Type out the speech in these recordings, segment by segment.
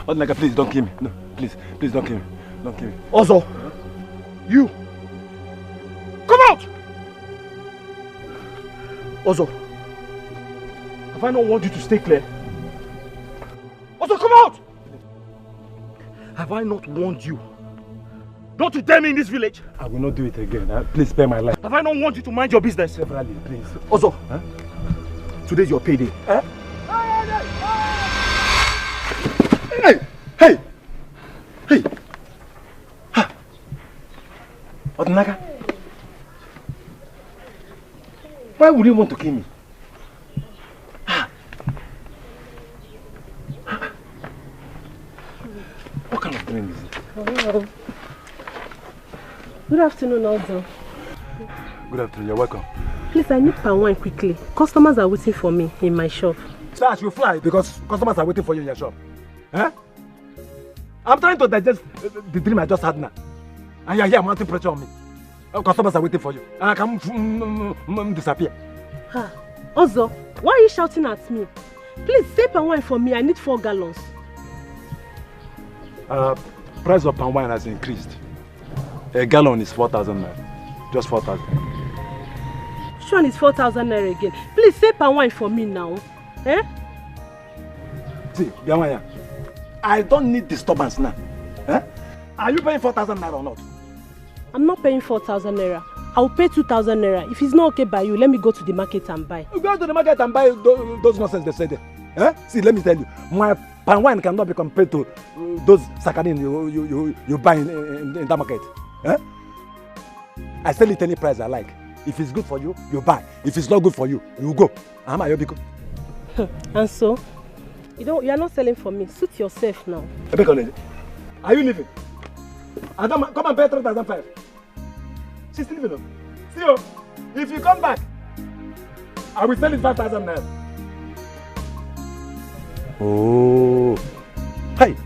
Odnaga, please don't kill me. No, please don't kill me. Don't kill me. Ozo, you come out! Ozo, have I not warned you to stay clear? Ozo, come out! Have I not warned you not to dare me in this village? I will not do it again. Please spare my life. Have I not warned you to mind your business? Severally, please. Ozo, today's your payday. Hey! Odnaga, why would you want to kill me? What kind of dream is it? Oh. Good afternoon, Ozo. Good afternoon, you're welcome. Please, I need palm wine quickly. Customers are waiting for me in my shop. So I should fly because customers are waiting for you in your shop. I'm trying to digest the dream I just had now. And you're here mounting pressure on me. Customers are waiting for you. And I can disappear. Ozo, why are you shouting at me? Please, say palm wine for me. I need 4 gallons. Price of palm wine has increased. A gallon is 4,000 naira. Just 4,000. Which one is 4,000 naira again? Please, say palm wine for me now. See, Biamaya, I don't need disturbance now. Are you paying 4,000 naira or not? I'm not paying 4,000 naira. I'll pay 2,000 naira. If it's not okay by you, let me go to the market and buy. You go to the market and buy those nonsense they said there. See, let me tell you, my palm wine cannot be compared to those saccharin you buy in that market. I sell it any price I like. If it's good for you, you buy. If it's not good for you, you go. And so? You are not selling for me. Suit yourself now. Are you leaving? Come and pay 3,500. She's leaving. See you. If you come back, I will sell it 5,000 naira. Oh. Hey.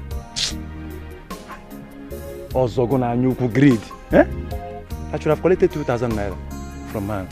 Ozogona Nyuku greed. I should have collected 2,000 naira from man.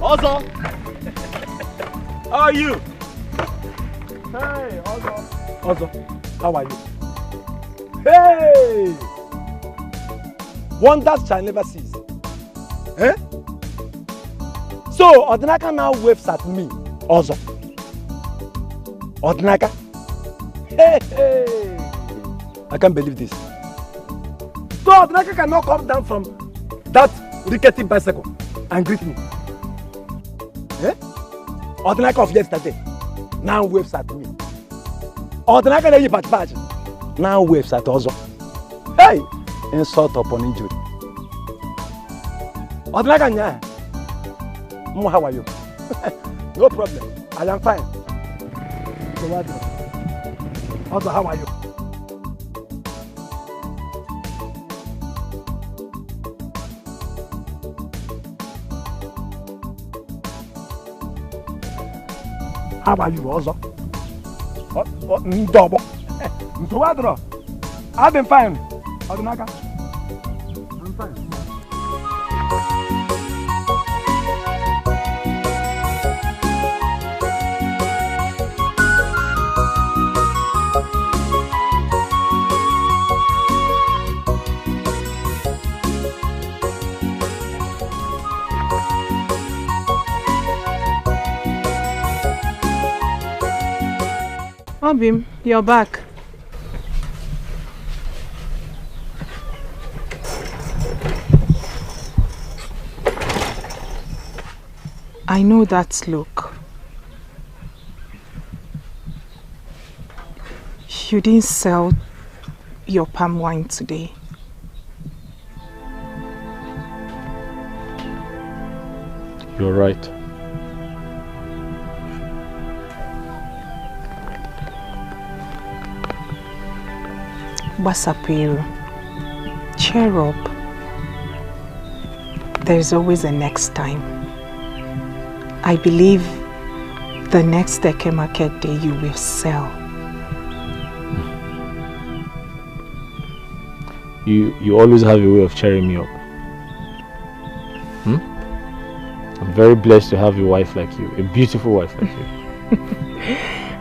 Ozo! How are you? Hey, Ozo. Ozo, how are you? Hey! Wonders shall never cease. Eh? So, Odinaka now waves at me, Ozo. Odinaka? Hey, hey! I can't believe this. So, Odinaka cannot come down from that rickety bicycle and greet me. Eh? Odinaka of yesterday now waves at me. Odinaka na patch now waves at Ozo. Hey! Insult upon injury. Odinaka nya. How are you? No problem. I am fine. So what? Ozo, how are you? How are you, Ozo? Double. I've been fine. Odinaka. I'm fine. Obim, you're back. I know that look. You didn't sell your palm wine today. You're right. Basapiru, cheer up. There's always a next time. I believe the next Eke market day you will sell. You always have a way of cheering me up. I'm very blessed to have a wife like you, a beautiful wife like you.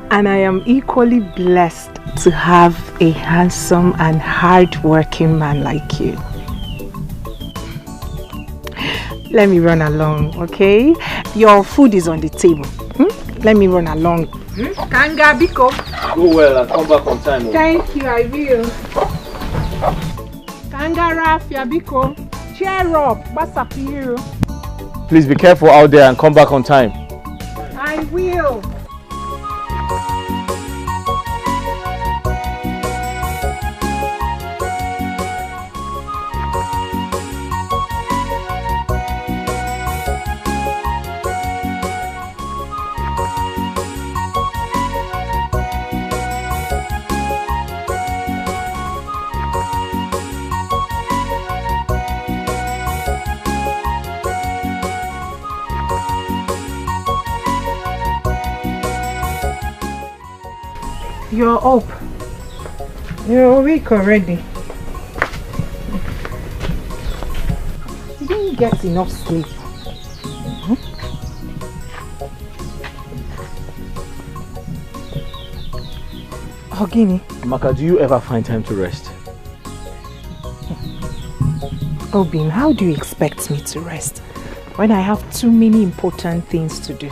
And I am equally blessed to have a handsome and hard-working man like you. Let me run along, okay? Your food is on the table. Let me run along. Kanga Biko. Go well and come back on time. Thank you, I will. Kanga Rafia Biko. Cheer up, Basapiru. Please be careful out there and come back on time. I will. You're up. You're awake already. You didn't get enough sleep. Ogini. Maka, do you ever find time to rest? Obim, how do you expect me to rest when I have too many important things to do?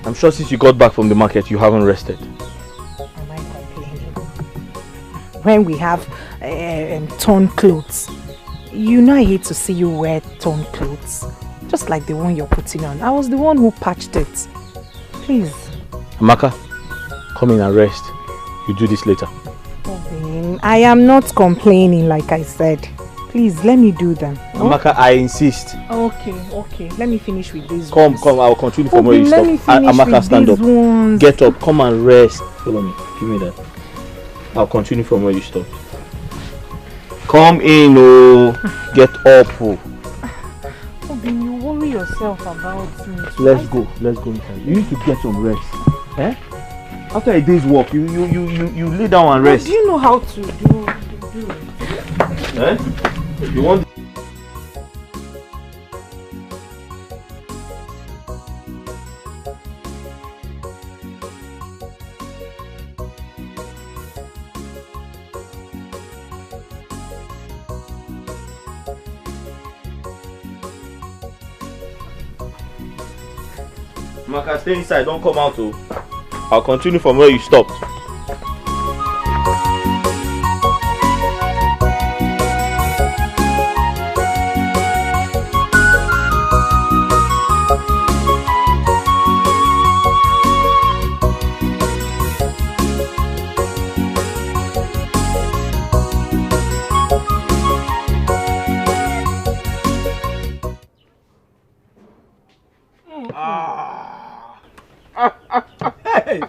I'm sure since you got back from the market, you haven't rested. When we have torn clothes, you know I hate to see you wear torn clothes, just like the one you're putting on. I was the one who patched it. Please. Amaka, come in and rest. You do this later. Obin, I am not complaining like I said. Please, let me do them. Amaka, I insist. Okay. Let me finish with these ones. Come, I'll continue from where you stop. Amaka, stand up. Ones. Get up, come and rest. Follow me, give me that. I'll continue from where you stopped. Come in, oh. Get up, oh. Obin, you worry yourself about me. Let's go inside. You need to get some rest. Eh? After a day's work, you lay down and rest. Do you know how to do it? Eh? You want? Maka, stay inside, don't come out. Oh. I'll continue from where you stopped. Hey!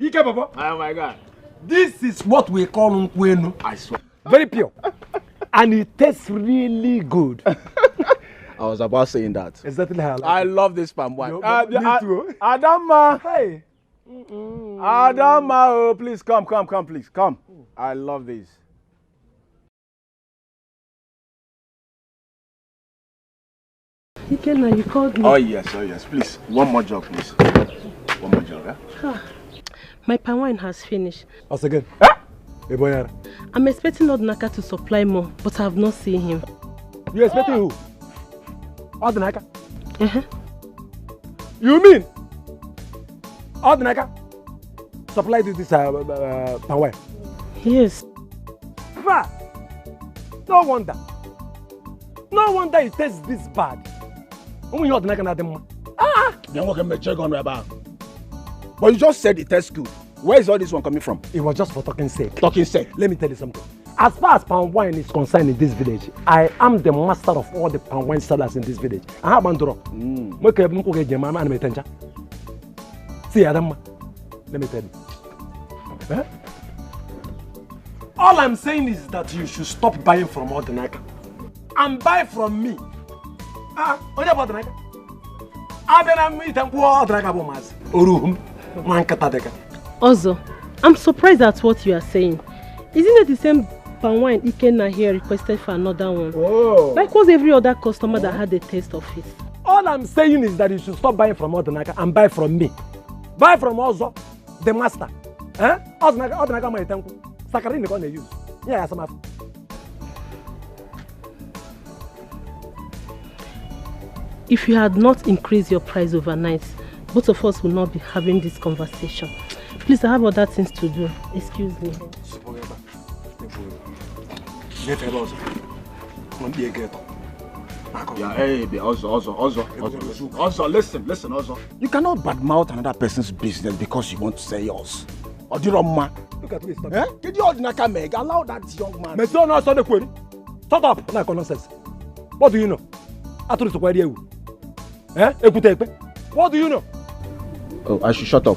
Ike Papa. Oh my God. This is what we call nkwenu. I swear. Very pure. And it tastes really good. I was about saying that. Exactly how I love this palm wine. Me too. Adama. Hey. Adama, oh, please come, please. Come. I love this. Ikenna, you called me. Oh yes, please. One more job, please. One more job, yeah? My palm wine has finished. Us again. Hey, boy. I'm expecting Odinaka to supply more, but I have not seen him. You expecting who? Odinaka? Uh-huh. You mean Odinaka supplied this palm wine? Yes. No wonder. No wonder it tastes this bad. When you Odinaka na dem. Then what can we check on about? But you just said it tastes good. Where is all this one coming from? It was just for talking sake. Talking sake. Let me tell you something. As far as palm wine is concerned in this village, I am the master of all the palm wine sellers in this village. I have Banduro. See, Adam, let me tell you. Huh? All I'm saying is that you should stop buying from Odinaka and buy from me. What about Odinaka? Also, I'm surprised at what you are saying. Isn't it the same palm wine Ikenna here requested for another one? Oh. Like was every other customer that had a taste of it. All I'm saying is that you should stop buying from Odinaka and buy from me. Buy from Ozo, the master. Odinaka my tanku. Sakarini gonna use. Yeah, some. If you had not increased your price overnight, both of us would not be having this conversation. Please, I have other things to do. Excuse me. Yeah, hey, also, listen, also. You cannot badmouth another person's business because you want to say yours. Or do you know, Look at me, stop. Did you Odinaka make? Allow that young man. Shut up! No nonsense. What do you know? What do you know? Oh, I should shut up.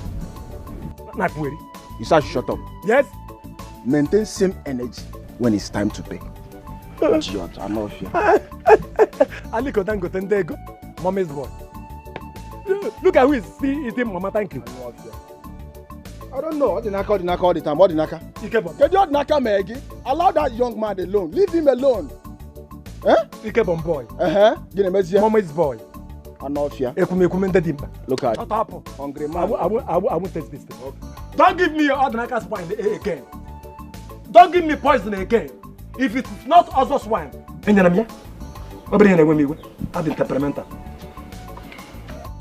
You said I should shut up. Yes? Maintain same energy when it's time to pay. Idiot, I'm not here. Aliko Dango, Mommy's boy. Look at who is still eating Mama, thank you. I don't know. Odinaka all the time. Odinaka. Get your Odinaka Maggie. Allow that young man alone. Leave him alone. Ikebon boy. Mommy's boy. I'm not here. Look at it. Hungry man. I won't taste this thing. Okay. Don't give me your Odinaka's wine again. Don't give me poison again. If it's not Ozo's wine, I'm temperamental.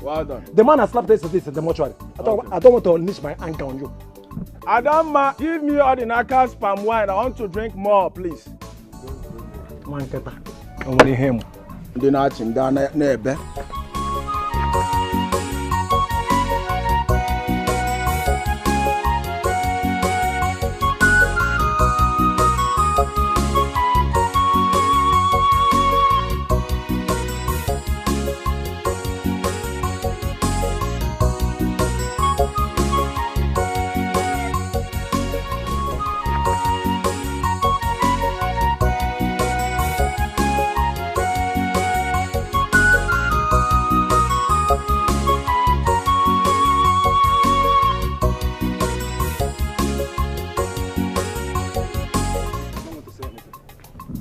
Well done. The man has slapped this in the mortuary. I don't want to unleash my anger on you. Adama, give me Odinaka's palm wine. I want to drink more, please. Manketa. I want him.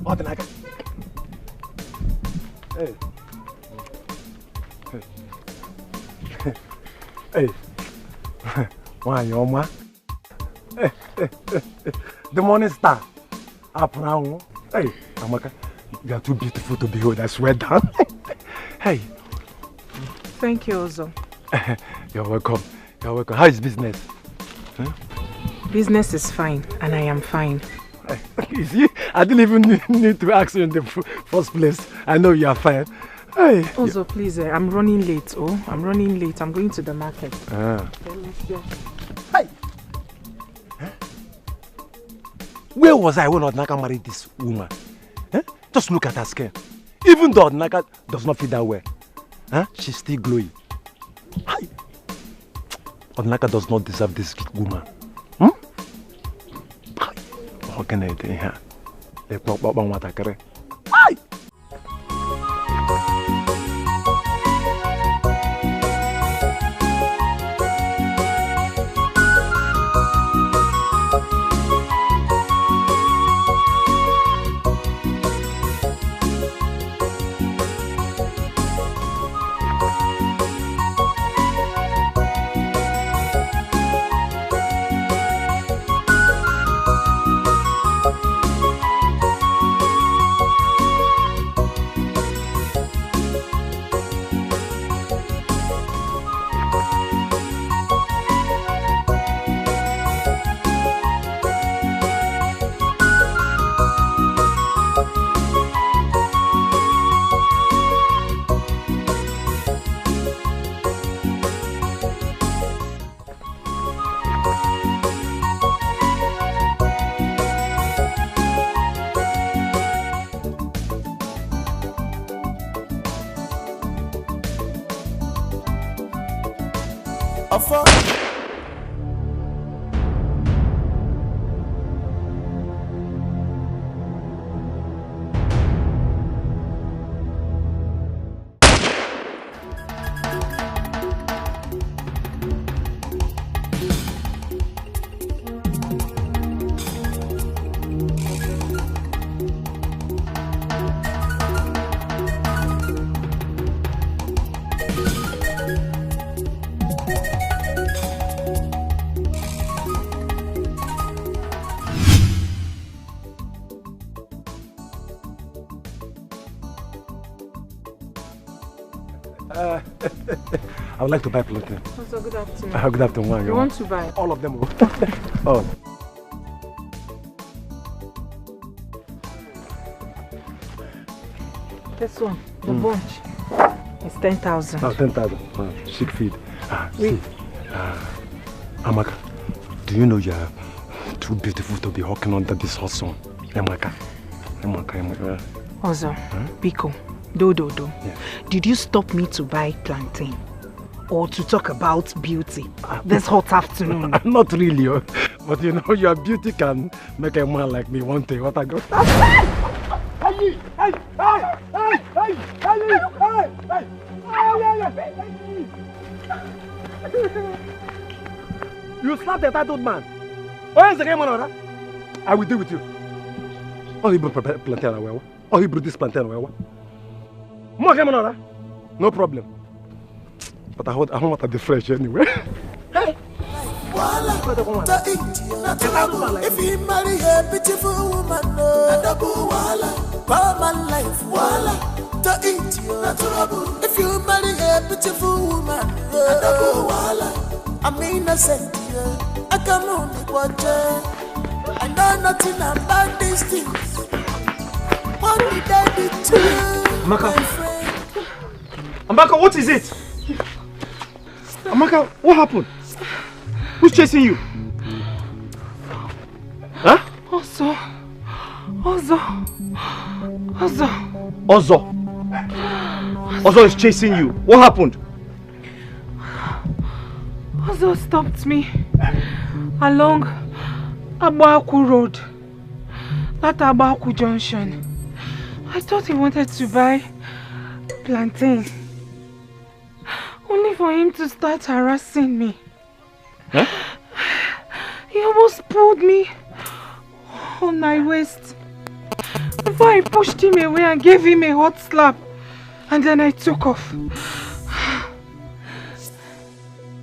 Odinaka. Hey. Hey. Why, your man? The morning star. Up now. Hey, Amaka, you are too beautiful to behold. I swear down. Hey. Thank you, Ozo. You're welcome. You're welcome. How is business? Huh? Business is fine, and I am fine. You see, I didn't even need to ask you in the first place. I know you are fine. Hey. Also, please, I'm running late. Oh, I'm running late. I'm going to the market. Ah. Let's go. Hey. Huh? Where was I when Odnaka married this woman? Huh? Just look at her skin. Even though Odnaka does not fit that well, huh? She's still glowing. Hi. Odnaka does not deserve this woman. Hmm? Hi. What can I do here? Hi. I would like to buy plantain. Also, good afternoon. Good afternoon. You want to buy? All of them. Oh. This one, the bunch, is 10,000. Oh, 10,000. Chic feed. See, Amaka, do you know you are too beautiful to be walking under this hot sun? Amaka. Also, Biko, do. Yeah. Did you stop me to buy plantain? Or to talk about beauty this hot afternoon? Not really, but you know, your beauty can make a man like me want to. What I got? You slapped a tattooed man. Where is the game on? I will deal with you. Oh, you brought plantain away. Oh, you brought this plantain away. More game on. No problem. But I don't want to be fresh anyway. Hey! If you marry a beautiful woman, my life, to eat you. If you marry a beautiful woman, I'm innocent. I can only watch her. I know nothing about these things. What did I do to you, Amaka. my friend? Amaka, what is it? Amaka, what happened? Who's chasing you? Huh? Ozo is chasing you. What happened? Ozo stopped me along Abaku Road. That Abaku Junction. I thought he wanted to buy plantain. Only for him to start harassing me. Huh? He almost pulled me on my waist before I pushed him away and gave him a hot slap. And then I took off.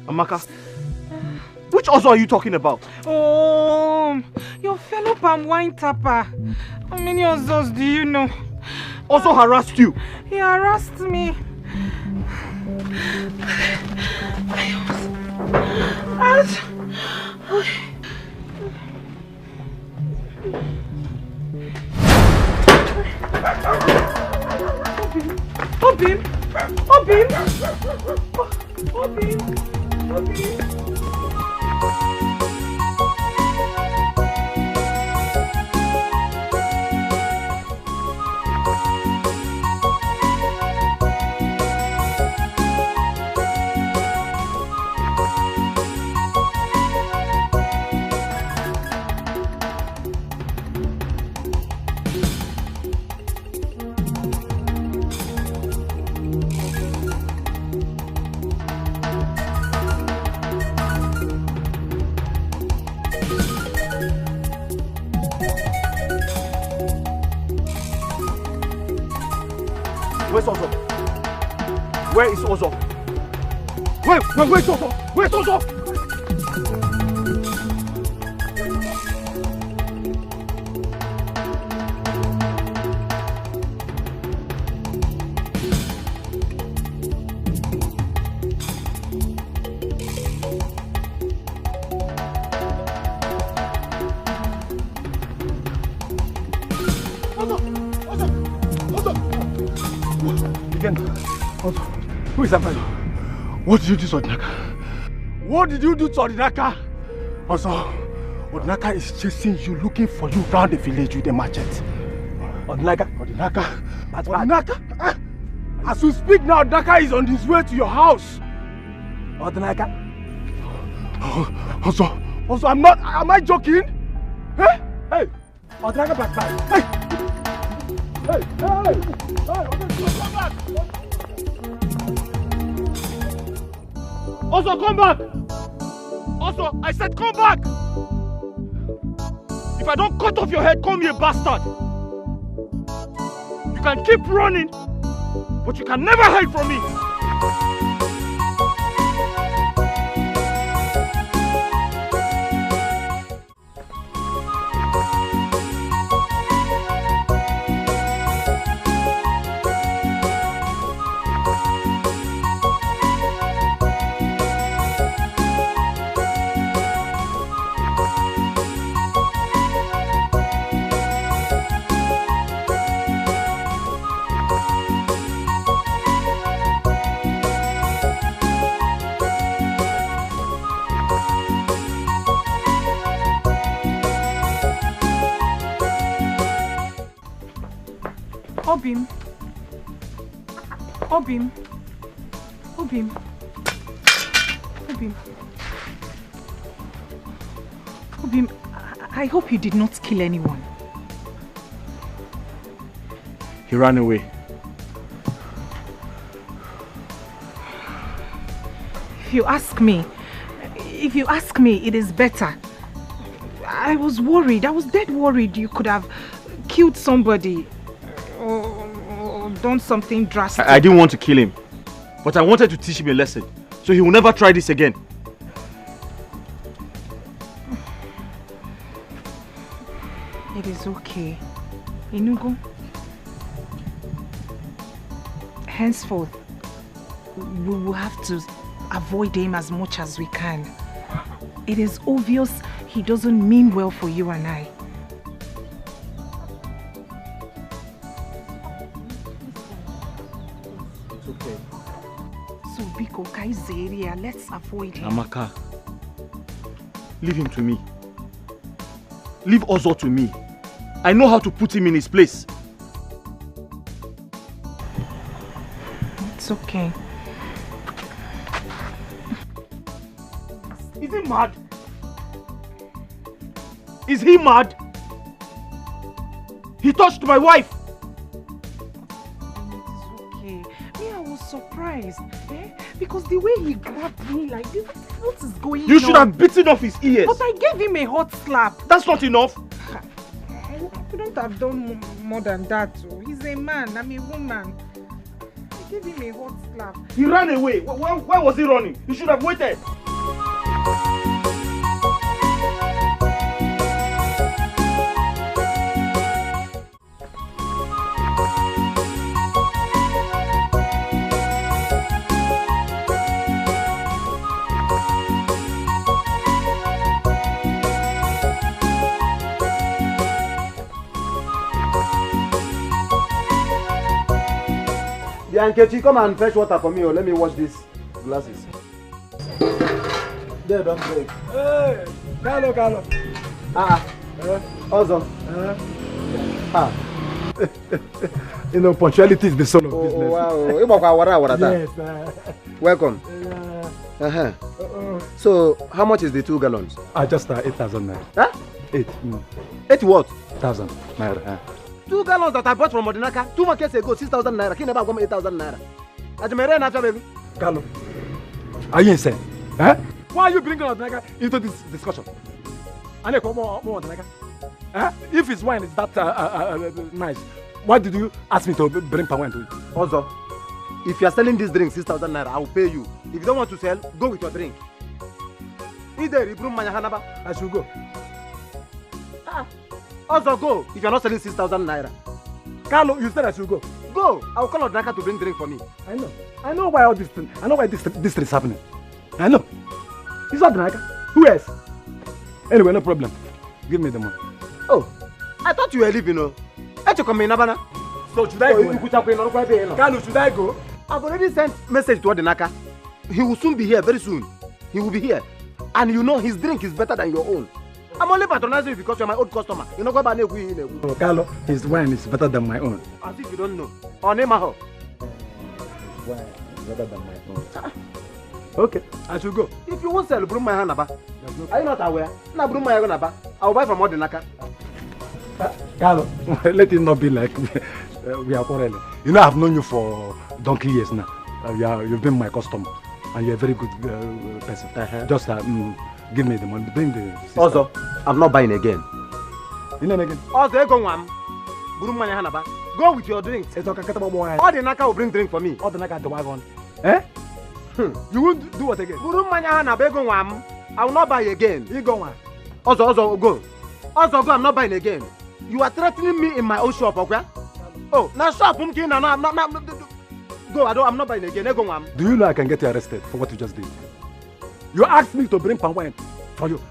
Amaka, which Ozo are you talking about? Oh, your fellow palm wine tapper. How many Ozos do you know? Ozo harassed you? He harassed me. Where's Ozo? Where is Ozo? Where's Ozo? Where's Ozo? Who is that man? What did you do to Odinaka? What did you do to Odinaka? Also, Odinaka is chasing you, looking for you around the village with a machete. Odinaka? Odinaka? As we speak now, Odinaka is on his way to your house. Odinaka? Also, am I joking? Hey! Hey! Odinaka back. Hey! Hey! Hey! Come back! Also, come back! Also, I said come back! If I don't cut off your head, call me a bastard! You can keep running, but you can never hide from me! Obim, I hope you did not kill anyone. He ran away. If you ask me, it is better. I was worried. I was dead worried you could have killed somebody or done something drastic. I didn't want to kill him, but I wanted to teach him a lesson, so he will never try this again. It is okay. Inugo, henceforth, we will have to avoid him as much as we can. It is obvious he doesn't mean well for you and I. It's okay. So, Biko, Kaizeria, let's avoid him. Amaka, leave him to me. Leave Ozo to me. I know how to put him in his place. It's okay. Is he mad? Is he mad? He touched my wife. It's okay. Me, I was surprised. Because the way he grabbed me like this, what is going on? You should have bitten off his ears. But I gave him a hot slap. That's not enough. I couldn't have done more than that. He's a man, I'm a woman. I gave him a hot slap. He ran away. Where was he running? He should have waited. Yeah, Nkechi, come and fetch water for me or let me wash these glasses. There, don't break. Hey, Carlo. Also. You know, punctuality is the soul of business. Wow. Yes. Welcome. So, how much is the 2 gallons? Just 8,000 naira. Huh? 8. 8 what? 1,000 naira. 2 gallons that I bought from Odinaka 2 months ago, 6,000 naira. Can never come 8,000 naira. Ajimere na baby. Carlo, are you insane? Huh? Why are you bringing Odinaka into this discussion? If his wine is that nice, why did you ask me to bring palm wine to it? Also, if you are selling this drink 6,000 naira, I will pay you. If you don't want to sell, go with your drink. Either you bring Hanaba, I should go. Also go if you are not selling 6,000 naira. Carlo, you said I should go. Go. I will call Odinaka to bring drink for me. I know why all this thing. I know why this is happening. I know. It's not Odinaka. Who else? Anyway, no problem. Give me the money. Oh, I thought you were leaving. So should I go? Carlo, should I go? I've already sent message to Odinaka. He will soon be here, very soon. He will be here. And you know his drink is better than your own. I'm only patronizing you because you're my old customer. You know what about oh, Carlo, his wine is better than my own. As if you don't know. Oh, Nemaho. His wine is better than my own. Okay, I should go. If you won't sell, bring my Hanaba. Are you not aware? Now bring my Hanaba. I will buy from Odinaka. Carlo, let it not be like we are quarreling. You know, I've known you for donkey years now. You've been my customer, and you're a very good person. Just give me the money. Bring the sister. Also, I'm not buying again. You know again? Also, go with your drinks. Odinaka will bring drink for me. Odinaka the wagon. Eh? You won't do what again? I will not buy again. You go on. Also go. Also go, I'm not buying again. You are threatening me in my own shop, okay? Oh, now shop, go, I'm not buying again. Do you know I can get you arrested for what you just did? You asked me to bring palm wine for you.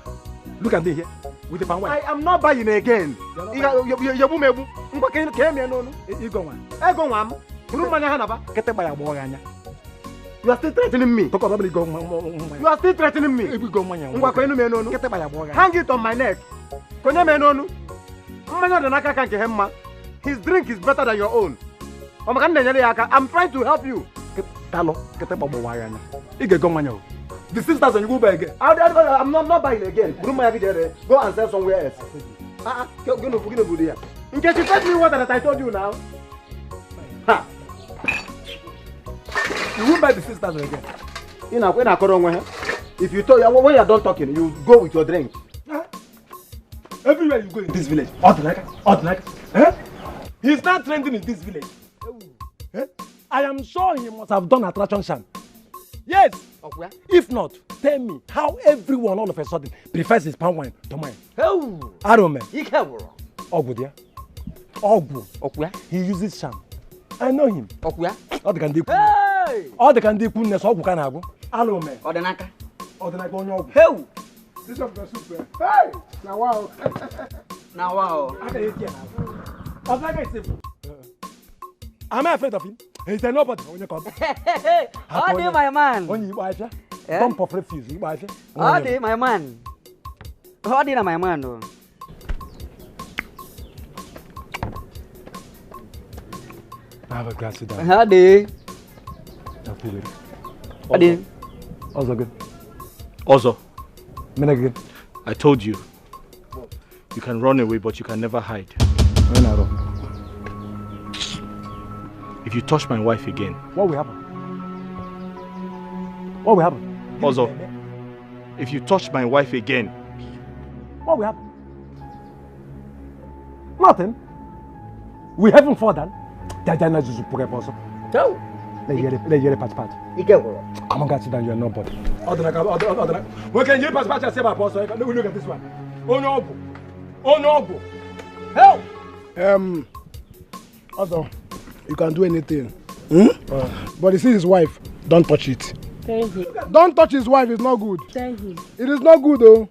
Look at me here with the palm wine. I am not buying again. You are still threatening me. You are still threatening me. Hang it on my neck. His drink is better than your own. I'm trying to help you. The 6,000 you go buy again. I'm not buying again. Go and sell somewhere else. In case you fetch me water that I told you now. Ha. You won't buy the 6,000 again. If you told when you are done talking, you go with your drink. Everywhere you go in this village, Odinaka. He's not trending in this village. I am sure he must have done attraction sham. Yes. If not, tell me how everyone all of a sudden prefers his palm wine to mine. I don't know. Ogwu there. Ogwu. He uses sham. I know him. All the can do. All the can do. Ogwu can have. I don't know. Odinaka on your. Hey. This one is super. Hey. Now wow. Now wow. Am I afraid of him? He's a nobody when you come. How do my man? When you buy dump of refuse, you buy how do my man? How do my man? Have a glass of that. How do? I feel it. How do? Also good. Also, Menegin. I told you, you can run away, but you can never hide. When I run. If you touch my wife again, what will happen? What will happen? Also, if you touch my wife again, what will happen? Nothing. We haven't fallen. Come on, guys, sit down. You're nobody. Where can you pass by and say my boss? Look at this one. Oh no! Oh no! Help! Also, you can do anything. But you see his wife, don't touch it. Thank you. Don't touch his wife, it's not good. Thank you. It is not good though.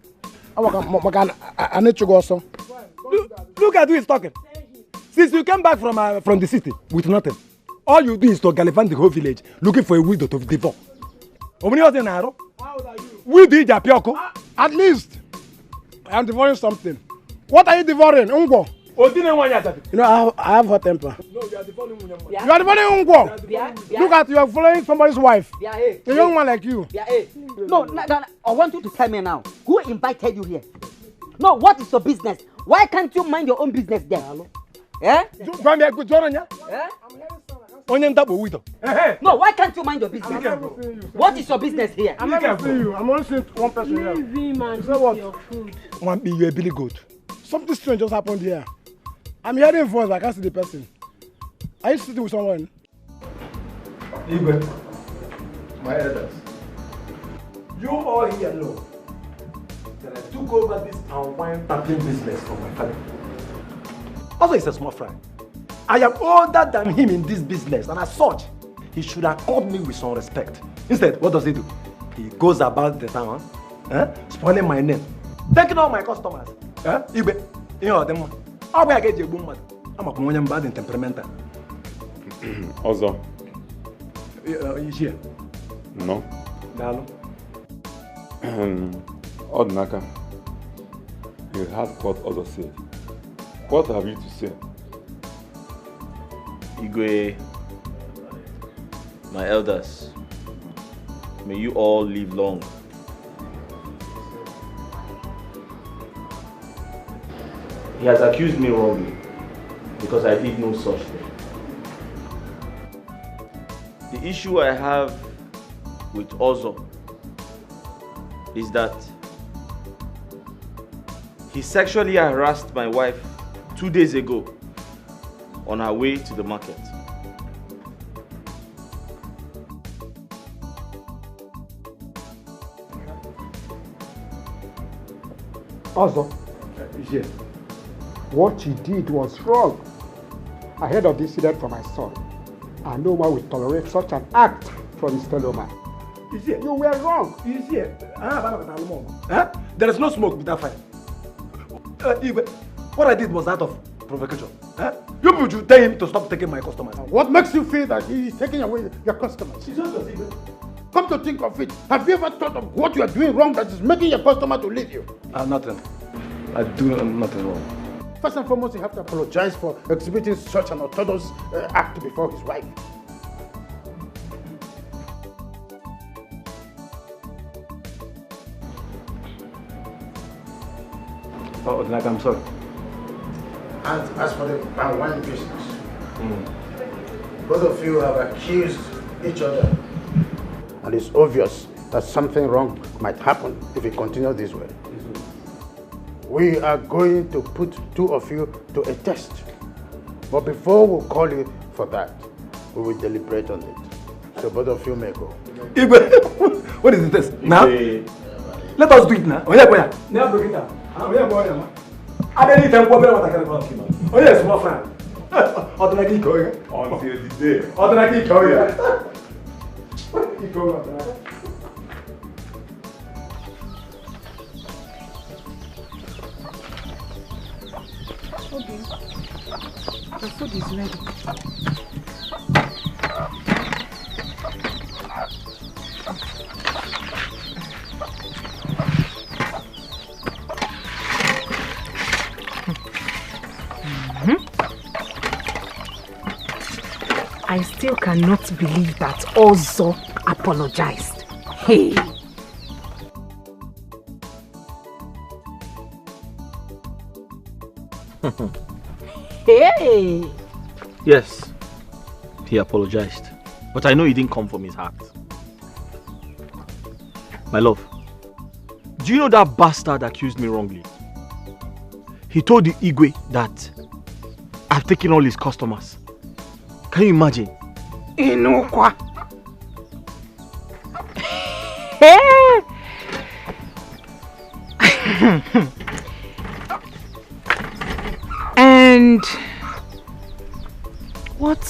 I need to go also. Look at who is talking. Since you came back from the city with nothing, All you do is to gallivant the whole village looking for a widow to devour. How old are you? We did Japioko. At least, I am devouring something. What are you devouring? Ungo. You know, I have hot temper. No, you are devouring Ungo. You are devouring Ungo. Look at you are following somebody's wife. A young man like you. No, I want you to tell me now. Who invited you here? No, what is your business? Why can't you mind your own business there? Eh? No, why can't you mind your business? What is your business here? I'm not seeing you. I'm only seeing one person here. Leave him and So what? your food. you're a billy goat. Something strange just happened here. I'm hearing voice, but I can't see the person. Are you sitting with someone? Igwe, my elders, you all here know that I took over this wine tapping business from my father. Also, he's a small fry. I am older than him in this business, and as such, he should accord me with some respect. Instead, what does he do? He goes about the town, spoiling my name, taking all my customers. Igwe, you know them. How will I get you boom? I'm a communion bad and temperamental. Also. Is here? No. Dalo. Odnaka, you heard what others said. What have you to say? Igwe, my elders, may you all live long. He has accused me wrongly because I did no such thing. The issue I have with Ozo is that he sexually harassed my wife 2 days ago on her way to the market. Also, Yes. what he did was wrong. I heard of this incident from my son, and no one will tolerate such an act from his fellow man. You were wrong. There is no smoke without fire. What I did was out of provocation. You people should tell him to stop taking my customers. What makes you feel that he is taking away your customers? Come to think of it, have you ever thought of what you are doing wrong that is making your customer to leave you? Nothing. I do nothing wrong. First and foremost, you have to apologize for exhibiting such an orthodox act before his wife. Oh, like I'm sorry. And as for the wine business, both of you have accused each other. And it's obvious that something wrong might happen if we continue this way. We are going to put two of you to a test. But before we call you for that, we will deliberate on it. So both of you may go. What is the test? Now? Let us do it now. Oh, yeah, boy. Now break it down. Oh, yeah, boy. I don't need to go what I can about him. Oh, yes, my friend. Automatically go. Until the day. Automatically go. Go. Okay. The food is ready. I still cannot believe that Ozo apologized. Hey! Hey! Yes, he apologized. But I know he didn't come from his heart. My love, do you know that bastard accused me wrongly? He told the Igwe that I've taken all his customers. Can you imagine? Inukwa. Hey! And what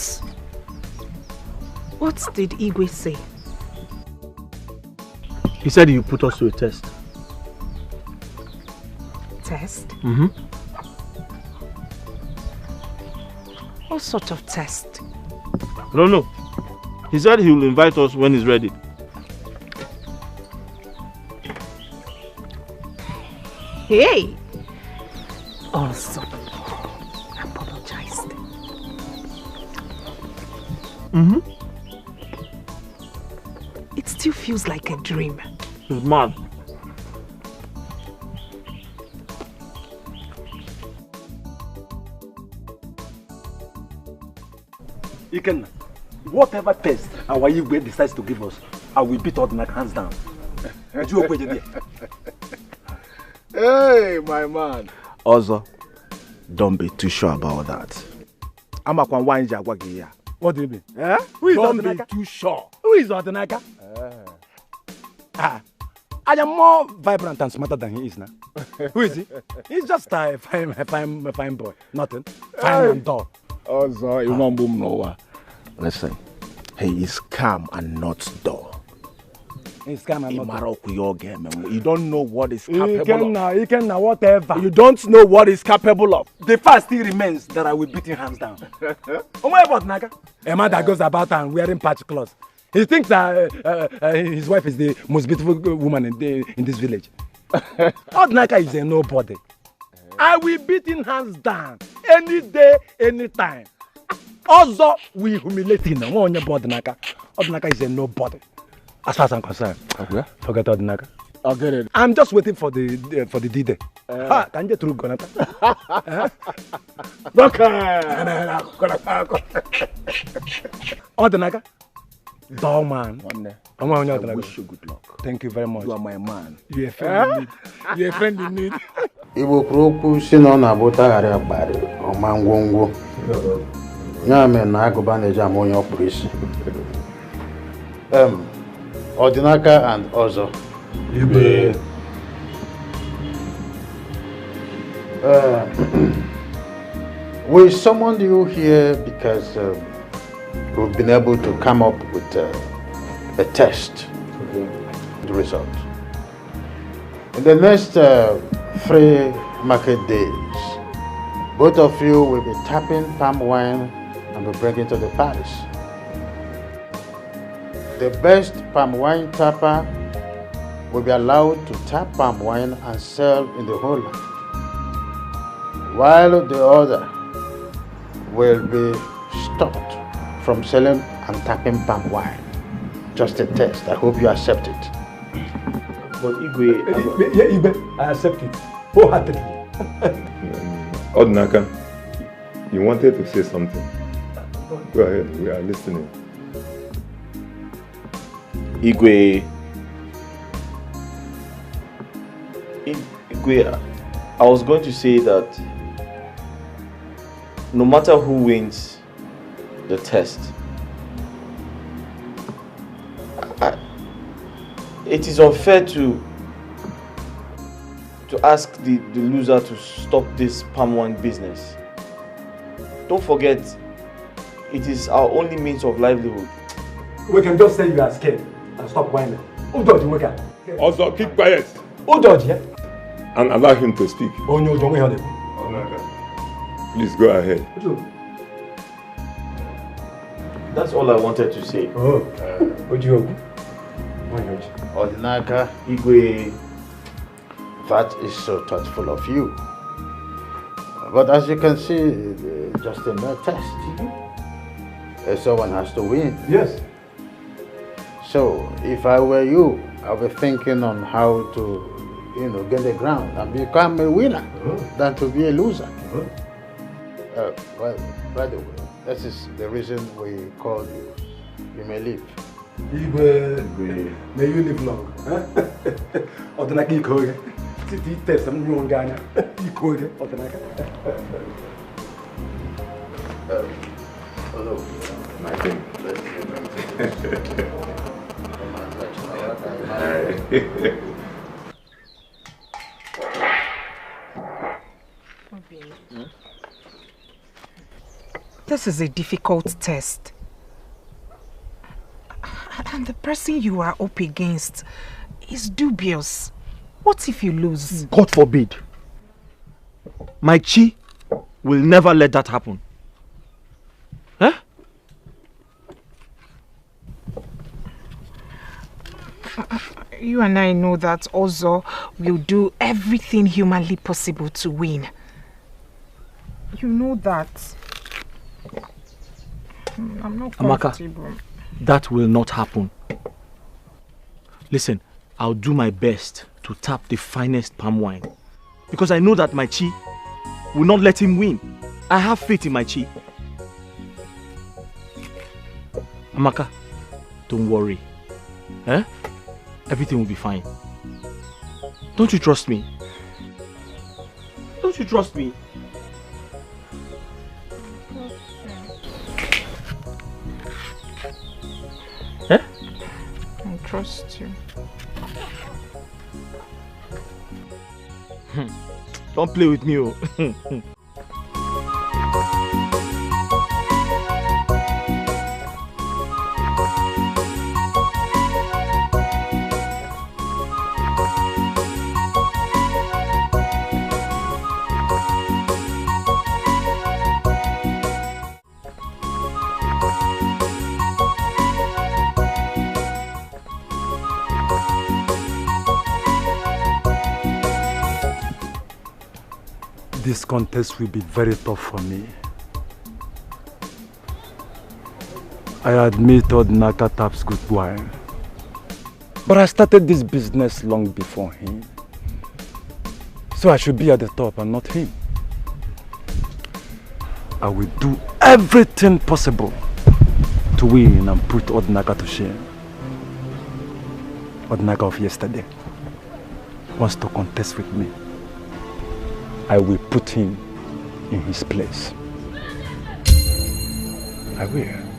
did Igwe say? He said he would put us to a test. Test? Mm-hmm. What sort of test? I don't know. He said he will invite us when he's ready. Hey! Also, apologized. It still feels like a dream. He's mad. Ikenna, whatever test our Igwe decides to give us, I will beat Ordinary hands down. Hey, my man. Also, don't be too sure about that. I'm a here. What do you mean? Eh? Who is Don't Ordinaka? be too sure. Who is Ordinaka? I am more vibrant and smarter than he is now. Who is he? He's just a fine boy. Nothing. Fine and dull. Also, you won't boom nowhere. Listen, he is calm and not dull. He's calm and not dull. You don't know what he's capable of. He can whatever. You don't know what he's capable of. The fact still remains that I will beat him hands down. What about Naga? A man that goes about and wearing patch clothes. He thinks his wife is the most beautiful woman in this village. Odnaka is a nobody. I will beat him hands down any day, any time. Also, we humiliate him. Odnaka is a nobody. As far as I'm concerned, forget Odnaka. I'll get it. I'm just waiting for the D-Day. Can you through Gonata? Odnaka? Dull man. I wish you good luck. Thank you very much. You are my man. You're a friend in need. You're a friend in need. Igbo kwuru si na ọ na-abụtaghara agbari ọma ngwongwo. Ya mere na agụba na-eji ama onye ọkpụrụ isi. Ordinaka and Ozo. Igwe. We summoned you here because we've been able to come up with a test. The result. In the next 3 market days, both of you will be tapping palm wine and be bringing to the palace. The best palm wine tapper will be allowed to tap palm wine and sell in the whole land, while the other will be stopped from selling and tapping palm wine. Just a test. I hope you accept it. But Igwe... Igwe, I accept it. Wholeheartedly. Odnaka, you wanted to say something. Go ahead, we are listening. Igwe, I was going to say that no matter who wins the test, it is unfair to ask the loser to stop this palm wine business. Don't forget, it is our only means of livelihood. We can just say you are scared and stop whining. Who told you? Also, keep quiet. Who told you? And allow him to speak. Oh no, don't hear them. Please go ahead. That's all I wanted to say. Ordinaka, Igwe, that is so thoughtful of you. But as you can see, just a mere test. Someone has to win. Yes. So, if I were you, I would be thinking on how to, get the ground and become a winner than to be a loser. Well, by the way, this is the reason we called you. You may leave. Igwe, may you live long. Ordinaka Ikoge. Titi test some new Ghana. Ikoge, Ordinaka. Hello. My thing. This is a difficult test. And the person you are up against is dubious. What if you lose? God forbid. My Chi will never let that happen. Huh? You and I know that Ozo will do everything humanly possible to win. You know that. I'm not comfortable. Amaka, that will not happen. Listen, I'll do my best to tap the finest palm wine. Because I know that my Chi will not let him win. I have faith in my Chi. Amaka, don't worry. Eh? Everything will be fine. Don't you trust me? Don't you trust me? Eh? I trust you. Don't play with me, oh. This contest will be very tough for me. I admit Odinaka taps good wine. But I started this business long before him. So I should be at the top and not him. I will do everything possible to win and put Odinaka to shame. Odinaka of yesterday wants to contest with me. I will put him in his place. I will.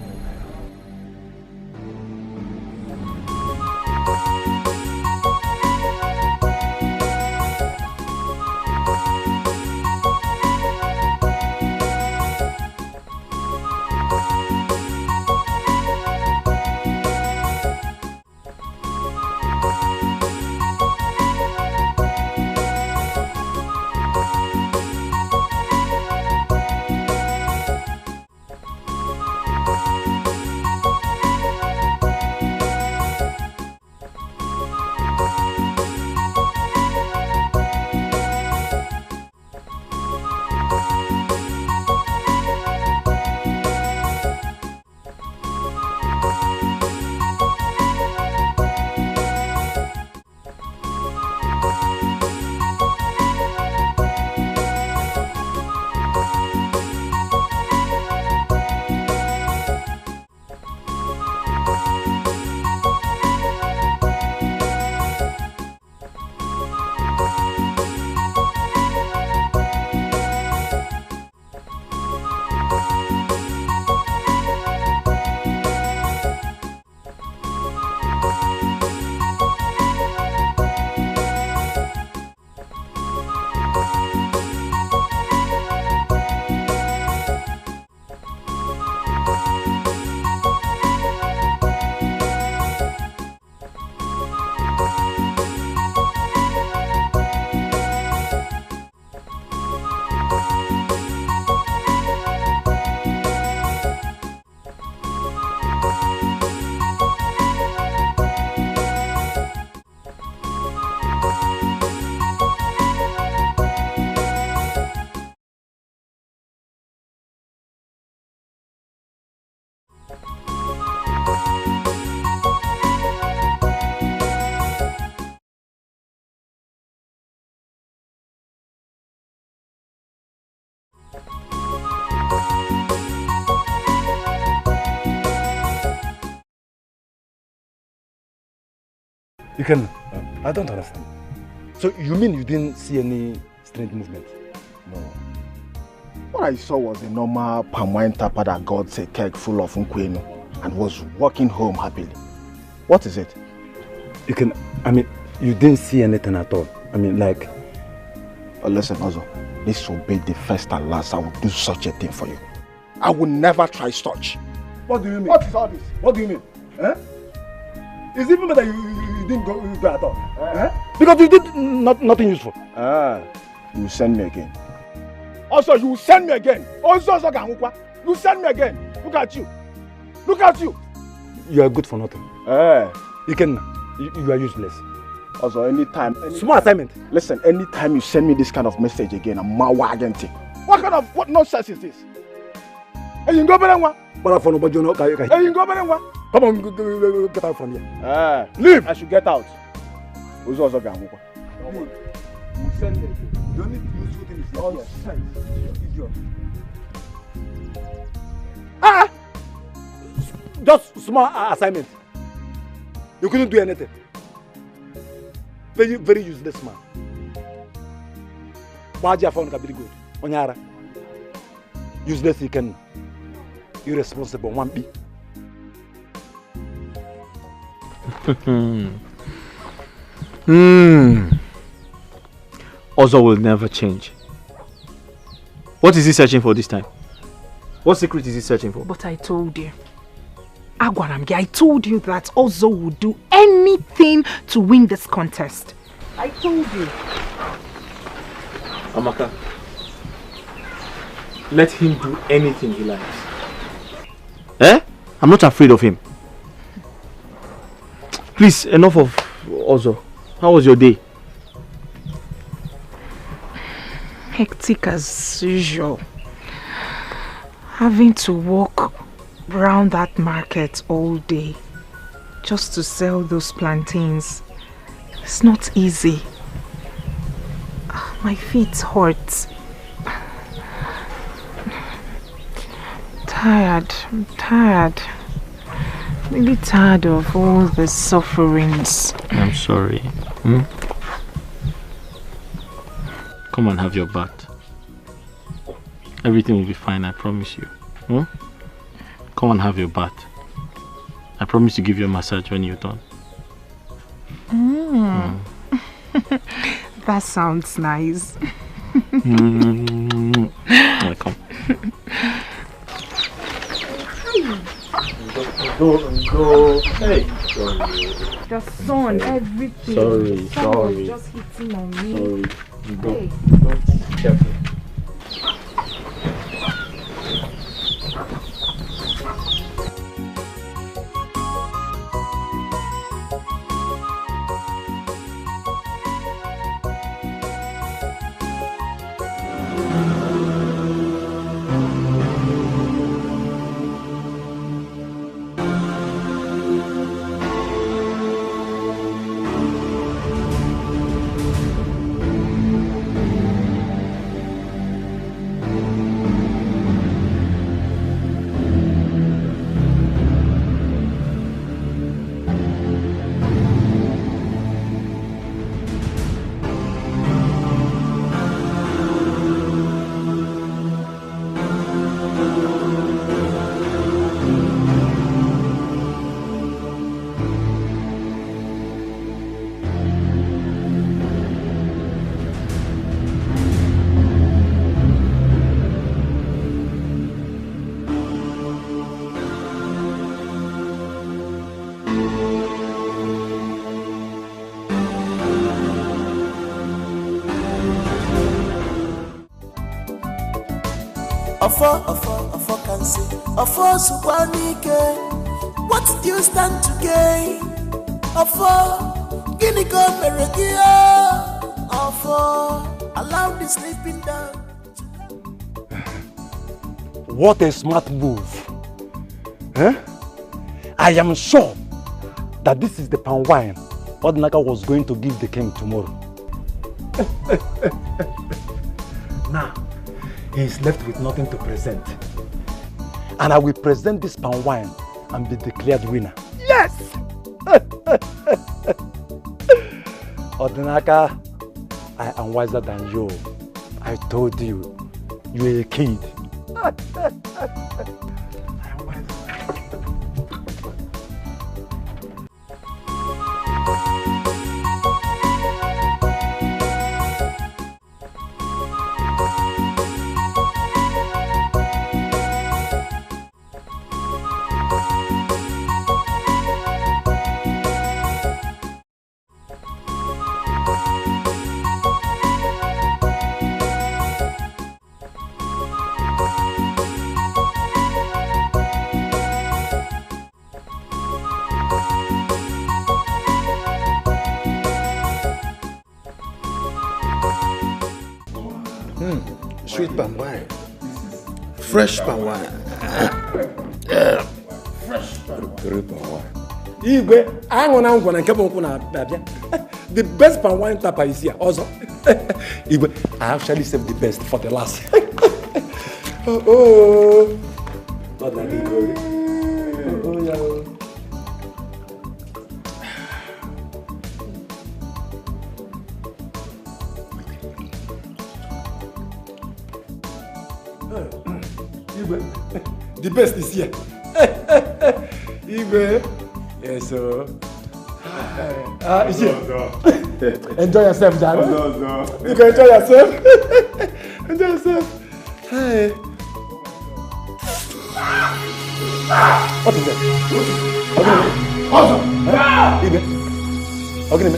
You can... I don't understand. So you mean you didn't see any strange movement? No. What I saw was a normal palm wine tapper that got a keg full of nkwenu and was walking home happily. What is it? You can... I mean, you didn't see anything at all. I mean, like... Listen, Ozo. This will be the first and last I will do such a thing for you. I will never try such. What do you mean? What is all this? What do you mean? Eh? It's even better you didn't go at all. Eh? Because you did nothing useful. You send me again. Also, you send me again. Also, you send me again. Look at you. Look at you. You are good for nothing. You are useless. Also, anytime. Small assignment. Listen, anytime you send me this kind of message again, I'm mawagenti. What nonsense is this? Hey, you go better one. But for nobody, you know, Hey, you go better one. come on, get out from here. Leave. I should get out. Who's also going? Send it. You don't need to use what is nonsense. Idiot. Just small assignment. You couldn't do anything. Very, very useless man. Baja found very good. Onyara. Useless he can. Irresponsible one B. Ozo will never change. What is he searching for this time? What secret is he searching for? But I told you. Agwaramgi, I told you that Ozo would do anything to win this contest. I told you. Amaka, let him do anything he likes. I'm not afraid of him. Please, enough of Ozo. How was your day? Hectic as usual. Having to walk around that market all day just to sell those plantains. It's not easy. My feet hurt. I'm tired. Really tired of all the sufferings. I'm sorry. Come and have your bath. Everything will be fine, I promise you. Come and have your bath. I promise to give you a massage when you're done. That sounds nice. Welcome. Go. Hey. Sorry. The sun, everything. Sorry. The sun was just hitting on me. Sorry. Go. Hey. Careful. Ofo can say, Ofo Subanike, what do you stand to gain? Ofo, Guinea go Meregia, Ofo, allow the sleeping down. What a smart move. I am sure that this is the palm wine Odinaka was going to give the king tomorrow. Now, he is left with nothing to present. And I will present this palm wine and be declared winner. Yes! Odinaka, I am wiser than you. I told you, you are a kid. Sweet palm wine. Fresh palm wine. Fresh palm wine. Igwe, the best palm wine tapa is here also. Igwe, I actually saved the best for the last. Oh. Not like Igwe. Oh, yeah. The best is here. Igwe. Yes, sir. It's here. Enjoy yourself, darling. You can enjoy yourself. Enjoy yourself. Hi. What is that? Awesome. Igwe. Okay,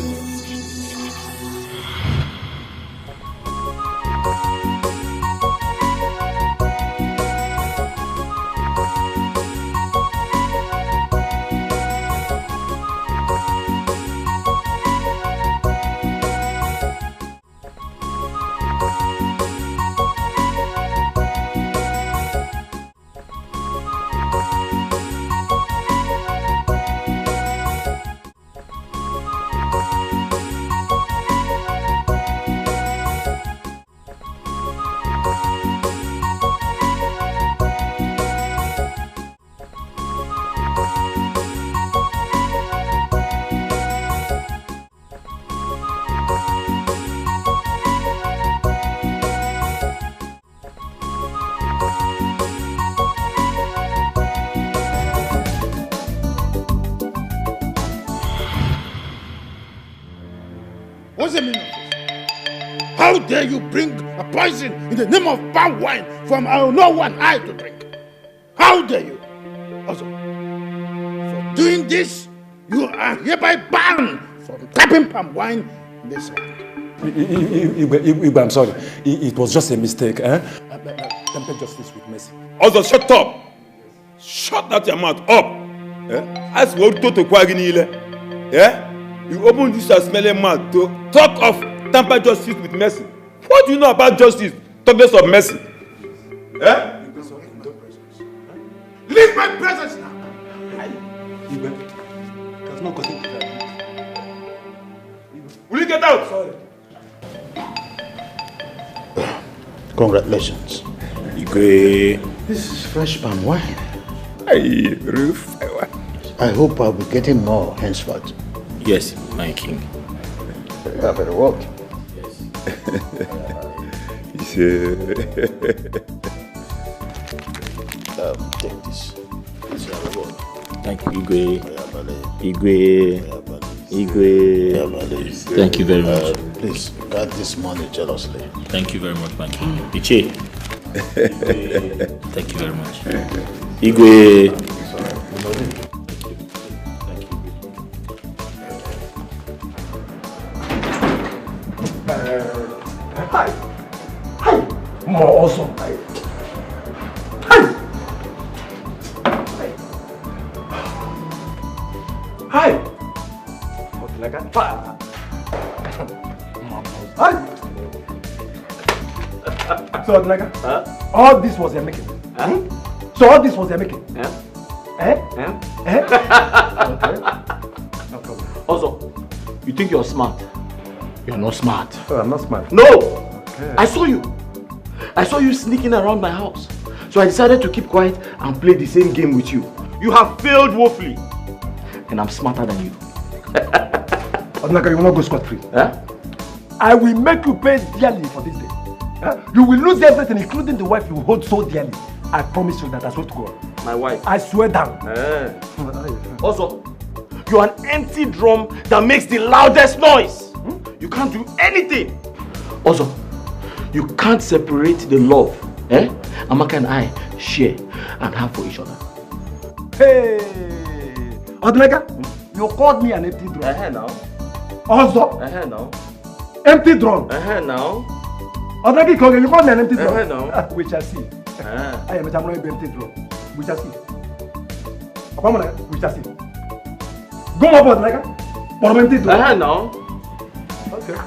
What's the meaning of this? How dare you bring a poison in the name of palm wine from no one eye to drink? How dare you? Also, for doing this, you are hereby banned from tapping palm wine in this land. Igwe, I'm sorry. It was just a mistake. Temper justice with mercy. Also, shut up. Shut that your mouth up. As well to Quaginile. You open this smelling mouth to talk of temper justice with mercy. What do you know about justice? Talk less of mercy. Leave my presence now. Igwe, there's no cutting to that. Will you get out? Sorry. Congratulations. Igwe. This is fresh palm wine. Roof. I hope I'll be getting more henceforth. Yes, my king. You have a reward. Yes. Take this. It's your reward. Thank you, Igwe. Thank you very much. Please guard this money jealously. Thank you very much, my king. Iche. Thank you very much. Igwe. Hi. More awesome. Hi. What like that? Hi. So like all this was your making. So all this was your making. Okay. No problem. Also, you think you're smart? You're not smart. Oh, I'm not smart. No! Okay. I saw you. I saw you sneaking around my house. So I decided to keep quiet and play the same game with you. You have failed woefully. And I'm smarter than you. Odinaka, you will not go scot-free. I will make you pay dearly for this day. You will lose everything, including the wife you hold so dearly. I promise you that. I swear to God. My wife? I swear down. Also, you're an empty drum that makes the loudest noise. You can't do anything. Also, you can't separate the love Amaka and I share and have for each other. Hey! Odinaka, you called me an empty drum. Now. Also? Now. Empty drum. Now. Odinaka, you called me an empty drum. Now. We shall see. I am a empty drum. We shall see. We shall see. Go up, Odinaka. For empty drum. Now. Okay.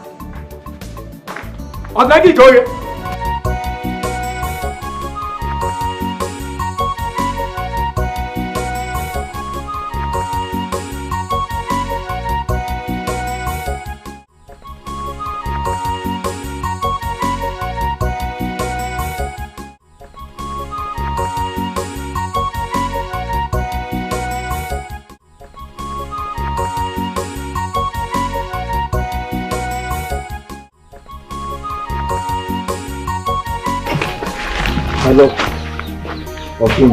Odinaka, go here. My love. Okay,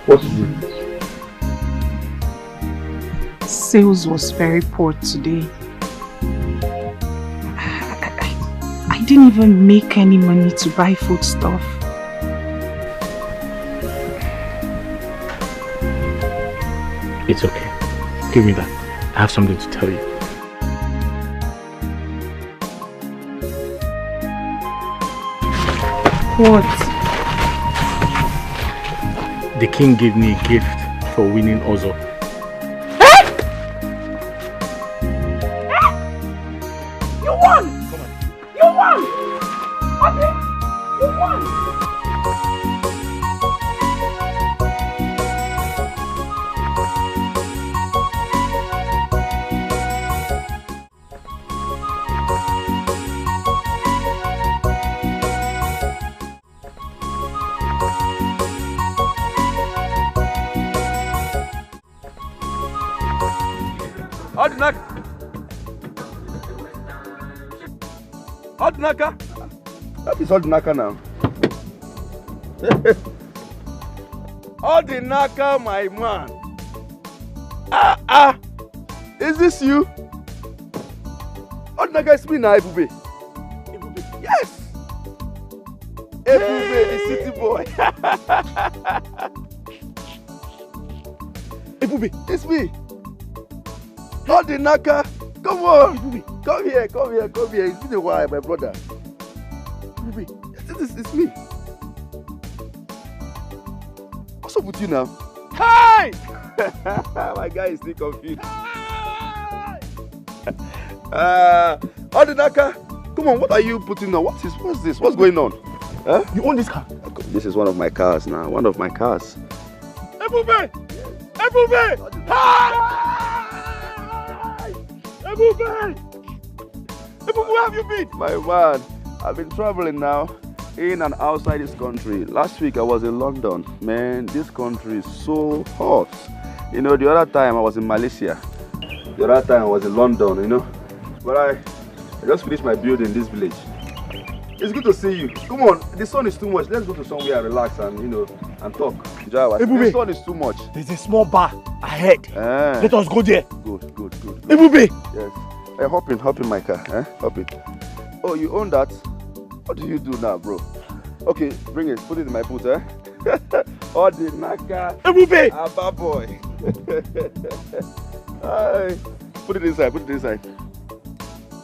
what is it? Sales was very poor today. I didn't even make any money to buy food stuff. It's okay. Give me that. I have something to tell you. What? The king gave me a gift for winning Ozo. You won! You won! Okay, you won! Odinaka? That is Odinaka now. Odinaka, my man. Is this you? Odinaka is me now, Ebube. Ebube? Yes! Ebube, the city boy. Ebube, it's me. Odinaka, come on. Ebube. Come here. It's been a while, my brother. It's me. What's up with you now? Hi! My guy is still confused. Hi! Odinaka, come on, what are you putting on? What's this? What's going on? Huh? You own this car? This is one of my cars now. One of my cars. Ebube! Ebube! Hi! Ebube! Ebube, where have you been? My man, I've been traveling now, in and outside this country. Last week I was in London. Man, this country is so hot. You know, the other time I was in Malaysia. The other time I was in London, you know. But I just finished my build in this village. It's good to see you. Come on, the sun is too much. Let's go to somewhere and relax and, you know, and talk. Jawa, the sun is too much. There's a small bar ahead. Let us go there. Good. Ebube! Yes. Hey, hop in my car. Hop in. Oh, you own that? What do you do now, bro? Okay, bring it. Put it in my boot, Odinaka. Ebube! Abba boy. Hi. Put it inside.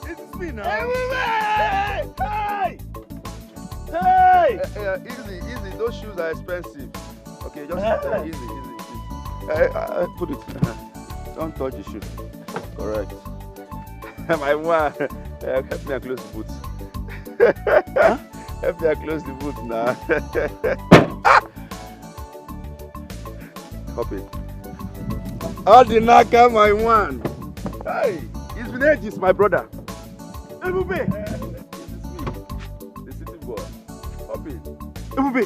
It's me now. Ebube! Hey! Easy. Those shoes are expensive. Okay, just easy. Put it. Don't touch the shoe. Correct. My man, help me and close the boot. Help me and close the boot now. Hop it. Odinaka, my man. Hey, it's been ages, my brother. Ebube! This is me, the city boy. Hop it. Ebube,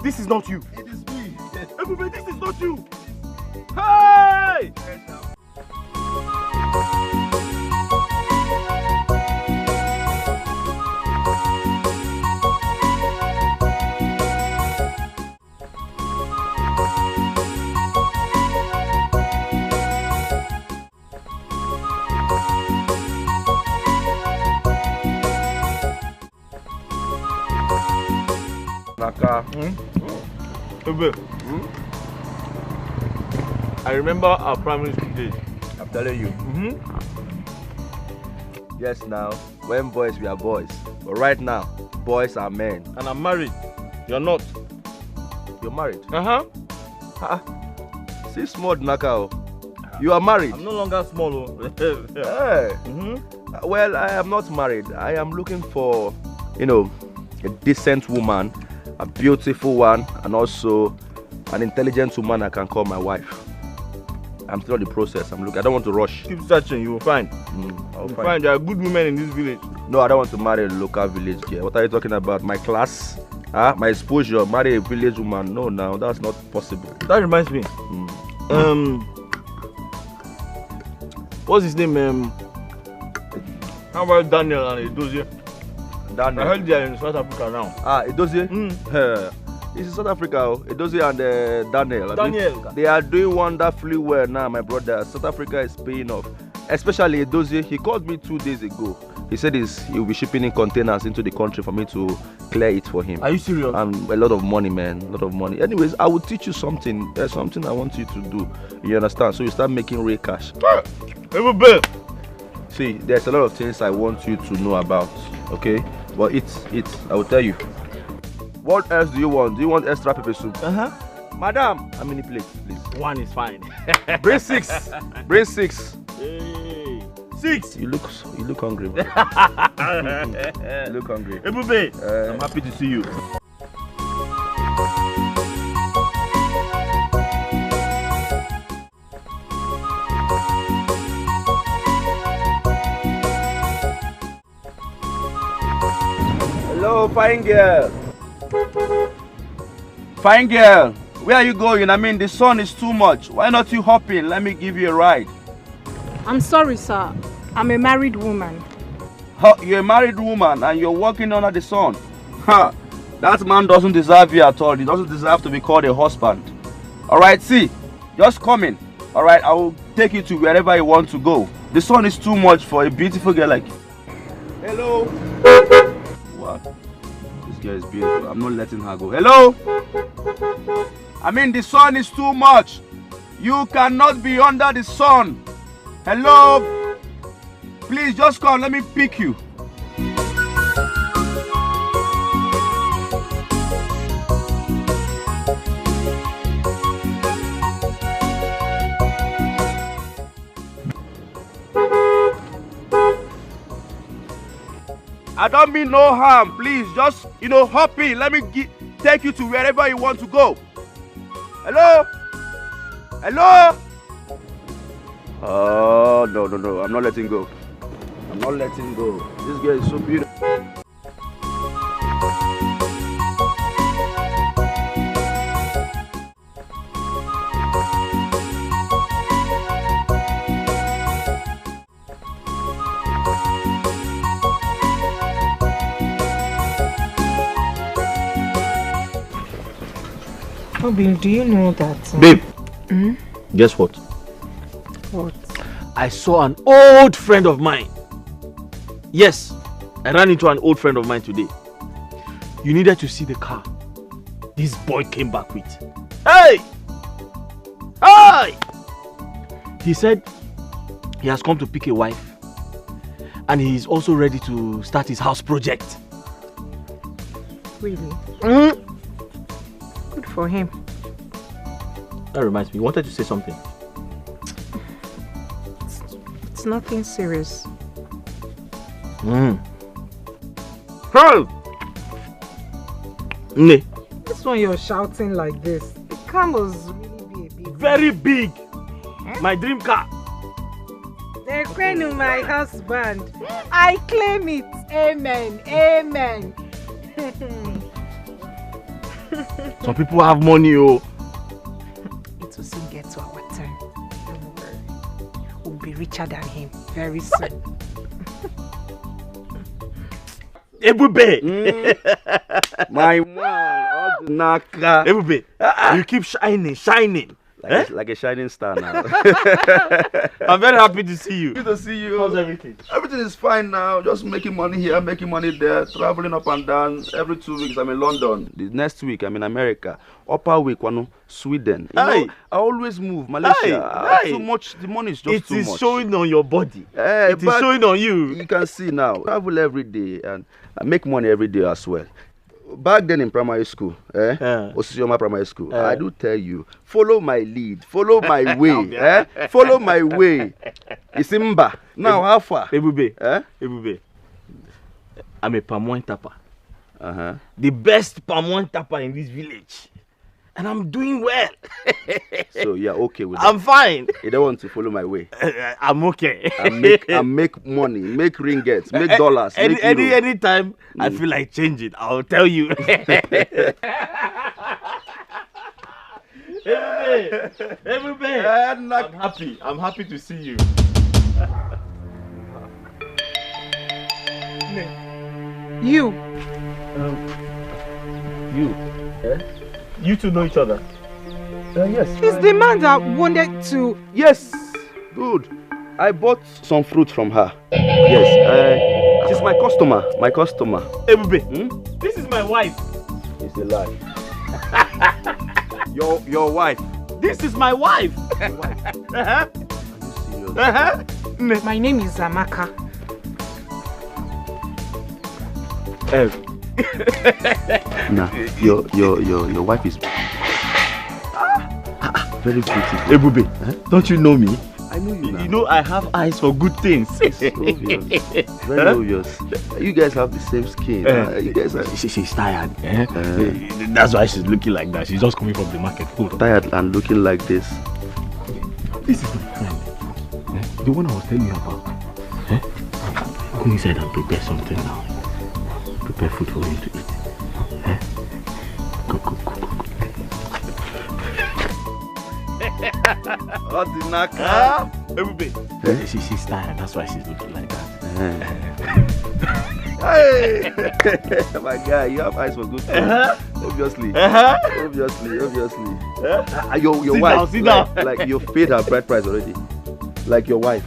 this is not you. It is me. Ebube, this is not you. Hey! Naka. Ebube. I remember our primary school days. I'm telling you. Yes, now, when boys, we are boys. But right now, boys are men. And I'm married. You're not. You're married? See, small Naka. You are married. I'm no longer small. Hey. Well, I am not married. I am looking for, you know, a decent woman, a beautiful one, and also an intelligent woman I can call my wife. I'm still in the process. I don't want to rush. Keep searching, you will find. I'll find there are good women in this village. No, I don't want to marry a local village girl. What are you talking about? My class? My exposure? Marry a village woman? No, now that's not possible. That reminds me. What's his name? How about Daniel and Edozie? Daniel. I heard they are in South Africa now. Ah, Edozie? This is South Africa. Edozie and Daniel. Daniel. They are doing wonderfully well now, my brother. South Africa is paying off. Especially Edozie. He called me 2 days ago. He said he'll be shipping in containers into the country for me to clear it for him. Are you serious? And a lot of money, man. A lot of money. Anyways, I will teach you something. There's something I want you to do. You understand? So you start making real cash. See, there's a lot of things I want you to know about. Okay? But I will tell you. What else do you want? Do you want extra pepper soup? Madam, how many plates, please? 1 is fine. Bring 6. Bring 6. Hey. 6. You look hungry, bro. You look hungry. Ebube, I'm happy to see you. Hello, fine girl. Fine girl, where are you going? I mean, the sun is too much. Why not you hop in? Let me give you a ride. I'm sorry, sir. I'm a married woman. You're a married woman and you're walking under the sun. That man doesn't deserve you at all. He doesn't deserve to be called a husband. Alright, see, just come in. Alright, I will take you to wherever you want to go. The sun is too much for a beautiful girl like you. Hello? What? This girl is beautiful. I'm not letting her go. Hello? I mean, the sun is too much. You cannot be under the sun. Hello? Please just come. Let me pick you. I don't mean no harm. Please just, hop in. Let me take you to wherever you want to go. Hello? Hello? Oh, no. I'm not letting go. I'm not letting go. This girl is so beautiful. Robin, do you know that? Babe, guess what? What? I saw an old friend of mine. Yes, I ran into an old friend of mine today. You needed to see the car this boy came back with. Hey! Hey! He said he has come to pick a wife and he is also ready to start his house project. Really? Good for him. That reminds me, you wanted to say something. It's nothing serious. Hey! This one you're shouting like this. The car must really be a big. Very big. My dream car. The queen of my husband. I claim it. Amen. Amen. Some people have money, oh. It will soon get to our turn. Don't worry. We'll be richer than him very soon. Ebube! My man, Naka. Ebube, you keep shining. Like a shining star now. I'm very happy to see you. Good to see you. How's everything? Everything is fine now. Just making money here, making money there, traveling up and down. Every 2 weeks I'm in London. The next week I'm in America. Upper week, Sweden. I always move. Malaysia. Too much. The money is just too much. It is showing on your body. It is showing on you. You can see now. Travel every day and I make money every day as well. Back then in primary school, Osisioma Primary School, I do tell you, follow my lead, follow my way, follow my way. It's Imba. Now, how far? Ebube, I'm a palm wine tapper. The best palm wine tapper in this village. And I'm doing well. So you're okay with that? I'm fine. You don't want to follow my way? I'm okay. I make money, make ringgits, make dollars, anytime I feel like changing, I'll tell you. Everybody, I'm happy to see you. You. You? You two know each other? Yes. He's the man that wanted to... Yes, good. I bought some fruit from her. Yes, she's my customer. Ebube, this is my wife. It's a lie. your wife. This is my wife. Are you serious? My name is Amaka. Nah, your wife is very beautiful. Ebube, don't you know me? I know you now. You know I have eyes for good things. It's obvious. Very obvious. You guys have the same skin. You guys are... She's tired. That's why she's looking like that. She's just coming from the market. Tired and looking like this. This is my friend. The one I was telling you about. Go inside and prepare something now. Prepare food for him to eat. Go. Odinaka. Ebube. She's tired. That's why she's looking like that. Hey, my guy, you have eyes for good things. Obviously. Your wife. Sit down. Like you've paid her bride price already. Like your wife.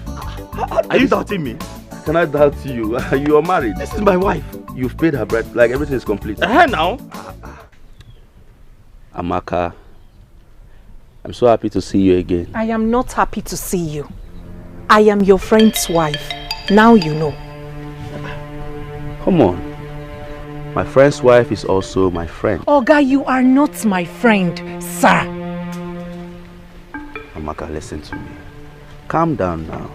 Are you doubting me? Can I doubt you? You are married. This is my wife. You've paid her bride. Like everything is complete. Now. Amaka, I'm so happy to see you again. I am not happy to see you. I am your friend's wife. Now you know. Come on. My friend's wife is also my friend. Oga, you are not my friend, sir. Amaka, listen to me. Calm down now.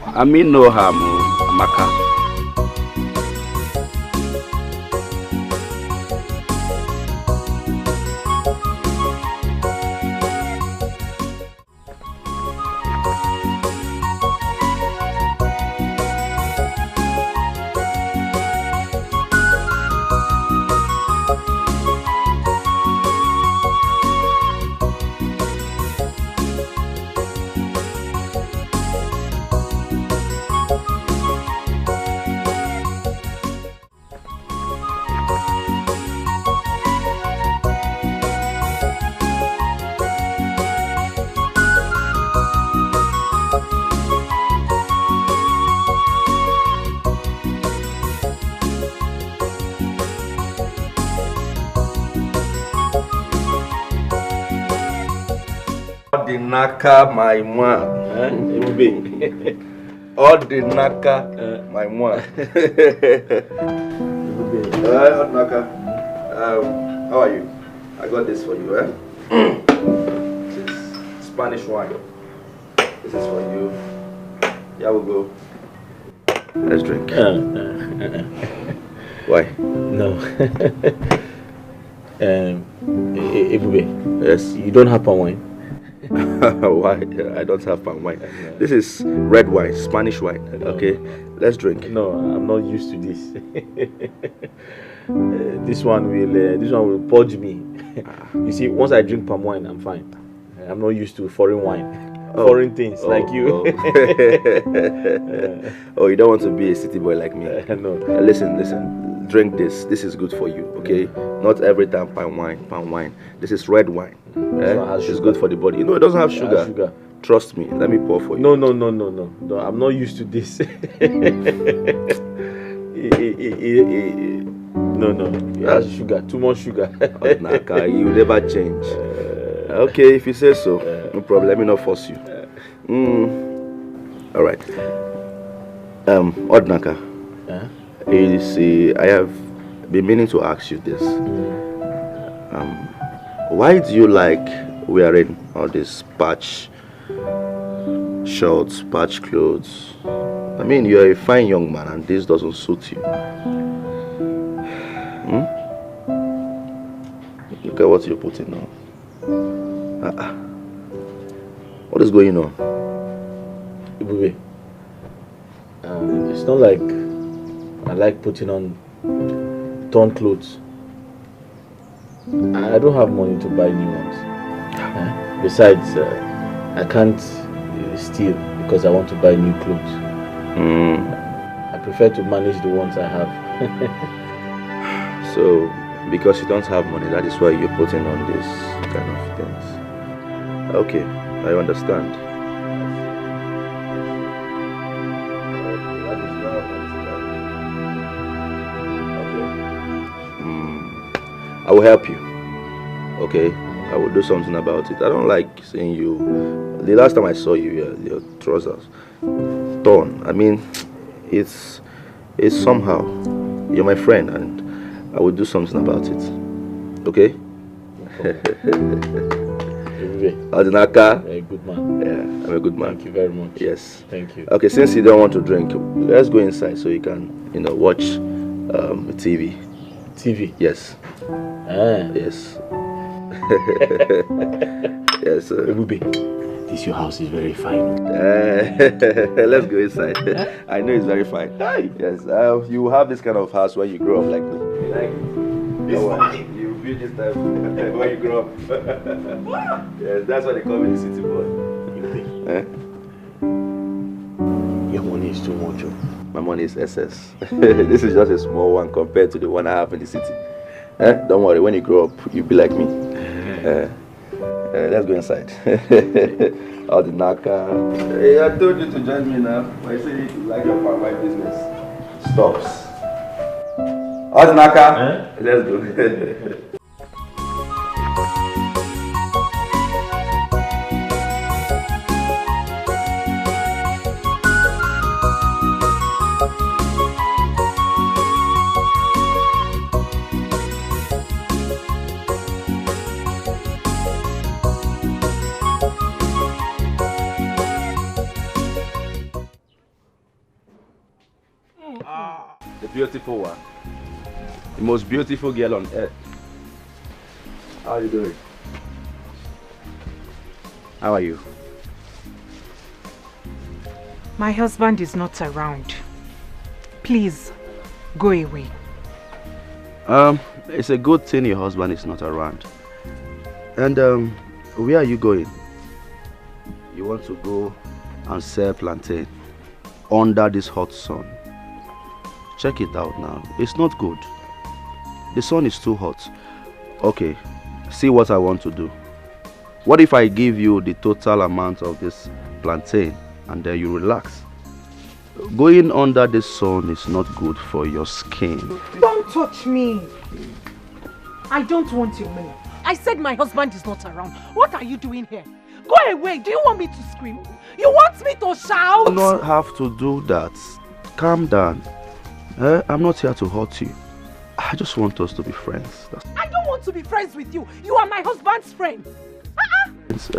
I mean no harm, Amaka. Odinaka, my man. Odinaka, my man. Odinaka, how are you? I got this for you, This is Spanish wine. This is for you. Here we go. Let's drink. Why? No. Ebube. Yes. You don't have palm wine? Why? I don't have palm wine. This is red wine, Spanish wine. Okay, let's drink. No, I'm not used to this. This one will purge me. You see, once I drink palm wine, I'm fine. I'm not used to foreign wine, foreign things like you. Oh, you don't want to be a city boy like me? No. Listen. Drink this. This is good for you. Okay. Not every time palm wine. This is red wine. It's good for the body. You know, it doesn't have sugar. Trust me. Let me pour for you. No. I'm not used to this. No. It has sugar. Too much sugar. Odinaka, you never change. Okay, if you say so, no problem. Let me not force you. All right. Odinaka. You see, I have been meaning to ask you this. Why do you like wearing all these patch shirts, patch clothes? I mean, you're a fine young man and this doesn't suit you. Look at what you're putting on. What is going on? Ibube, it's not like I like putting on torn clothes. I don't have money to buy new ones. Besides, I can't steal because I want to buy new clothes. I prefer to manage the ones I have. So, because you don't have money, that is why you're putting on this kind of things. Okay, I understand. I will help you. Okay, I will do something about it. I don't like seeing you. The last time I saw you, your trousers torn. I mean, it's somehow. You're my friend, and I will do something about it. Okay? Adinaka. A good man. Yeah, I'm a good man. Thank you very much. Yes. Thank you. Okay, since you don't want to drink, let's go inside so you can, watch TV. TV? Yes. Ah. Yes. Yes. Ebube, this your house is very fine. Let's go inside. I know it's very fine. Yes. You will have this kind of house when you grow up like me. You like it? This one. You feel this type when you grow up. Yes, that's why they call me the city boy. Your money is too much. My money is SS. This is just a small one compared to the one I have in the city. Don't worry, when you grow up, you'll be like me. Let's go inside. All the naka. Hey, I told you to join me now. I say you like your white business. Stops. All the naka. Let's go. Beautiful one. The most beautiful girl on earth. How are you doing? How are you? My husband is not around. Please, go away. It's a good thing your husband is not around. And where are you going? You want to go and sell plantain under this hot sun. Check it out now. It's not good. The sun is too hot. Okay, see what I want to do. What if I give you the total amount of this plantain and then you relax? Going under the sun is not good for your skin. Don't touch me. I don't want your money. I said my husband is not around. What are you doing here? Go away. Do you want me to scream? You want me to shout? You don't have to do that. Calm down. I'm not here to hurt you. I just want us to be friends. I don't want to be friends with you. You are my husband's friend.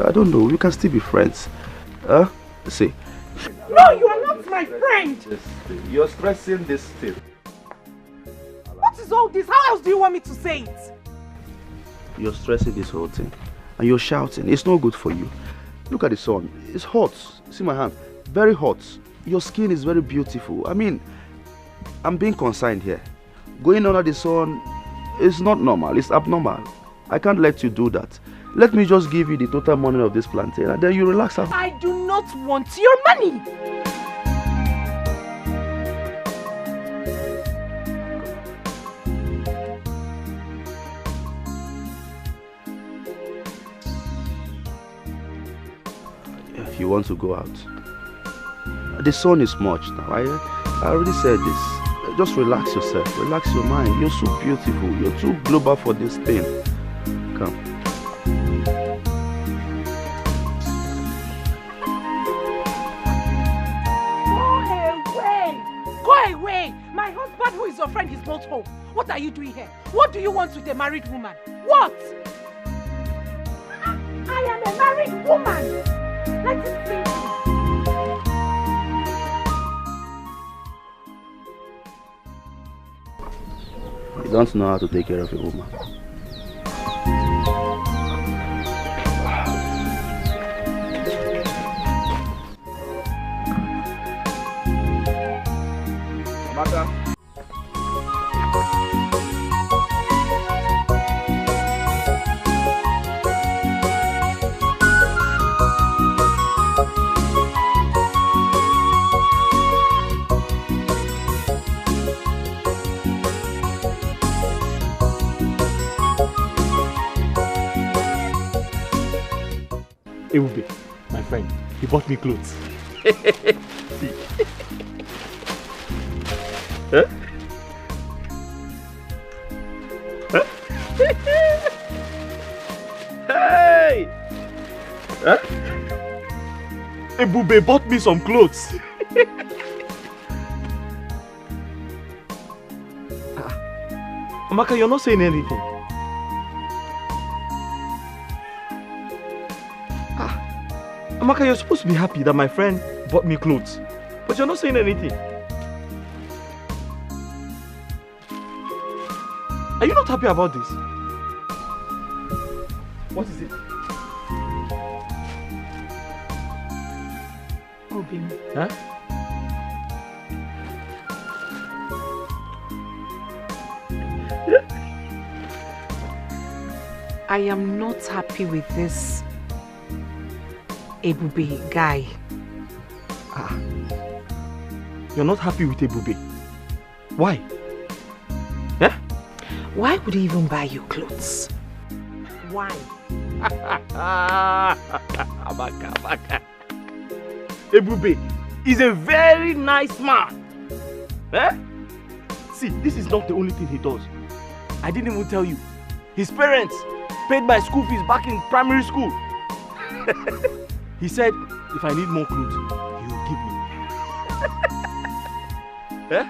I don't know. We can still be friends. See. No, you are not my friend. You're stressing this thing. What is all this? How else do you want me to say it? You're stressing this whole thing. And you're shouting. It's not good for you. Look at the sun. It's hot. See my hand. Very hot. Your skin is very beautiful. I mean, I'm being concerned here. Going under the sun is not normal. It's abnormal. I can't let you do that. Let me just give you the total money of this plantain and then you relax. I do not want your money. If you want to go out, the sun is much now. I already said this. Just relax yourself. Relax your mind. You're so beautiful. You're too global for this thing. Come. Go away! My husband, who is your friend, is not home. What are you doing here? What do you want with a married woman? What? I am a married woman. Let it be. You don't know how to take care of a woman. Amaka. Ebube, my friend, he bought me clothes. See. Huh? Huh? Hey! Huh? Ebube bought me some clothes. Amaka, you're not saying anything. Amaka, you're supposed to be happy that my friend bought me clothes, but you're not saying anything. Are you not happy about this? What is it? Obi. Huh? I am not happy with this Ebube guy. You're not happy with Ebube? Why? Yeah? Why would he even buy you clothes? Why? Amaka. Ebube is a very nice man. Eh? See, this is not the only thing he does. I didn't even tell you. His parents paid my school fees back in primary school. He said, if I need more clothes, he will give me. Eh?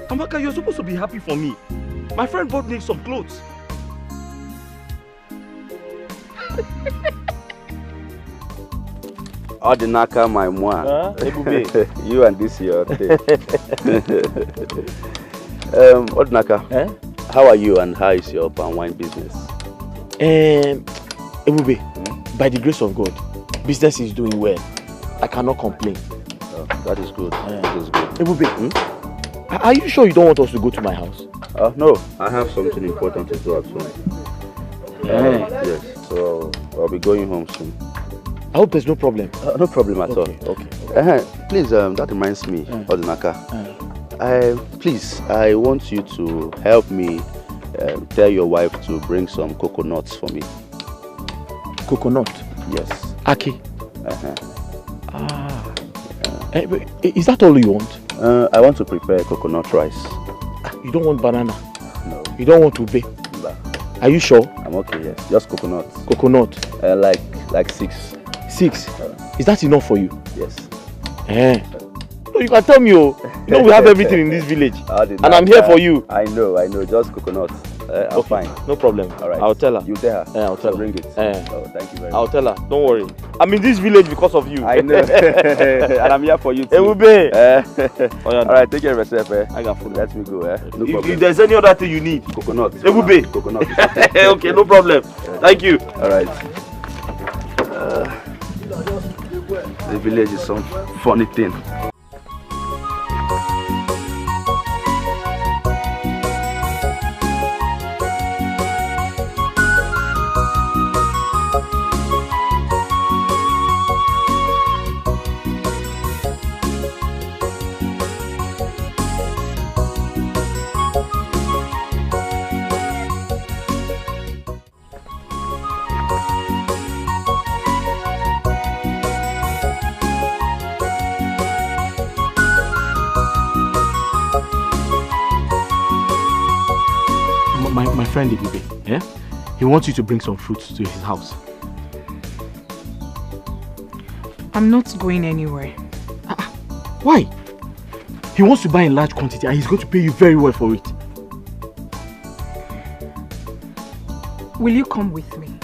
Amaka, you're supposed to be happy for me. My friend bought me some clothes. Ordinaka, my moi. You and this your thing. Ordinaka, how are you and how is your palm wine business? Ebube, by the grace of God, business is doing well. I cannot complain. Oh, that is good. That is good. Ebube, are you sure you don't want us to go to my house? No, I have something important to do at home. Yes, so I'll be going home soon. I hope there's no problem. No problem at all. Okay. Please, that reminds me, Ordinaka. Please, I want you to help me tell your wife to bring some coconuts for me. Coconut? Yes. Aki? Is that all you want? I want to prepare coconut rice. You don't want banana? No. You don't want ube? No. Are you sure? I'm okay, yes. Just coconut. Coconut? Like 6. 6? Is that enough for you? Yes. No, you can tell me, we have everything in this village. And I'm here for you. I know, just coconut. I'm fine. No problem. All right. I'll tell her. You tell her. I'll tell her. Bring it. Oh, thank you very much. I'll tell her. Don't worry. I'm in this village because of you. I know. And I'm here for you too. Ebube. All right, take care of yourself. I got food. Let me go. No problem. If there's any other thing you need. Coconut. Ebube. Coconut. Okay, no problem. Thank you. All right. The village is some funny thing. My friend Ebube, he wants you to bring some fruits to his house. I'm not going anywhere. Why? He wants to buy in large quantity and he's going to pay you very well for it. Will you come with me?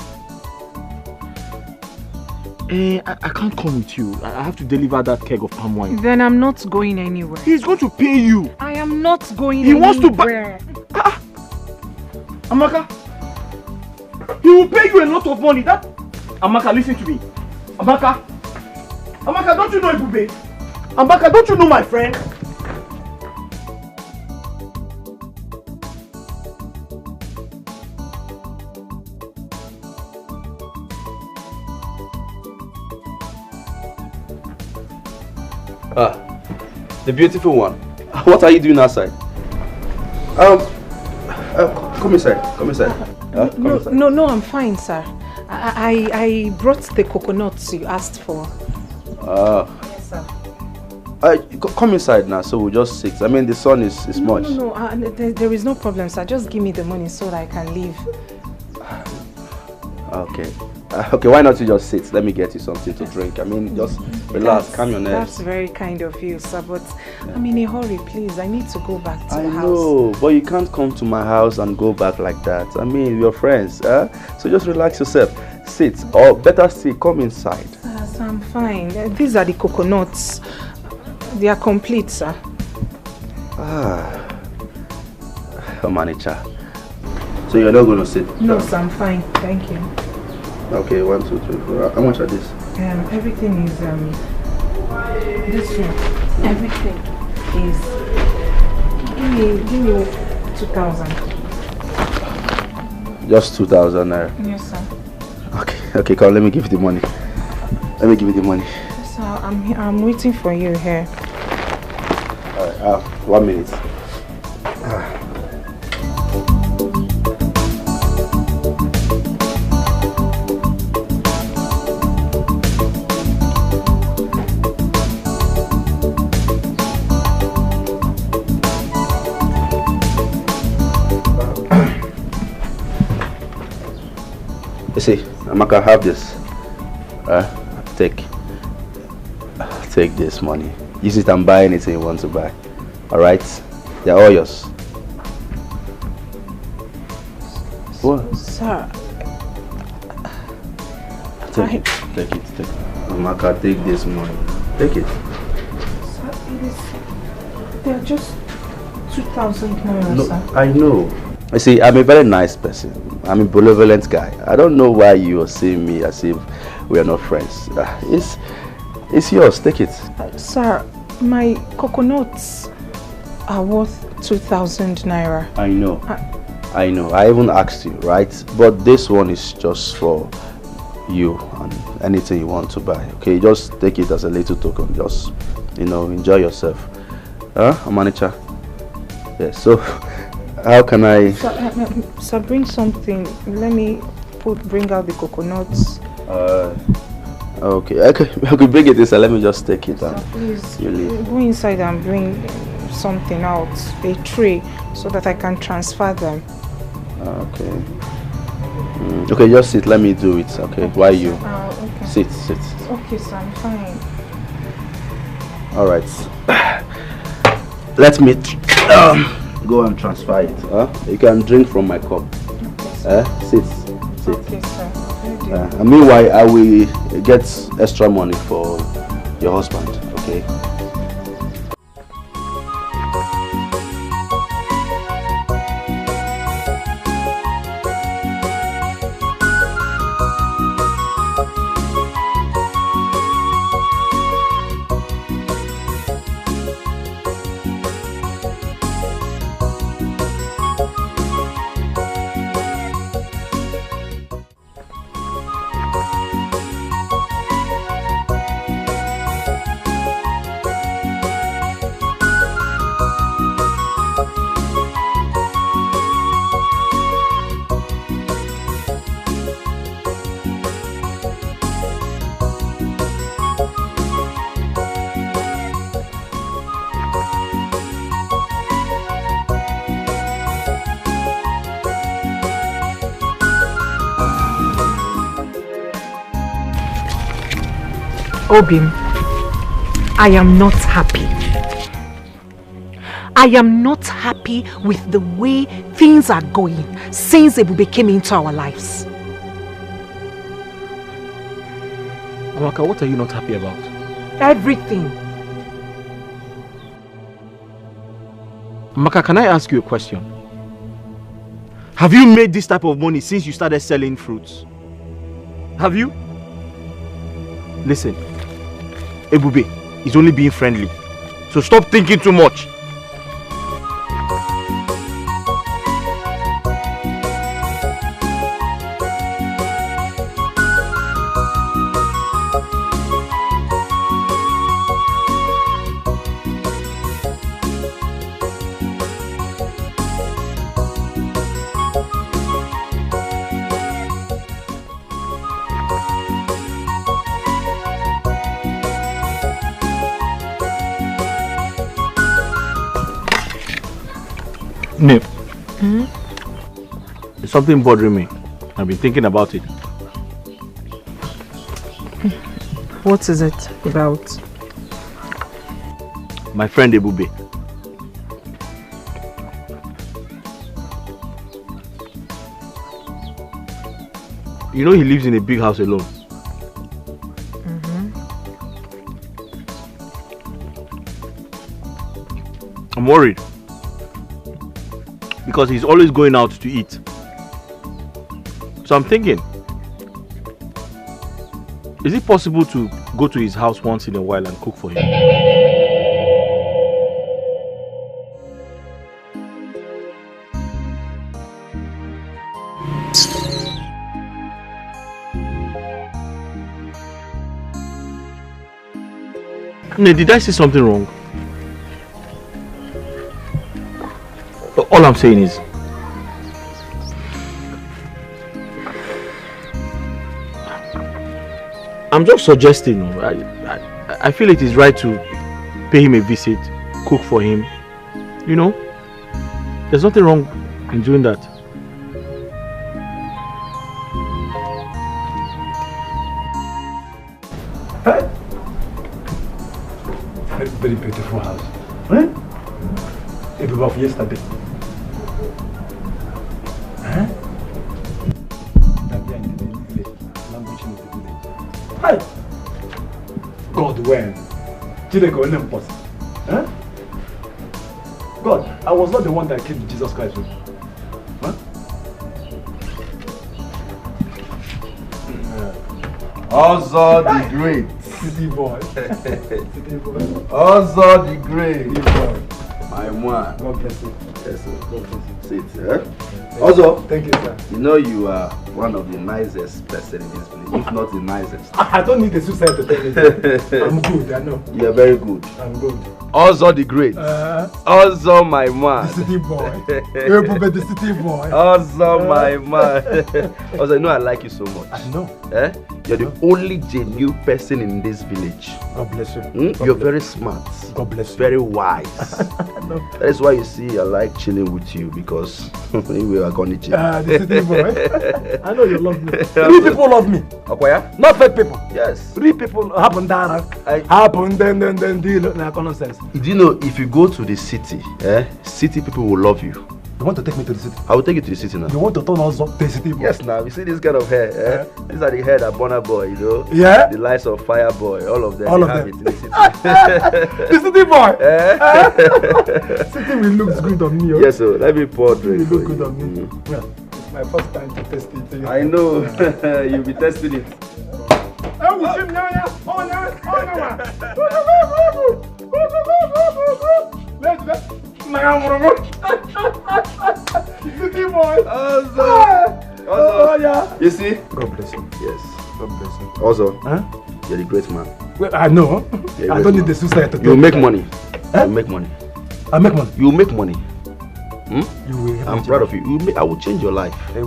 I can't come with you. I have to deliver that keg of palm wine. Then I'm not going anywhere. He's going to pay you. I am not going He anywhere. wants to buy... Amaka, he will pay you a lot of money. Amaka, listen to me. Amaka, don't you know Ebube? Amaka, don't you know my friend? The beautiful one. What are you doing outside? Come inside. No, I'm fine, sir. I brought the coconuts you asked for. Yes, sir. Come inside now, so we'll just sit. I mean, the sun is much. No, there is no problem, sir. Just give me the money so that I can leave. Okay. Okay, why not you just sit? Let me get you something to drink. I mean, just relax, calm your nerves. That's very kind of you, sir, but I'm in a hurry, please. I need to go back to the house. I know, but you can't come to my house and go back like that. I mean, we're friends, so just relax yourself. Sit, or better still, come inside. Sir, I'm fine. These are the coconuts. They are complete, sir. Manager. So you're not going to sit? No, sir, I'm fine. Thank you. Okay, 1, 2, 3, 4. How much are this? Everything is this one. Everything is. Give me 2,000. Just 2,000 naira. Yes, sir. Okay, come. Let me give you the money. Let me give you the money. Yes, sir. I'm waiting for you here. All right. 1 minute. See, Amaka, have this. Take this money. Use it and buy anything you want to buy. Alright? They're all yours. What? Sir. Take it. Amaka, take this money. Take it. Sir, they're just 2,000 naira, No, sir. I know. You see, I'm a very nice person. I'm a benevolent guy. I don't know why you are seeing me as if we are not friends. It's yours. Take it. Sir, my coconuts are worth 2,000 naira. I know. I know. I even asked you, right? But this one is just for you and anything you want to buy. Okay, just take it as a little token. Just, enjoy yourself. Manager? Yes. So. How can I? Sir, bring something. Let me bring out the coconuts. Okay. I could bring it inside. Let me just take it. Sir, please you leave. Go inside and bring something out, a tray, so that I can transfer them. Okay. Okay, just sit. Let me do it. Okay. Why you? Okay. Sit. Okay, sir. I'm fine. All right. Let me. Go and transfer it. You can drink from my cup. Okay, Sit. Okay, sir. And meanwhile, I will get extra money for your husband. Okay. Obim, I am not happy. I am not happy with the way things are going since Ebube came into our lives. Amaka, what are you not happy about? Everything. Amaka, can I ask you a question? Have you made this type of money since you started selling fruits? Have you? Listen, Ebube is only being friendly, so stop thinking too much. Nip. There's something bothering me. I've been thinking about it. What is it about? My friend Ebube. You know he lives in a big house alone. I'm worried because he's always going out to eat. So I'm thinking, is it possible to go to his house once in a while and cook for him? No, did I say something wrong? All I'm saying is, I'm just suggesting. I feel it is right to pay him a visit, cook for him. You know, there's nothing wrong in doing that. Huh? Very beautiful house. Huh? It was of yesterday. Huh? Hi! God, when? Huh? God, I was not the one that killed Jesus Christ. Huh? Ozo the Great. City boy. City boy. Ozo the Great. City boy. My man. God bless you. Yes, sir. God bless you. Sit, eh? Ozo. Thank you, sir. You know you are one of the nicest person in this village, if not the nicest. I don't need a suicide to tell you that. I'm good, I know. You are very good. I'm good. Ozo the Great. Ozo my man. The city boy. The city boy. Ozo my man. Ozo, you know I like you so much. I know. Eh? You're the only genuine person in this village. God bless you. God You're bless very smart. God bless you. Very wise. That is why you see I like chilling with you, because we are going to chill. The city boy. I know you love me. Real people love me. Okwaya? Not fake people. Yes. Real people happen there. Happen then deal like nonsense. Do you know if you go to the city, city people will love you. You want to take me to the city? I will take you to the city now. You want to turn us up to the city boy? Yes, now. You see this kind of hair, These are the hair that Bonner Boy, you know? Yeah? The lights of Fire Boy, all of them. All of have them. it in the city. The city boy! City will look good on me. Yes, so let me pour drink. It will look good on me. Yeah. It's my first time to test it. I know. You'll be testing it. City boy. Also, yeah. You see? God bless you. Yes. God bless you. Also, huh? You're the great man. Well, I know. I don't need the suicide to You make money. You make money. I make money. You make money. You will. I'm proud of you. I will change your life. I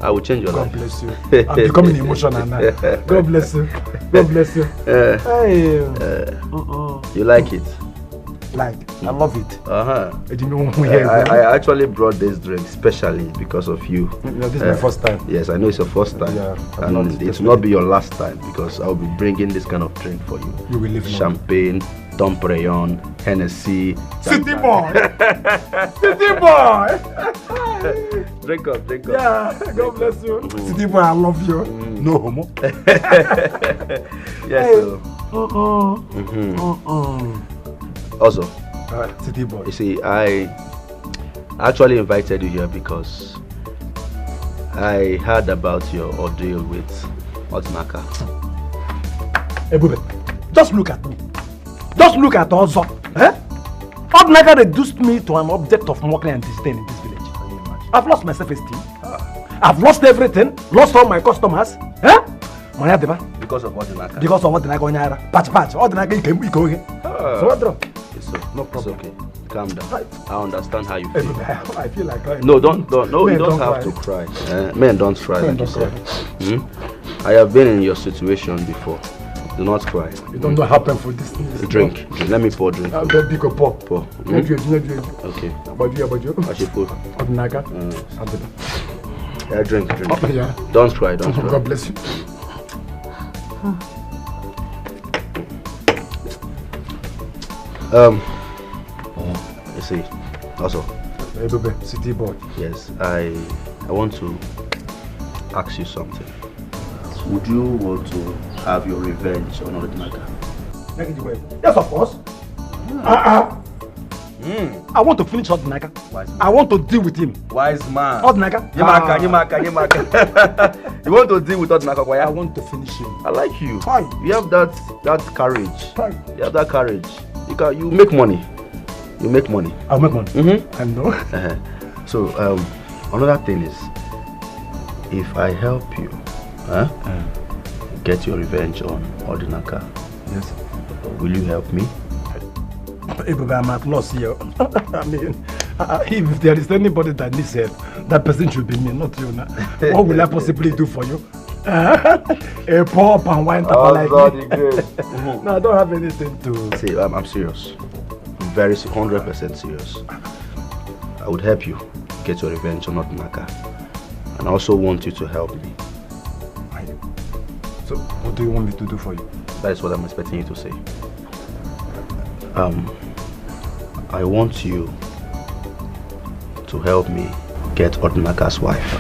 will change your life. God bless you. I'm becoming emotional now. God bless you. God bless you. You like it? Like, I love it. I actually brought this drink specially because of you. This is my first time. Yes, I know it's your first time. Yeah, and it will not be your last time, because I'll be bringing this kind of drink for you. You will live Champagne, Dom Perignon, Hennessy. City boy! City boy! Drink up, drink up. Yeah, God bless you. City boy, I love you. No homo. Yes, Also, City boy. You see, I actually invited you here because I heard about your ordeal with Odnaka. Ebube, just look at me. Just look at Ozo. Odnaka reduced me to an object of mockery and disdain in this village. I've lost my self-esteem. I've lost everything. Lost all my customers. Because of Odnaka. Because of Odnaka. Patch. Odnaka came. So what drop? No problem. It's okay. Calm down. I understand how you feel. I feel like crying. No, you don't have to cry. Men don't cry. I have been in your situation before. Do not cry. You don't know how painful this is. Drink. Let me pour drink. I'm going to pour. Pour. Okay. About you. I should pour. Yeah, drink. Oh, yeah. Don't cry. Don't cry. God bless you. You see, also. Hey, baby, city boy. Yes, I want to ask you something. Would you want to have your revenge on Odinaka? Yes, of course. I want to finish Odinaka. I want to deal with him. Wise man. Odinaka. Yimaka. You want to deal with Odinaka? I want to finish him. I like you. Fine. You have that courage. Fine. You have that courage. You make money. You make money. I'll make money. Mm-hmm. I know. So another thing is, if I help you, get your revenge on Odinaka, yes, will you help me? Hey, baby, I'm at loss here. I mean, if there is anybody that needs help, that person should be me, not you. What will I possibly do for you? A poor pan wine tapper like me. No, I don't have anything to... See, I'm serious. I'm very 100% serious. I would help you get your revenge on Odinaka. And I also want you to help me. So, what do you want me to do for you? That is what I'm expecting you to say. I want you to help me get Odinaka's wife.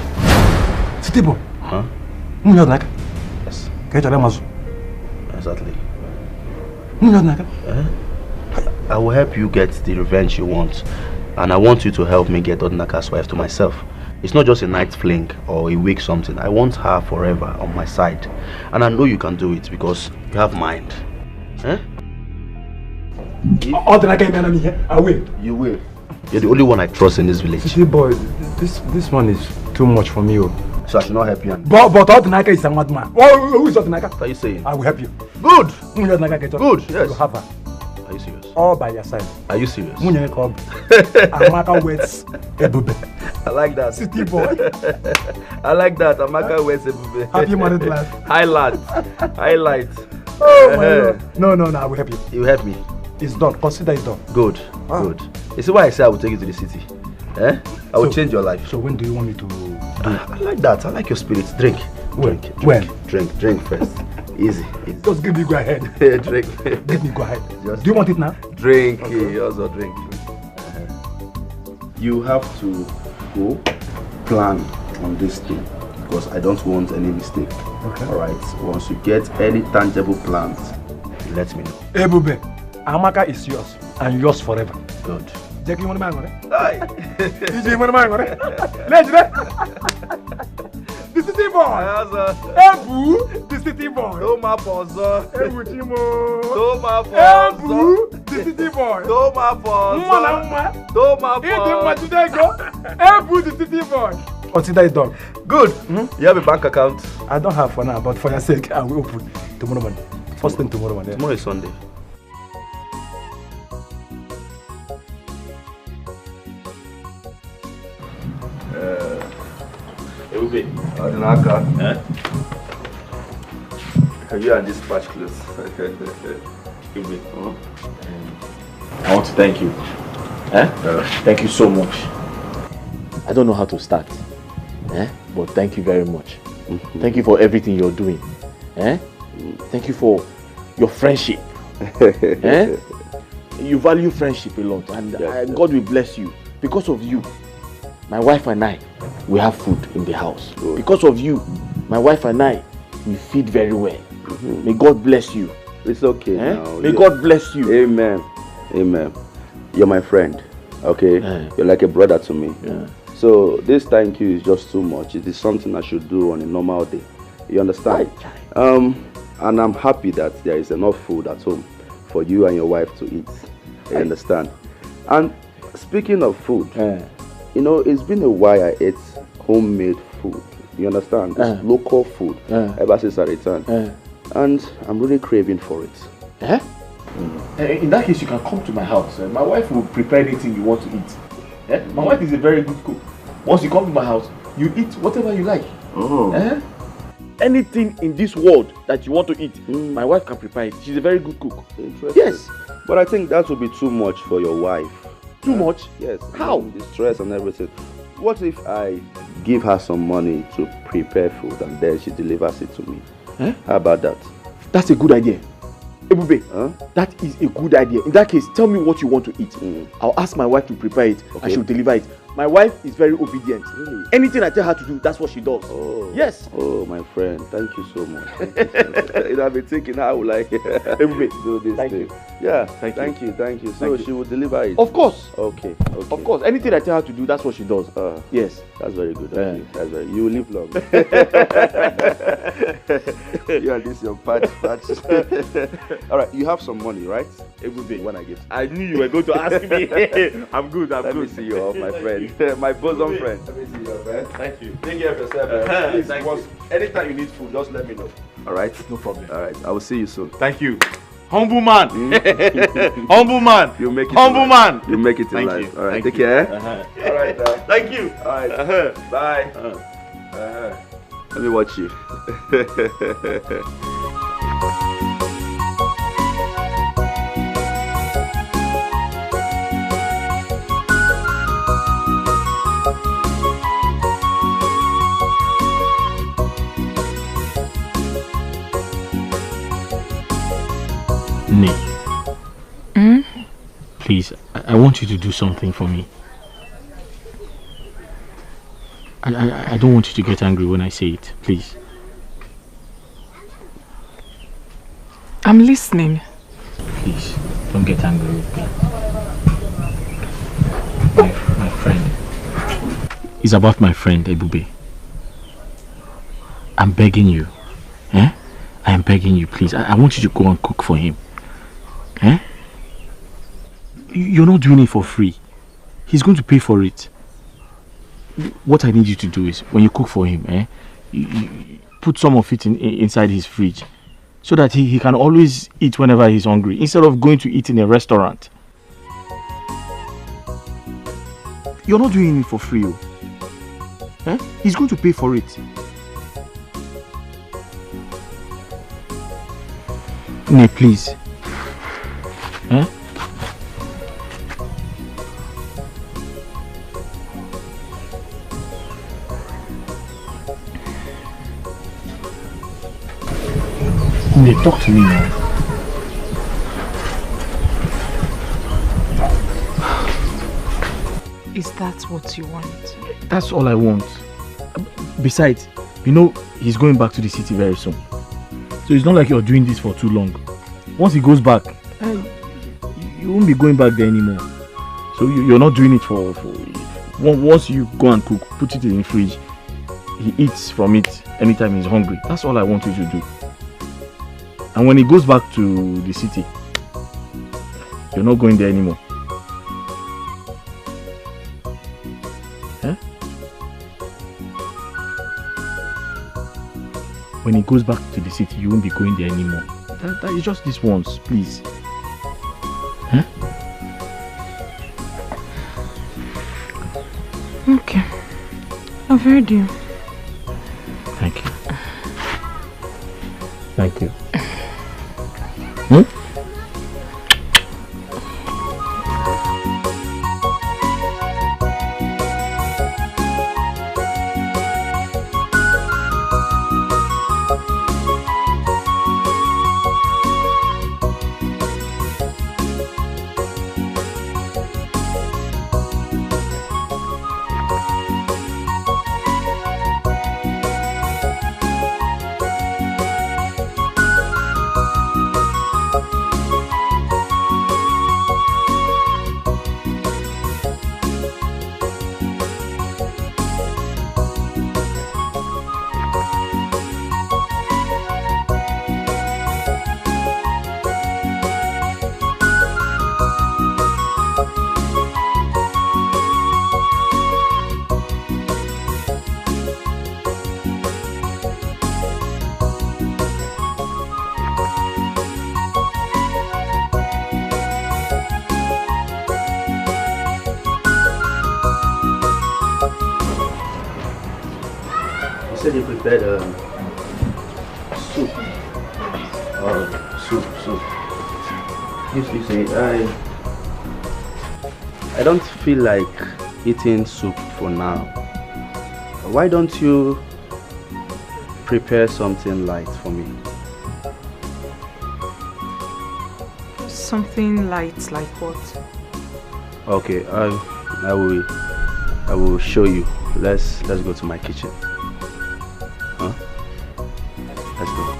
Sitibo? Huh? Odinaka? Yes. Exactly. I will help you get the revenge you want. And I want you to help me get Odinaka's wife to myself. It's not just a night fling or a week something. I want her forever on my side. And I know you can do it because you have mind. Huh? I will. You will. You're the only one I trust in this village. See, boy, this one is too much for me. So I should not help you. But Odinaka is a mad man. Who is Odinaka? What are you saying? I will help you. Good. Good. Yes. You have her. Are you serious? All by your side. Are you serious? Amaka waits Ebube. I like that. City boy. I like that. Amaka waits Ebube. Happy married life. Highlight. Oh my God. No, I will help you. You help me. It's done. Consider it done. Good. Good. You see why I say I will take you to the city? I will change your life. So when do you want me to do it? I like that. I like your spirit. Drink. Drink first. Easy. Just give me go ahead. Drink. Give me go ahead. Do you want it now? Drink. Okay. Also drink. You have to go plan on this thing because I don't want any mistake. Okay. Alright. Once you get any tangible plans, let me know. Hey, Bube, Amaka is yours and yours forever. Good. Jackie, you want to Let's the city boy. Ebu, the city boy. Toma pozo. Ebu Chimo. Toma pozo. Ebu, the city boy. Toma pozo. Toma pozo. Ebu, the city boy. Consider it done. Good. You have a bank account? I don't have for now, but for your sake, I will open tomorrow morning. First thing tomorrow morning. Tomorrow is Sunday. Odinaka. You and this patch clothes. I want to thank you. Thank you so much. I don't know how to start. But thank you very much. Thank you for everything you're doing. Thank you for your friendship. You value friendship a lot, and God will bless you. Because of you, my wife and I, we have food in the house. Good. Because of you, my wife and I, we feed very well. May God bless you. It's okay now. May God bless you. Amen. Amen. You're my friend. Okay? You're like a brother to me. So this thank you is just too much. It is something I should do on a normal day. You understand? And I'm happy that there is enough food at home for you and your wife to eat. You understand? And speaking of food, you know, it's been a while I ate homemade food. You understand? It's local food ever since I returned. And I'm really craving for it. In that case, you can come to my house. My wife will prepare anything you want to eat. My wife is a very good cook. Once you come to my house, you eat whatever you like. anything in this world that you want to eat, my wife can prepare it. She's a very good cook. Interesting. Yes. But I think that would be too much for your wife. Too much? Yes. How? The stress and everything. What if I give her some money to prepare food and then she delivers it to me? Huh? How about that? That's a good idea. Ebube, that is a good idea. In that case, tell me what you want to eat. I'll ask my wife to prepare it and she'll deliver it. My wife is very obedient. Really? Anything I tell her to do, that's what she does. Oh. Yes. Oh, my friend, thank you so much. I've been thinking how will I do this Thank thing. you. Yeah, Thank you. thank you. So Thank you. she will deliver it? Of course. Okay. Of course. Anything I tell her to do, that's what she does. Yes. That's very good. That's very. You will live long. You and this your patch. All right, you have some money, right? Every when I give. I knew you were going to ask me. I'm good. Let me see you off, my friend. My bosom friend. Let me see you off, man. Thank you. Take care of yourself. Please, anytime you need food, just let me know. All right? No problem. All right. I will see you soon. Thank you. Humble man. Humble man. You make it. Humble man. You make it in Thank life. you. All right. Thank Take care. All right. Thank you. All right. Bye. Let me watch you. Please, I want you to do something for me. I don't want you to get angry when I say it, please. I'm listening. Please, don't get angry with me. My friend. It's about my friend, Ebube. I'm begging you. I am begging you, please. I want you to go and cook for him. You're not doing it for free. He's going to pay for it. What I need you to do is, when you cook for him, you put some of it inside his fridge, so that he can always eat whenever he's hungry, instead of going to eat in a restaurant. You're not doing it for free. He's going to pay for it. Nay, please. Nay, talk to me now. Is that what you want? That's all I want. Besides, you know, he's going back to the city very soon. So it's not like you're doing this for too long. Once he goes back, you won't be going back there anymore. So you're not doing it for once you go and cook, put it in the fridge, he eats from it anytime he's hungry. That's all I want you to do. And when he goes back to the city, you're not going there anymore. When he goes back to the city, you won't be going there anymore. That is just this once, please. Okay. I've heard you. Thank you. Thank you. They prepared soup. Soup. You see, I don't feel like eating soup for now. Why don't you prepare something light for me? Something light like what? Okay, I will show you. Let's go to my kitchen. Huh? Let's go.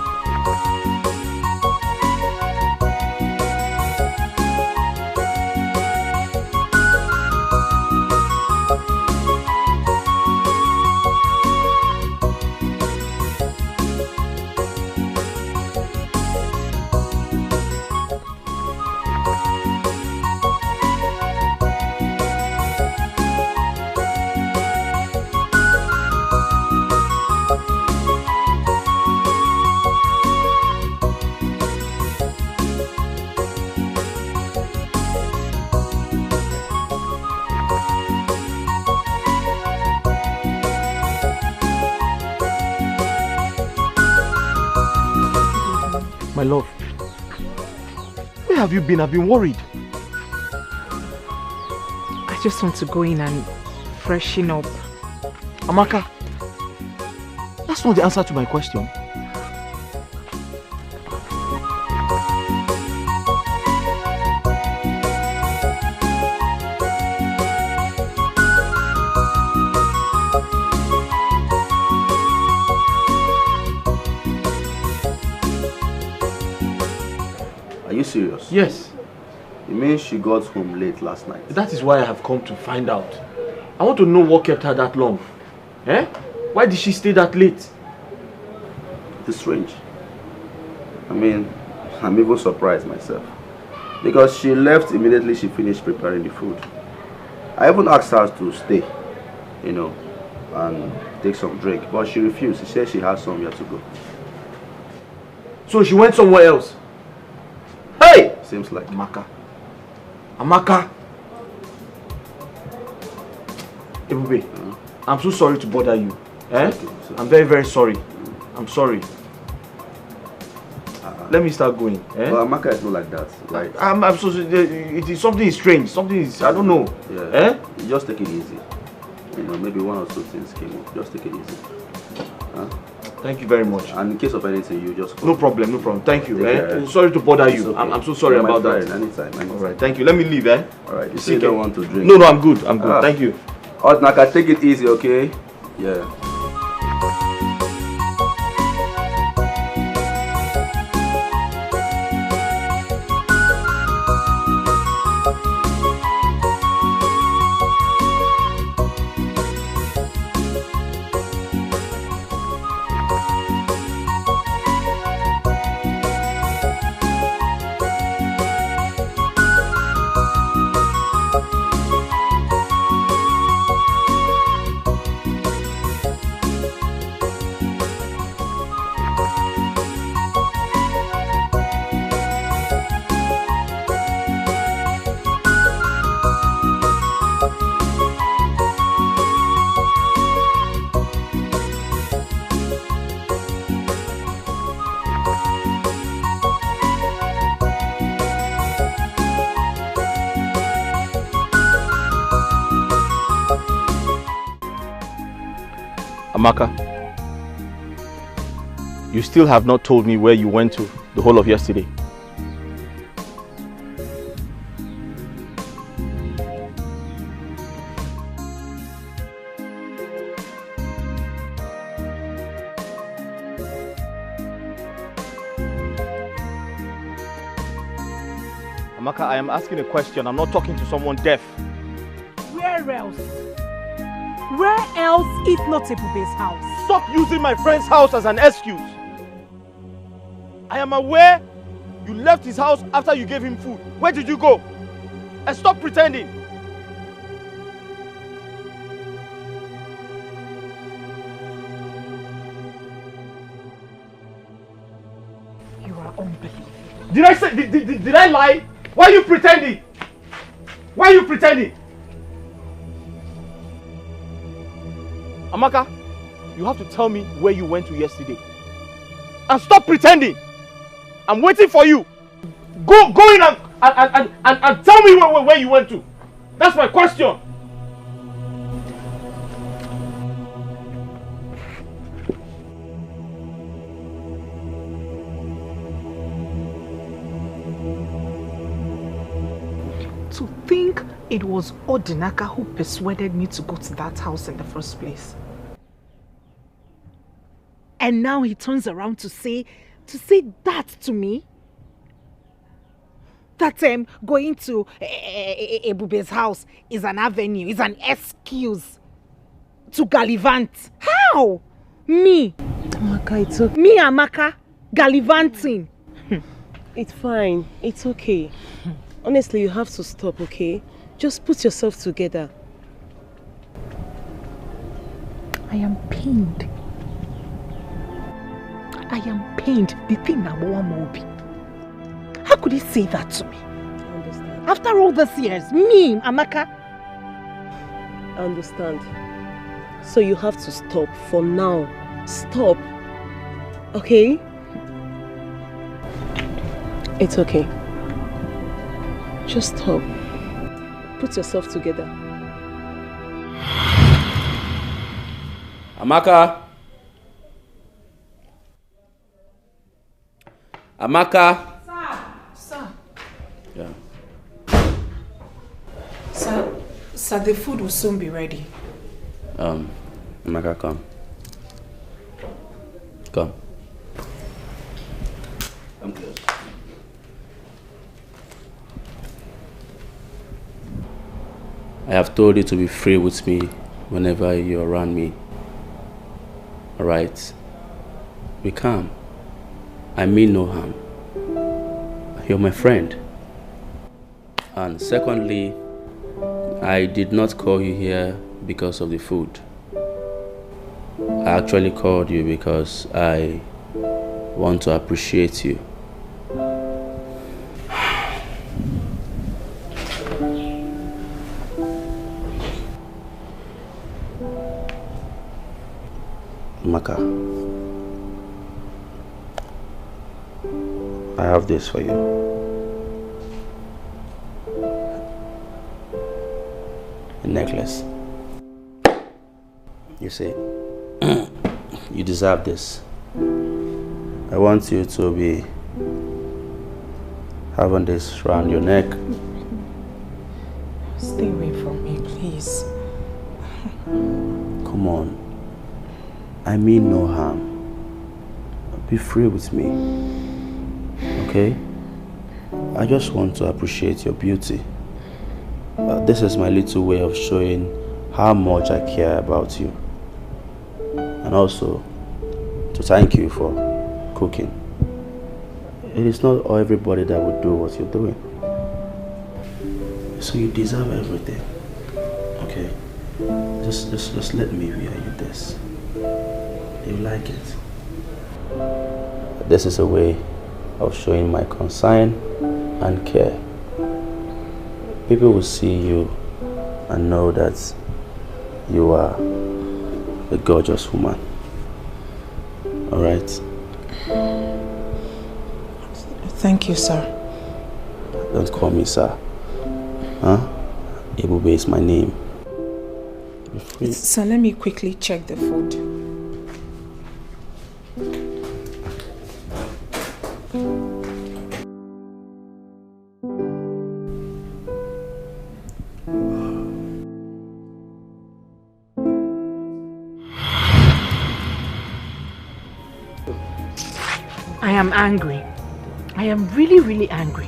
My love, where have you been? I've been worried. I just want to go in and freshen up. Amaka, that's not the answer to my question. Are you serious? Yes. It means she got home late last night. That is why I have come to find out. I want to know what kept her that long. Eh? Why did she stay that late? It's strange. I mean, I'm even surprised myself. Because she left immediately she finished preparing the food. I even asked her to stay, you know, and take some drink. But she refused. She said she has somewhere to go. So she went somewhere else? Hey! Seems like. Amaka! Ebube, I'm so sorry to bother you. Eh? I'm very, very sorry. I'm sorry. Let me start going. Eh? Well, Amaka is not like that, right? I'm so it is something strange. Something is, I don't know. Yeah. Eh? You just take it easy. You know, maybe one or two things came up. Just take it easy. Huh? Thank you very much. And in case of anything, you just call. No problem, no problem. Thank you. Sorry to bother you. Okay. I'm so sorry about that. Anytime. All right, thank you. Let me leave, eh? All right. You still don't want to drink? No, I'm good. I'm good. Thank you. Naka, take it easy, okay? Yeah. Amaka, you still have not told me where you went to the whole of yesterday. Amaka, I am asking a question. I'm not talking to someone deaf. Where else? Where else if not Ebube's house? Stop using my friend's house as an excuse. I am aware you left his house after you gave him food. Where did you go? And stop pretending. You are unbelievable. Did I say? Did I lie? Why are you pretending? Why are you pretending? Amaka, you have to tell me where you went to yesterday. and stop pretending. I'm waiting for you. Go in and tell me where you went to. That's my question. To think it was Odinaka who persuaded me to go to that house in the first place. And now he turns around to say that to me? That going to Ebube's house is an avenue, is an excuse to gallivant. How? Me? Amaka, it's okay. Me, Amaka, gallivanting. It's fine. It's okay. Honestly, you have to stop, okay? Just put yourself together. I am pained. I am pained. The thing that Mobi. How could he say that to me? I understand. After all these years, me, Amaka. I understand. So you have to stop for now. Stop. Okay? It's okay. Just stop. Put yourself together. Amaka. Amaka. Sir. Yeah. Sir, the food will soon be ready. Amaka, come. Come. Come close. I have told you to be free with me whenever you're around me. Alright? Be calm. I mean no harm. You're my friend. And secondly, I did not call you here because of the food. I actually called you because I want to appreciate you. Maka, I have this for you. A necklace. You see, you deserve this. I want you to be having this around your neck. Stay away from me, please. Come on. I mean no harm. Be free with me. Okay? I just want to appreciate your beauty. This is my little way of showing how much I care about you. And also to thank you for cooking. It is not everybody that would do what you're doing. So you deserve everything. Okay? Just let me wear you this. You like it? This is a way of showing my concern and care. People will see you and know that you are a gorgeous woman. Alright? Thank you, sir. Don't call me sir. Huh? Ebube is my name. So let me quickly check the food. I am angry. I am really, really angry.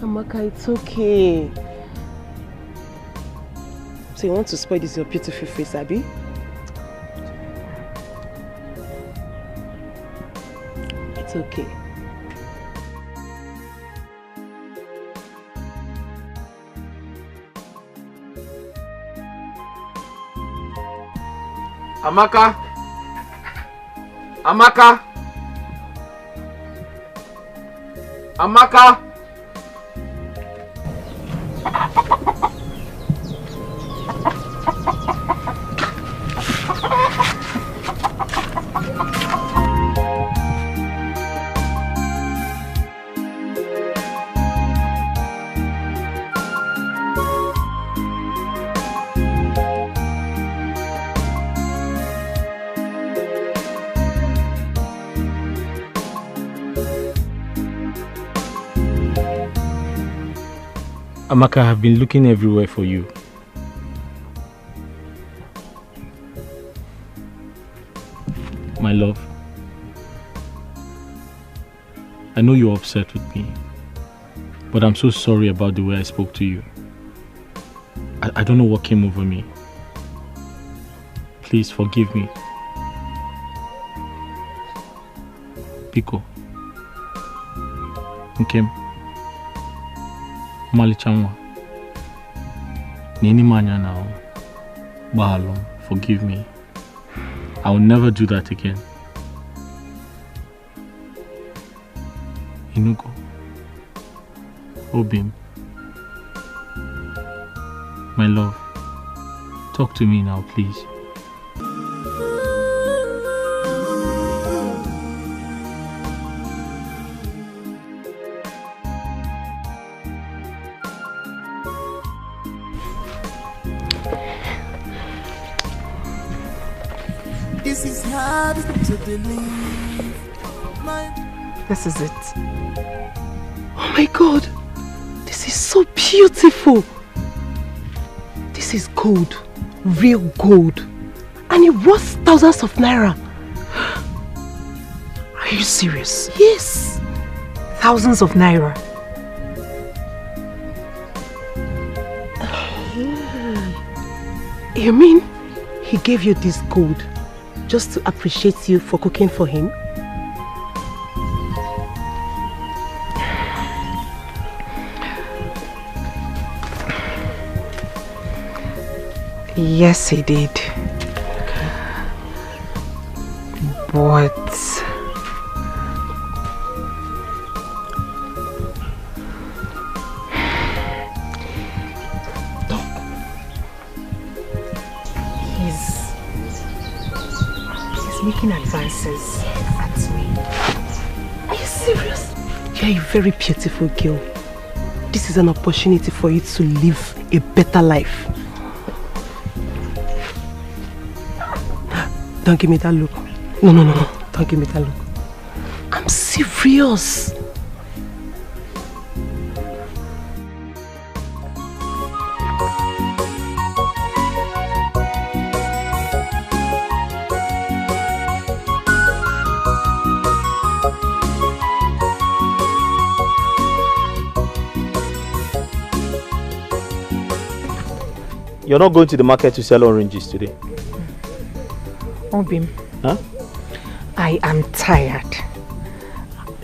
Amaka, it's okay. So you want to spoil this your beautiful face, Abby? It's okay. Amaka. Amaka. Amaka. Amaka, I have been looking everywhere for you. My love, I know you're upset with me, but I'm so sorry about the way I spoke to you. I don't know what came over me. Please forgive me. Pico. Nkem. Malichanwa. Nini manya now. Bahalo, forgive me. I will never do that again. Inugo. Obim. My love, talk to me now, please. This is hard to believe. This is it. Oh my God, this is so beautiful. This is gold, real gold, and it worth thousands of naira. Are you serious? Yes. Thousands of naira. You mean he gave you this gold just to appreciate you for cooking for him? Yes, he did. But he's making advances at me. Are you serious? You're a very beautiful girl. This is an opportunity for you to live a better life. Don't give me that look. No. Don't give me that look. I'm serious. You're not going to the market to sell oranges today? Obim, huh? I am tired.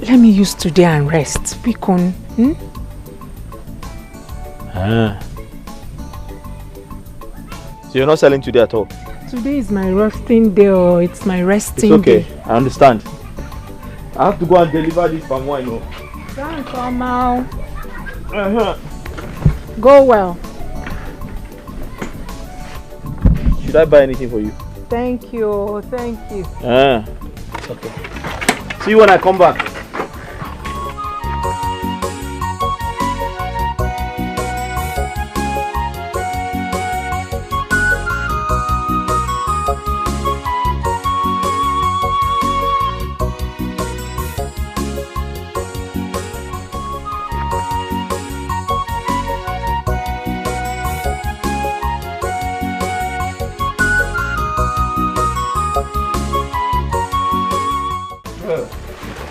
Let me use today and rest. Bikon, So you're not selling today at all? Today is my resting day, or it's my resting It's okay, day. I understand. I have to go and deliver this palm wine. Don't come out. Go well. Should I buy anything for you? Thank you, thank you. Okay. See you when I come back.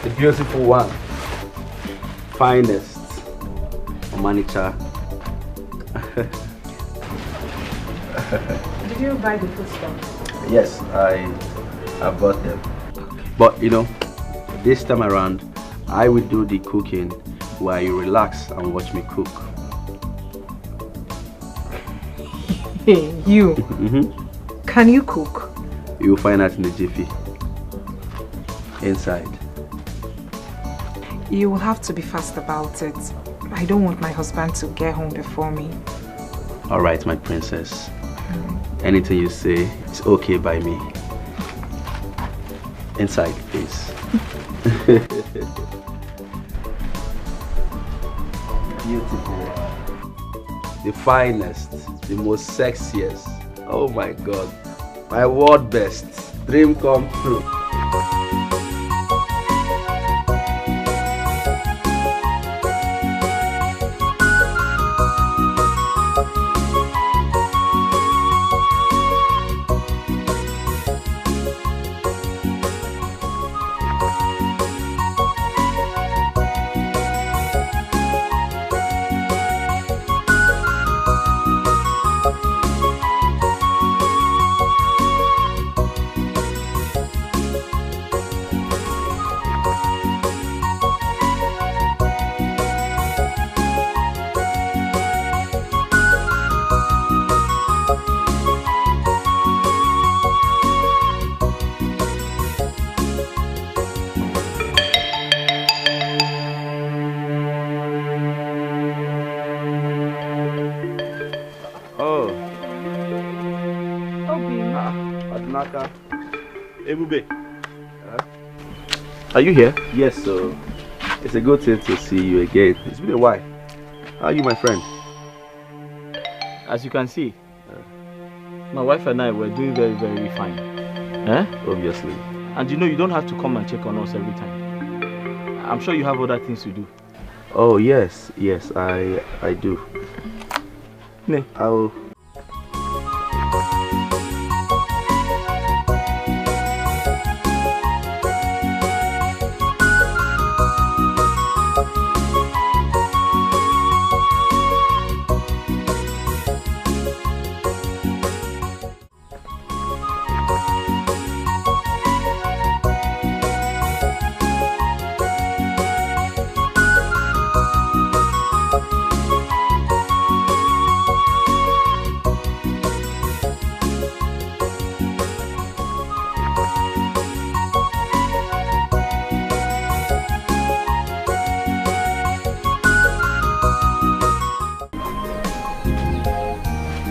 The beautiful one, finest, Omanicha. Did you buy the food stuff? Yes, I bought them. But you know, this time around, I will do the cooking while you relax and watch me cook. Hey, you. Can you cook? You will find out in the jiffy. Inside. You will have to be fast about it. I don't want my husband to get home before me. All right, my princess. Anything you say is okay by me. Inside, please. Beautiful. The finest, the most sexiest. Oh my God. My world best. Dream come true. Adnaka. Ebube. Are you here? Yes, so it's a good thing to see you again. It's been a while. How are you, my friend? As you can see, my wife and I were doing very, very fine. Obviously. And you know, you don't have to come and check on us every time. I'm sure you have other things to do. Oh, yes, I do. Ne. I'll...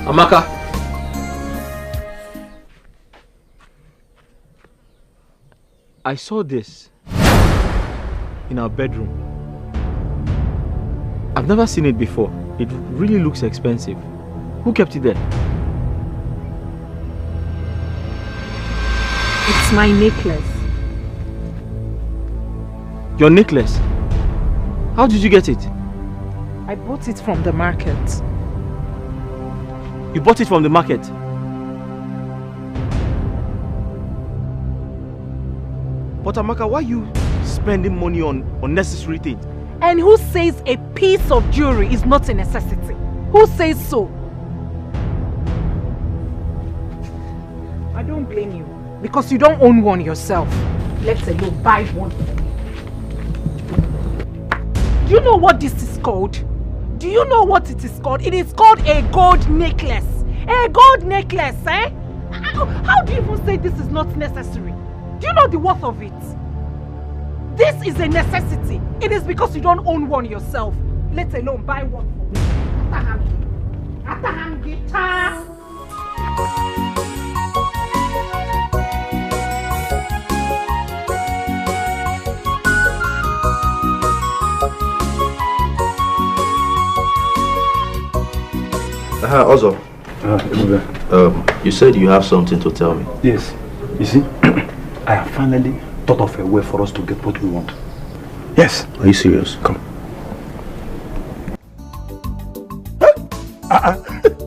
Amaka. I saw this in our bedroom. I've never seen it before. It really looks expensive. Who kept it there? It's my necklace. Your necklace? How did you get it? I bought it from the market. You bought it from the market? But Amaka, why are you spending money on unnecessary things? And who says a piece of jewelry is not a necessity? Who says so? I don't blame you, because you don't own one yourself. Let alone buy one. Do you know what this is called? Do you know what it is called? It is called a gold necklace. A gold necklace, eh? How do you even say this is not necessary? Do you know the worth of it? This is a necessity. It is because you don't own one yourself. Let alone buy one for me. Ataham guitar. Also, you said you have something to tell me. Yes. You see, I have finally thought of a way for us to get what we want. Yes. Are you serious? Come.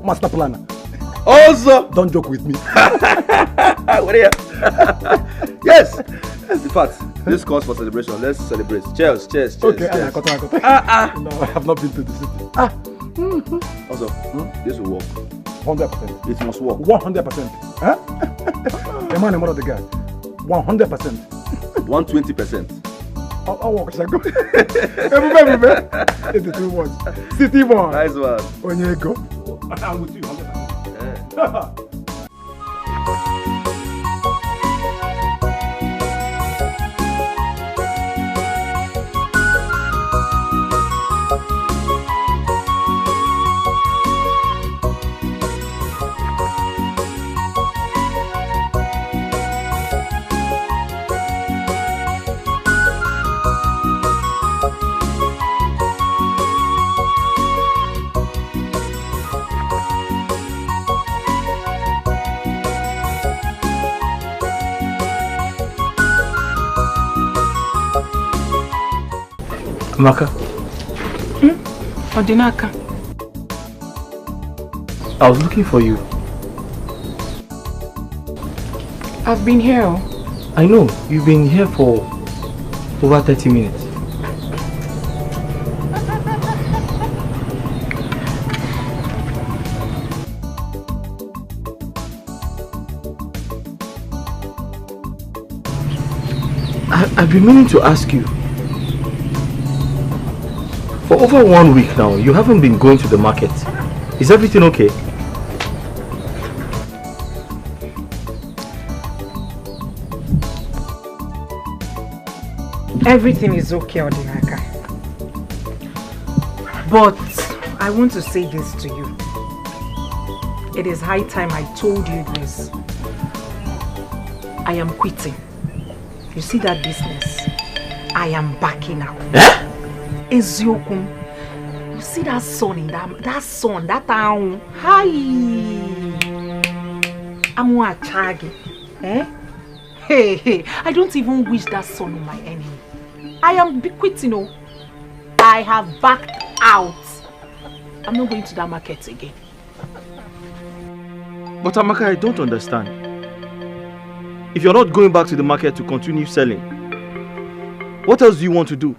Master planner. Also, don't joke with me. What are you? Yes. In fact, this calls for celebration. Let's celebrate. Cheers, cheers, cheers. Okay, cheers. No, I have not been to the city. Also, this will work. 100%. It must work. 100%. Huh? The man and mother of the guy. 100%. 120%. I'll work. Shall I go? Everybody. It's the 2 words. City boy. Nice one. Onyego. I'm with you 100%. Yeah. Amaka. Odinaka. I was looking for you. I've been here. I know. You've been here for over 30 minutes. I've been meaning to ask you. For over 1 week now, you haven't been going to the market. Is everything okay? Everything is okay, Odinaka. But I want to say this to you. It is high time I told you this. I am quitting. You see that business? I am backing out. Eziokum. You see that son in that town? Hi. I'm a chagi. Hey, I don't even wish that son on my enemy. I am quitting. Oh. I have backed out. I'm not going to that market again. But Amaka, I don't understand. If you're not going back to the market to continue selling, what else do you want to do?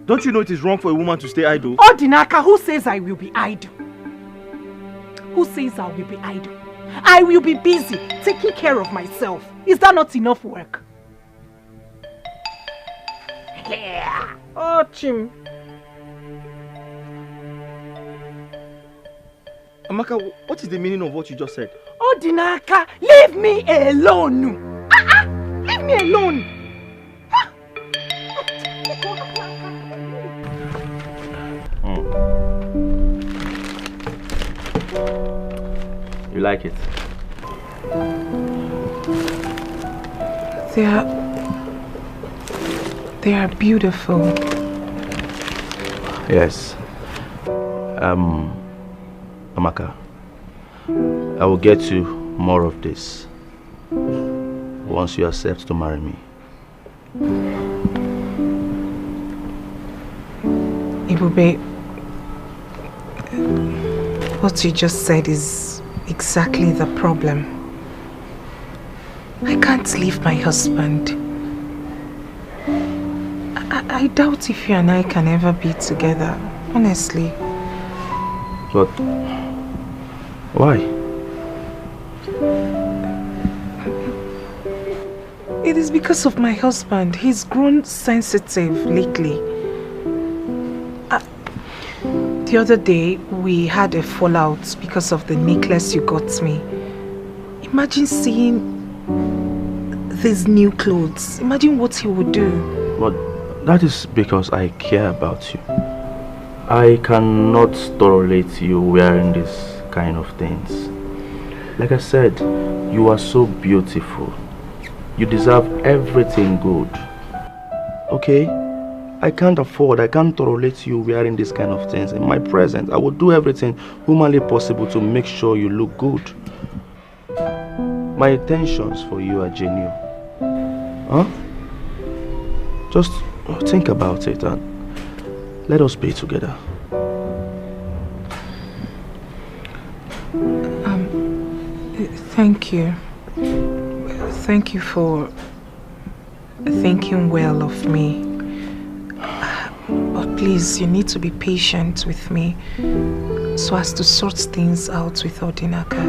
Don't you know it is wrong for a woman to stay idle? Oh, Dinaka, who says I will be idle? Who says I will be idle? I will be busy taking care of myself. Is that not enough work? Yeah. Oh, Chim. Amaka, what is the meaning of what you just said? Oh, Dinaka, leave me alone. Leave me alone. You like it? They are beautiful. Yes. Amaka, I will get you more of this once you accept to marry me. Ibube, what you just said is exactly the problem. I can't leave my husband. I doubt if you and I can ever be together, honestly. But why? It is because of my husband. He's grown sensitive lately. The other day, we had a fallout because of the necklace you got me. Imagine seeing these new clothes. Imagine what he would do. But that is because I care about you. I cannot tolerate you wearing this kind of things. Like I said, you are so beautiful. You deserve everything good. Okay? I can't tolerate you wearing this kind of things in my presence. I will do everything humanly possible to make sure you look good. My intentions for you are genuine. Huh? Just think about it and let us be together. Thank you. Thank you for thinking well of me. But please, you need to be patient with me so as to sort things out with Odinaka.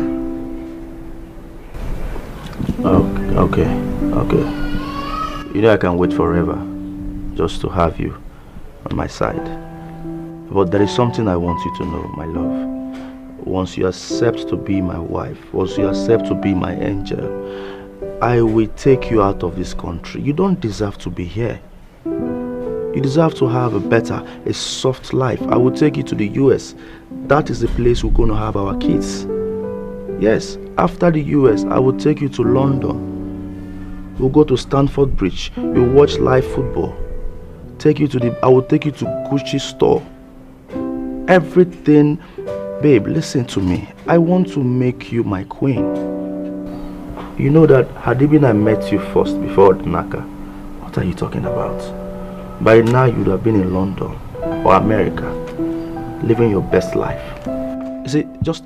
Okay. You know I can wait forever just to have you on my side. But there is something I want you to know, my love. Once you accept to be my wife, once you accept to be my angel, I will take you out of this country. You don't deserve to be here. You deserve to have a soft life. I will take you to the US. That is the place we're going to have our kids. Yes, after the US, I will take you to London. We'll go to Stamford Bridge. You'll watch live football. I will take you to Gucci store. Everything. Babe, listen to me. I want to make you my queen. You know that had it been I met you first before Naka, what are you talking about? By now you would have been in London or America, living your best life. You see, just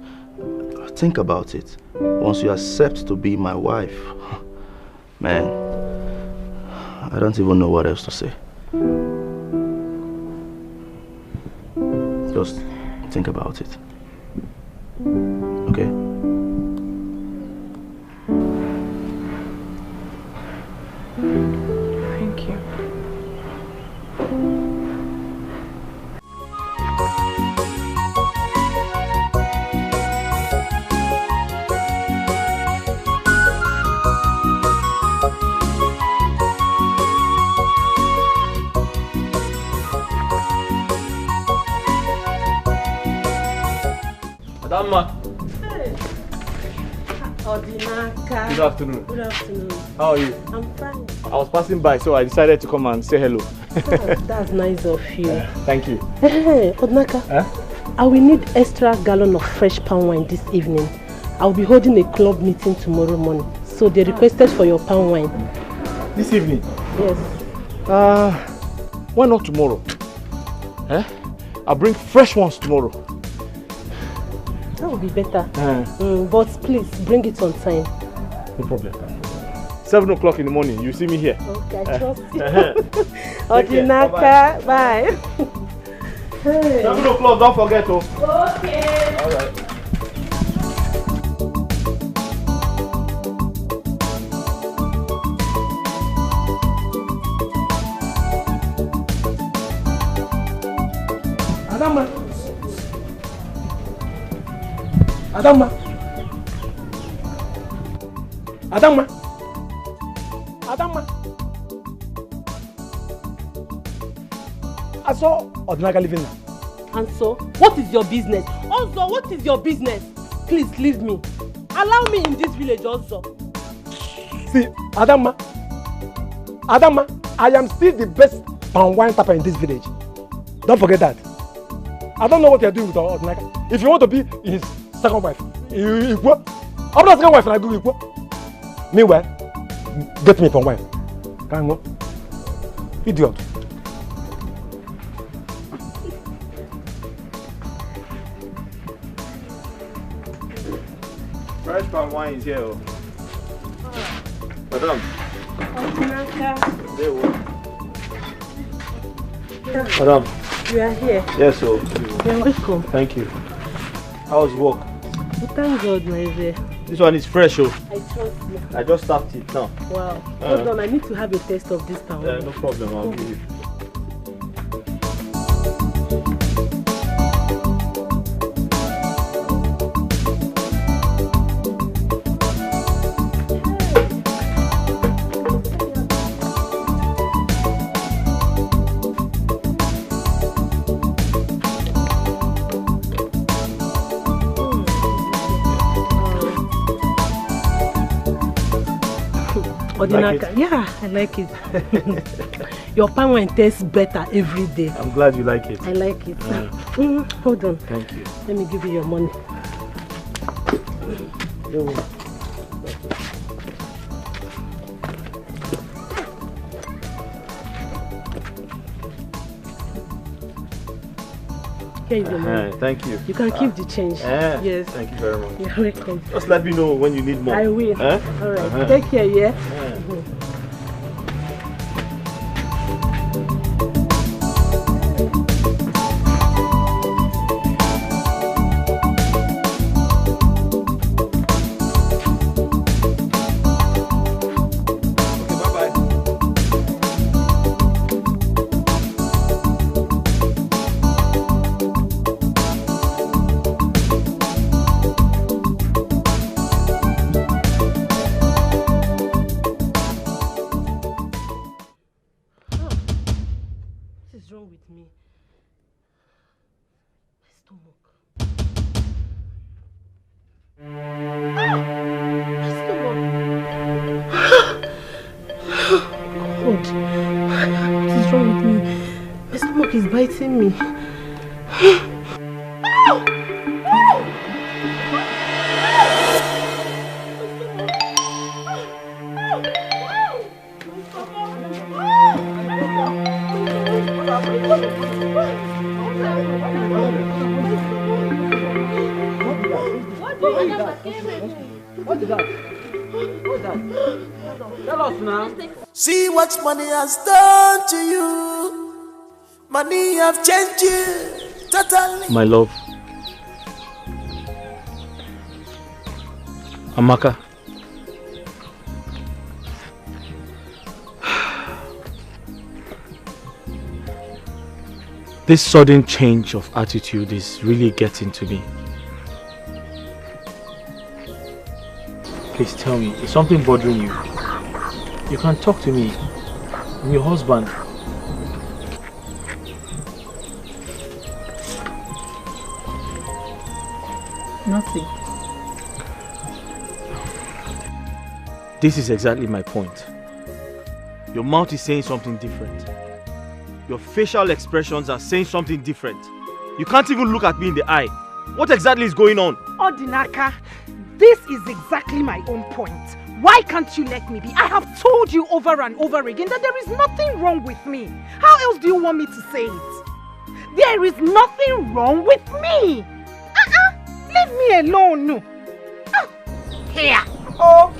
think about it. Once you accept to be my wife, man, I don't even know what else to say. Just think about it. Okay? Thank you. Adamma. Odinaka. Good afternoon. Good afternoon. How are you? I'm fine. I was passing by, so I decided to come and say hello. That's nice of you. Thank you. Hey, Odinaka. I will need extra gallon of fresh palm wine this evening. I'll be holding a club meeting tomorrow morning. So they requested for your palm wine. This evening? Yes. Why not tomorrow? I'll bring fresh ones tomorrow. That would be better. But please, bring it on time. No problem. 7 o'clock in the morning, you see me here. Okay, I trust you. Odinaka, bye. Hey. 7 o'clock, don't forget. Oh. Okay. All right. Adama. Adama. Adama. I saw Odinaka living now. And so, what is your business? Also, what is your business? Please leave me. Allow me in this village also. See, Adama, I am still the best palm wine tapper in this village. Don't forget that. I don't know what you are doing with Odinaka. If you want to be his second wife, equal. I'm not second wife and I go equal. Meanwhile, get me palm wine. Can go. Idiot. Fresh palm wine is here. Madam. Madam. You are here. Yes, sir. You're welcome. Thank you. How's work? Thank God, my dear. This one is fresh, oh. I trust you. I just tapped it now. Wow. Hold on, I need to have a taste of this palm wine. No problem, I'll give you. Like yeah, I like it. Your palm wine tastes better every day. I'm glad you like it. I like it. Hold on. Thank you. Let me give you your money. Here is your money. Thank you. You can keep the change. Yes. Thank you very much. You're welcome. Just let me know when you need more. I will. All right. Take care, yeah? Biting me. What is that? What's that? Tell us now. See what money has done to you. Money have changed you totally. My love. Amaka. This sudden change of attitude is really getting to me. Please tell me, is something bothering you? You can talk to me. I'm your husband. Nothing. This is exactly my point. Your mouth is saying something different. Your facial expressions are saying something different. You can't even look at me in the eye. What exactly is going on? Odinaka, this is exactly my own point. Why can't you let me be? I have told you over and over again that there is nothing wrong with me. How else do you want me to say it? There is nothing wrong with me. Leave me alone. No. Here. Oh.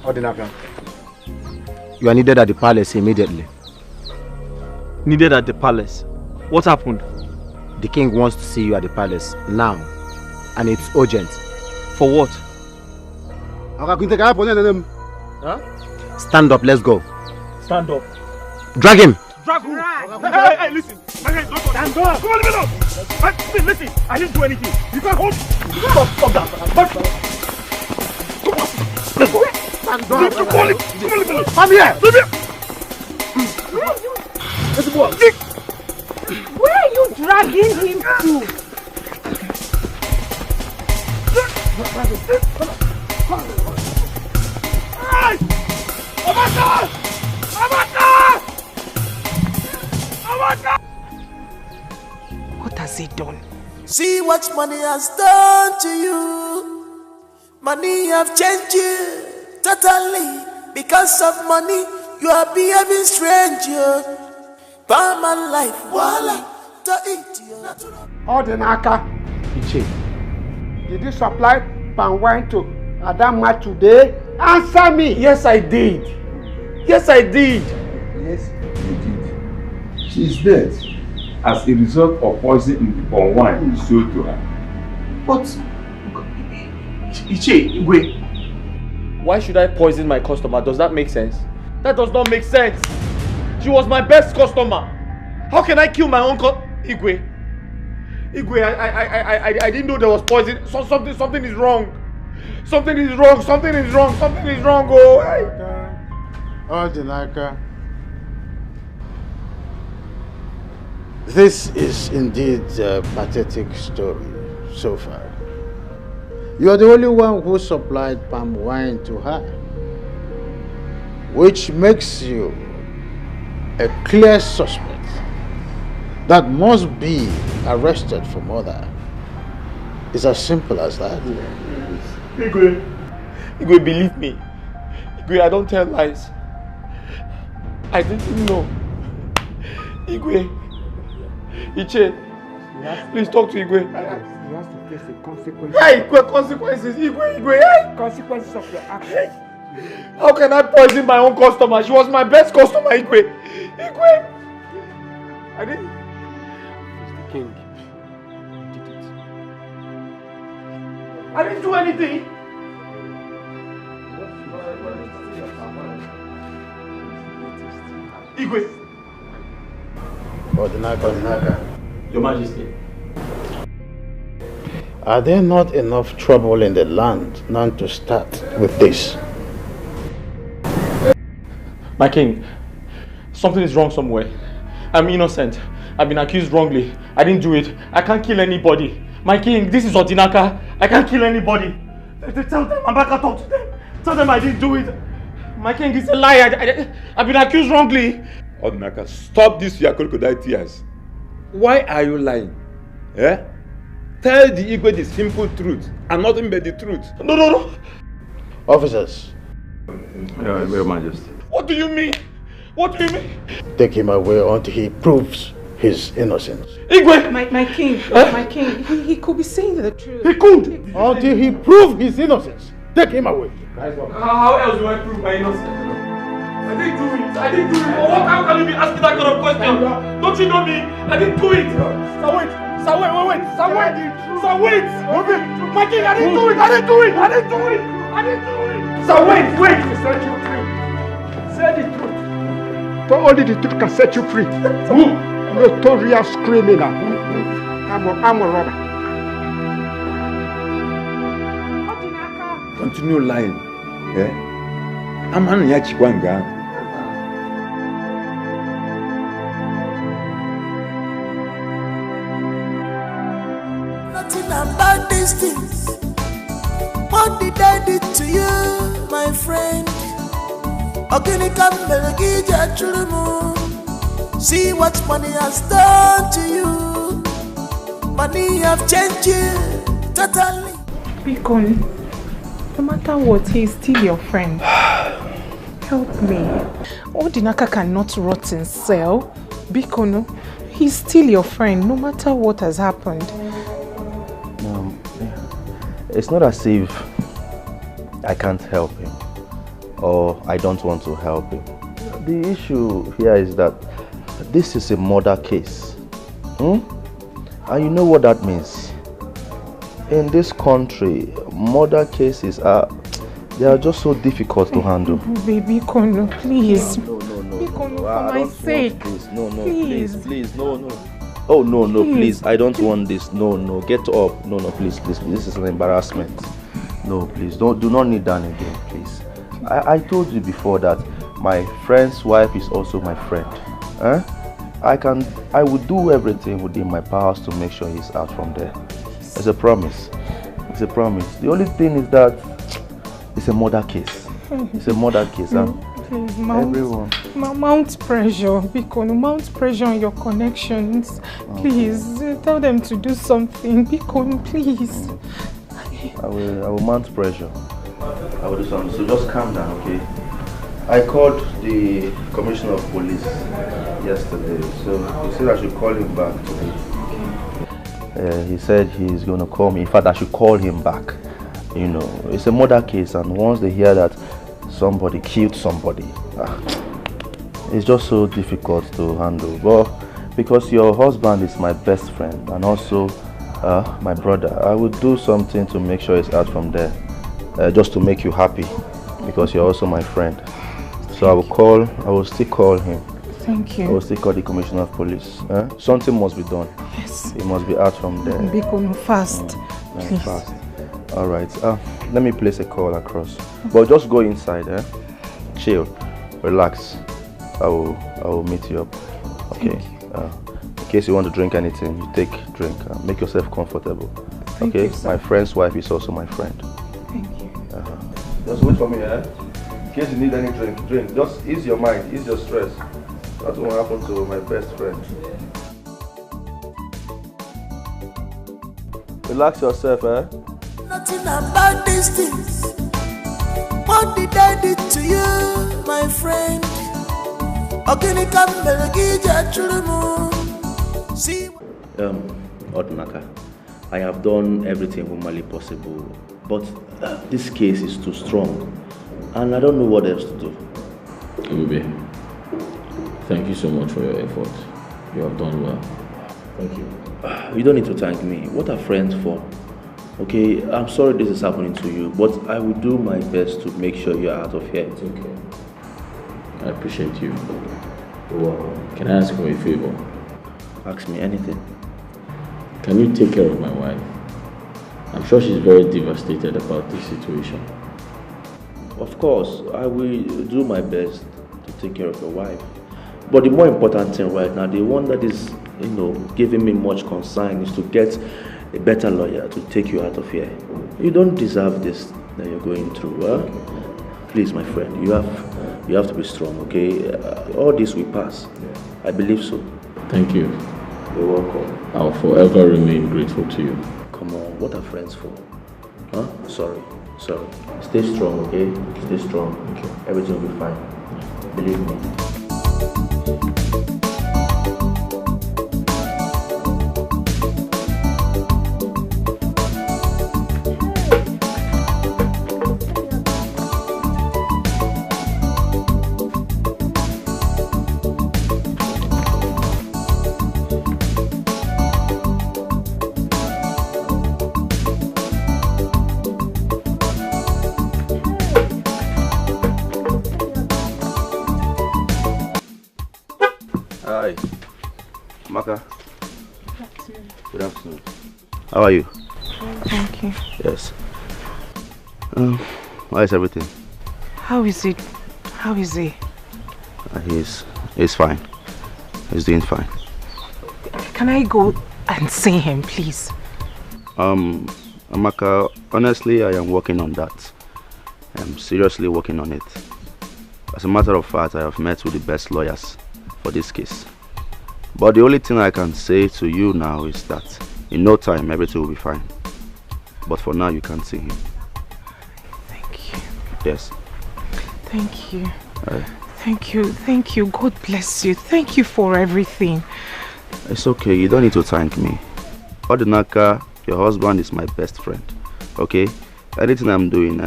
Odinaka, you are needed at the palace immediately. Needed at the palace? What happened? The king wants to see you at the palace now, and it's urgent. For what? Huh? Stand up, let's go. Stand up. Drag him. Drag who? Hey, listen. Stand up. Come on, leave me alone. Listen, I didn't do anything. You can't hold. Stop that. Come on. Let's go. Stand up. Come on, leave me alone. I'm here. Leave me. Let's go. Where are you dragging him to? Hey! Amaka! What has he done? See what money has done to you. Money have changed you totally. Because of money, you are behaving strange. Palm my life, voila, to eat you. Odinaka, did you supply palm wine to Adama today? Answer me. Yes, I did. Yes, I did. Yes, you did. She is dead as a result of poison in the palm wine you sold to her. But, Iche, wait. Why should I poison my customer? Does that make sense? That does not make sense. She was my best customer. How can I kill my own Igwe, I didn't know there was poison. Something is wrong. Something is wrong. Oh, hey. Odinaka, this is indeed a pathetic story so far. You are the only one who supplied palm wine to her, which makes you a clear suspect that must be arrested for murder. It's as simple as that. Igwe, believe me. Igwe, I don't tell lies. I didn't know. Igwe, Iche, please talk to Igwe. He has to face the consequences. Hey, consequences, Igwe, hey! Consequences of your actions. How can I poison my own customer? She was my best customer, Igwe. I didn't. He's the king. He did it. I didn't do anything. Igwe. Odinaka. Your Majesty. Are there not enough trouble in the land now to start with this? My king, something is wrong somewhere. I'm innocent. I've been accused wrongly. I didn't do it. I can't kill anybody. My king, this is Odinaka. I can't kill anybody. Tell them I'm back. Talk to them. Tell them I didn't do it. My king, it's a lie. I've been accused wrongly. Odinaka, stop this your crocodile tears. Why are you lying? Eh? Tell the Igwe the simple truth and nothing but the truth. No. Officers. Your Majesty. What do you mean? Take him away until he proves his innocence. Igwe! My king, my king, he could be saying the truth. He could! Until he proves his innocence. Take him away. How else do I prove my innocence? I didn't do it. How can you be asking that kind of question? Don't you know me? I didn't do it. Sir, wait. My king, I didn't do it. Sir, wait. Say the truth. But only the truth can set you free. Who? Notorious criminal. I'm a robber. Continue lying. Eh? I'm an Yachikwanga. about these things. What did I do to you, my friend? See what money has done to you. Money have changed you totally. Bikon, no matter what, he is still your friend. Help me. Odinaka cannot rot in cell. Bikon, he's still your friend, no matter what has happened. It's not as if I can't help him or I don't want to help him. The issue here is that this is a murder case. And you know what that means? In this country, murder cases are just so difficult to handle. Baby Kono, please. No. Bikono, for my sake. Please, no. Oh, no, please. I don't want this. No, get up. No, please. This is an embarrassment. No, please, do not kneel down again, please. I told you before that my friend's wife is also my friend. I would do everything within my powers to make sure he's out from there. It's a promise. The only thing is that it's a murder case. Please, everyone. Mount pressure, Bikono, mount pressure on your connections. Please, tell them to do something. Bikono, please. I will mount pressure. I will do something. So just calm down, okay? I called the commissioner of police yesterday, so he said I should call him back today. He said he's going to call me. In fact, I should call him back. You know, it's a murder case, and once they hear that somebody killed somebody, it's just so difficult to handle. But because your husband is my best friend and also my brother, I would do something to make sure he's out from there, just to make you happy, because you're also my friend. So I will still call him. Thank you. I will still call the commissioner of police. Something must be done. Yes. He must be out from there. Bikono, fast. Please. Fast. All right. Let me place a call across. But just go inside. Chill. Relax. I will meet you up. Okay. In case you want to drink anything, you take drink. Make yourself comfortable. Thank okay. You, sir. My friend's wife is also my friend. Thank you. Just wait for me, In case you need any drink. Just ease your mind, ease your stress. That's what happened to my best friend. Relax yourself, Nothing about these things. What did I do to you, my friend? Odinaka, I have done everything humanly possible, but this case is too strong, and I don't know what else to do. Ebube, thank you so much for your effort. You have done well. Thank you. You don't need to thank me. What are friends for? Okay, I'm sorry this is happening to you, but I will do my best to make sure you're out of here. It's okay. I appreciate you. You're welcome. Can I ask for a favor? Ask me anything. Can you take care of my wife? I'm sure she's very devastated about this situation. Of course, I will do my best to take care of your wife. But the more important thing right now, the one that is, giving me much concern is to get a better lawyer to take you out of here. You don't deserve this that you're going through. Please, my friend, you have to be strong, okay? All this will pass. I believe so. Thank you. You're welcome. I'll forever remain grateful to you. Come on, what are friends for? Sorry. Stay strong, okay? Stay strong. Okay. Everything will be fine. Believe me. Good afternoon. How are you? Thank you. Yes. How is everything? How is it? How is he? He's fine. He's doing fine. Can I go and see him, please? Amaka, honestly, I am working on that. I'm seriously working on it. As a matter of fact, I have met with the best lawyers for this case. But the only thing I can say to you now is that in no time, everything will be fine. But for now, you can't see him. Thank you. Yes. Thank you. Thank you. God bless you. Thank you for everything. It's okay, you don't need to thank me. Odinaka, your husband is my best friend. Okay? Anything I'm doing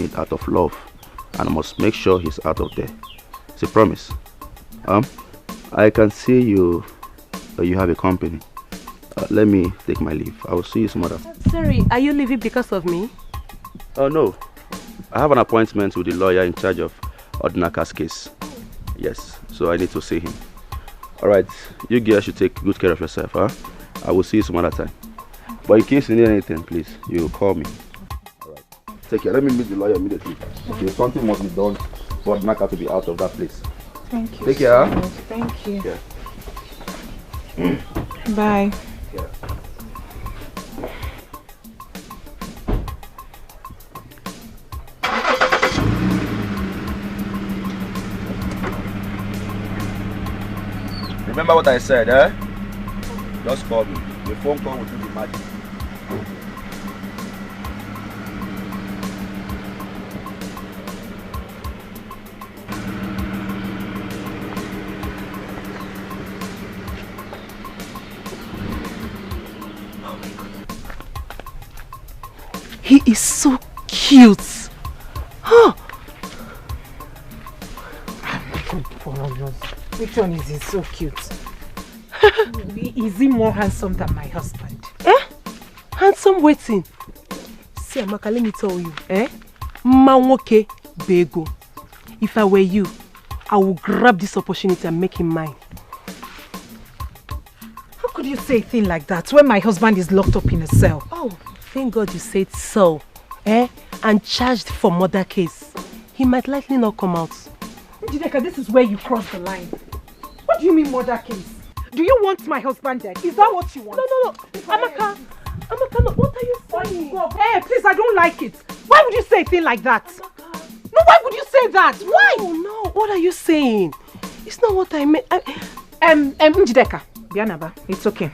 it out of love. And I must make sure he's out of there. It's a promise. I can see you have a company. Let me take my leave. I will see you some other. Sorry, are you leaving because of me? Oh no. I have an appointment with the lawyer in charge of Odinaka's case. Yes, so I need to see him. Alright, you girls should take good care of yourself, huh? I will see you some other time. But in case you need anything, please, you call me. Alright. Take care. Let me meet the lawyer immediately. Okay, something must be done for Odinaka to be out of that place. Thank you. Take care. So much. Thank you. Yeah. Bye. Yeah. Remember what I said, eh? Just call me. The phone call will do the magic. He is so cute. Huh? Which one is he so cute? Is he more handsome than my husband? Handsome waiting. See, Amaka, let me tell you. Manwoke Bego. If I were you, I would grab this opportunity and make him mine. How could you say a thing like that when my husband is locked up in a cell? Oh, thank God you said so. And charged for murder case. He might likely not come out. Njideka, this is where you cross the line. What do you mean murder case? Do you want my husband dead? Is that what you want? No. Amaka, no, what are you saying? Hey, please, I don't like it. Why would you say a thing like that? Amaka. No, why would you say that? Why? No, what are you saying? It's not what I meant. Njideka, Bianaba, it's okay.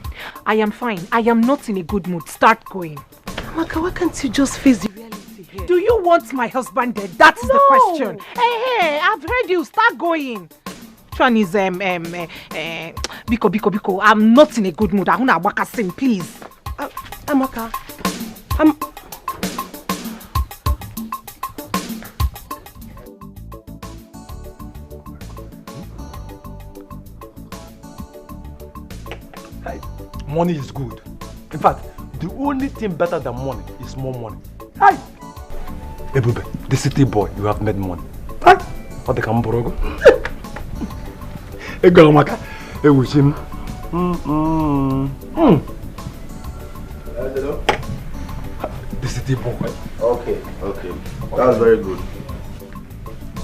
I am fine. I am not in a good mood. Start going. Amaka, why can't you just face the reality here? Do you want my husband dead? That's the question. Hey, I've heard you. Start going. One is Biko. I'm not in a good mood. I want to waka sing, please. Amaka, Money is good. In fact, the only thing better than money is more money. Hey, Ebube, the city boy, you have made money. Hey, what the Kamborogo? Hey, girl, Maka, hey, with him. The city boy. Okay. That's very good.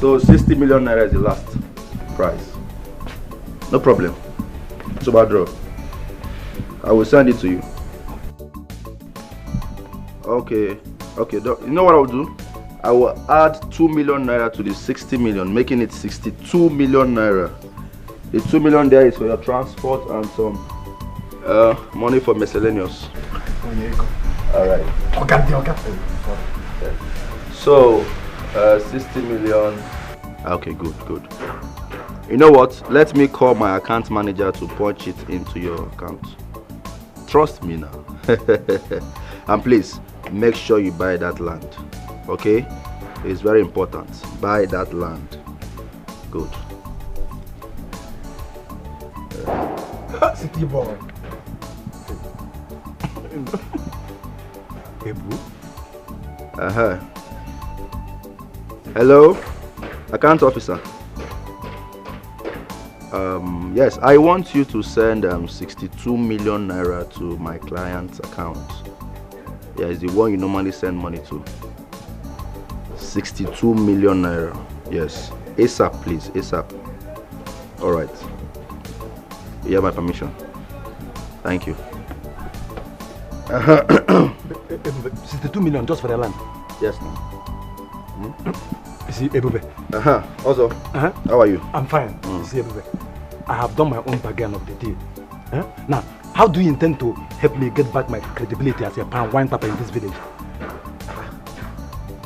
So 60 million naira is the last price. No problem. Subadro, I will send it to you. Okay. You know what I will do? I will add 2 million naira to the 60 million, making it 62 million naira. The 2 million there is for your transport and some money for miscellaneous. Alright. Okay. So, 60 million. Okay, good. You know what? Let me call my account manager to punch it into your account. Trust me now. And please, make sure you buy that land. Okay? It's very important. Buy that land. Good. City boy. Hello? Account officer. Yes, I want you to send 62 million naira to my client's account. Yeah, it's the one you normally send money to. 62 million naira. Yes. ASAP, please. ASAP. Alright. You have my permission. Thank you. 62 million just for the land. Yes, no. You see, Ebube. Also, how are you? I'm fine. You see, Ebube, I have done my own bargain of the deal. Now, how do you intend to help me get back my credibility as a palm wine papa in this village?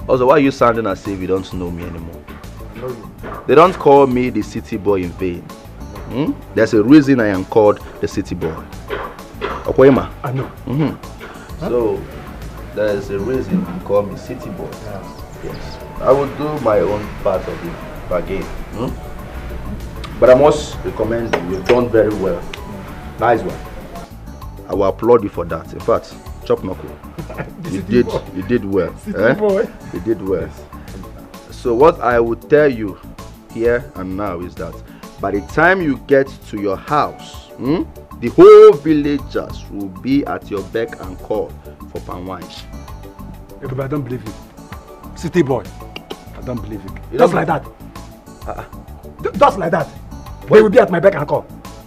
Also, why are you sounding as if you don't know me anymore? I know you. They don't call me the city boy in vain. There's a reason I am called the city boy. Okoyema? I know. So, there's a reason you call me city boy. Yes. I will do my own part of the bargain. But I must recommend you. You've done very well. Nice one. I will applaud you for that. In fact, chop knuckle. You did well. City boy. You did well. So what I will tell you here and now is that by the time you get to your house, the whole villagers will be at your beck and call for palm wine. I don't believe you. City boy. I don't believe you. Just like that. Just like that. They will be at my beck and call.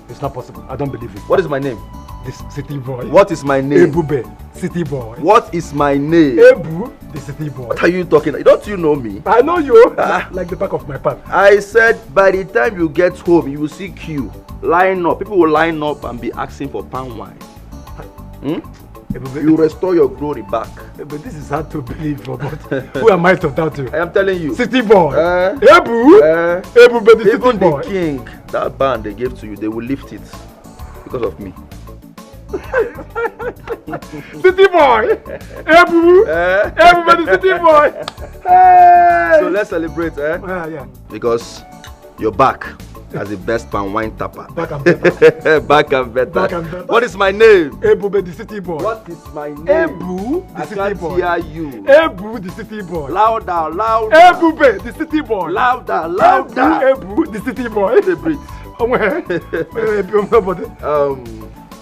It's not possible. I don't believe it. What is my name? This city boy. What is my name? Ebube, city boy. What is my name? Ebu, the city boy. What are you talking? Don't you know me? I know you. Like the back of my palm. I said by the time you get home, you will see queue. Line up. People will line up and be asking for palm wine. You restore your glory back. But this is hard to believe, but who am I to doubt you? I am telling you. City boy. Ebu. Ebu, but the city even boy. The king, that band they gave to you, they will lift it because of me. City boy. Ebu. Ebu, but the city boy. So let's celebrate, yeah. Because you're back as the best palm wine tapper. Back and better. Back and better. Back and better. What is my name? Ebu, the city boy. What is my name? Ebu, the city boy. I can't hear you. Ebu, the city boy. Louder, louder. Ebu, the city boy. Louder, louder. Ebu, the city boy.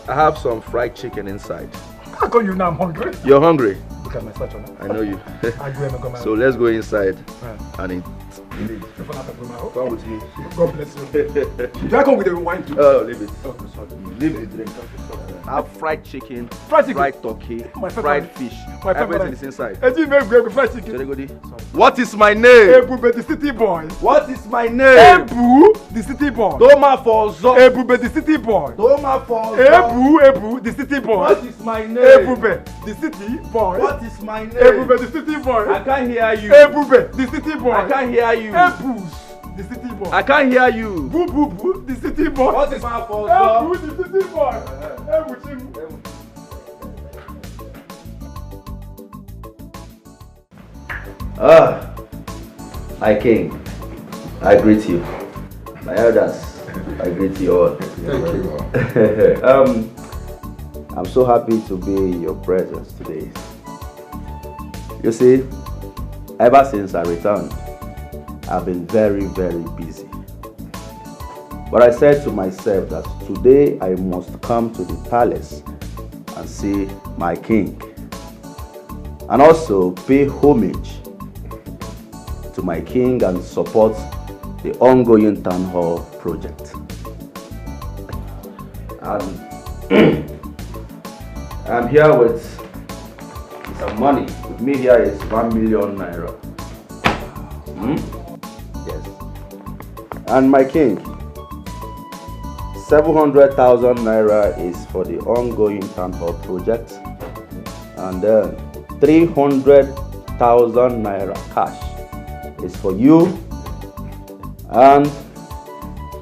I have some fried chicken inside. How come you now I'm hungry? You're hungry? Look at my statue now. I know you. So let's go inside and eat. Come with me. God bless you. Do I come with the wine too? Oh, leave it. Okay, sorry. Leave the drink. I have fried chicken, fried turkey, fried fish. Everything is inside. Fried chicken. What is my name? Ebu, the city boy. What is my name? Ebu, the city boy. Doma Fozo. Ebu, the city boy. Doma Fozo. Ebu, the city boy. What is my name? Ebu, the city boy. What is my name? Ebu, the city boy. I can't hear you. Ebu, the city boy. I can't hear you. Ebu, the city boy. I can't hear you. Boo, boo, boo, the city boy. What is my fault? Ebu, the city boy. Ebu, my king, I greet you. My elders, I greet you all. Thank you. I'm so happy to be in your presence today. You see, ever since I returned, I've been very, very busy. But I said to myself that today I must come to the palace and see my king, and also pay homage to my king and support the ongoing town hall project. And I'm here with some money. With me here is 1 million naira. Yes. And my king, 700,000 naira is for the ongoing town hall project, and then 300,000 naira cash is for you and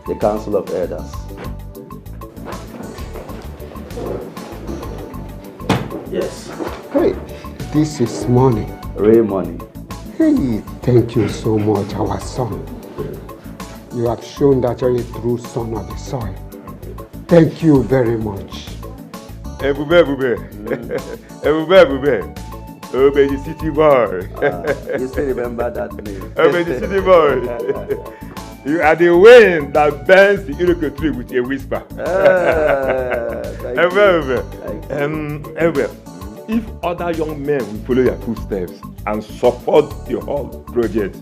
the Council of Elders. Yes. Hey, this is money. Real money. Hey, thank you so much, our son. You have shown that you're a true son of the soil. Thank you very much. Ebube. Obey the city boy. You still remember that name? Obey the city boy. You are the wind that bends the iroko tree with a whisper. If other young men will follow your footsteps and support the whole project,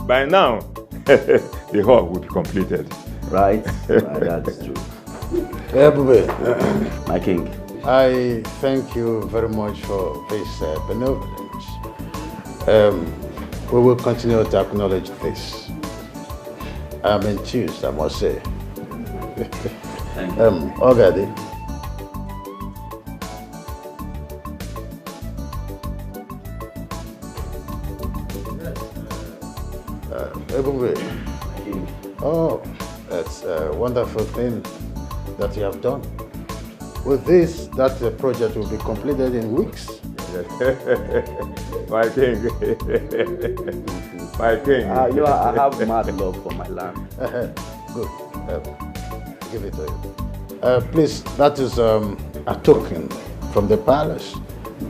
by now the hall will be completed. Right? That is true. My king, I thank you very much for this benevolence. We will continue to acknowledge this. I'm enthused, I must say. Thank you. Ogadi. Oh, that's a wonderful thing that you have done. With this, that project will be completed in weeks. My king. My king. You know, I have mad love for my land. Good. Give it to you. Please, that is a token from the palace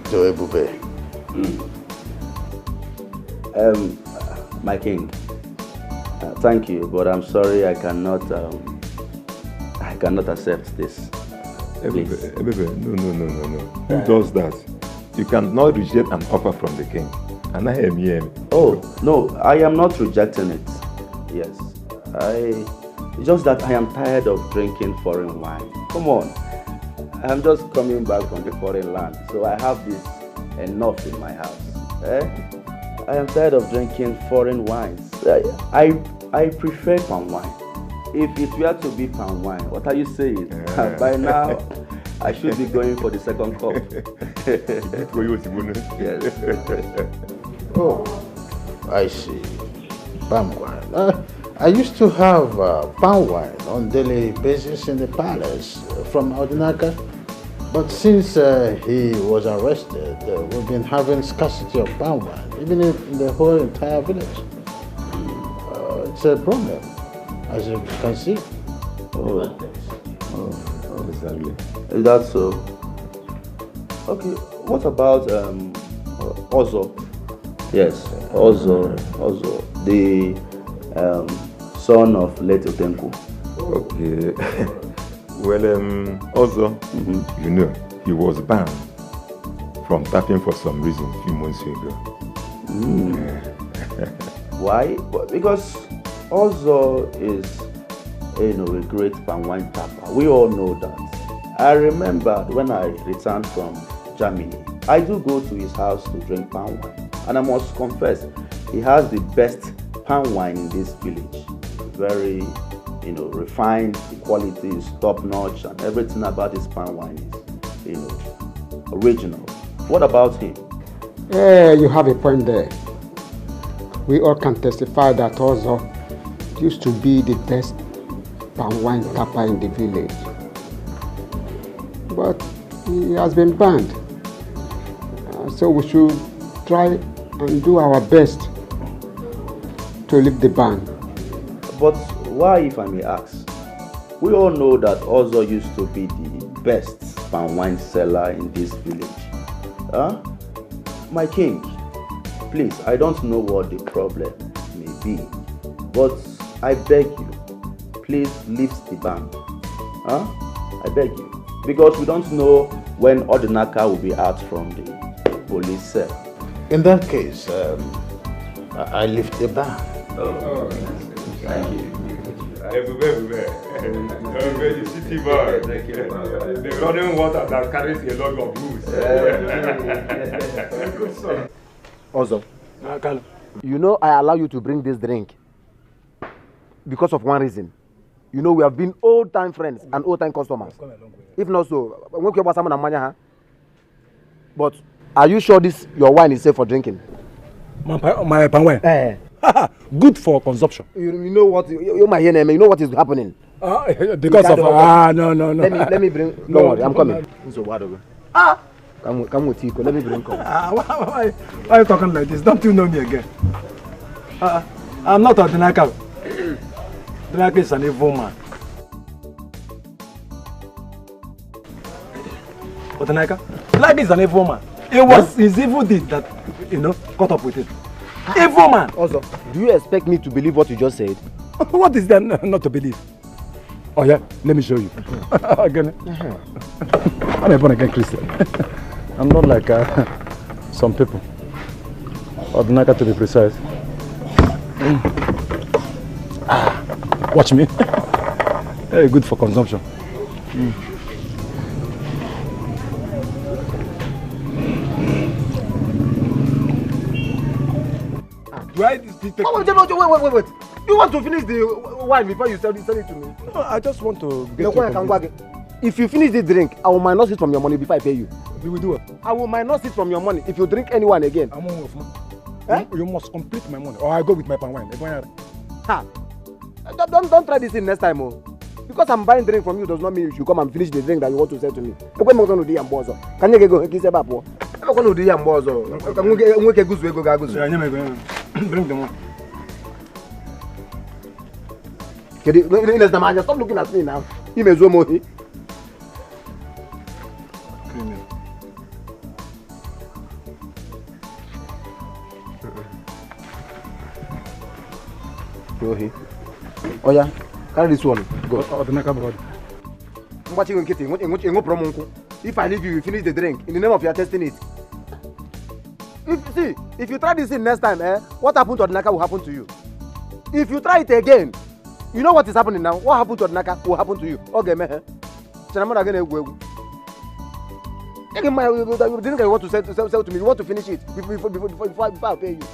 to Ebube. My king, thank you, but I'm sorry I cannot accept this. Ebebe, no. Who does that? You cannot reject an offer from the king. And I am here. Oh, no, I am not rejecting it. Yes. It's just that I am tired of drinking foreign wine. Come on. I'm just coming back from the foreign land, so I have this enough in my house. I am tired of drinking foreign wines. I prefer palm wine. If it were to be palm wine, what are you saying? By now, I should be going for the second cup. Yes. Oh, I see. Palm wine. I used to have palm wine on daily basis in the palace from Odinaka. But since he was arrested, we've been having scarcity of palm wine, even in the whole entire village. It's a problem, as you can see. Oh, exactly. Is that so? Okay, what about Ozo? Yes, Ozo, the son of late Otenku. Okay. Well, Ozo, you know, he was banned from tapping for some reason a few months ago. Why? Because Ozo is, a great palm wine tapper. We all know that. I remember when I returned from Germany, I do go to his house to drink palm wine. And I must confess, he has the best palm wine in this village. Very, refined, the quality is top notch, and everything about his palm wine is, original. What about him? You have a point there. We all can testify that Ozo used to be the best palm wine tapper in the village. But he has been banned. So we should try and do our best to lift the ban. But why, if I may ask? We all know that Ozo used to be the best palm wine seller in this village. My king, please, I don't know what the problem may be, but I beg you, please lift the ban. I beg you. Because we don't know when Odinaka will be out from the police cell. In that case, I lift the ban. Oh, thank you. Everywhere. The city boy. The running water that carries a lot of booze. Also, you know I allow you to bring this drink because of one reason. You know we have been old-time friends and old-time customers. If not so, but are you sure this your wine is safe for drinking? My palm wine? Good for consumption. You know what? You might hear me. You know what is happening? Because of no. Let me bring. Don't worry, I'm coming. So what? Come with Tico. Let me bring. Why are you talking like this? Don't you know me again? I'm not Odinaka. Odinaka is an evil man. Odinaka is an evil man. It was his evil deed that caught up with him. Evil man. Also, do you expect me to believe what you just said? What is there not to believe? Oh yeah, let me show you. Again. I'm a born again Christian. I'm not like some people. Odinaka to be precise. Watch me. Very good for consumption. Do I still take? Oh, wait. You want to finish the wine before you sell it to me? No, I just want to get you. If you finish the drink, I will minus it from your money before I pay you. You will do it. I will minus it from your money if you drink anyone again. I'm on money. You must complete my money, or I go with my pan wine. Ha! Don't try this thing next time, oh. Because I'm buying drink from you does not mean you should come and finish the drink that you want to sell to me. Can you go? Kiss about what? I'm going to do Yambozo. Bring them on. Stop looking at me now. He may zoom on. Oh yeah, carry this one. Go. If I leave you, you finish the drink. In the name of your testing it. If you try this thing next time, what happened to Odinaka will happen to you. If you try it again, you know what is happening now. What happened to Odinaka will happen to you. Okay, man. The drink you want to sell to me, you want to finish it before I pay you.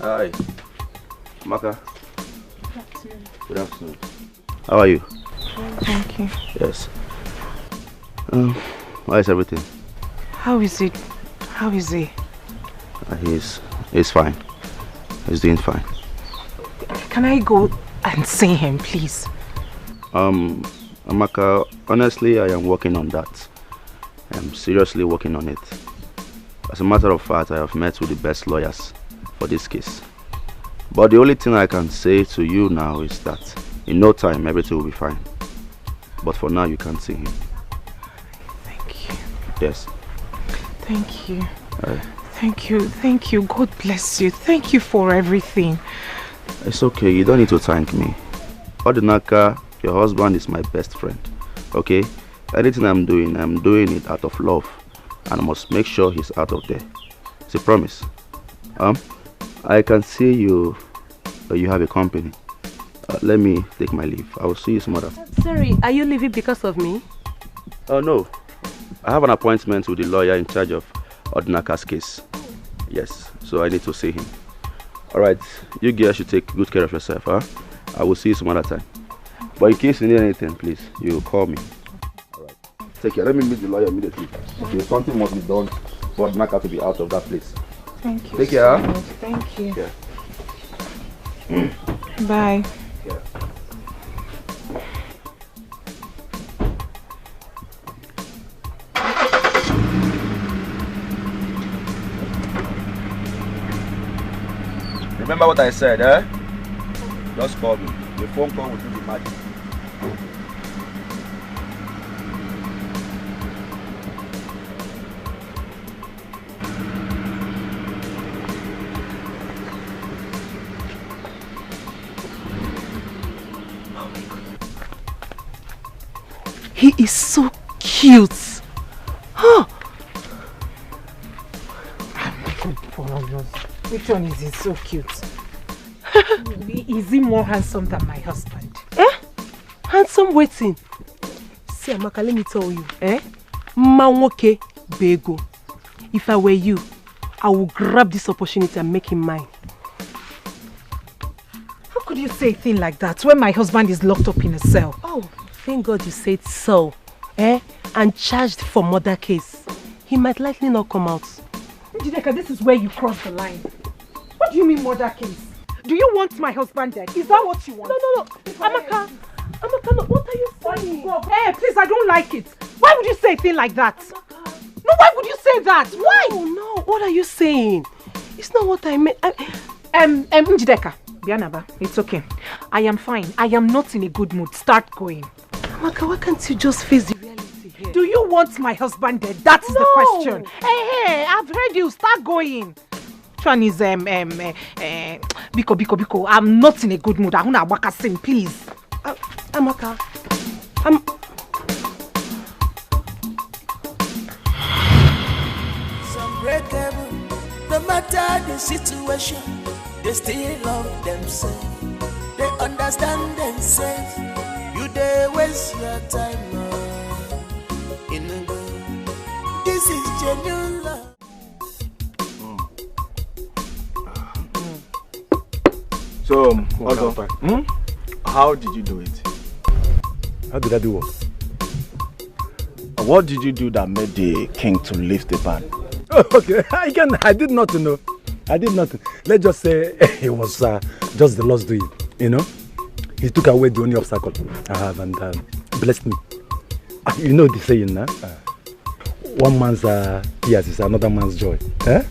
Hi, Maka. Good afternoon. How are you? Thank you. Yes. How is everything? How is it? How is he? He's fine. He's doing fine. Can I go and see him, please? Amaka, honestly, I am working on that. I'm seriously working on it. As a matter of fact, I have met with the best lawyers for this case. But the only thing I can say to you now is that in no time everything will be fine. But for now you can't see him. Thank you. Yes. Thank you. Thank you. God bless you. Thank you for everything. It's okay, you don't need to thank me. Odinaka, your husband is my best friend. Okay? Anything I'm doing it out of love. And I must make sure he's out of there. It's a promise. I can see you have a company. Let me take my leave. I will see you some other. Sorry, are you leaving because of me? Oh no. I have an appointment with the lawyer in charge of Odinaka's case. Yes, so I need to see him. Alright, you girls should take good care of yourself, huh? I will see you some other time. But in case you need anything, please, you call me. Alright. Take care. Let me meet the lawyer immediately. Okay, something must be done for Odinaka to be out of that place. Thank you. Take care. So much. Thank you. Yeah. Bye. Yeah. Remember what I said, eh? Just call me. The phone call will do the magic. He is so cute. Huh? Which one is he so cute? Is he more handsome than my husband? Handsome waiting. See, Amaka, let me tell you. Manwoke Bego. If I were you, I would grab this opportunity and make him mine. How could you say a thing like that when my husband is locked up in a cell? Oh, thank God you said so. And charged for murder case. He might likely not come out. Njideka, this is where you cross the line. What do you mean murder case? Do you want my husband dead? Is that what you want? No. Amaka, no, what are you saying? Hey, please, I don't like it. Why would you say a thing like that? Amaka. No, why would you say that? Why? No, what are you saying? It's not what I meant. Njideka, Bianaba, it's okay. I am fine. I am not in a good mood. Start going. Amaka, why can't you just face the reality here? Do you want my husband dead? That's the question. Hey, I've heard you. Start going. One is Biko. I'm not in a good mood. I want to waka sing, please. Amaka, Some breakable, no matter the situation, they still love themselves. They understand themselves. You they waste your time in a go. This is genuine love. So, how did you do it? How did I do what? What did you do that made the king to lift the ban? Oh, okay, I did nothing, no. I did nothing. Let's just say it was just the Lord's doing, you know. He took away the only obstacle I have and blessed me. You know the saying, nah? One man's tears is another man's joy. Eh?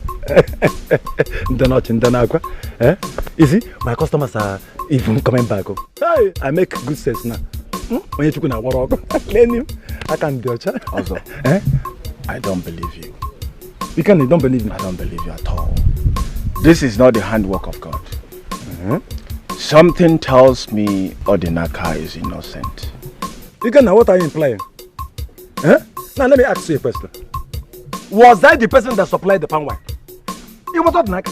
You see, my customers are even coming back. Hey, I make good sense now. When you na work, I can't do it. Also, I don't believe you. You don't believe me? I don't believe you at all. This is not the handwork of God. Something tells me Odinaka is innocent. What are you implying? Now let me ask you a question. Was I the person that supplied the palm wine? It was Odinaka.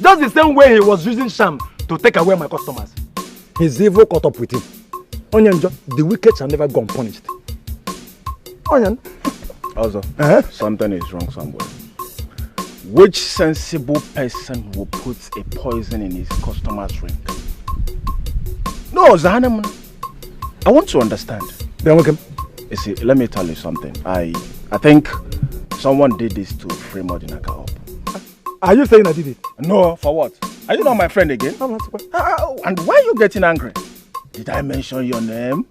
Just the same way he was using sham to take away my customers. His evil caught up with him. Onyanjo, the wicked shall never go unpunished. Onyan. Also, something is wrong somewhere. Which sensible person will put a poison in his customer's drink? No, Zahanam. I want to understand. Then welcome. You see, let me tell you something. I think someone did this to free Odinaka up. Are you saying I did it? No, for what? Are you not my friend again? And why are you getting angry? Did I mention your name?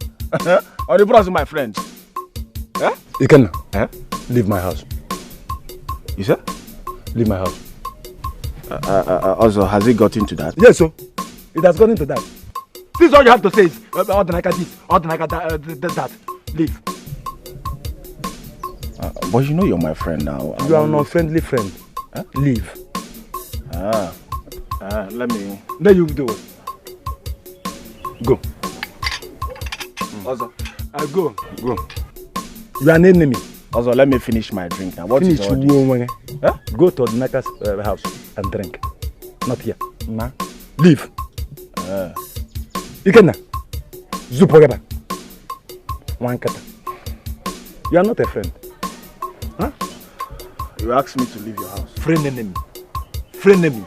Or the brother my friend? You can leave my house. You said? Leave my house. Also, has it got into that? Yes, sir. It has got into that. This is all you have to say is Odinaka this, Odinaka that. Leave. But you know you're my friend now. You are an unfriendly friend. Leave. Let me... Then you do it. Go. Also, go. You are an enemy. Also, let me finish my drink now. What is all this? Go to Odinaka's house and drink. Not here. Nah. Leave. You can. Zupogaba. One kata. You are not a friend. You asked me to leave your house. Friend enemy. Friend enemy.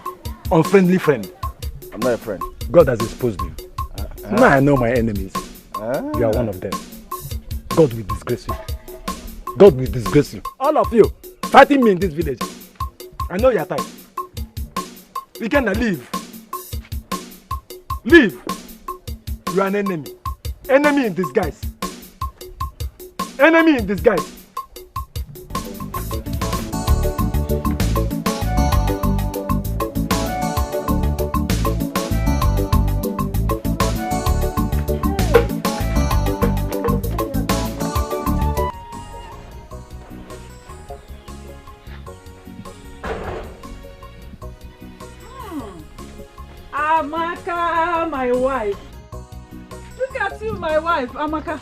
Unfriendly friend. I'm not a friend. God has exposed you. Now I know my enemies. You are one of them. God will disgrace you. God will disgrace you. All of you fighting me in this village. I know you are tired. You cannot leave. Leave. You are an enemy. Enemy in disguise. Enemy in disguise. Amaka, my wife. Look at you, my wife, Amaka.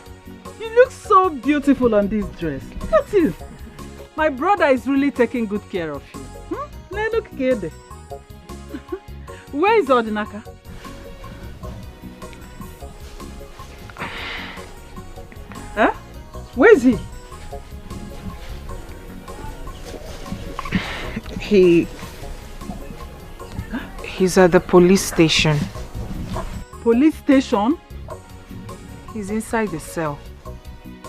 You look so beautiful on this dress. Look at you. My brother is really taking good care of you. Look at Where is Odinaka? Where is he? He's at the police station. Police station? He's inside the cell.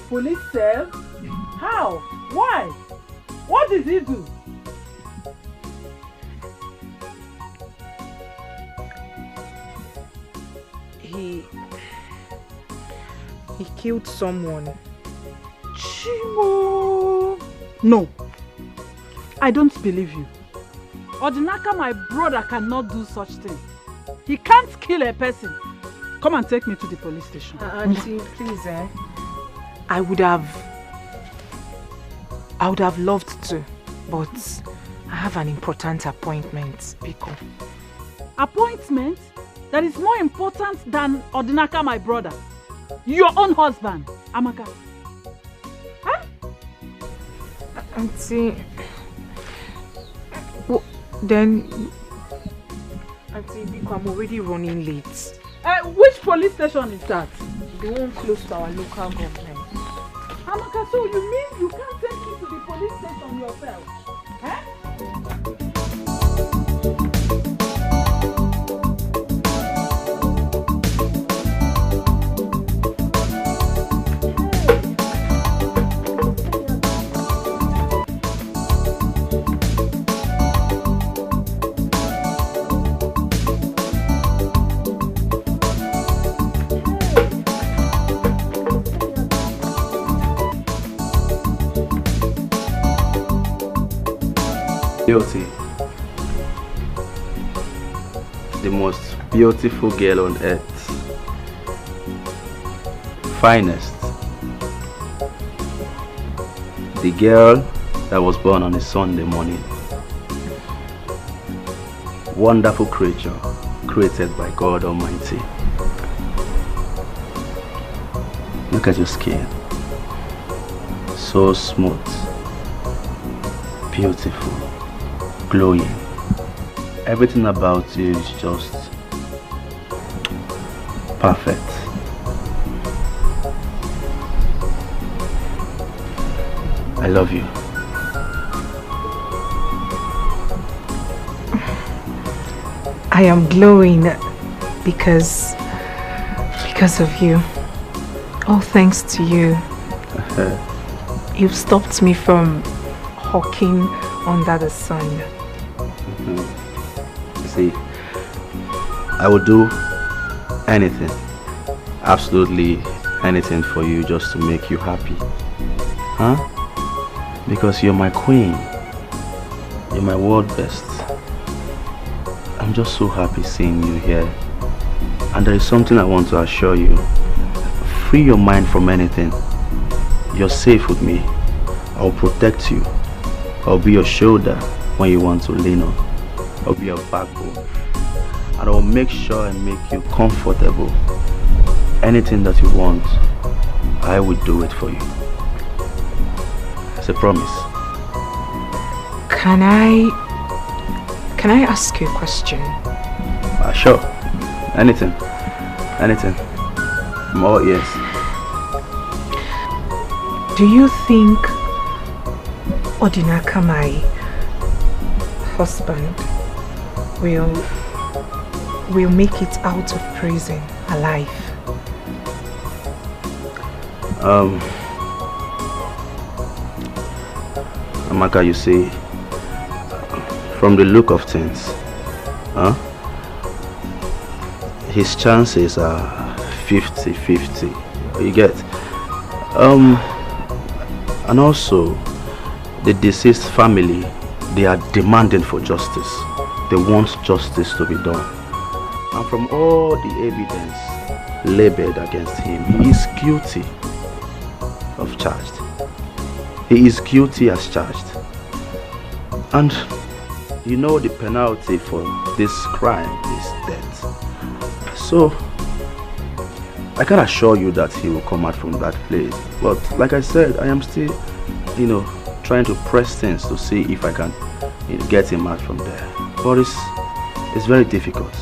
Police cell? How? Why? What did he do? He killed someone. Chimo! No. I don't believe you. Odinaka, my brother, cannot do such thing. He can't kill a person. Come and take me to the police station. Auntie, please, I would have loved to, but I have an important appointment, Biko. Appointment that is more important than Odinaka, my brother. Your own husband, Amaka. Huh? Auntie, then, Auntie Biko, I'm already running late. Which police station is that? The one close to our local government. Amaka, so you mean you can't take me to the police station yourself? Eh? Beauty. The most beautiful girl on earth. Finest. The girl that was born on a Sunday morning. Wonderful creature created by God Almighty. Look at your skin. So smooth. Beautiful. Glowing. Everything about you is just perfect. I love you. I am glowing because of you. All thanks to you. You've stopped me from hawking under the sun. See, I would do anything, absolutely anything for you just to make you happy. Huh? Because you're my queen. You're my world best. I'm just so happy seeing you here. And there is something I want to assure you. Free your mind from anything. You're safe with me. I'll protect you. I'll be your shoulder when you want to lean on. I'll be your backbone. And I'll make sure I make you comfortable. Anything that you want, I will do it for you. It's a promise. Can I ask you a question? Sure. Anything. Anything. I'm all ears. Do you think Odinaka, my husband, will make it out of prison alive? Amaka, you see, from the look of things, his chances are 50-50. You get? And also, the deceased family, they are demanding for justice. They want justice to be done. And from all the evidence labeled against him, he is guilty of charged. He is guilty as charged. And you know the penalty for this crime is death. So, I can assure you that he will come out from that place. But like I said, I am still, trying to press things to see if I can get him out from there. But it's very difficult.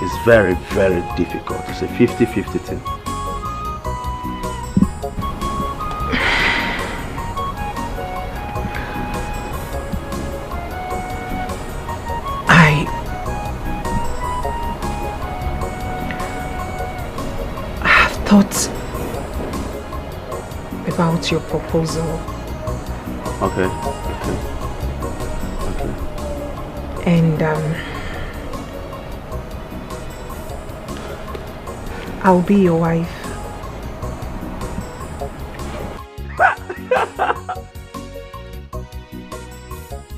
It's very, very difficult. It's a 50-50 thing. Thought about your proposal. Okay. And I'll be your wife.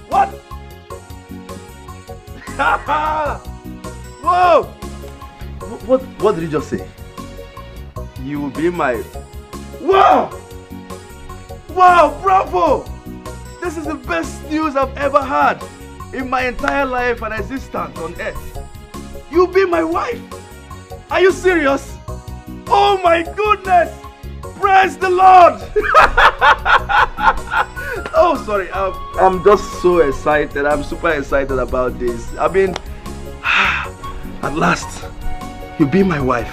What? Whoa! What did you just say? You will be my... Wow! Wow, bravo! This is the best news I've ever had in my entire life and existence on earth. You'll be my wife! Are you serious? Oh my goodness! Praise the Lord! Oh, sorry. I'm just so excited. I'm super excited about this. I mean, at last, you'll be my wife.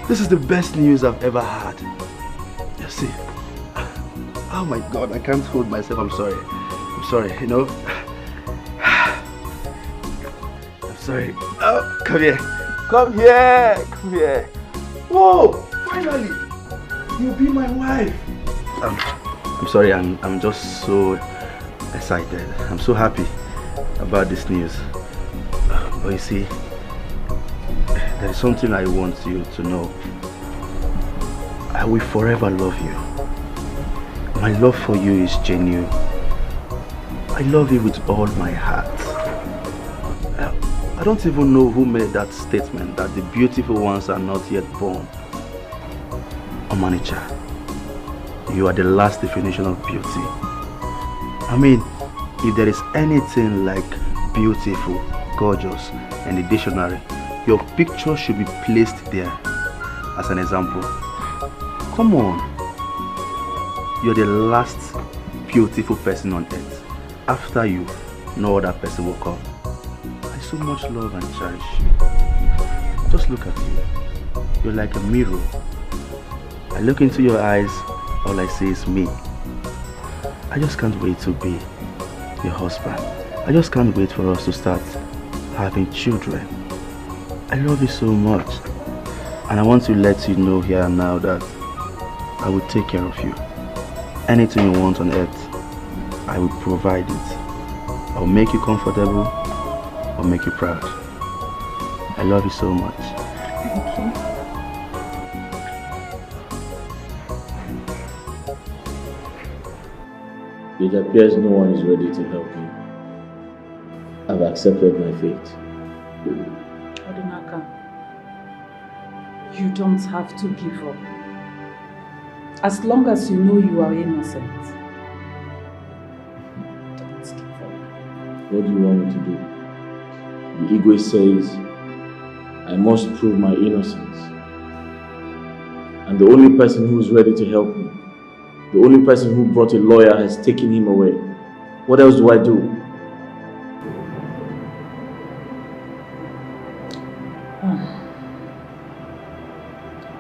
This is the best news I've ever had. You see? Oh my God, I can't hold myself. I'm sorry, you know. I'm sorry. Oh, come here. Come here. Come here. Whoa, finally. You'll be my wife. I'm sorry, I'm just so excited. I'm so happy about this news. But you see, there is something I want you to know. I will forever love you. My love for you is genuine. I love you with all my heart. I don't even know who made that statement that the beautiful ones are not yet born. Omanicha, you are the last definition of beauty. I mean, if there is anything like beautiful, gorgeous in the dictionary, your picture should be placed there as an example. Come on. You're the last beautiful person on earth. After you, no other person will come. I so much love and cherish you. Just look at you. You're like a mirror. I look into your eyes, all I see is me. I just can't wait to be your husband. I just can't wait for us to start having children. I love you so much. And I want to let you know here and now that I will take care of you. Anything you want on earth, I will provide it. I will make you comfortable. I'll make you proud. I love you so much. Thank you. It appears no one is ready to help me. I've accepted my fate. Odinaka, you don't have to give up. As long as you know you are innocent, don't give up. What do you want me to do? The ego says I must prove my innocence. And the only person who is ready to help me, the only person who brought a lawyer, has taken him away. What else do I do?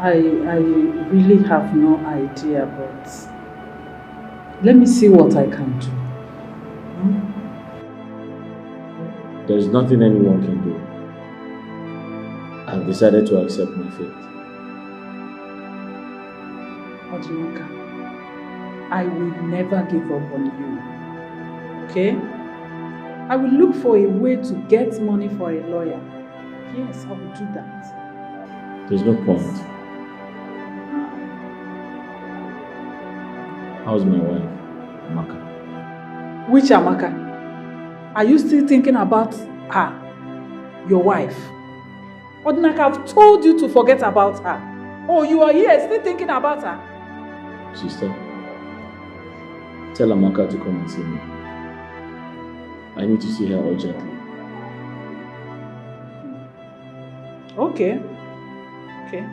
I really have no idea, but let me see what I can do. There is nothing anyone can do. I've decided to accept my fate. Odinaka, I will never give up on you. Okay? I will look for a way to get money for a lawyer. Yes, I will do that. There's no point. How's my wife, Amaka? Which Amaka? Are you still thinking about her? Your wife? Odinaka, I've told you to forget about her. Oh, you are here still thinking about her? Sister, tell Amaka to come and see me. I need to see her urgently. Okay. Okay.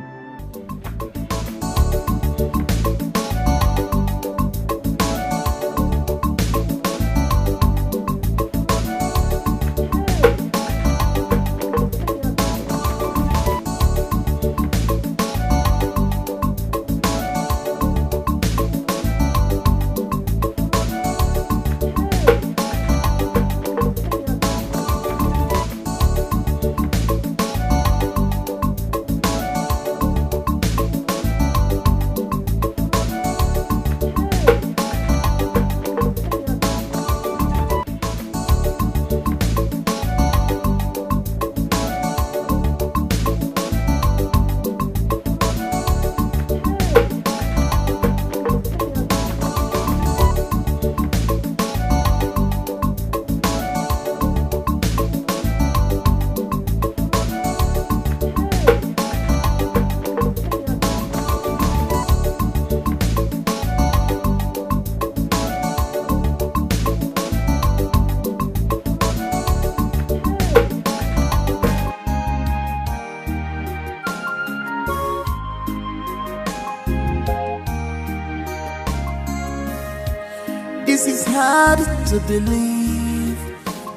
This is hard to believe.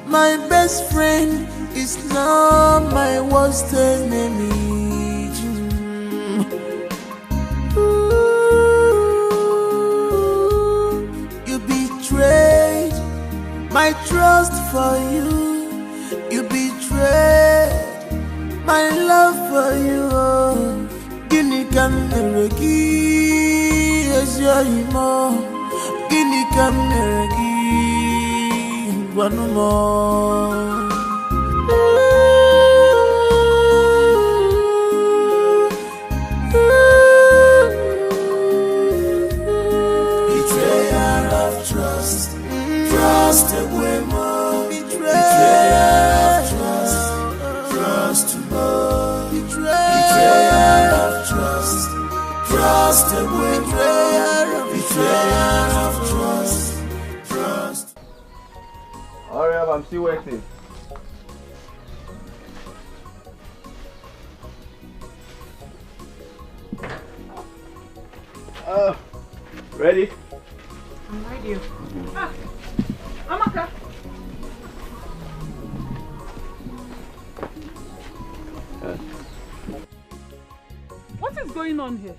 My best friend is now my worst enemy. You betrayed my trust for you. You betrayed my love for you. Guinea can never give you more. Guinea can never give one more. Betrayer of trust, trust away more. Betrayer of trust, trust more. Betrayer of trust, trust away more. Betrayer of trust, trust. Hurry up, I'm still waiting. Ready? I'm ready. Ah, Amaka. What is going on here?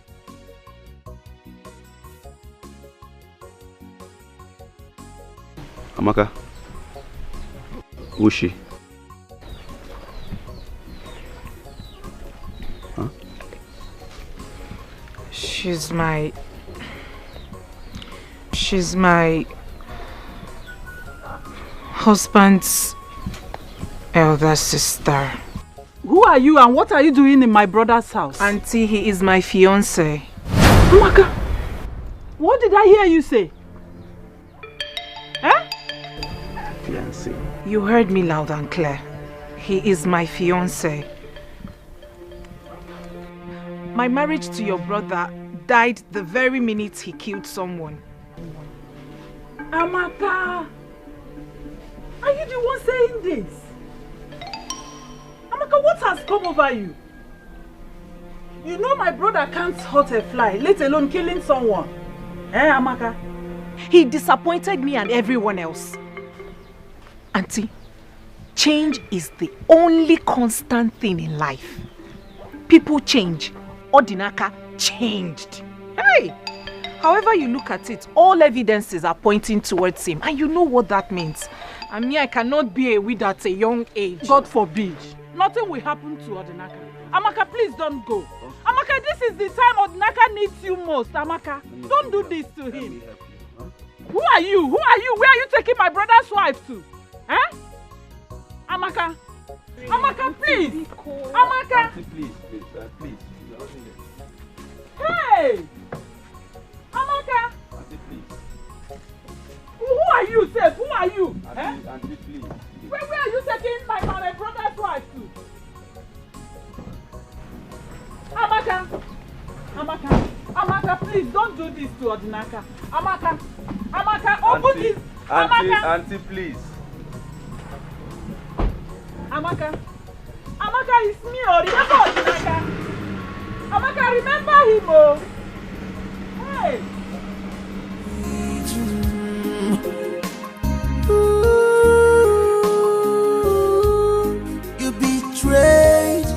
Amaka, who's she? Huh? She's my husband's elder sister. Who are you and what are you doing in my brother's house? Auntie, he is my fiancé. Amaka, what did I hear you say? Eh? Fiancé. You heard me loud and clear. He is my fiancé. My marriage to your brother died the very minute he killed someone. Amaka, are you the one saying this? Amaka, what has come over you? You know my brother can't hurt a fly, let alone killing someone. Eh, Amaka? He disappointed me and everyone else. Auntie, change is the only constant thing in life. People change. Odinaka changed. Hey! However you look at it, all evidences are pointing towards him. And you know what that means. I mean, I cannot be a widow at a young age. God forbid. Nothing will happen to Odinaka. Amaka, please don't go. Amaka, this is the time Odinaka needs you most. Amaka, don't do this to him. Who are you? Who are you? Where are you taking my brother's wife to? Eh? Amaka. Amaka, please. Amaka. Please, please. Hey! Amaka! Auntie, please. Who are you, Seth? Who are you? Auntie, please. Where are you taking my brother's wife to? Amaka! Amaka, please don't do this to Odinaka. Amaka, open this. Auntie, please. Amaka, it's me, remember Odinaka? Amaka, remember him, oh. Hey! You betrayed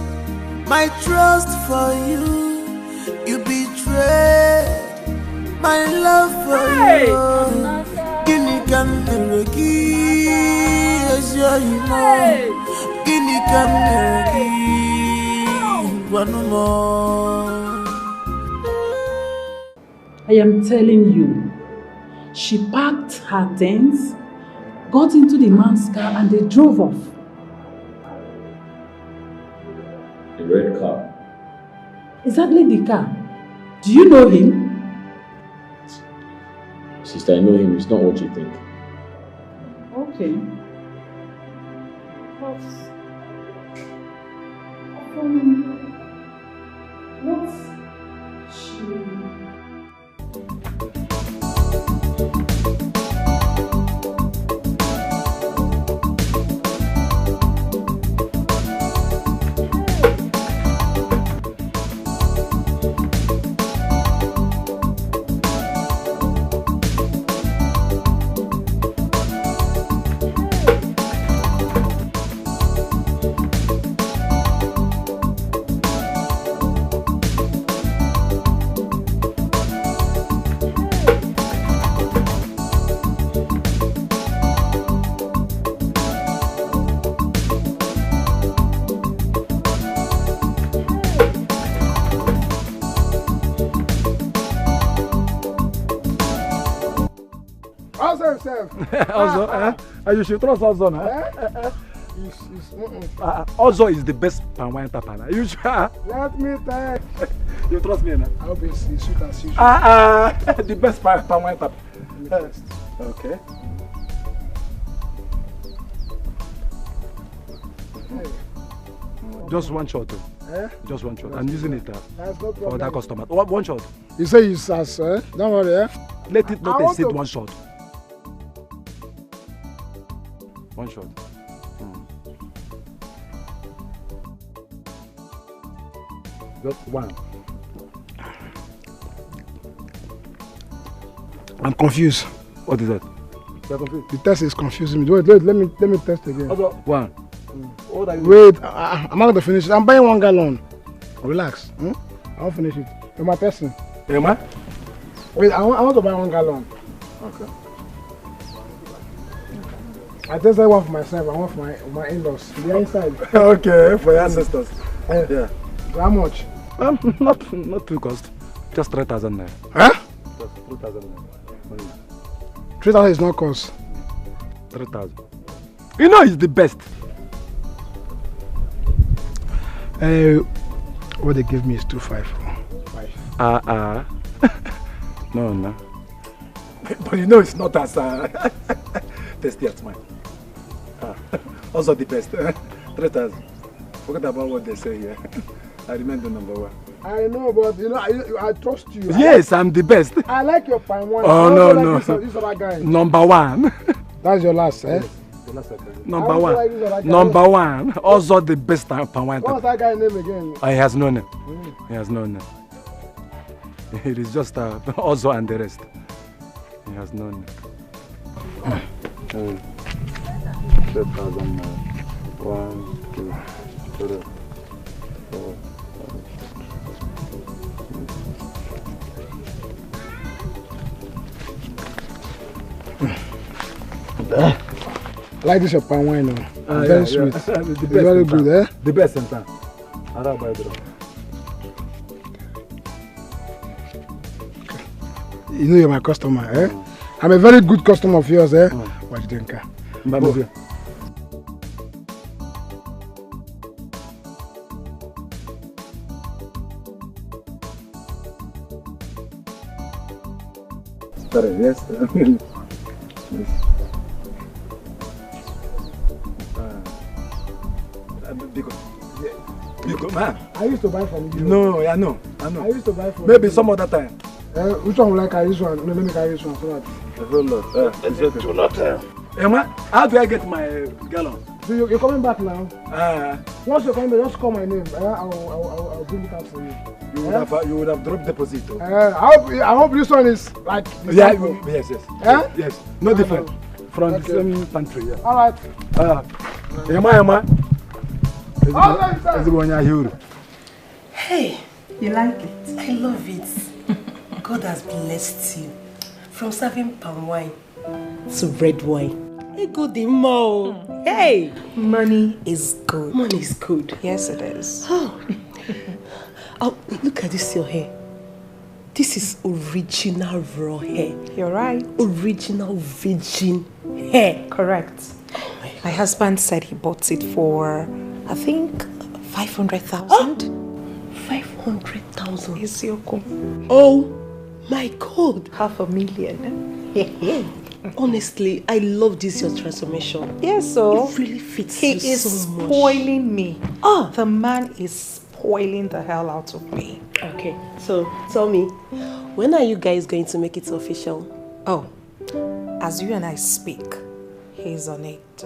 my trust for you. You betrayed my love for you. Guinea can never give you more. Guinea can never give one more. I am telling you, she packed her things, got into the man's car and they drove off. The red car. Exactly the car. Do you know him? Sister, I know him. It's not what you think. Okay. But what's she... yourself. Also, you should trust Ozo now. Ozo is the best palm wine tapper. You should. Let me tell you. Trust me now. I hope it's sweet as usual. The best palm wine tapper. Okay. Just one shot. Just one shot. I'm using it for other customers. One shot. You say you sass, Don't worry, Let it not exceed one shot. One shot. Just one. I'm confused. What is that? You're confused. The test is confusing me. Wait, let me test again. Also, one. Wait, I'm not going to finish it. I'm buying 1 gallon. Relax. I'll finish it. You're my person. Emma? Wait, I want to buy 1 gallon. Okay. I tested one for myself. I want for my in-laws. The inside. Okay, for your ancestors. Yeah. How much? Not too cost. Just 3,000 naira. Huh? Just 3,000 naira. 3,000 is not cost. 3,000. You know it's the best. What they give me is 254. No. But you know it's not as tasty as mine. Also the best. 3,000. Forget about what they say here. I remember number one. I know, but you know, I trust you. Yes, I'm the best. I like your fine wine. Oh, no. This other guy. Number one. That's your last, eh? Yes. Number one. Number one. Also the best palm wine. What's that guy's name again? He has no name. He has no name. It is just Ozo and the rest. He has no name. 3,000. 1, 2, 3, 4. I like this your palm wine now. Very sweet. The best very good, eh? The best in town. You know you're my customer, eh? I'm a very good customer of yours, eh? What you think? Sorry, yes. Because, man. I used to buy from you. No, I know. I used to buy from maybe you. some other time. Which one will I carry this one? No, let me carry this one so that. Emma, how do I get my gallon? So you're coming back now? Once you're coming back, just call my name. I'll bring it out for you. You would have dropped deposit. I hope this one is like the yes. Yes. No different. From the same country. Yeah. Alright. Emma. Hey, you like it? I love it. God has blessed you. From serving palm wine to red wine. Hey, good mo. Hey, money is good. Money is good. Yes, it is. Oh, look at this, your hair. This is original raw hair. You're right. Original virgin hair. Correct. My husband said he bought it for, I think, 500,000. 500,000. Isioko. Oh my God. 500,000. Honestly, I love this your transformation. Yes, so it really fits he you is so much. Spoiling me. The man is spoiling the hell out of me. Okay, so tell me, when are you guys going to make it official? Oh, as you and I speak, he's on it.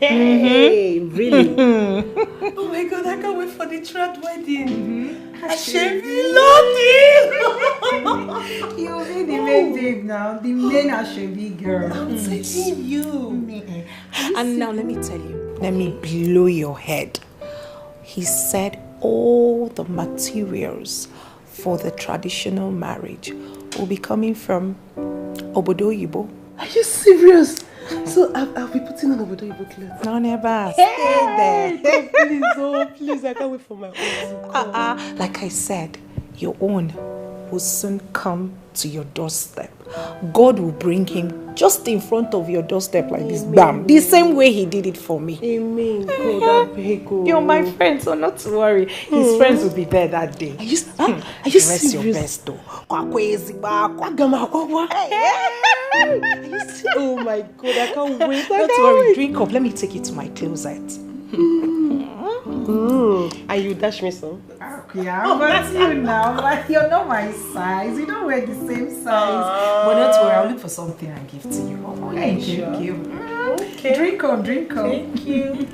Hey, really? Oh my God, I can't wait for the third wedding. Ashebi Lodi! You'll be the main babe now, the main Ashebi girl. I'm telling you. And now let me tell you, let me blow your head. He said all the materials for the traditional marriage will be coming from Obodo Yibo. Are you serious? So I'll be putting on Obodo Yibo clothes. No, never. Stay there. Please, I can't wait for my own. Like I said, your own will soon come to your doorstep. God will bring him just in front of your doorstep like this, bam, the same way he did it for me. Amen. You're my friend, so not to worry. His friends will be there that day. Are you Rest your serious? best though. Oh my God, I can't wait. Don't worry, drink up. Let me take you to my closet. Are you dash me some? Yeah, but you now, but you're not my size. You don't wear the same size. But don't worry, I'll look for something and give to you. Thank you. Okay. Drink up. Thank you.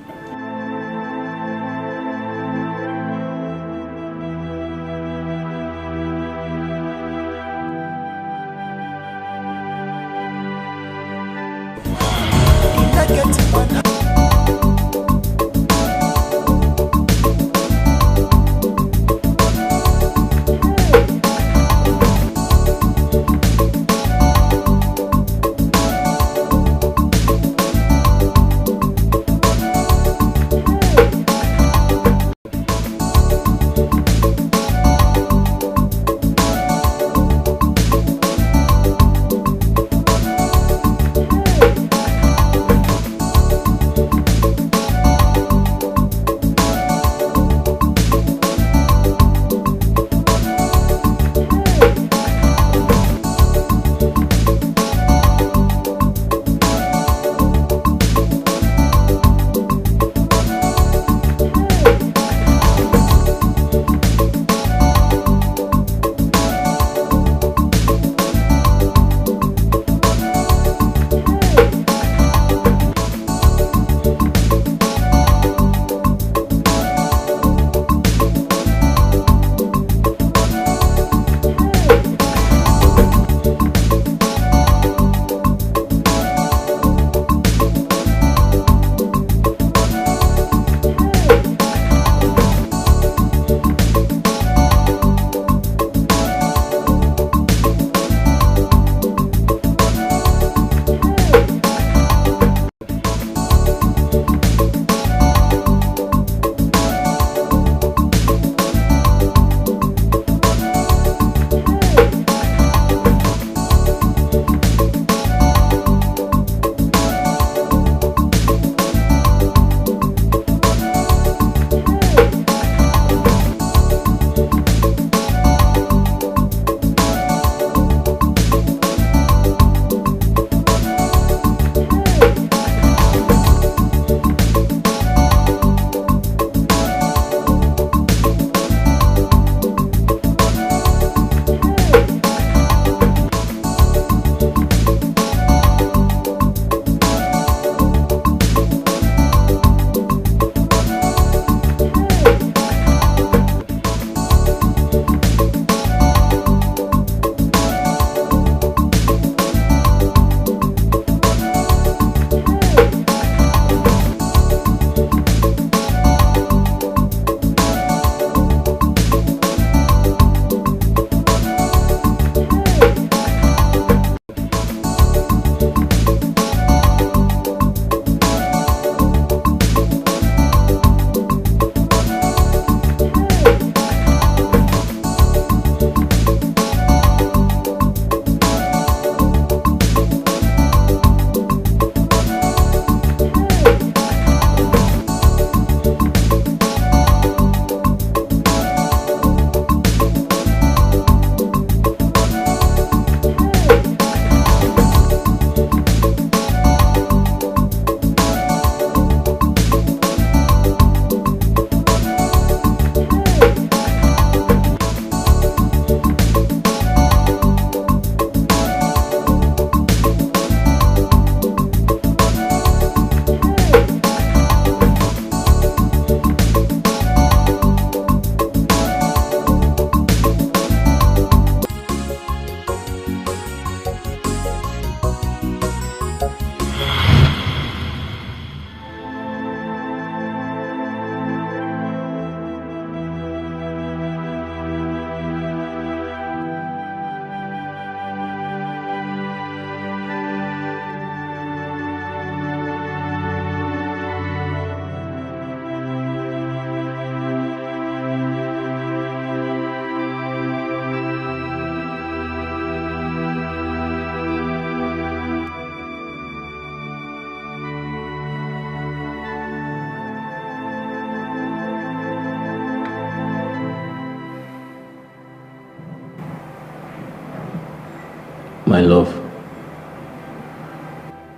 My love,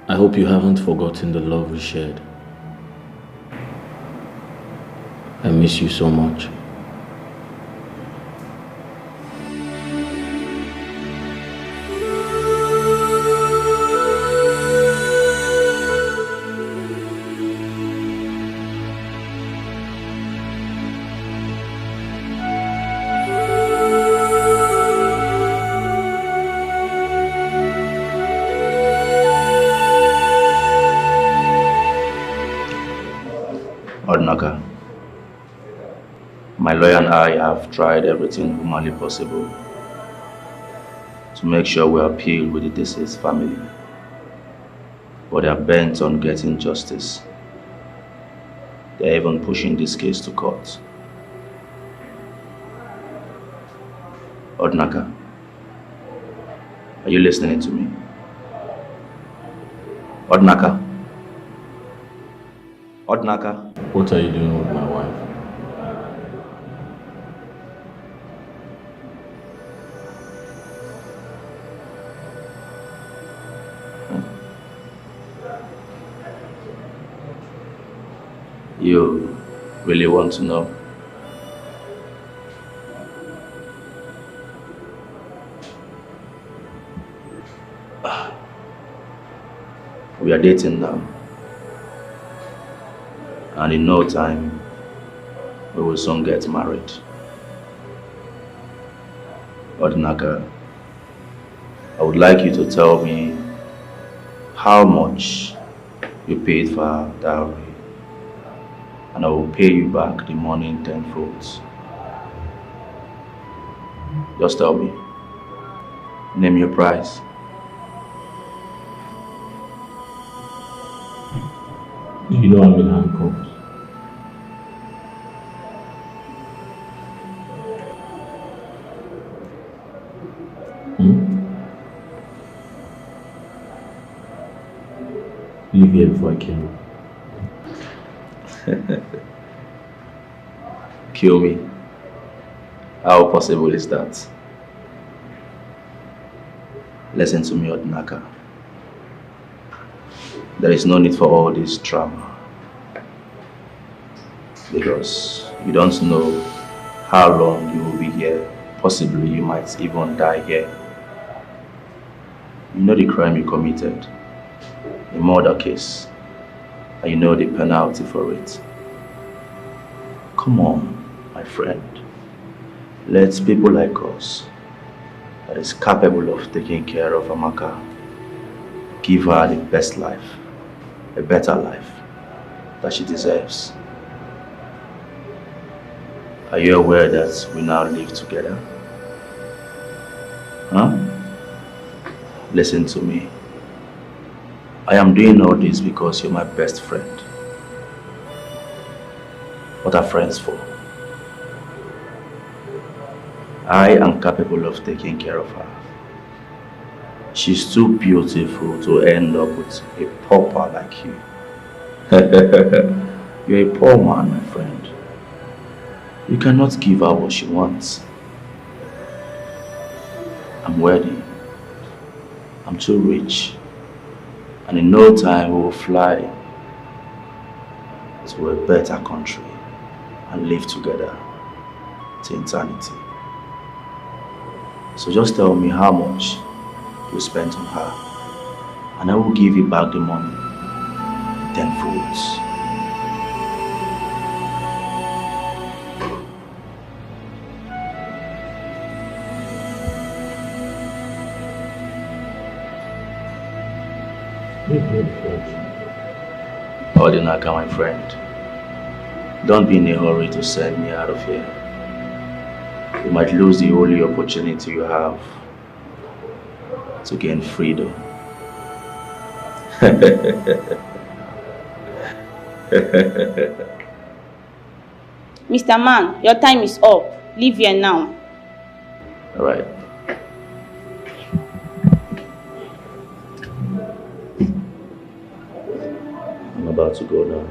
I hope you haven't forgotten the love we shared. I miss you so much. Odnaka, my lawyer and I have tried everything humanly possible to make sure we appeal with the deceased family, but they are bent on getting justice. They are even pushing this case to court. Odnaka, are you listening to me? Odnaka? Odnaka? What are you doing with my wife? You really want to know? We are dating now. And in no time, we will soon get married. Odnaka, I would like you to tell me how much you paid for her dowry, and I will pay you back the money in tenfold. Just tell me. Name your price. Do you know I'm in handcuffs? Leave here before I kill you. Kill me? How possible is that? Listen to me, Odnaka. There is no need for all this drama, because you don't know how long you will be here. Possibly you might even die here. You know the crime you committed, a murder case, and you know the penalty for it. Come on, my friend. Let people like us, that is capable of taking care of Amaka, give her the best life, a better life that she deserves. Are you aware that we now live together? Huh? Listen to me. I am doing all this because you're my best friend. What are friends for? I am capable of taking care of her. She's too beautiful to end up with a pauper like you. You're a poor man, my friend. You cannot give her what she wants. I'm wealthy. I'm too rich. And in no time we will fly to a better country and live together to eternity. So just tell me how much you spent on her, and I will give you back the money tenfold. Odinaka, my friend, don't be in a hurry to send me out of here. You might lose the only opportunity you have to gain freedom. Mr. Man, your time is up. Leave here now. All right. I'm about to go now.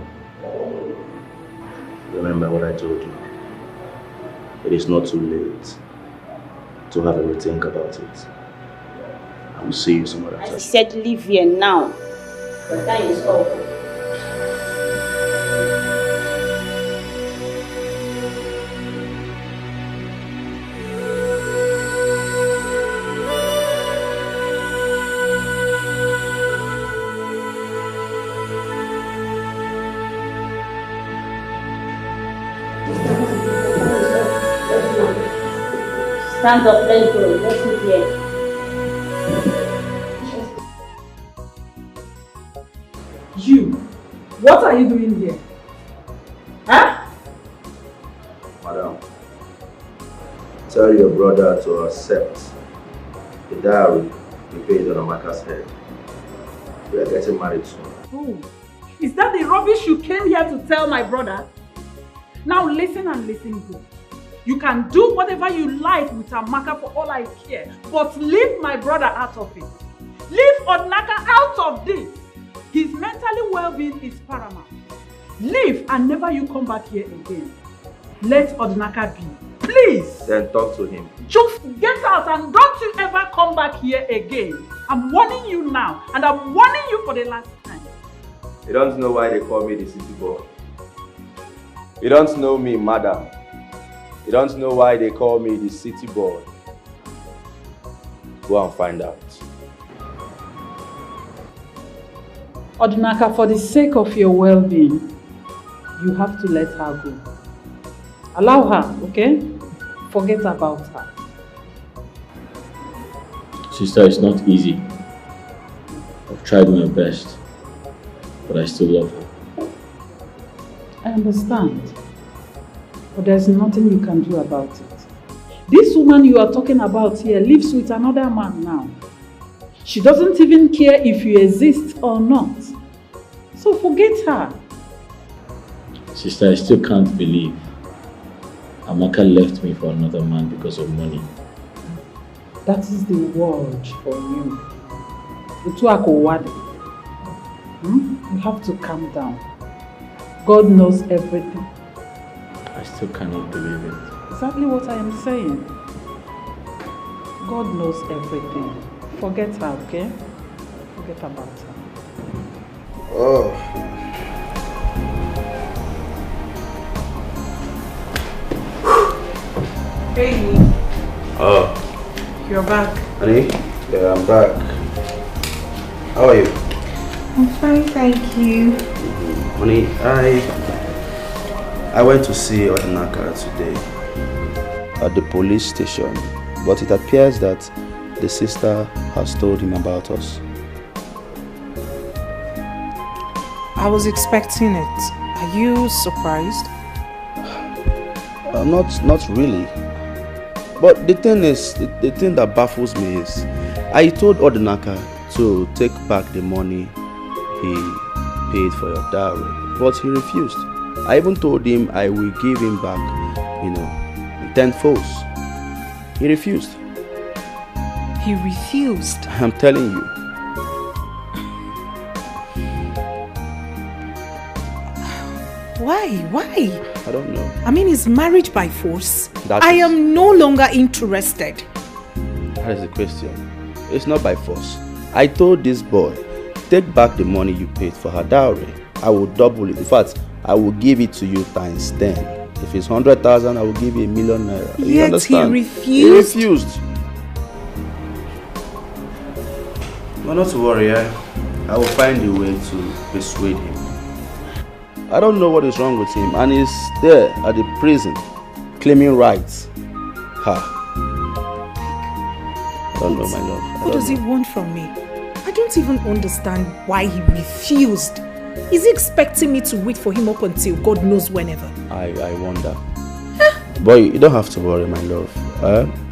Remember what I told you. It is not too late to have a rethink about it. I will see you some other time. I said leave here now. Your time is up. Stand up, let's go. Let's sit here. You, what are you doing here? Huh? Madam, tell your brother to accept the diary you paid on Amaka's head. We are getting married soon. Oh, is that the rubbish you came here to tell my brother? Now listen and listen good. You can do whatever you like with Amaka for all I care, but leave my brother out of it. Leave Odinaka out of this. His mentally well-being is paramount. Leave and never you come back here again. Let Odinaka be. Please. Then talk to him. Just get out and don't you ever come back here again. I'm warning you now, and I'm warning you for the last time. You don't know why they call me the city boy. You don't know me, madam. You don't know why they call me the city boy. Go and find out. Odinaka, for the sake of your well-being, you have to let her go. Allow her, okay? Forget about her. Sister, it's not easy. I've tried my best, but I still love her. I understand, but there's nothing you can do about it. This woman you are talking about here lives with another man now. She doesn't even care if you exist or not. So forget her. Sister, I still can't believe Amaka left me for another man because of money. That is the word for you. You have to calm down. God knows everything. I still cannot believe it. Exactly what I am saying. God knows everything. Forget her, okay? Forget about her. Oh. Hey. Oh. You're back. Honey? Yeah, I'm back. How are you? I'm fine, thank you. Honey, I went to see Odinaka today at the police station, but it appears that the sister has told him about us. I was expecting it. Are you surprised? Not really. But the thing is, the thing that baffles me is, I told Odinaka to take back the money he paid for your dowry, but he refused. I even told him I will give him back, 10-fold. He refused. He refused? I'm telling you. Why? I don't know. I mean, is marriage by force? I am no longer interested. That is the question. It's not by force. I told this boy, take back the money you paid for her dowry. I will double it. In fact, I will give it to you times 10. If it's 100,000, I will give you 1,000,000 naira. You Yet understand? he refused? He refused. No, not to worry. I will find a way to persuade him. I don't know what is wrong with him, and he's there at the prison claiming rights. I don't know, my love. What does he want from me? I don't even understand why he refused. Is he expecting me to wait for him up until God knows whenever? I wonder. Boy, you don't have to worry, my love.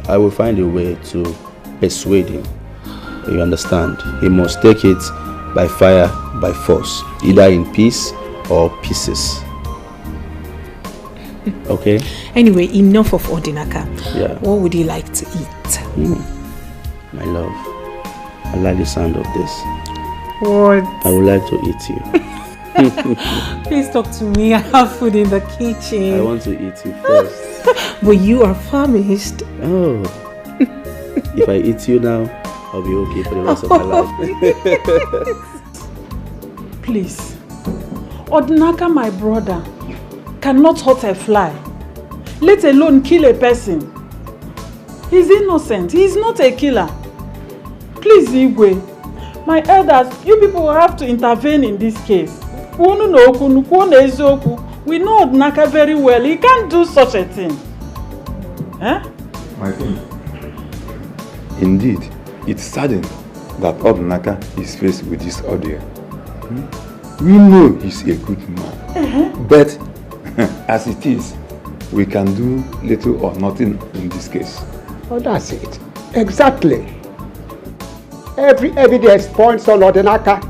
I will find a way to persuade him. You understand? He must take it by fire, by force, either in peace or pieces. Okay? Anyway, enough of Odinaka. Yeah. What would you like to eat? My love, I like the sound of this. What? I would like to eat you. Please talk to me. I have food in the kitchen. I want to eat you first. But you are famished. Oh. If I eat you now, I'll be okay for the rest of my life. Please. Odinaka, my brother, cannot hurt a fly, let alone kill a person. He's innocent. He's not a killer. Please, Igwe, my elders, you people will have to intervene in this case. We know Odinaka very well. He can't do such a thing. Eh? My king, indeed, it's saddening that Odinaka is faced with this ordeal. We know he's a good man, but as it is, we can do little or nothing in this case. Oh, that's it. Exactly. Every evidence points on Odinaka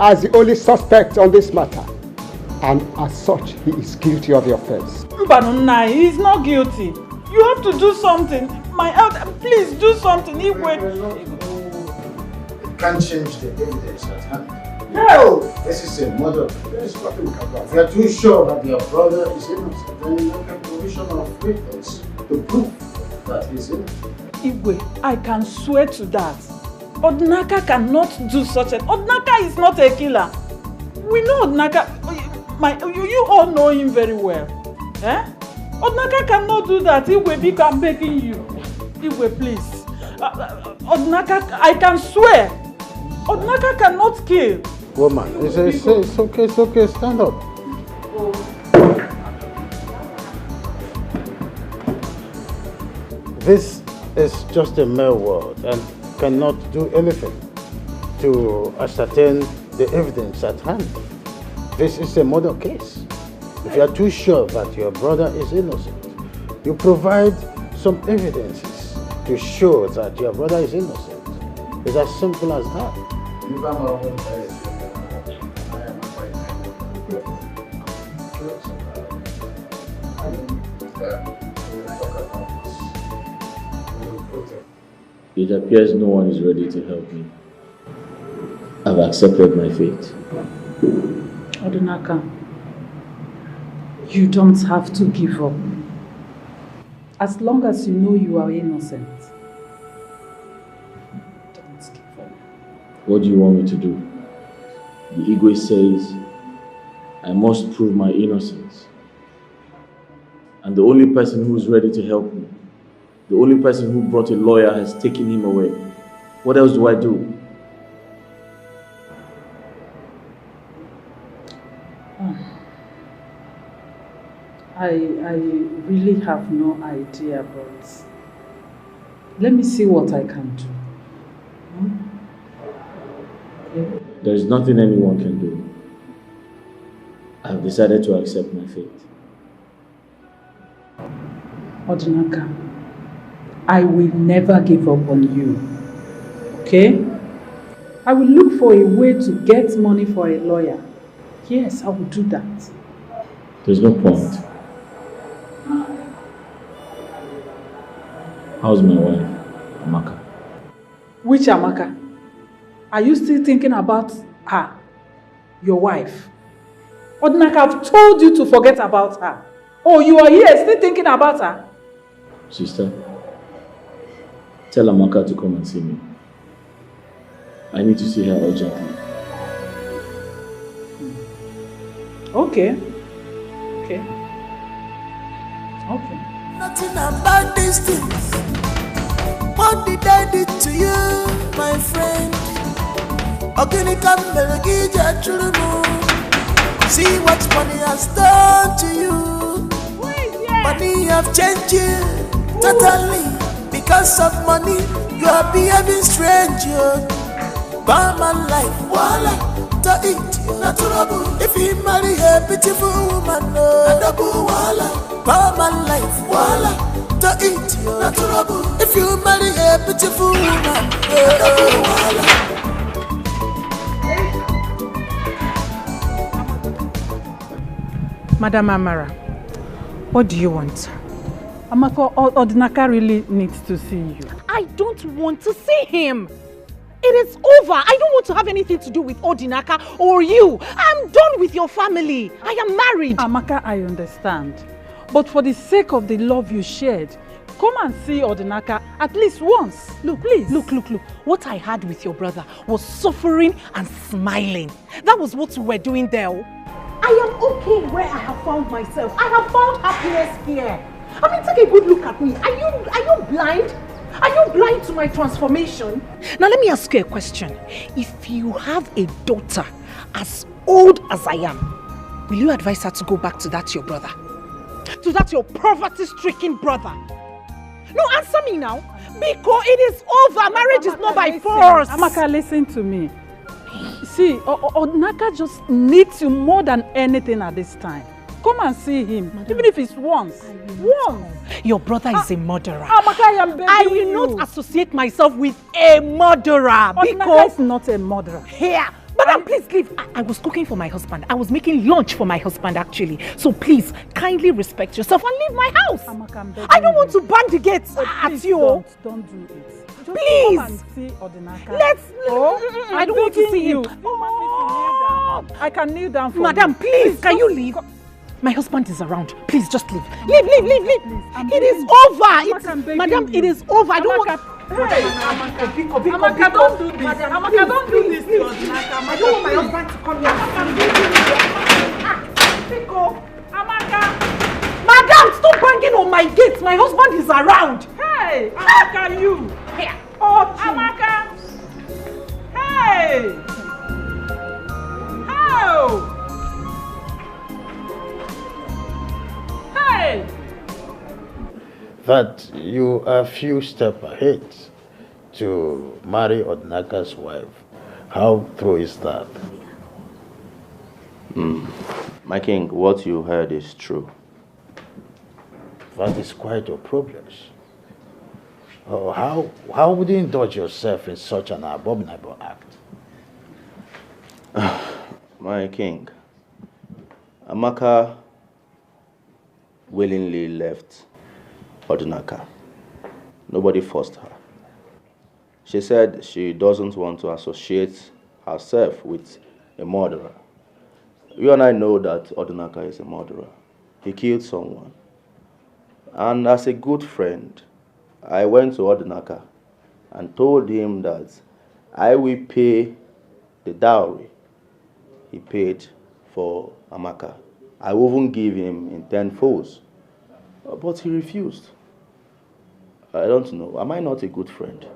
as the only suspect on this matter. And as such, he is guilty of the offense. Mbanunai, he's not guilty. You have to do something. My elder, please do something. It can't change the evidence at hand. No! This is a murder. There is nothing we can do. If you are too sure that your brother is innocent, then you make a provision of witness to prove that he's innocent. Igwe, I can swear to that. Odinaka cannot do such a... Odinaka is not a killer. We know Odinaka... You all know him very well. Eh? Odinaka cannot do that. Igwe, I'm begging you. Igwe, please. Odinaka, I can swear. Odinaka cannot kill. Woman, it's okay, stand up. This is just a mere word and cannot do anything to ascertain the evidence at hand. This is a murder case. If you are too sure that your brother is innocent, you provide some evidences to show that your brother is innocent. It's as simple as that. It appears no one is ready to help me. I've accepted my fate. Odinaka, you don't have to give up. As long as you know you are innocent, don't give up. What do you want me to do? The Igwe says I must prove my innocence. And the only person who is ready to help me, the only person who brought a lawyer, has taken him away. What else do I do? I really have no idea, but let me see what I can do. Okay. There is nothing anyone can do. I have decided to accept my fate. Odinaka, I will never give up on you. Okay? I will look for a way to get money for a lawyer. Yes, I will do that. There's no point. How's my wife, Amaka? Which Amaka? Are you still thinking about her? Your wife? Odinaka, I've told you to forget about her. Oh, you are here still thinking about her? Sister, tell Amaka to come and see me. I need to see her urgently. Okay. Okay. Okay. Nothing about these things. What did I do to you, my friend? See what money has done to you. Money have changed you totally. Because of money, you are behaving strange. Buy my life, voila, to eat, natural. If you marry a beautiful woman, voila, buy my life, voila, to eat, natural. If you marry a beautiful woman, voila. Madam Amara, what do you want? Amaka, Odinaka really needs to see you. I don't want to see him. It is over. I don't want to have anything to do with Odinaka or you. I'm done with your family. I am married. Amaka, I understand. But for the sake of the love you shared, Come and see Odinaka at least once. Look, please. Look. What I had with your brother was suffering and smiling. That was what we were doing there. I am okay where I have found myself. I have found happiness here. I mean, take a good look at me. Are you blind? Are you blind to my transformation? Now let me ask you a question. If you have a daughter as old as I am, will you advise her to go back to that your brother? To that your poverty-stricken brother? No, answer me now. Because it is over. Marriage is not by force. Amaka, listen to me. See, Odinaka just needs you more than anything at this time. Come and see him, even if it's once. Your brother is a murderer. Amaka, I am begging I will not associate myself with a murderer. Odinaka is not a murderer. Here. Madam, please leave. I was cooking for my husband. I was making lunch for my husband, actually. So please, kindly respect yourself and leave my house. Amaka, I don't want to bang the gates at you. Don't do it. Just please. Come and see Odinaka. I don't want to see him. I can kneel down for Madam, you. please, can you leave? My husband is around. Please, just leave. Leave. It is over. Madam, it is over. I don't want... Amaka, don't do this. Amaka, don't do this to Odinaka. I don't want my husband to come here. Amaka. Madam, stop banging on my gate. My husband is around. Hey, Amaka, you. Here. Oh, Amaka. Hey. How? Hey. That you are a few steps ahead to marry Odinaka's wife. How true is that? My king, what you heard is true. That is quite a problem. Oh, how would you indulge yourself in such an abominable act? My king, Amaka willingly left Odinaka. Nobody forced her. She said she doesn't want to associate herself with a murderer. You and I know that Odinaka is a murderer. He killed someone. And as a good friend, I went to Odinaka and told him that I will pay the dowry he paid for Amaka. I wouldn't give him in 10 folds. But he refused. I don't know. Am I not a good friend?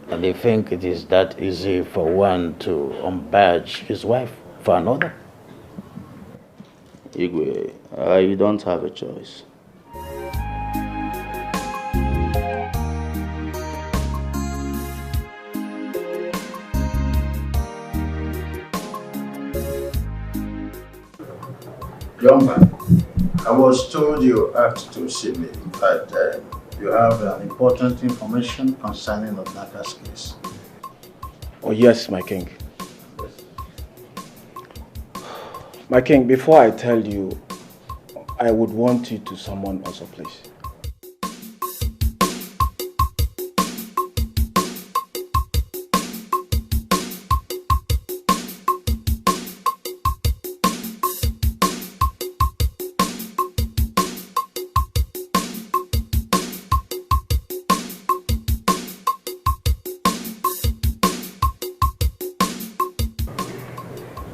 And you think it is that easy for one to unbadge his wife for another? Igwe, I don't have a choice. Young man, I was told you asked to see me, that you have important information concerning Odinaka's case. Oh yes, my king. My king, before I tell you, I would want you to summon us, please.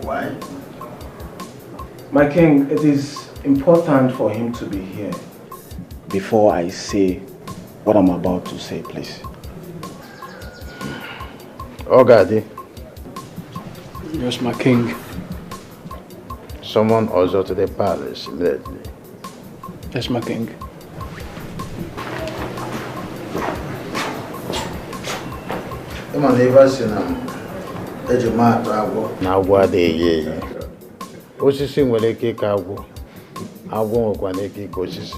Why? My king, it is important for him to be here before I say what I'm about to say, please. Ogadi. Yes, my king. Summon also to the palace immediately. Yes, my king. Come on, neighbors, you know. Na agwọ adịghị eyi osisi nwere ike ịka agwọ agwọ nwekwana ike ịka osisi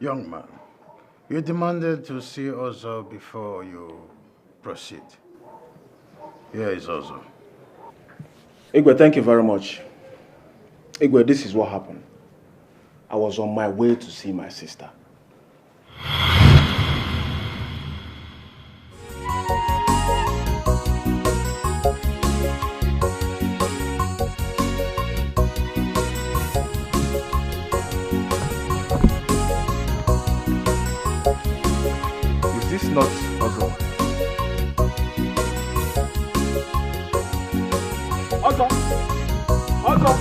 Young man, you demanded to see Ozo before you proceed. Here is Ozo. Igwe, thank you very much. Igwe, this is what happened. I was on my way to see my sister. Is this not Ozo? Ozo! Ozo!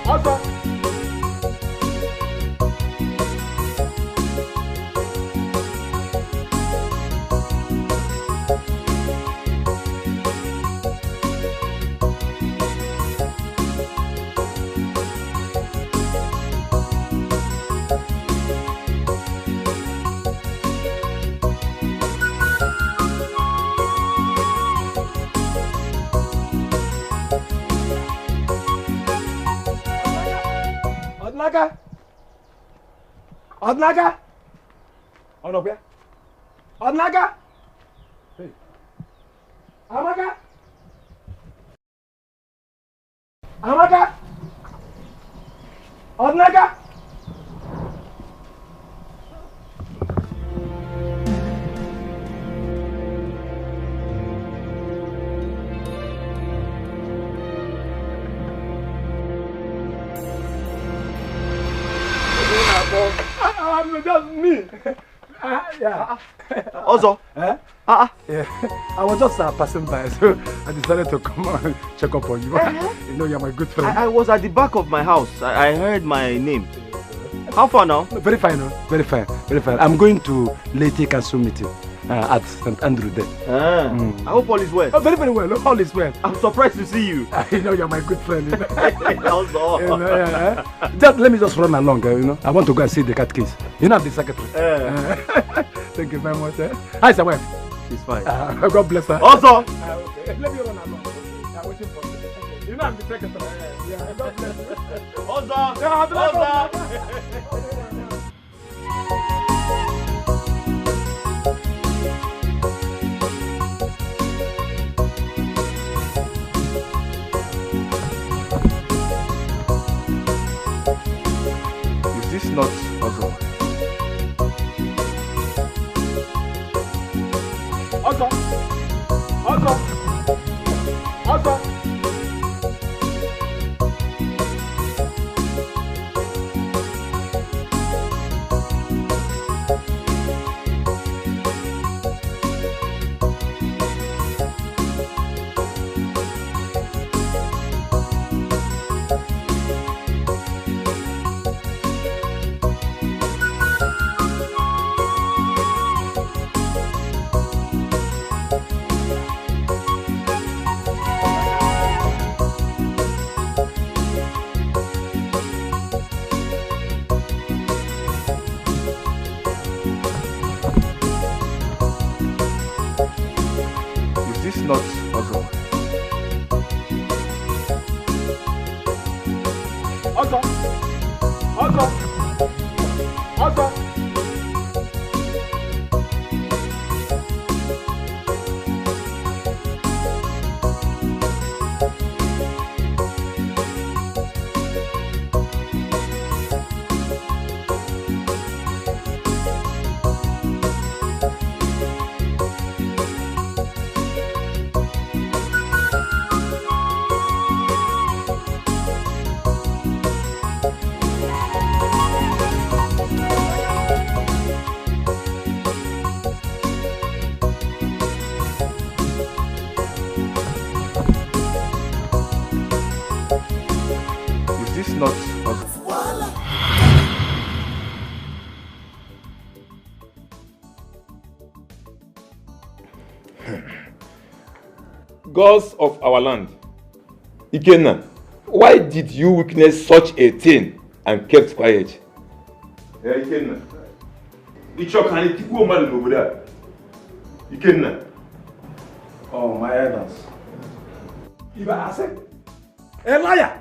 Ozo! Odnaga? Odnaga? Odnaga? Odnaga? Hey. Amaga? Amaga? Odnaga? Just me. Yeah. Ozo? Yeah. I was just passing by, so I decided to come and check up on you. You know, you're my good friend. I was at the back of my house. I heard my name. How far now? Very fine, very fine, very fine. I'm going to Leyte Council meeting at St. Andrew there. I hope all is well. Oh, very, very well. All is well. I'm surprised to see you. You know, you're my good friend. You know? Ozo. You know, just let me just run along. You know, I want to go and see the cat case. You know, I'm the secretary. Thank you very much. How's your wife? She's fine. God bless her. Ozo. Okay. Let me run along. I'm waiting for you. You know, I'm the secretary. Yeah, God bless you. Ozo. Ozo. Is this not Ozo? Ozo! Ozo! Ozo! Not Ozo. Ozo! Ozo! Ozo! Not Ozo. Gods of our land, Ikenna, why did you witness such a thing and kept quiet? Yeah, Ikenna. Ichokani tipu mmadụ n'obodo a. Ikenna. Oh, my elders. Iba Ase. A liar!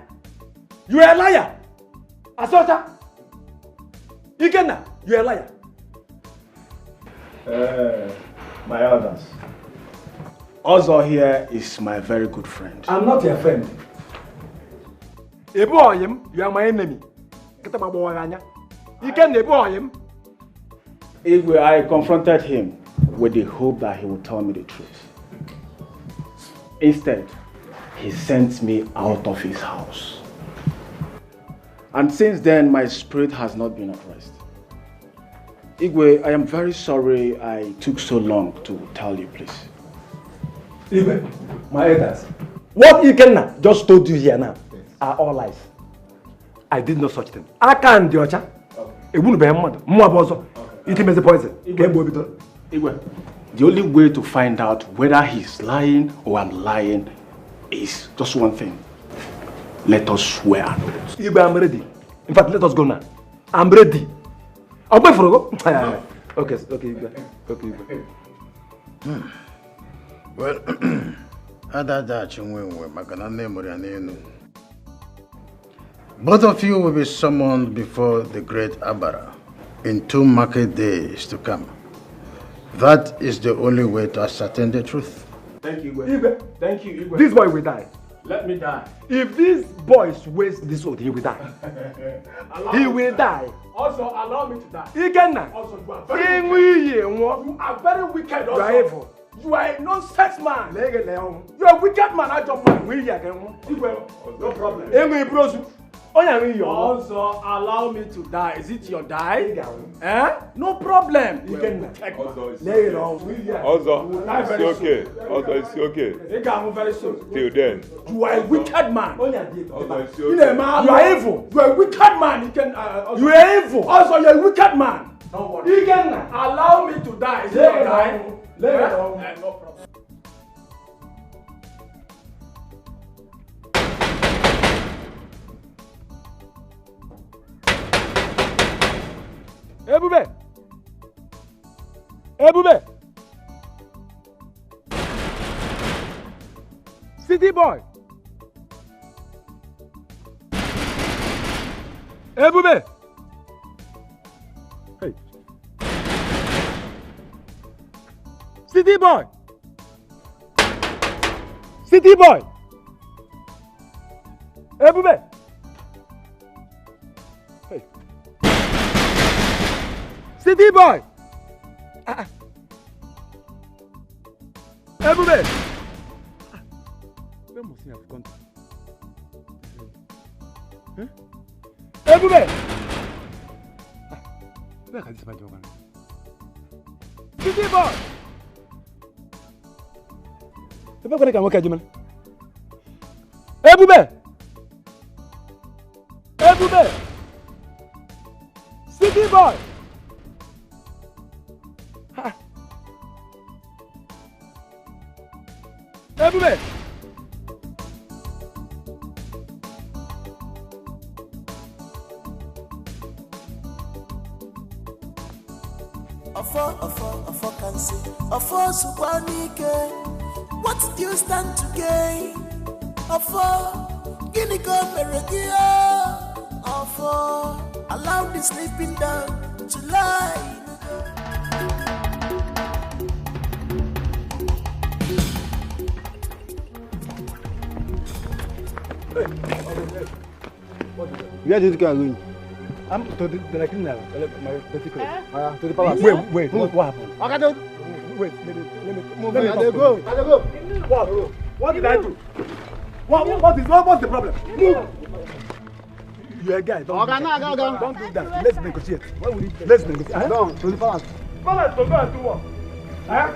You are a liar! Asota! Ikenna, you're a liar. My elders. Ozo here is my very good friend. I'm not your friend. Eboyim, you are my enemy. Ikenna, Eboyim. I confronted him with the hope that he would tell me the truth. Instead, he sent me out of his house. And since then, my spirit has not been at rest. Igwe, I am very sorry I took so long to tell you, please. Igwe, my elders, what Ikenna just told you here now are all lies. I did no such thing. I can't do it. It wouldn't be a mother. It is a poison. Igwe, the only way to find out whether he's lying or I'm lying is just one thing. Let us swear an oath. Igwe, I'm ready. In fact, let us go now. I'm ready. I'll wait for you. Okay, Igwe. Okay, Igwe. Well, both of you will be summoned before the great Abara in 2 market days to come. That is the only way to ascertain the truth. Thank you, Igwe. Igwe. Thank you, Igwe. This boy will die. Let me die. If these boys waste this oath, he will die. He will die. Also, allow me to die. Ikenna. Also, you are very wicked. You are evil. You are a nonsense man. You are a wicked man. I jump man. No problem. Also, allow me to die. Is it your die? No problem. Also, it's okay. Also, it's okay. Very soon. Till then. You are a wicked man. Also, it's You okay. are evil. You are a wicked man. You are evil. Also, you are a wicked man. Don't worry. Allow me to die. Is it your die? No problem. Ebube! Ebube! City boy! Ebube! Hey! City boy! City boy! Ebube! Hey! City boy! Ebube! Where must he have gone to? Ebube! Where can this man go? City boy! Ebube can work at Jiman. Ebube! Ebube! City boy! Ebube! Afo can say, Afo Subanike, what do you stand to gain? Afo, Ginigo Meregia, Afo, allow the sleeping down to lie. Where did you go? I'm to the criminal, my petty place. To the palace. Wait, what happened? Okay, wait, let me move. Let me Let go. What did I do? What's the problem? Move. You're a guy. Don't do that. Let's negotiate. Let's negotiate. Down to the palace. Palace to go and do what? Huh?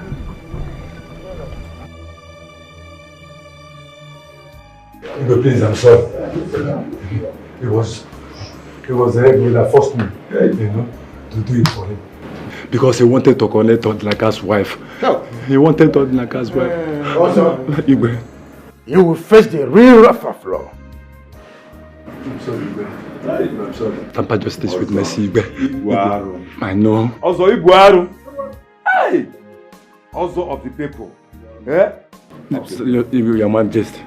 But please, I'm sorry. It was the rebel that forced me, to do it for him. Because he wanted to connect Odinaka's wife. No. He wanted Odinaka's wife. Also, Igwe. You will face the real wrath of law. I'm sorry, Igwe. I'm sorry. Tamper justice with mercy, Igwe. I know. Also, Igwe. Hey! Also of the people. Your Majesty.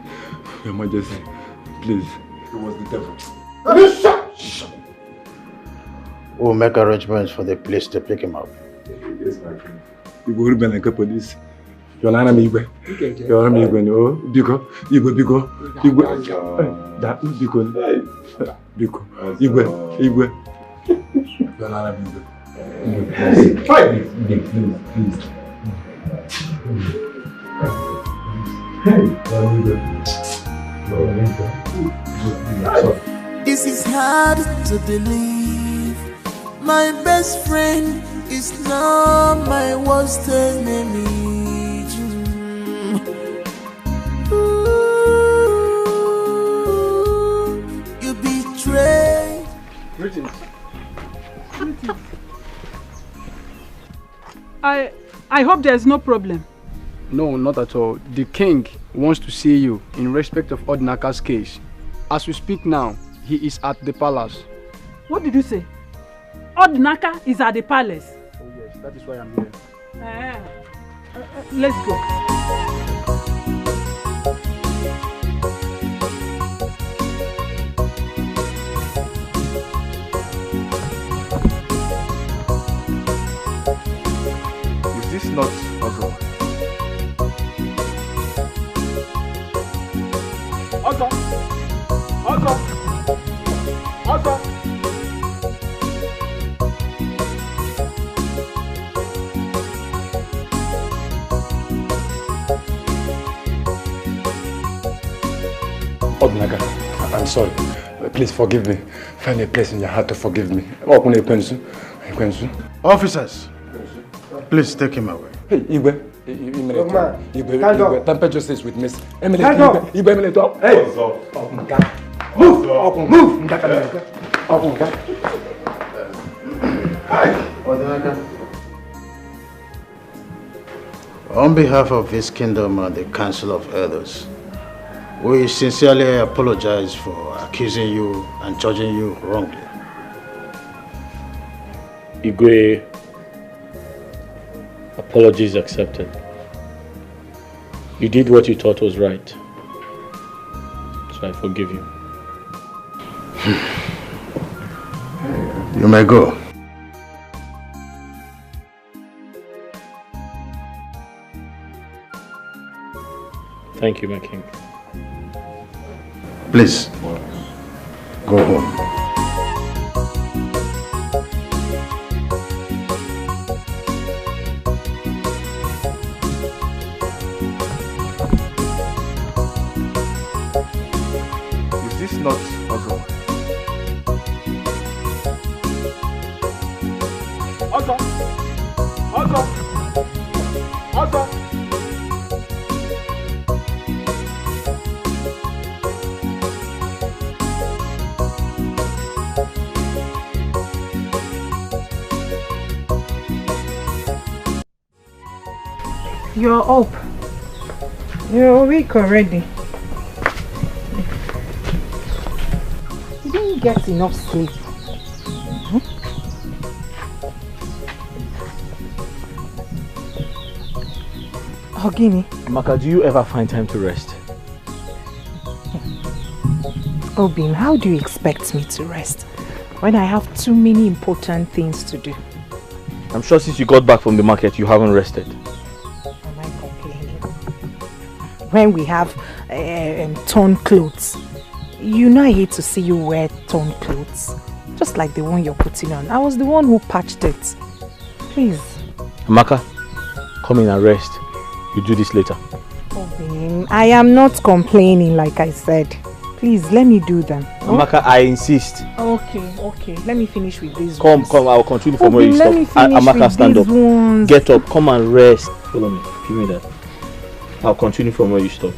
Your Majesty. Please. It was the devil. Shut! We'll make arrangements for the police to pick him up. Yes, my friend. You go to the police. You're not me. You're not me. No, Biko. Biko. That Biko. Biko. You're not me. Try this, please. This is hard to believe. My best friend is now my worst enemy. Ooh, you betrayed. Greetings. I hope there's no problem. No, not at all. The king wants to see you in respect of Odinaka's case. As we speak now, he is at the palace. What did you say? Odinaka is at the palace. Oh yes, that is why I'm here. Let's go. Is this not Ozo? Ozo! Odinaka, I'm sorry. Please forgive me. Find a place in your heart to forgive me. Officers, please take him away. Hey, Igwe. Igwe, temper justice with Miss Emily. Igwe, talk. Hey! Move! On behalf of this kingdom and the Council of Elders, we sincerely apologize for accusing you and judging you wrongly. Igwe, apologies accepted. You did what you thought was right, so I forgive you. You may go. Thank you, my king. Please, go home. Is this not Ozo? Ozo! You're up. You're awake already. You didn't get enough sleep. Ogini. Maka, do you ever find time to rest? Obim, how do you expect me to rest when I have too many important things to do? I'm sure since you got back from the market, you haven't rested. Am I complaining? When we have torn clothes, you know I hate to see you wear torn clothes. Just like the one you're putting on. I was the one who patched it. Please. Amaka, come in and rest. You do this later. Obim, I am not complaining like I said. Please, let me do them. Amaka, I insist. Okay. Let me finish with these Come, ones. I'll continue from where you stop. Amaka, stand up. Ones. Get up, come and rest. Follow me, give me that. I'll continue from where you stopped.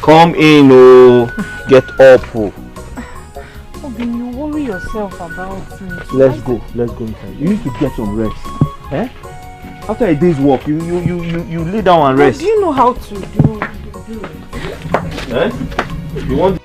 Come in, oh. Get up, oh. Obim, you worry yourself about me. Let's go inside. You need to get some rest. Eh? After a day's work, you lay down and rest. Do you know how to do it? Eh? You want?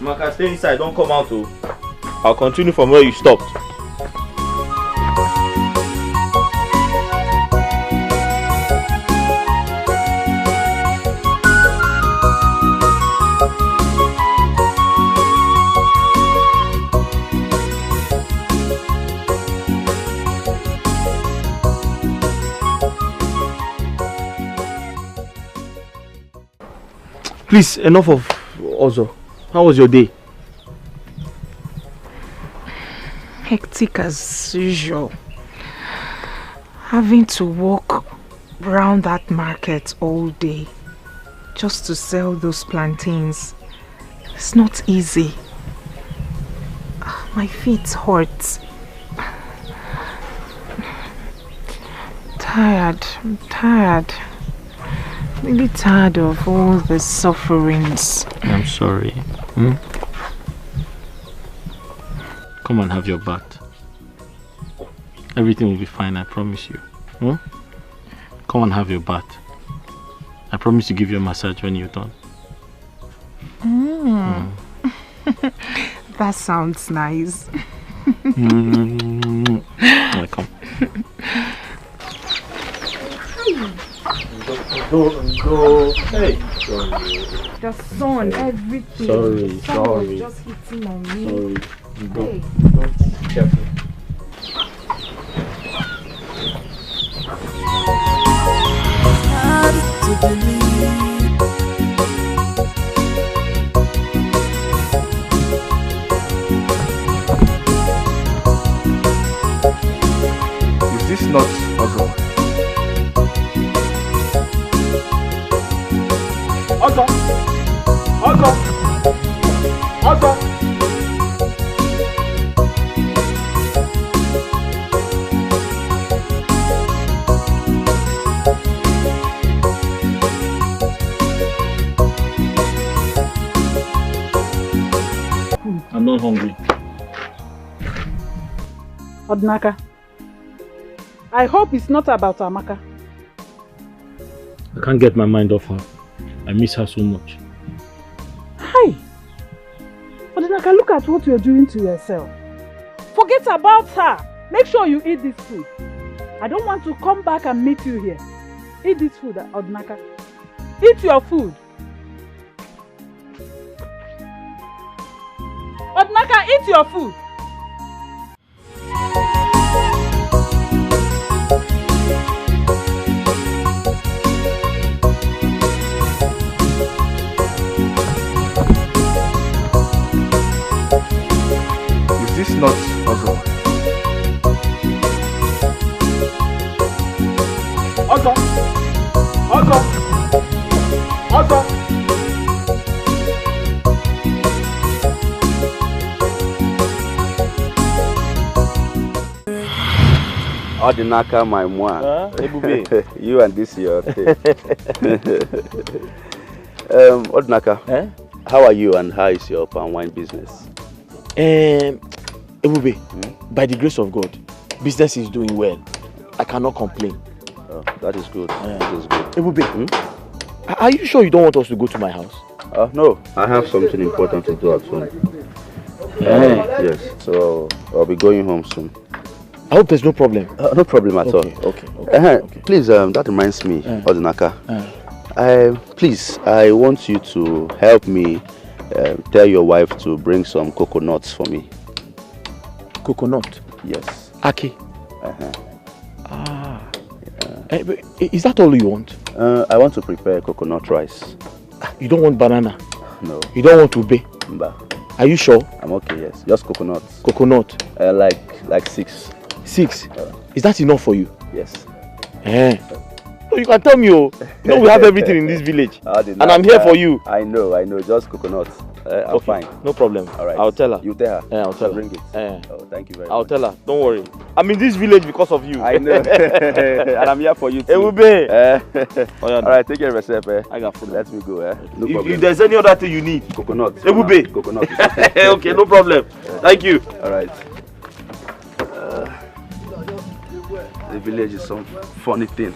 Maka, stay inside, don't come out. Oh. I'll continue from where you stopped. Please, enough of Ozo. How was your day? Hectic as usual. Having to walk around that market all day just to sell those plantains. It's not easy. My feet hurt. I'm tired. Really tired of all the sufferings. I'm sorry. Come and have your bath. Everything will be fine, I promise you. Come and have your bath. I promise to give you a massage when you're done. That sounds nice. Welcome. Go. Hey. The sun, everything. Sorry. Was just hitting on me. Sorry. Go. Hey. Careful. Hard to believe. Is this not Ozo? Ozo! I'm not hungry. Odinaka, I hope it's not about Amaka. I can't get my mind off her. I miss her so much. Hi! Odinaka, look at what you're doing to yourself. Forget about her. Make sure you eat this food. I don't want to come back and meet you here. Eat this food, Odinaka. Eat your food. Odinaka, eat your food. Is this not Ozo? Ozo! Odinaka, my moi. You and this your thing. Odinaka, how are you and how is your palm wine business? Ebube, by the grace of God, business is doing well. I cannot complain. Oh, that is good. That is good. Ebube, are you sure you don't want us to go to my house? No, I have something important to do at home. Yes, so I'll be going home soon. I hope there's no problem. No problem at all. Okay. Please, that reminds me, Odinaka. Please, I want you to help me tell your wife to bring some coconuts for me. Coconut? Yes. Aki? Is that all you want? I want to prepare coconut rice. You don't want banana? No. You don't want ube? Mba. Are you sure? I'm okay, yes. Just coconuts. Coconut? Like 6. 6? Is that enough for you? Yes. No, you can tell me, you know we have everything in this village. And I'm here for you. I know. Just coconuts. I'm fine. No problem. All right. I'll tell her. You tell her. I'll tell her. Bring it. Oh, thank you very much. I'll tell her. Don't worry. I'm in this village because of you. I know. And I'm here for you too. All right, take care of yourself. I got food. Let me go. No if problem. there's any other thing you need. Coconut. Coconut. Okay. Okay, no problem. Thank you. All right. The village is some funny thing.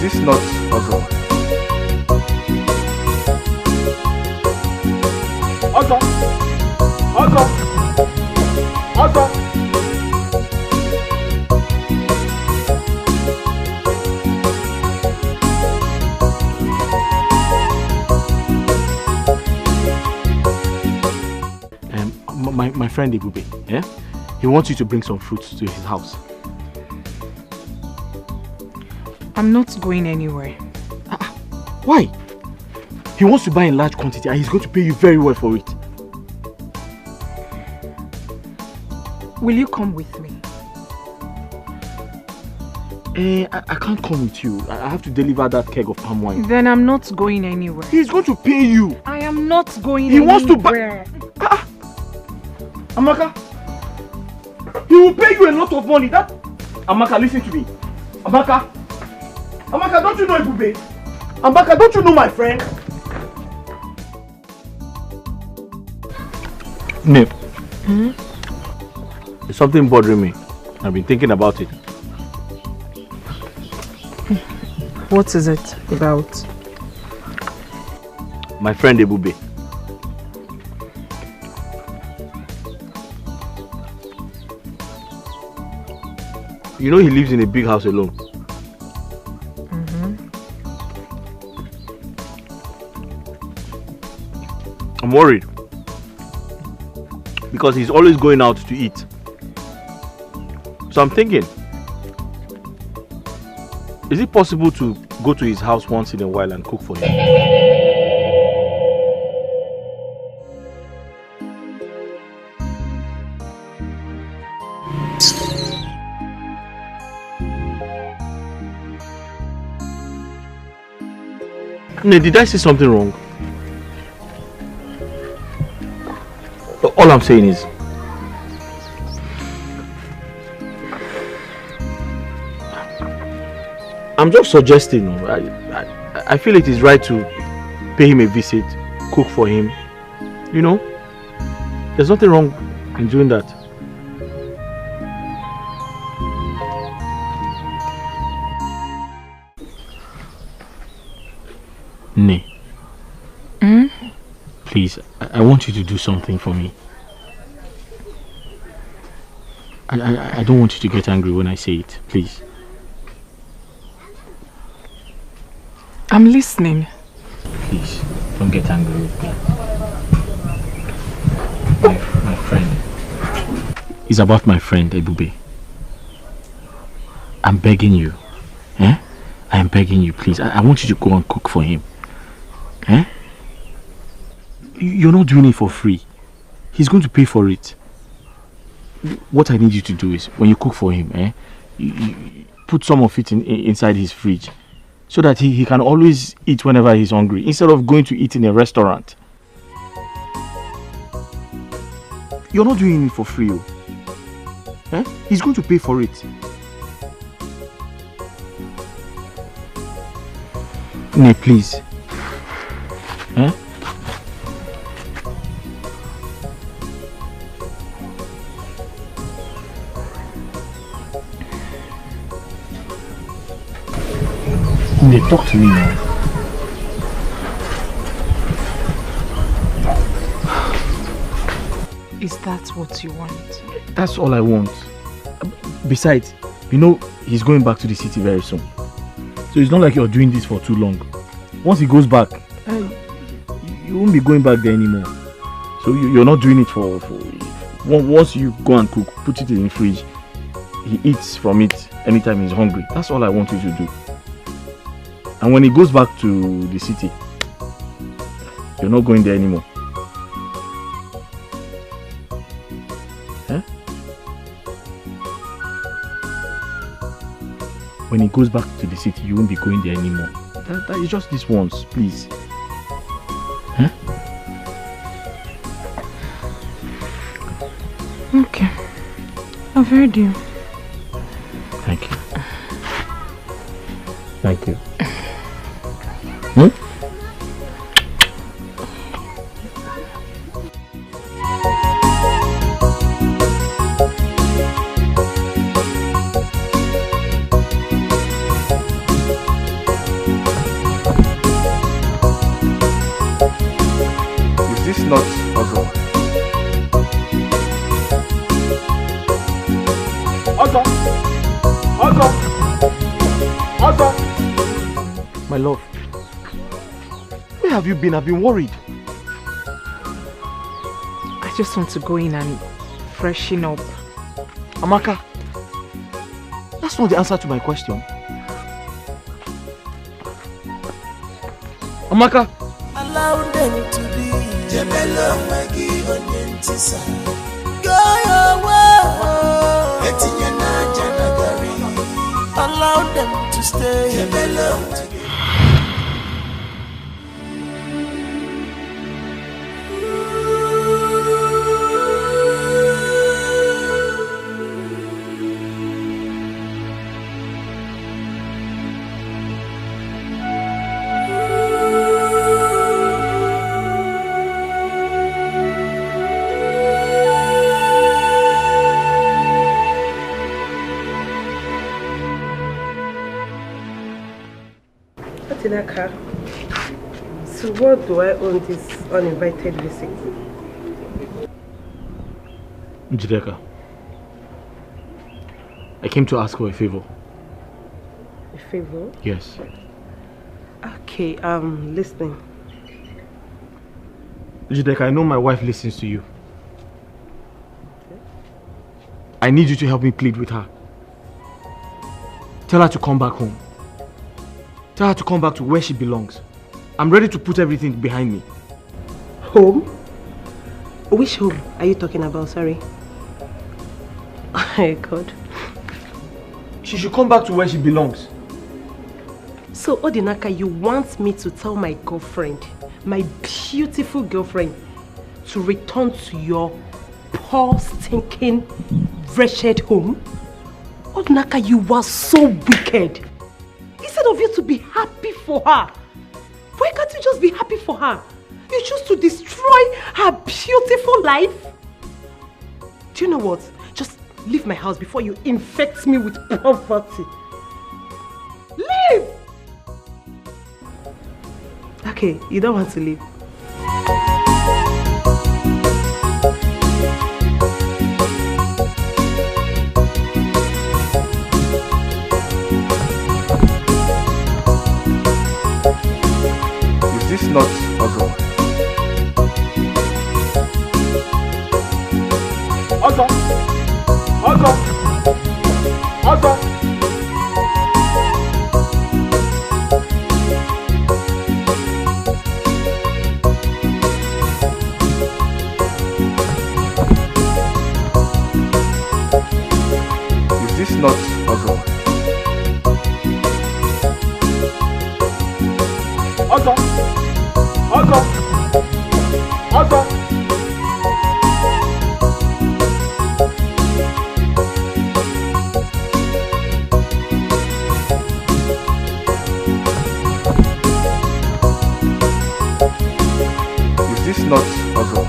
this not Ozo? Ozo! Ozo! Ozo! My friend Ibube, yeah? He wants you to bring some fruits to his house. I'm not going anywhere. Why? He wants to buy in large quantity and he's going to pay you very well for it. Will you come with me? I can't come with you. I have to deliver that keg of palm wine. Then I'm not going anywhere. He's going to pay you. I am not going He anywhere. wants to buy... Amaka, he will pay you a lot of money. Amaka, listen to me. Amaka, don't you know Ibube? Amaka, don't you know my friend? No. There's something bothering me. I've been thinking about it. What is it about? My friend Ibube. You know he lives in a big house alone. I'm worried. Because he's always going out to eat. So I'm thinking, is it possible to go to his house once in a while and cook for him? No, did I say something wrong? All I'm saying is, I'm just suggesting. I feel it is right to pay him a visit, cook for him. You know, there's nothing wrong in doing that. Ne. Please, I want you to do something for me. I don't want you to get angry when I say it, please. I'm listening. Please, don't get angry with me. My friend. It's about my friend, Ebube. I'm begging you. I am begging you, please. I want you to go and cook for him. You're not doing it for free. He's going to pay for it. What I need you to do is, when you cook for him, you put some of it inside his fridge, so that he can always eat whenever he's hungry, instead of going to eat in a restaurant. You're not doing it for free. He's going to pay for it. Ne, please. Ne, talk to me now. Is that what you want? That's all I want. Besides, you know, he's going back to the city very soon. So it's not like you're doing this for too long. Once he goes back, you won't be going back there anymore. So you're not doing it for once you go and cook, put it in the fridge, he eats from it anytime he's hungry. That's all I want you to do. And when he goes back to the city, you're not going there anymore. When he goes back to the city, you won't be going there anymore. That is just this once, please. Okay. I've heard you. Thank you. Thank you. My love, where have you been? I've been worried. I just want to go in and freshen up. Amaka, that's not the answer to my question. Amaka. Allow them to be. Jebelo magi onyentisa. Go your way. Etinya na janagari. Allow them to stay. Jebelo to be. So what do I own this uninvited visit? Njideka, I came to ask for a favor. A favor? Yes. Okay, listening. Njideka, I know my wife listens to you. I need you to help me plead with her. Tell her to come back home. Tell her to come back to where she belongs. I'm ready to put everything behind me. Home? Which home are you talking about? Sorry. Oh my God. She should come back to where she belongs. So, Odinaka, you want me to tell my girlfriend, my beautiful girlfriend, to return to your poor, stinking, wretched home? Odinaka, you are so wicked. Instead of you to be happy for her, why can't you just be happy for her? You choose to destroy her beautiful life. Do you know what? Just leave my house before you infect me with poverty. Leave! Okay, you don't want to leave. Is this not Ozo? Ozo! Ozo! Ozo! Is this not Ozo? Ozo! Ozo! Ozo! Is this not Ozo?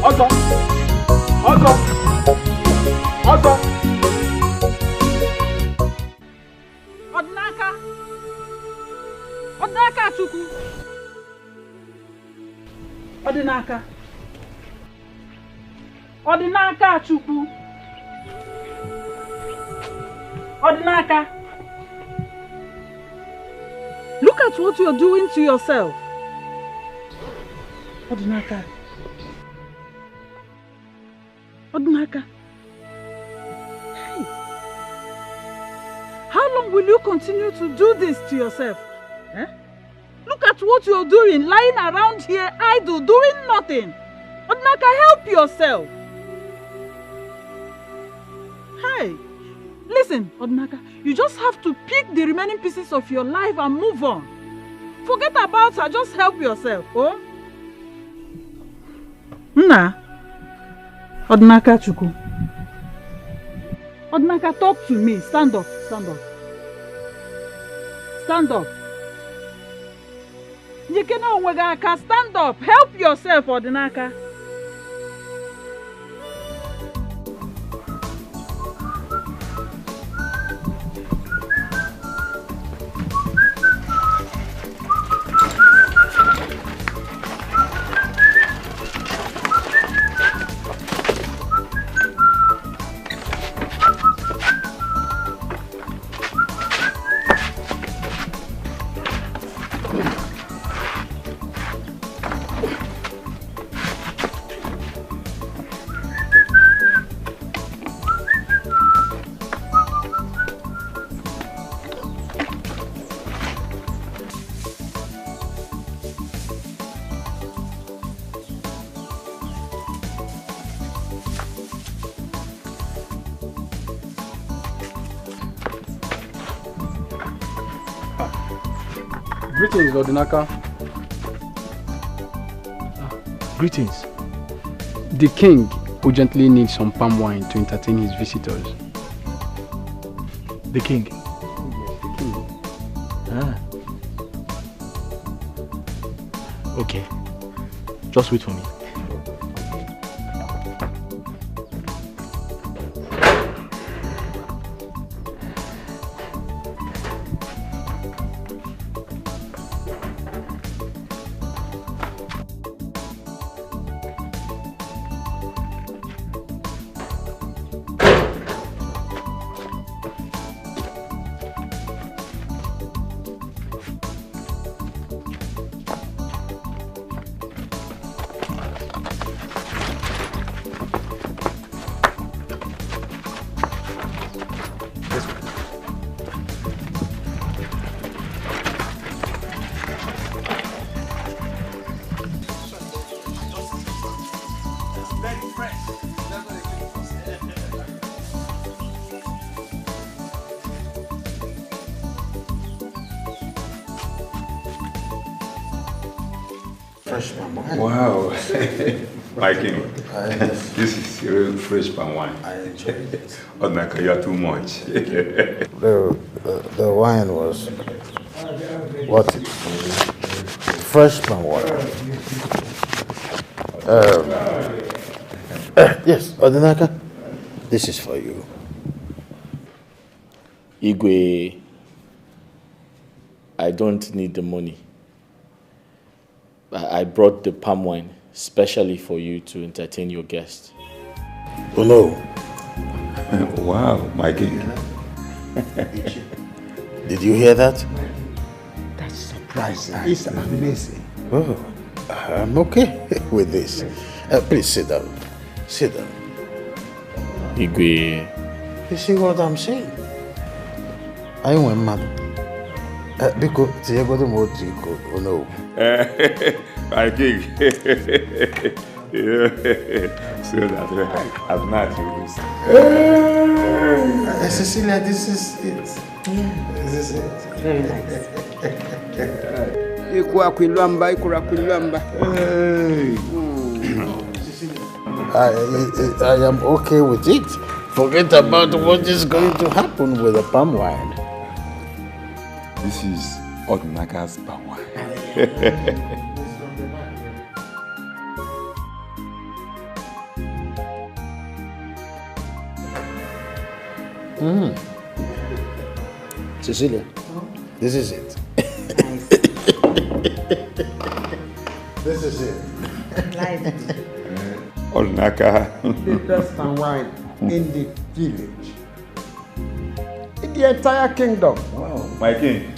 Ozo! Ozo! Ozo! Odinaka! Odinaka Chukwu! Odinaka! Odinaka Chukwu! Odinaka! Look at what you're doing to yourself. Odinaka! Odinaka! Hey! How long will you continue to do this to yourself? Eh? Look at what you're doing, lying around here idle, doing nothing. Odinaka, help yourself. Hey, listen, Odinaka, you just have to pick the remaining pieces of your life and move on. Forget about her, just help yourself, oh? Nna, Odinaka Chukwu. Odinaka, talk to me. Stand up, stand up. Stand up. Njikene onwega aka, stand up. Help yourself, Odinaka. Greetings, Odinaka. Greetings. The king urgently needs some palm wine to entertain his visitors. The king? Yes, the king. Ah. Okay. Just wait for me. Wow. My king, this is real fresh palm wine. I enjoy it. Oh, Naka, you are too much. The wine was what? Fresh palm wine. Yes, Odinaka, this is for you. Igwe, I don't need the money. I brought the palm wine specially for you to entertain your guests. Oh no. Wow, my king. Did you hear that? That's surprising. It's amazing. Oh, I'm okay with this. Please sit down. Sit down. Igwe. You see what I'm saying? I want mad. Because Diego the Motico, oh no. My king. So that I've not used this. Cecilia, this is it. Yeah. This is it. Very nice. I am okay with it. Forget about what is going to happen with the palm wine. This is Odinaka's palm wine. Cecilia, this is it. This is it. Odinaka. The best palm wine in the village. In the entire kingdom. Wow, my king.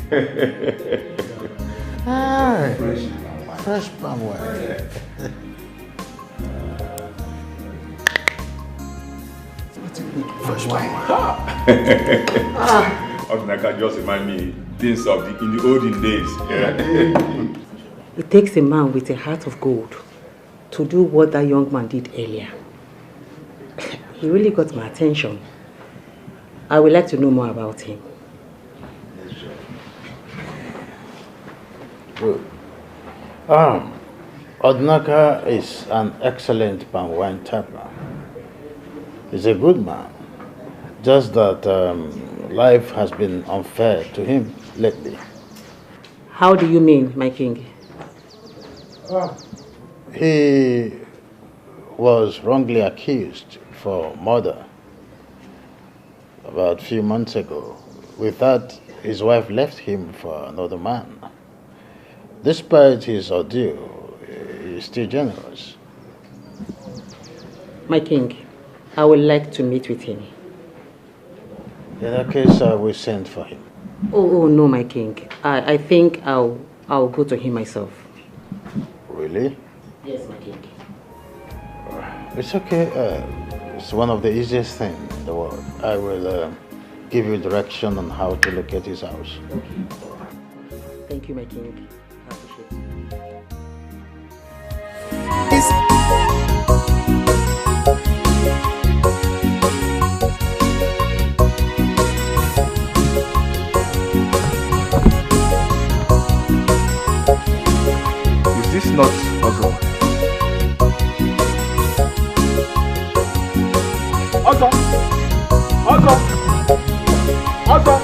Fresh palm wine. Fresh palm wine. Odinaka just remind me things of in the olden days. Yeah. It takes a man with a heart of gold to do what that young man did earlier. He really got my attention. I would like to know more about him. Good. Odinaka is an excellent palm wine tapper. He's a good man. Just that life has been unfair to him lately. How do you mean, my king? He was wrongly accused for murder about a few months ago. With that, his wife left him for another man. Despite his ordeal, he is still generous. My king, I would like to meet with him. In that case, I will send for him. Oh no, my king. I think I'll go to him myself. Really? Yes, my king. It's okay. It's one of the easiest things in the world. I will give you direction on how to locate his house. Okay. Thank you, my king. I appreciate Ọzọ! Ọzọ! Ọzọ!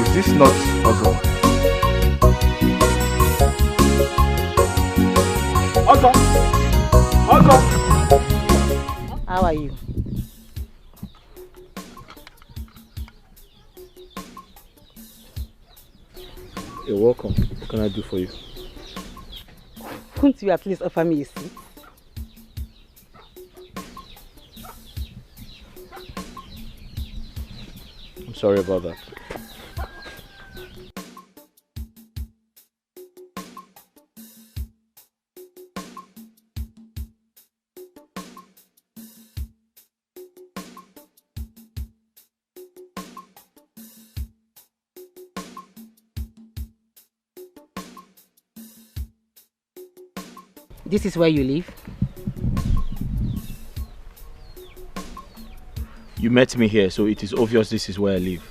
Is this not Ozo? Ozo! Ozo! How are you? You're welcome. What can I do for you? Won't you at least offer me a seat? I'm sorry about that. This is where you live? You met me here, so it is obvious this is where I live.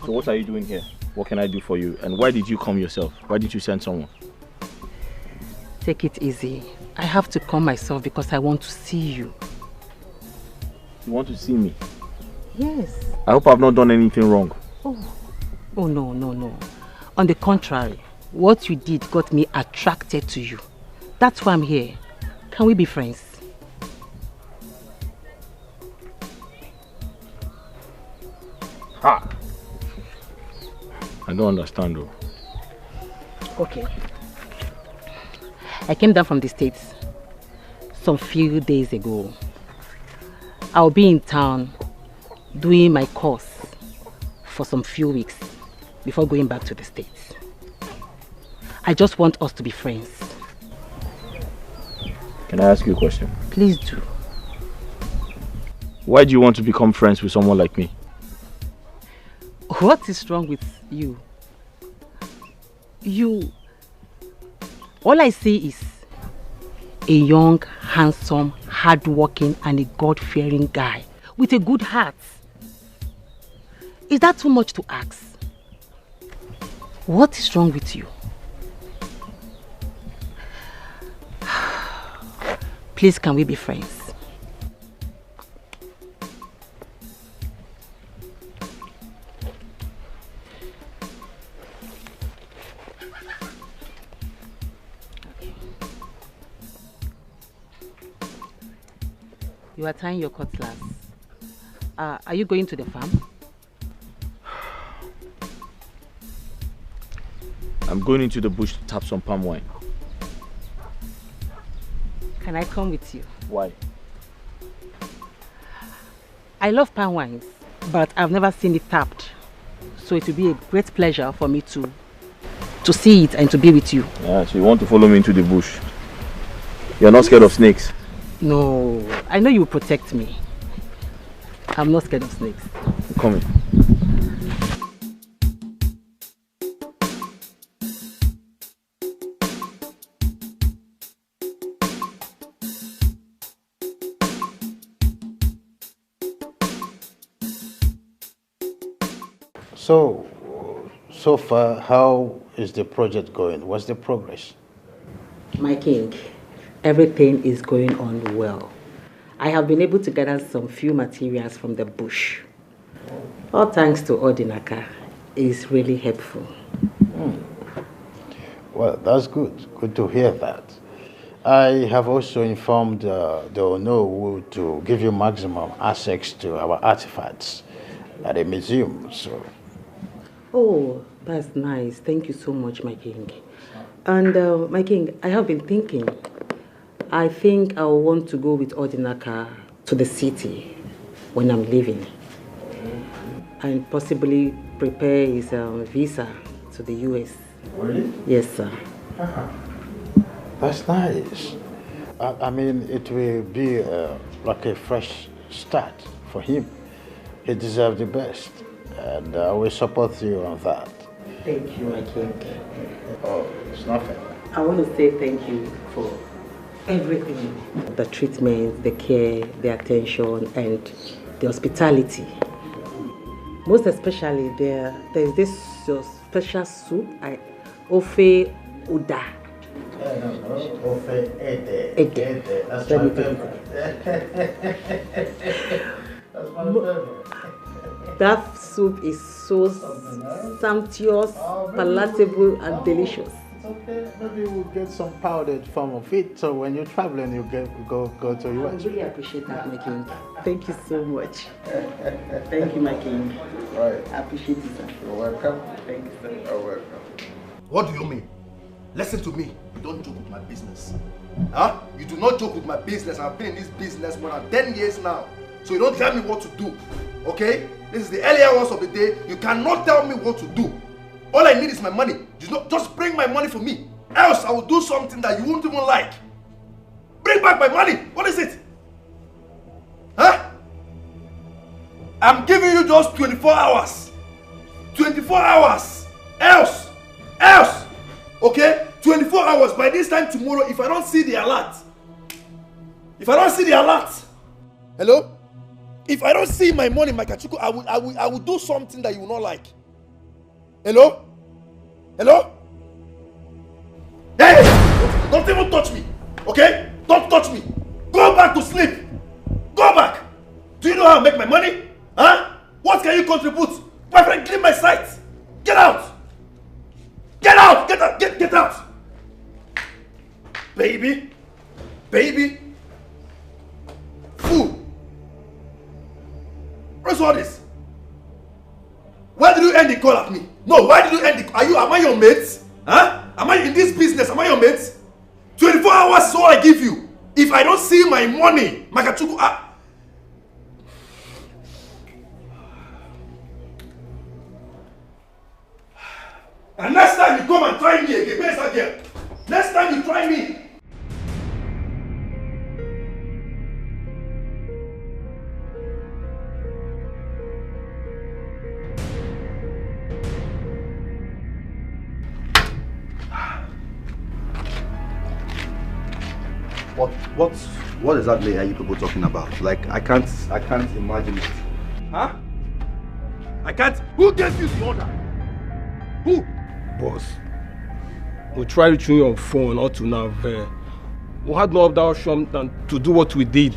So what are you doing here? What can I do for you? And why did you come yourself? Why did you send someone? Take it easy. I have to come myself because I want to see you. You want to see me? Yes. I hope I've not done anything wrong. Oh no, no, no. On the contrary, what you did got me attracted to you. That's why I'm here. Can we be friends? Ha! I don't understand though. Okay. I came down from the States some few days ago. I'll be in town doing my course for some few weeks before going back to the States. I just want us to be friends. Can I ask you a question? Please do. Why do you want to become friends with someone like me? What is wrong with you? All I see is a young, handsome, hardworking and a God-fearing guy with a good heart. Is that too much to ask? What is wrong with you? Please, can we be friends? You are tying your cutlass. Are you going to the farm? I'm going into the bush to tap some palm wine. Can I come with you? Why? I love palm wines, but I've never seen it tapped. So it will be a great pleasure for me to see it and to be with you. Yeah, so you want to follow me into the bush? You're not scared of snakes? No, I know you will protect me. I'm not scared of snakes. Come in. So far, how is the project going? What's the progress? My king, everything is going on well. I have been able to gather some few materials from the bush. All thanks to Odinaka. It's really helpful. Well, that's good. Good to hear that. I have also informed the Onowu to give you maximum access to our artifacts at the museum. So. Oh, that's nice. Thank you so much, my king. And my king, I have been thinking. I think I want to go with Odinaka to the city when I'm leaving. And possibly prepare his visa to the US. Really? Yes, sir. That's nice. I mean, it will be like a fresh start for him. He deserves the best. And I will support you on that. Thank you, my king. Oh, it's nothing. I want to say thank you for Everything. The treatment, the care, the attention, and the hospitality. Most especially, there is this special soup, Ofe Uda. Ofe Ede. Ede. That's my favorite. That's my favorite. That soup is so sumptuous, palatable, and delicious. It's okay. Maybe we'll get some powdered form of it, so when you're traveling, you go to US. I really appreciate that, my king. Thank you so much. Thank you, my king. Right. I appreciate it, sir. You're welcome. Thank you, sir. You're welcome. What do you mean? Listen to me. You don't joke with my business. Huh? You do not joke with my business. I've been in this business more than 10 years now. So you don't tell me what to do. Okay? This is the earlier hours of the day. You cannot tell me what to do. All I need is my money. Just bring my money for me. Else I will do something that you won't even like. Bring back my money. What is it? Huh? I'm giving you just 24 hours. 24 hours. Else. Okay? 24 hours. By this time tomorrow, if I don't see the alert. Hello? If I don't see my money, my kachuku, I will do something that you will not like. Hello? Hey! Don't even touch me. Okay? Don't touch me. Go back to sleep. Go back. Do you know how I make my money? Huh? What can you contribute? My friend, clean my sight. Get out. Get out. Get out. Baby. Fool. What's all this? Why did you end the call at me? No, why did you end the call? Am I your mate? Huh? Am I in this business? Am I your mate? 24 hours is all I give you. If I don't see my money, Makachuku, and next time you come and try me again, where's that girl? Next time you try me. What exactly are you people talking about? Like, I can't imagine it. Huh? I can't. Who gave you the order? Who? Boss, we tried reaching you on phone up to now. We had no other option than to do what we did.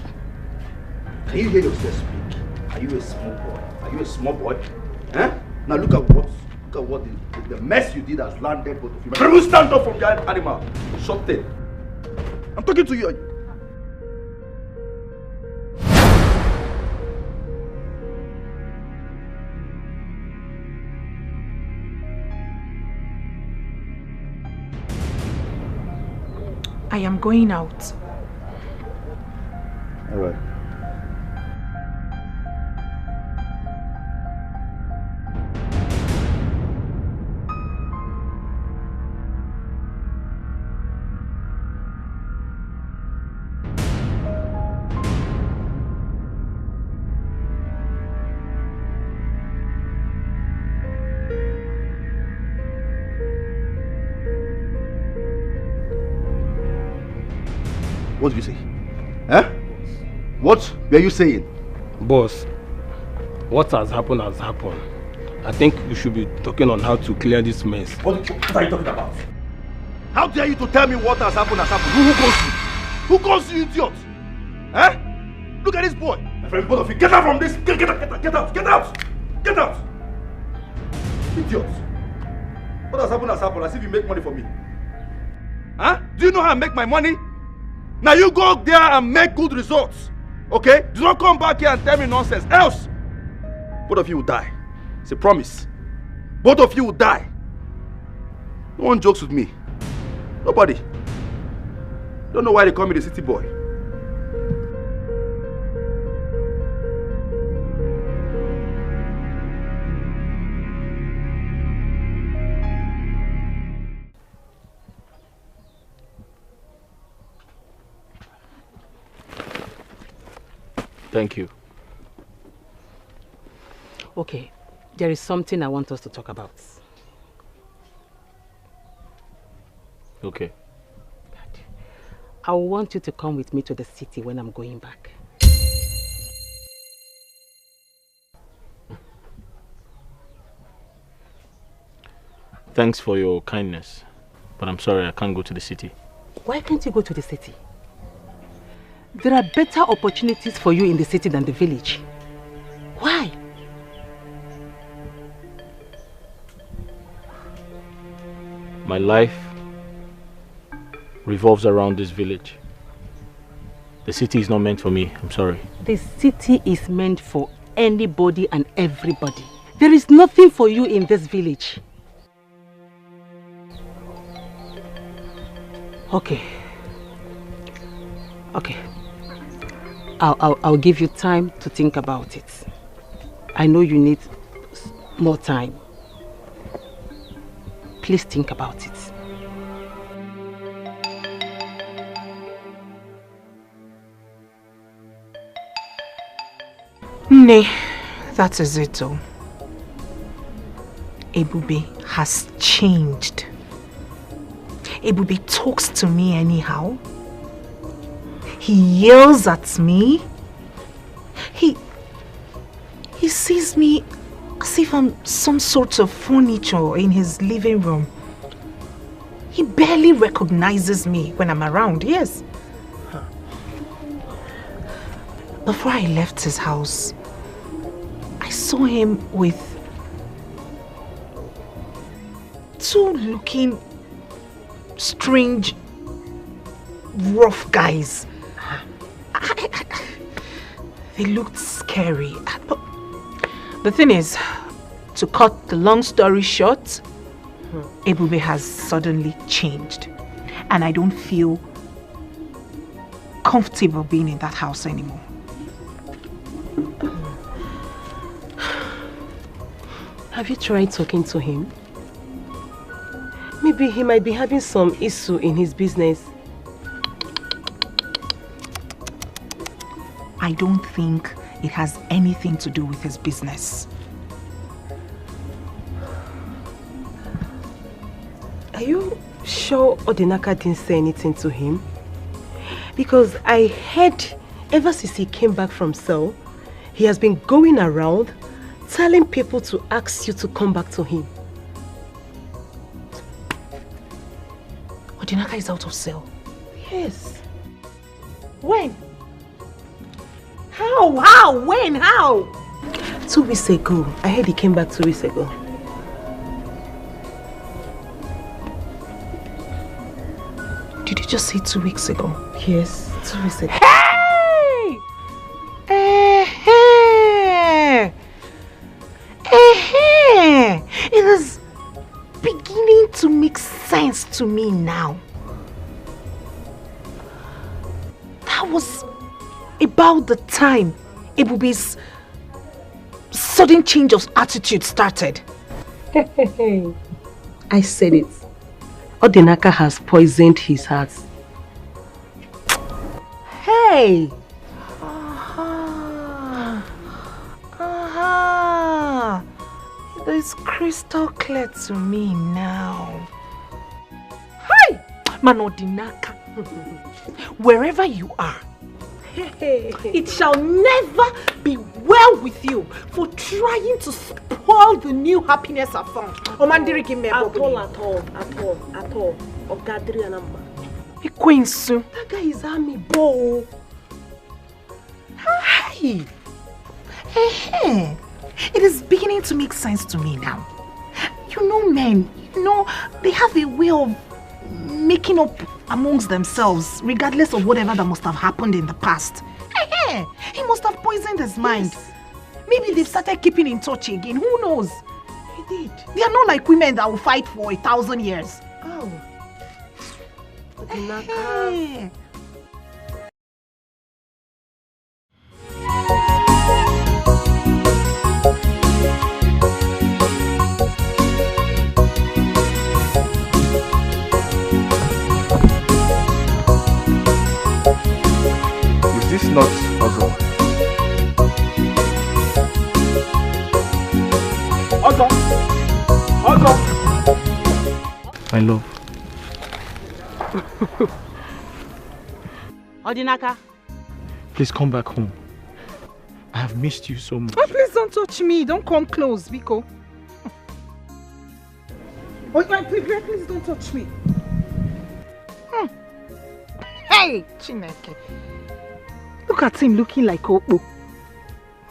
Can you hear yourself speak? Are you a small boy? Huh? Now look at what the mess you did has landed both of you. Can you stand up from the animal? Shut it. I'm talking to you. I am going out. All right. What did you say? Huh? What were you saying? Boss, what has happened has happened. I think you should be talking on how to clear this mess. What are you talking about? How dare you to tell me what has happened has happened? Who calls you idiot? Huh? Look at this boy. My friend, both of you, get out from this. Get out. Idiot. What has happened as if you make money for me. Huh? Do you know how I make my money? Now you go there and make good results. Okay? Do not come back here and tell me nonsense. Else, both of you will die. It's a promise. Both of you will die. No one jokes with me. Nobody. Don't know why they call me the city boy. Thank you. Okay, there is something I want us to talk about. Okay. I want you to come with me to the city when I'm going back. Thanks for your kindness, but I'm sorry I can't go to the city. Why can't you go to the city? There are better opportunities for you in the city than the village. Why? My life revolves around this village. The city is not meant for me, I'm sorry. The city is meant for anybody and everybody. There is nothing for you in this village. Okay. I'll give you time to think about it. I know you need more time. Please think about it. Nay, that is it all. Ebube has changed. Ebube talks to me anyhow. He yells at me. He sees me as if I'm some sort of furniture in his living room. He barely recognizes me when I'm around, yes. Before I left his house, I saw him with two looking strange, rough guys. They looked scary. But the thing is, to cut the long story short, Ebube has suddenly changed. And I don't feel comfortable being in that house anymore. Have you tried talking to him? Maybe he might be having some issue in his business. I don't think it has anything to do with his business. Are you sure Odinaka didn't say anything to him? Because I heard ever since he came back from cell, he has been going around telling people to ask you to come back to him. Odinaka is out of cell. Yes. When? How? When? How? 2 weeks ago. I heard he came back 2 weeks ago. Did you just say 2 weeks ago? Yes, 2 weeks ago. Hey! It is beginning to make sense to me now. That was about the time Ebube's sudden change of attitude started. I said it. Odinaka has poisoned his heart. Hey! It is crystal clear to me now. Hi! Man Odinaka, wherever you are, it shall never be well with you for trying to spoil the new happiness I found. At all. Queensu. That guy is army boy. Hi! It is beginning to make sense to me now. You know, men, they have a way of making up amongst themselves, regardless of whatever that must have happened in the past. He must have poisoned his mind. Yes. Maybe they've started keeping in touch again. Who knows? He did. They are not like women that will fight for 1,000 years. Oh. Is this not Ozo? Ozo! My love. Odinaka. Please come back home. I have missed you so much. Oh, please don't touch me. Don't come close, Biko. Oh, please don't touch me. Hey, Chineke. Look at him looking like Opo.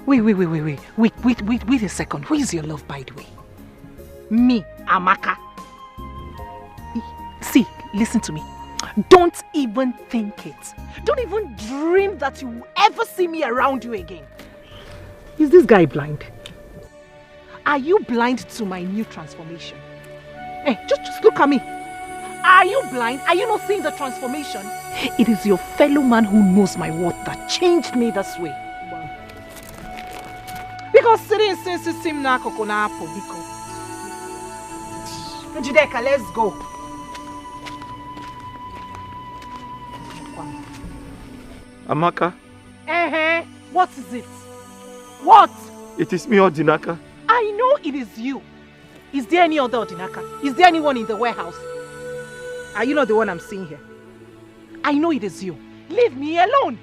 Wait a second. Who is your love, by the way? Me, Amaka. See, listen to me. Don't even think it. Don't even dream that you will ever see me around you again. Is this guy blind? Are you blind to my new transformation? Hey, just look at me. Are you blind? Are you not seeing the transformation? It is your fellow man who knows my worth that changed me this way. Because sitting since him na kokona apple, because Jideka, let's go. Amaka? What is it? What? It is me, Odinaka. I know it is you. Is there any other Odinaka? Is there anyone in the warehouse? Are you not the one I'm seeing here? I know it is you. Leave me alone.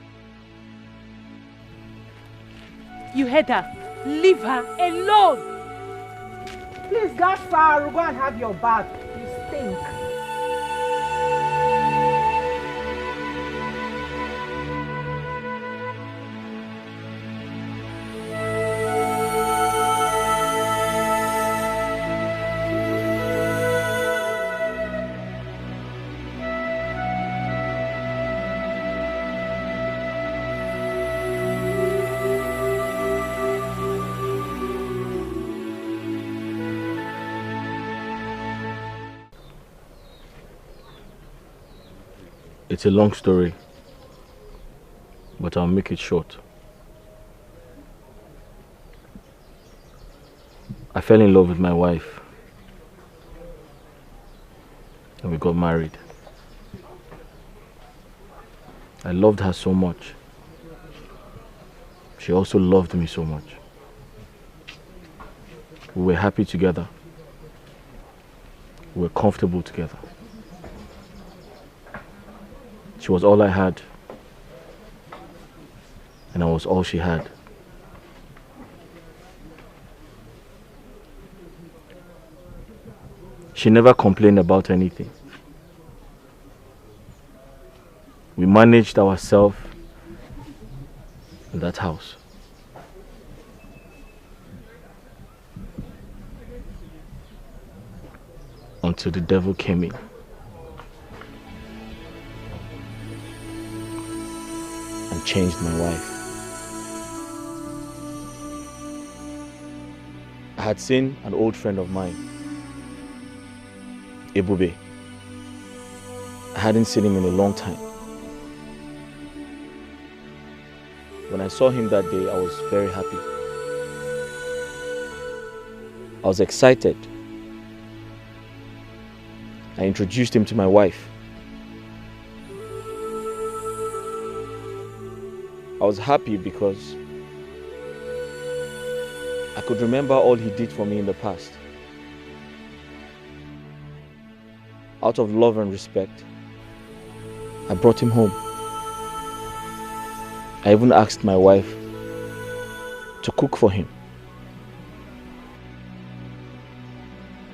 You heard her. Leave her alone. Please, Gaspar, go and have your bath. You stink. It's a long story, but I'll make it short. I fell in love with my wife and we got married. I loved her so much. She also loved me so much. We were happy together. We were comfortable together. She was all I had, and I was all she had. She never complained about anything. We managed ourselves in that house. Until the devil came in. And changed my wife. I had seen an old friend of mine, Ebube. I hadn't seen him in a long time. When I saw him that day, I was very happy. I was excited. I introduced him to my wife. I was happy because I could remember all he did for me in the past. Out of love and respect, I brought him home. I even asked my wife to cook for him.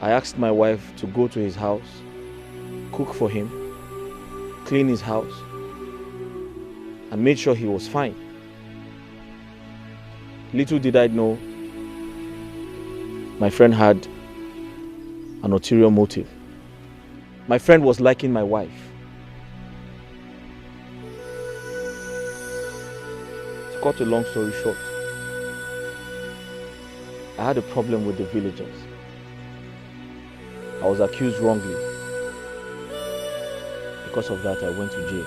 I asked my wife to go to his house, cook for him, clean his house, and made sure he was fine. Little did I know, my friend had an ulterior motive. My friend was liking my wife. To cut a long story short, I had a problem with the villagers. I was accused wrongly. Because of that, I went to jail.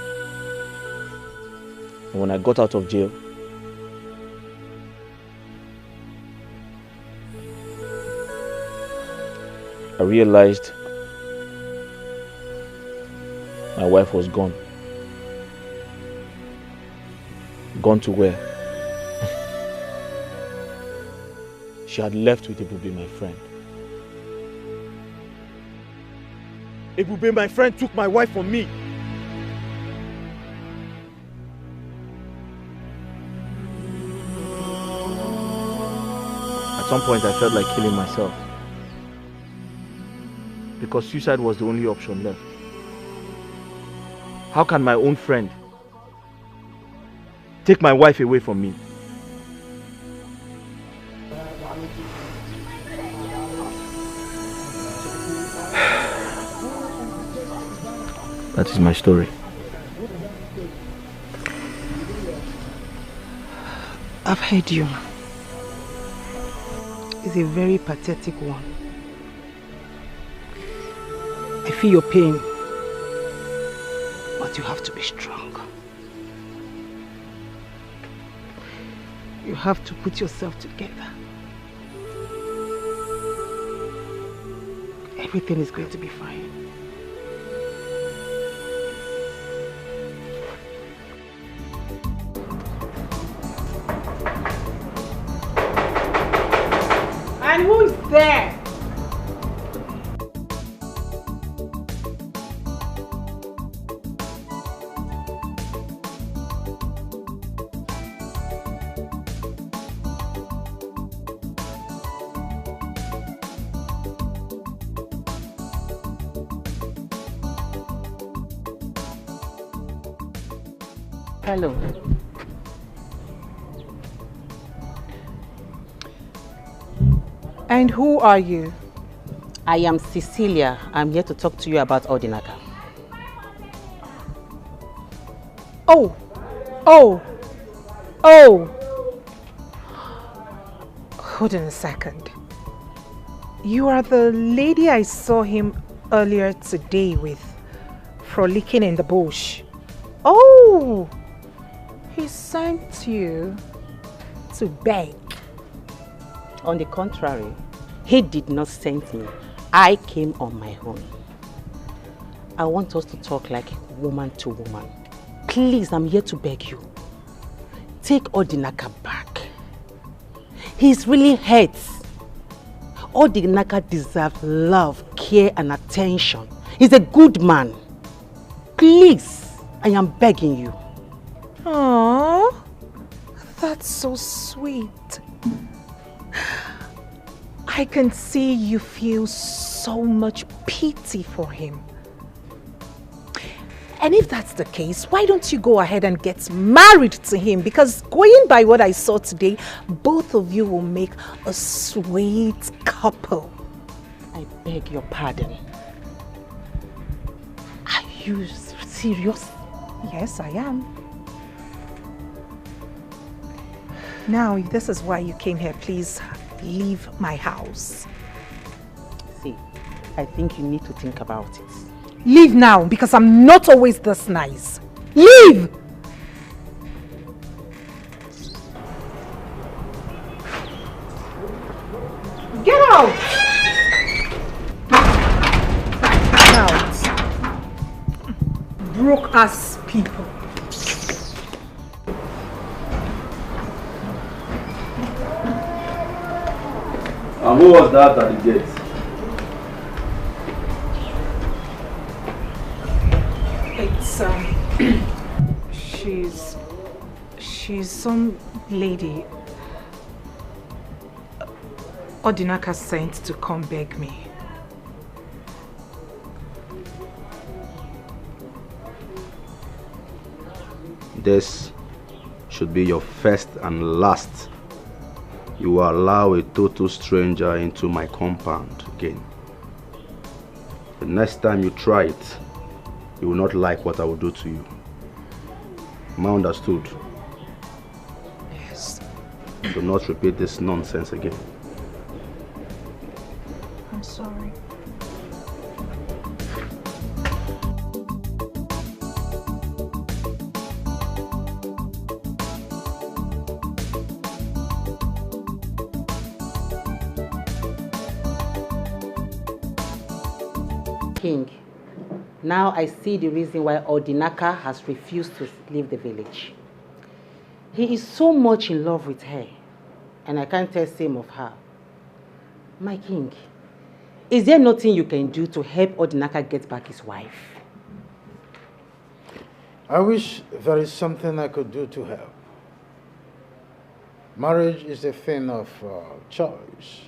And when I got out of jail, I realized my wife was gone. Gone to where? She had left with Ebube, my friend. Ebube, my friend, took my wife from me. some point I felt like killing myself. Because suicide was the only option left. How can my own friend take my wife away from me? That is my story. I've heard you. It's a very pathetic one. I feel your pain, but you have to be strong. You have to put yourself together. Everything is going to be fine. And who is there? Hello. And who are you? I am Cecilia. I'm here to talk to you about Odinaka. Oh! Hold on a second. You are the lady I saw him earlier today with, frolicking in the bush. Oh! He sent you to beg. On the contrary, he did not send me. I came on my own. I want us to talk like woman to woman. Please, I'm here to beg you. Take Odinaka back. He's really hurt. Odinaka deserves love, care and attention. He's a good man. Please, I am begging you. Aww, that's so sweet. I can see you feel so much pity for him. And if that's the case, why don't you go ahead and get married to him? Because going by what I saw today, both of you will make a sweet couple. I beg your pardon. Are you serious? Yes, I am. Now, if this is why you came here, please leave my house. See, I think you need to think about it. Leave now, because I'm not always this nice. Leave! Get out! Out. Broke-ass people. And who was that at the gate? It's, she's some lady Odinaka sent to come beg me. This should be your first and last. You will allow a total stranger into my compound again. The next time you try it, you will not like what I will do to you. Am I understood? Yes. Do not repeat this nonsense again. I'm sorry. King, now I see the reason why Odinaka has refused to leave the village. He is so much in love with her, and I can't tell same of her. My king, is there nothing you can do to help Odinaka get back his wife? I wish there is something I could do to help. Marriage is a thing of choice.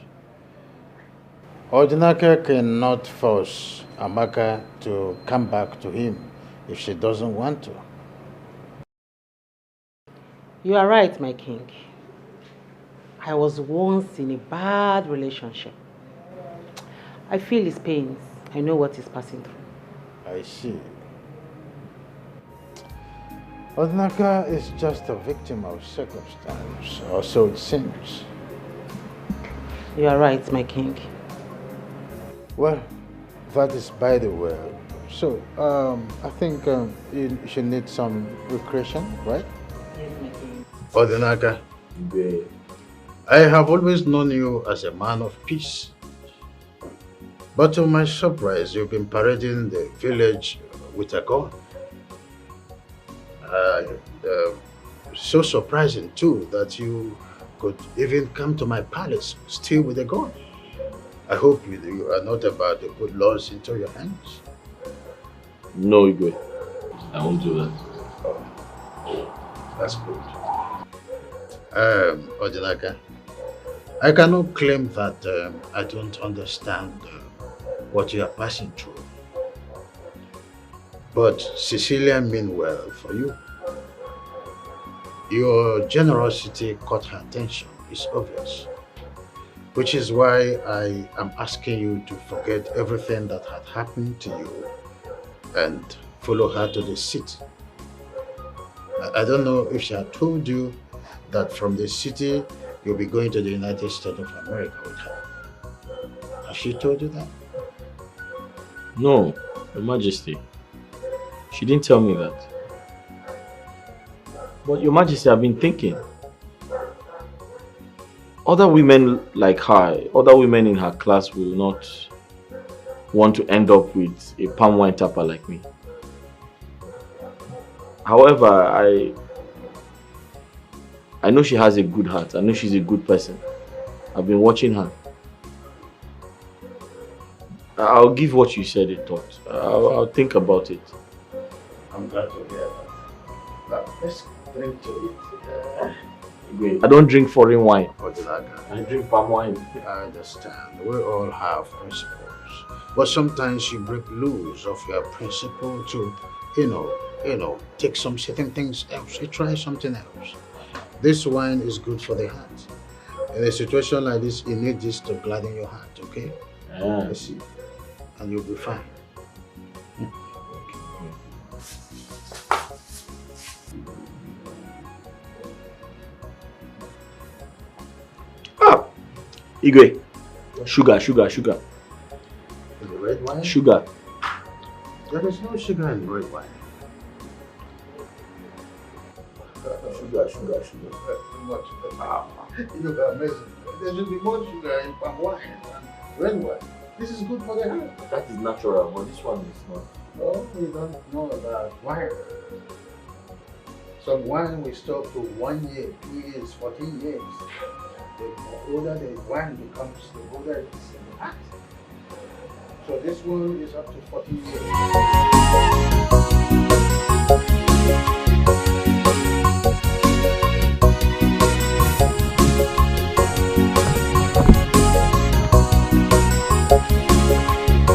Odinaka cannot force Amaka to come back to him if she doesn't want to. You are right, my king. I was once in a bad relationship. I feel his pains. I know what he's passing through. I see. Odinaka is just a victim of circumstance, or so it seems. You are right, my king. Well, that is by the way. So, I think you should need some recreation, right? Yes, my king. Odinaka, I have always known you as a man of peace. But to my surprise, you've been parading the village with a gun. So surprising too that you could even come to my palace still with a gun. I hope you are not about to put laws into your hands. No, Igwe. I won't do that. That's good. Odinaka, I cannot claim that I don't understand what you are passing through. But Cecilia meant well for you. Your generosity caught her attention, it's obvious. Which is why I am asking you to forget everything that had happened to you and follow her to the city. I don't know if she had told you that from the city you'll be going to the United States of America with her. Has she told you that? No, Your Majesty. She didn't tell me that. But Your Majesty, I've been thinking. Other women like her, other women in her class will not want to end up with a palm wine tapper like me. However, I know she has a good heart. I know she's a good person. I've been watching her. I'll give what you said a thought. I'll think about it. I'm glad to hear that. Now, let's drink to it. I don't drink foreign wine. I drink palm wine. I understand. We all have principles. But sometimes you break loose of your principle to, take some certain things else. You try something else. This wine is good for the heart. In a situation like this, you need this to gladden your heart, okay? I see. And you'll be fine. Igwe, sugar. In the red wine? Sugar. There is no sugar in red wine. Sugar. Much. You look amazing. There should be more sugar in palm wine than red wine. This is good for the heart. That is natural, but this one is not. Oh, you don't know about wine. Some wine we store for 1 year, 2 years, 14 years. The older the wine becomes, the older it is in the heart. So this one is up to 14 years.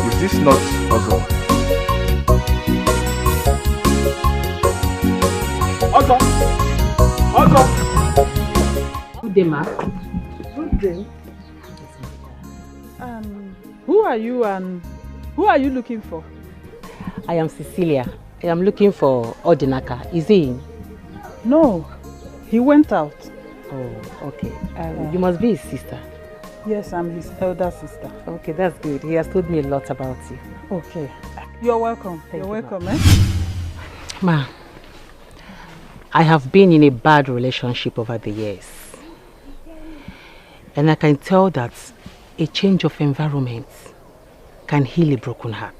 Is this not Ozo? Good day, ma. Good day. Who are you and who are you looking for? I am Cecilia. I am looking for Odinaka. Is he in? No, he went out. Oh, okay. You must be his sister. Yes, I'm his elder sister. Okay, that's good. He has told me a lot about you. Okay. You're welcome. You're welcome, eh? Ma, I have been in a bad relationship over the years. And I can tell that a change of environment can heal a broken heart.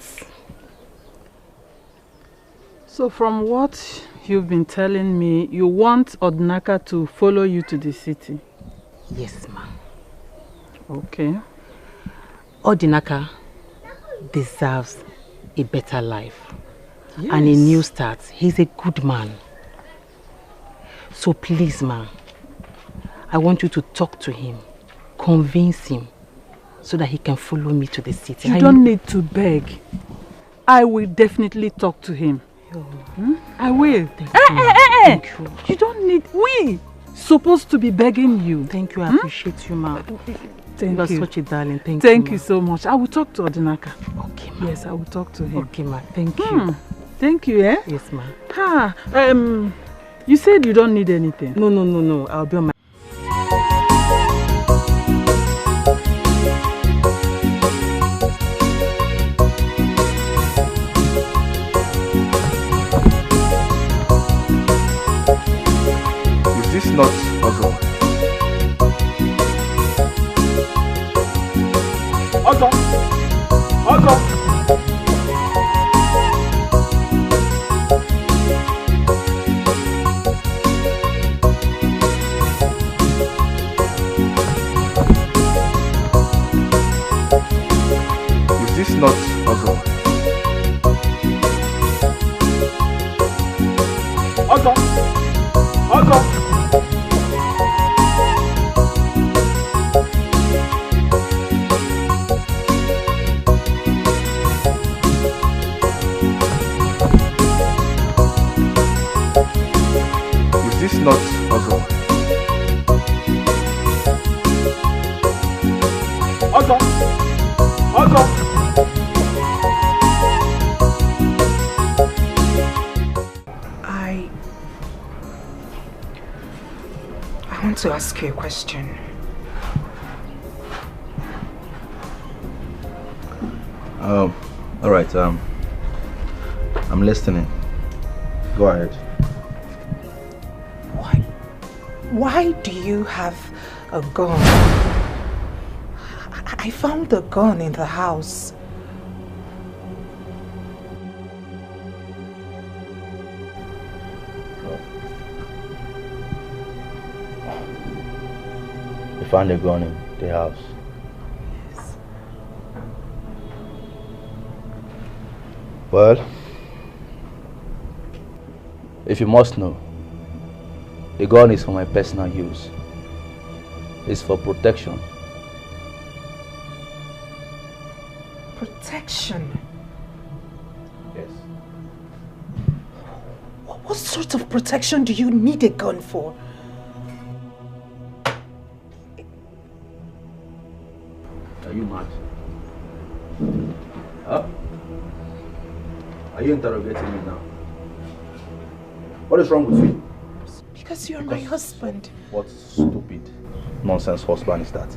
So from what you've been telling me, you want Odinaka to follow you to the city? Yes, ma. Okay. Odinaka deserves a better life. Yes. And a new start. He's a good man. So please, ma, I want you to talk to him, convince him, so that he can follow me to the city. You don't need to beg. I will definitely talk to him. I will. Thank you. You don't need... We supposed to be begging you. Thank you. I appreciate you, ma. Thank you. you. Such a darling. Thank you. Thank you so much. I will talk to Odinaka. Okay, ma. Yes, I will talk to him. Okay, ma. Thank you. Thank you, eh? Yes, ma. You said you don't need anything. No. I'll be on my... Is this not Ozo? Ozo! Is this not Ozo? Ozo! Is this not Ozo? I want to ask you a question. All right. I'm listening. Go ahead. Why do you have a gun? I found the gun in the house. You found a gun in the house. Yes. Well, if you must know, the gun is for my personal use. It's for protection. Protection? Yes. What sort of protection do you need a gun for? Are you mad? Huh? Are you interrogating me now? What is wrong with you? Because you're my husband. What stupid nonsense husband is that?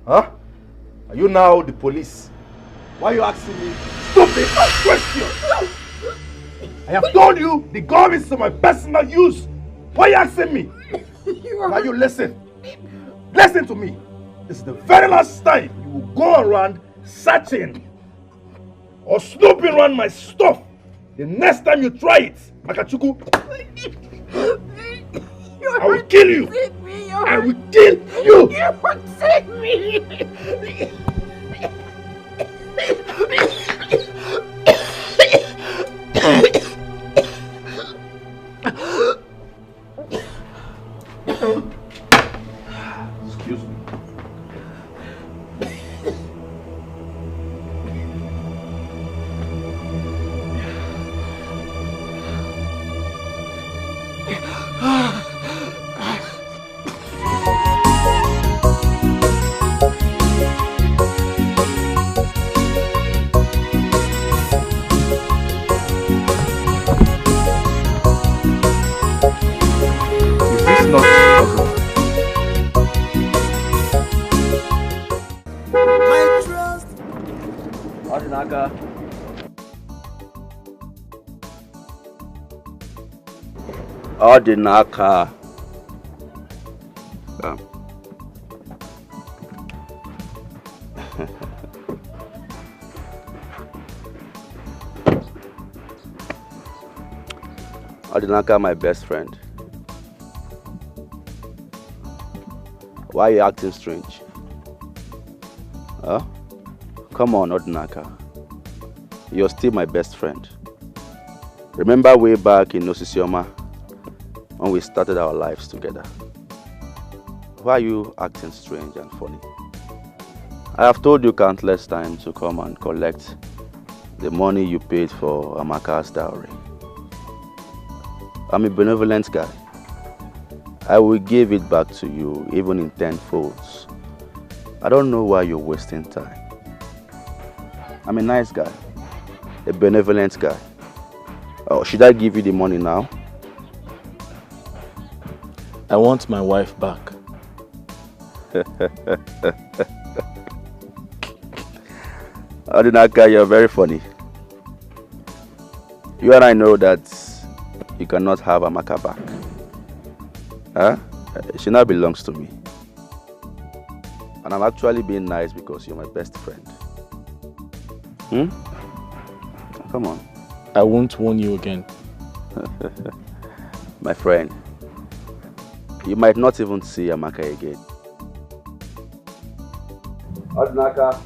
Huh? Are you now the police? Why are you asking me stupid questions? I have told you the gun is for my personal use. Why are you asking me? Now you listen. Listen to me. This is the very last time you will go around searching or snooping around my stuff. The next time you try it, Makachuku, I will kill you. I will kill you. You protect me. Excuse me. Odinaka. Odinaka. Odinaka, my best friend. Why are you acting strange? Huh? Come on, Odinaka. You're still my best friend. Remember way back in Osisioma when we started our lives together? why are you acting strange and funny? I have told you countless times to come and collect the money you paid for Amaka's dowry. I'm a benevolent guy. I will give it back to you even in 10 folds. I don't know why you're wasting time. I'm a nice guy, a benevolent guy. Oh, should I give you the money now? I want my wife back. Odinaka, you're very funny. You and I know that you cannot have Amaka back. Huh? She now belongs to me. And I'm actually being nice because you're my best friend. Come on. I won't warn you again. My friend, you might not even see Amaka again. Odinaka,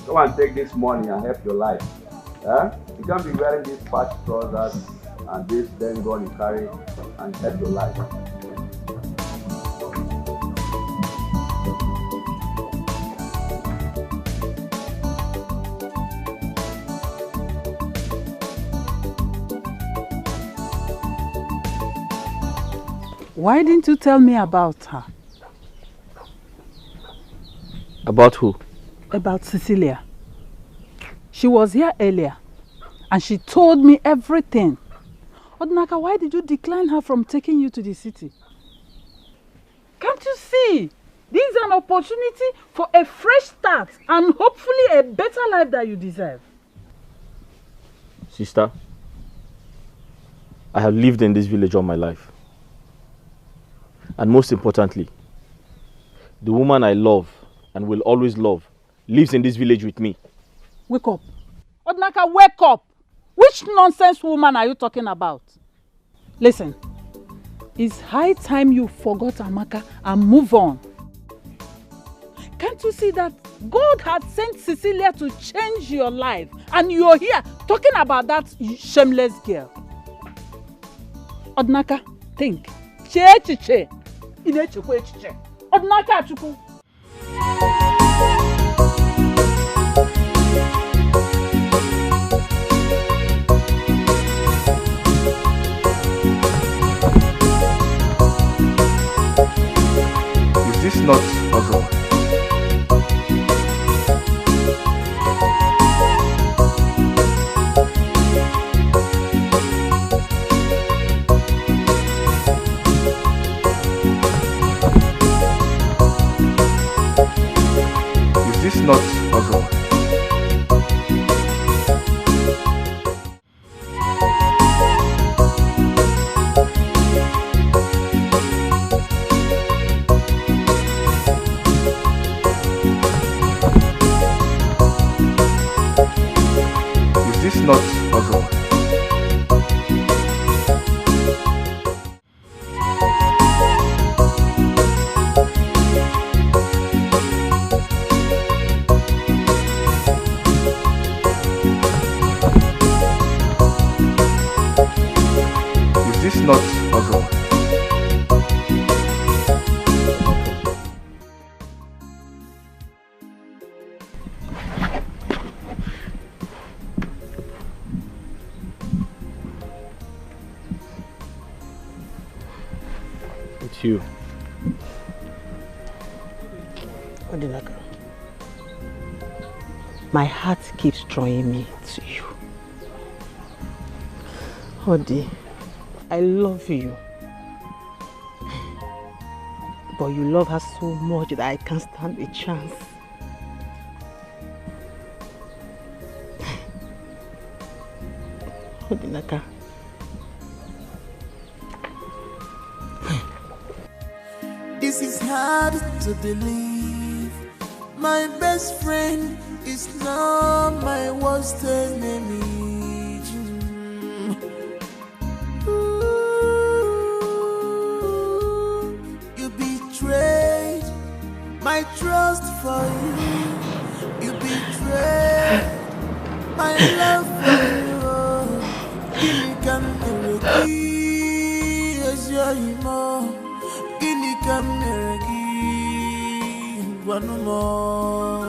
come and take this money and help your life. Huh? You can't be wearing these patch trousers and this then gun you carry and help your life. Why didn't you tell me about her? About who? About Cecilia. She was here earlier and she told me everything. Odinaka, why did you decline her from taking you to the city? Can't you see? This is an opportunity for a fresh start and hopefully a better life that you deserve. Sister, I have lived in this village all my life. And most importantly, the woman I love and will always love lives in this village with me. Wake up. Odinaka, wake up. Which nonsense woman are you talking about? Listen, it's high time you forgot Amaka and move on. Can't you see that God had sent Cecilia to change your life and you're here talking about that shameless girl? Odinaka, think. Che. Odinaka Achukwu. Is this not puzzle? Is this not puzzle? Is this not puzzle? Is this not puzzle? It's you. Odinaka, my heart keeps drawing me to you. Odi, I love you. But you love her so much that I can't stand a chance. Odinaka. This is hard to believe. My best friend is now my worst enemy. You betrayed my trust for you. You betrayed my love for you. Guinea can be as your emo. Guinea can one more.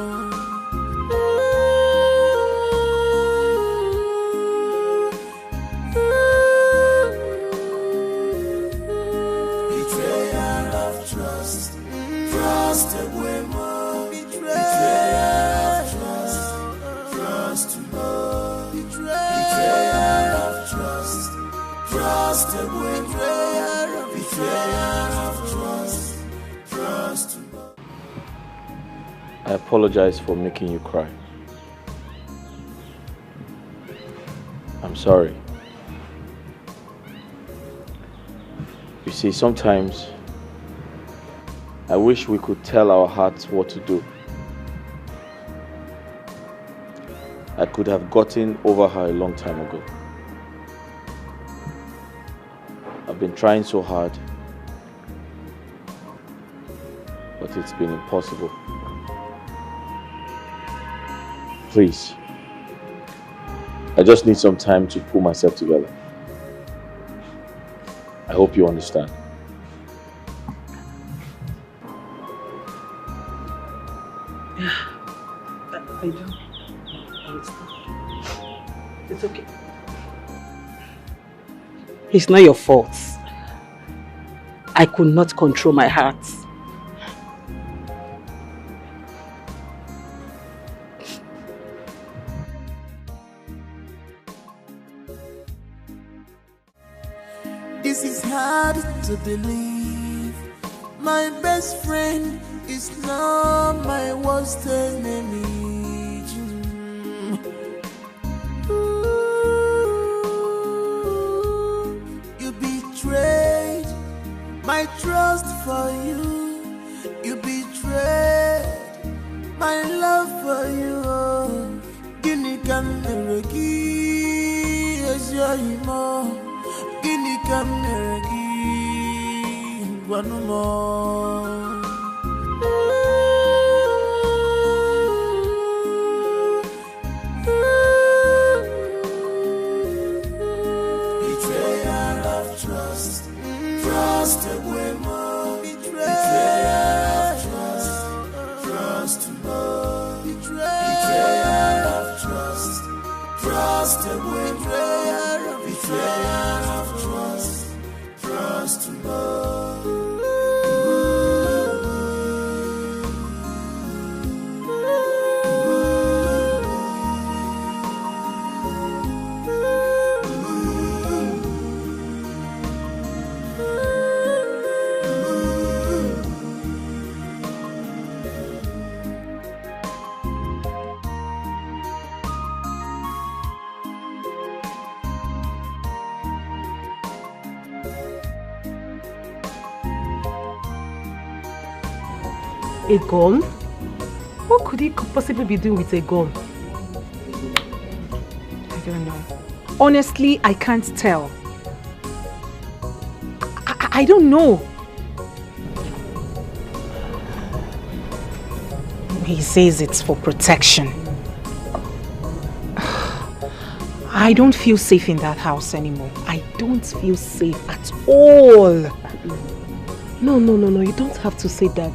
Betrayal of trust, trust away more. Betrayal of trust, trust more. Betrayal of trust, trust away more. Betrayal of trust, trust more. I apologize for making you cry. I'm sorry. You see, sometimes I wish we could tell our hearts what to do. I could have gotten over her a long time ago. I've been trying so hard, but it's been impossible. Please, I just need some time to pull myself together. I hope you understand. I do. It's okay. It's not your fault. I could not control my heart. This is hard to believe. My best friend is now my worst enemy. You betrayed my trust for you. You betrayed my love for you. Guinea can never give you more. Guinea can never give one more. Betrayal of trust, trust away more. Betrayal of trust, trust more. Betrayal of trust, trust away more. Betrayal of trust, trust more. A gun? What could he possibly be doing with a gun? I don't know. Honestly, I can't tell. I don't know. He says it's for protection. I don't feel safe in that house anymore. I don't feel safe at all. No, you don't have to say that.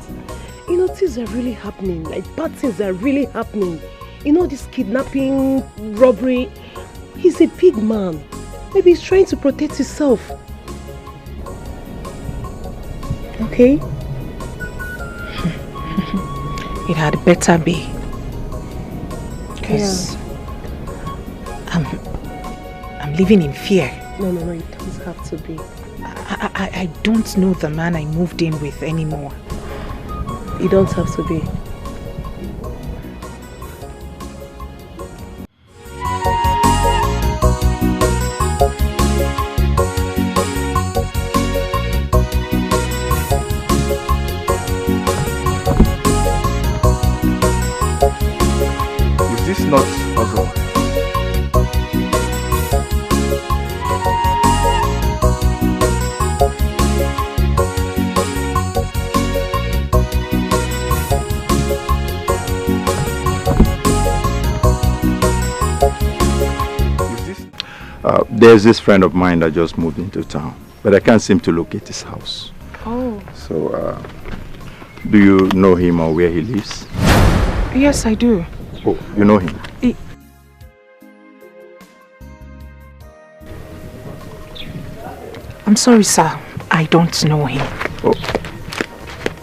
You know, things are really happening. Like, bad things are really happening. You know, this kidnapping, robbery. He's a big man. Maybe he's trying to protect himself. Okay? It had better be. Because I'm living in fear. No, you don't have to be. I don't know the man I moved in with anymore. You don't have to be. Is this not Ozo? There's this friend of mine that just moved into town, but I can't seem to locate his house. Oh. So Do you know him or where he lives? Yes, I do. Oh, you know him? I'm sorry, sir. I don't know him. Oh,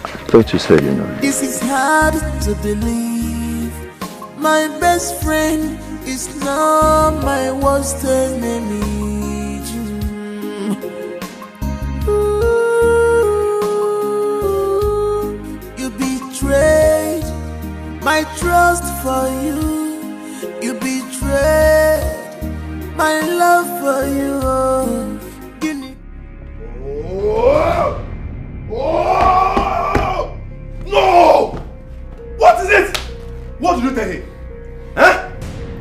I thought you said you know him. This is hard to believe. My best friend is now my worst enemy. You betrayed my trust for you. You betrayed my love for you. Oh! No! What is it? What did you tell him? Huh?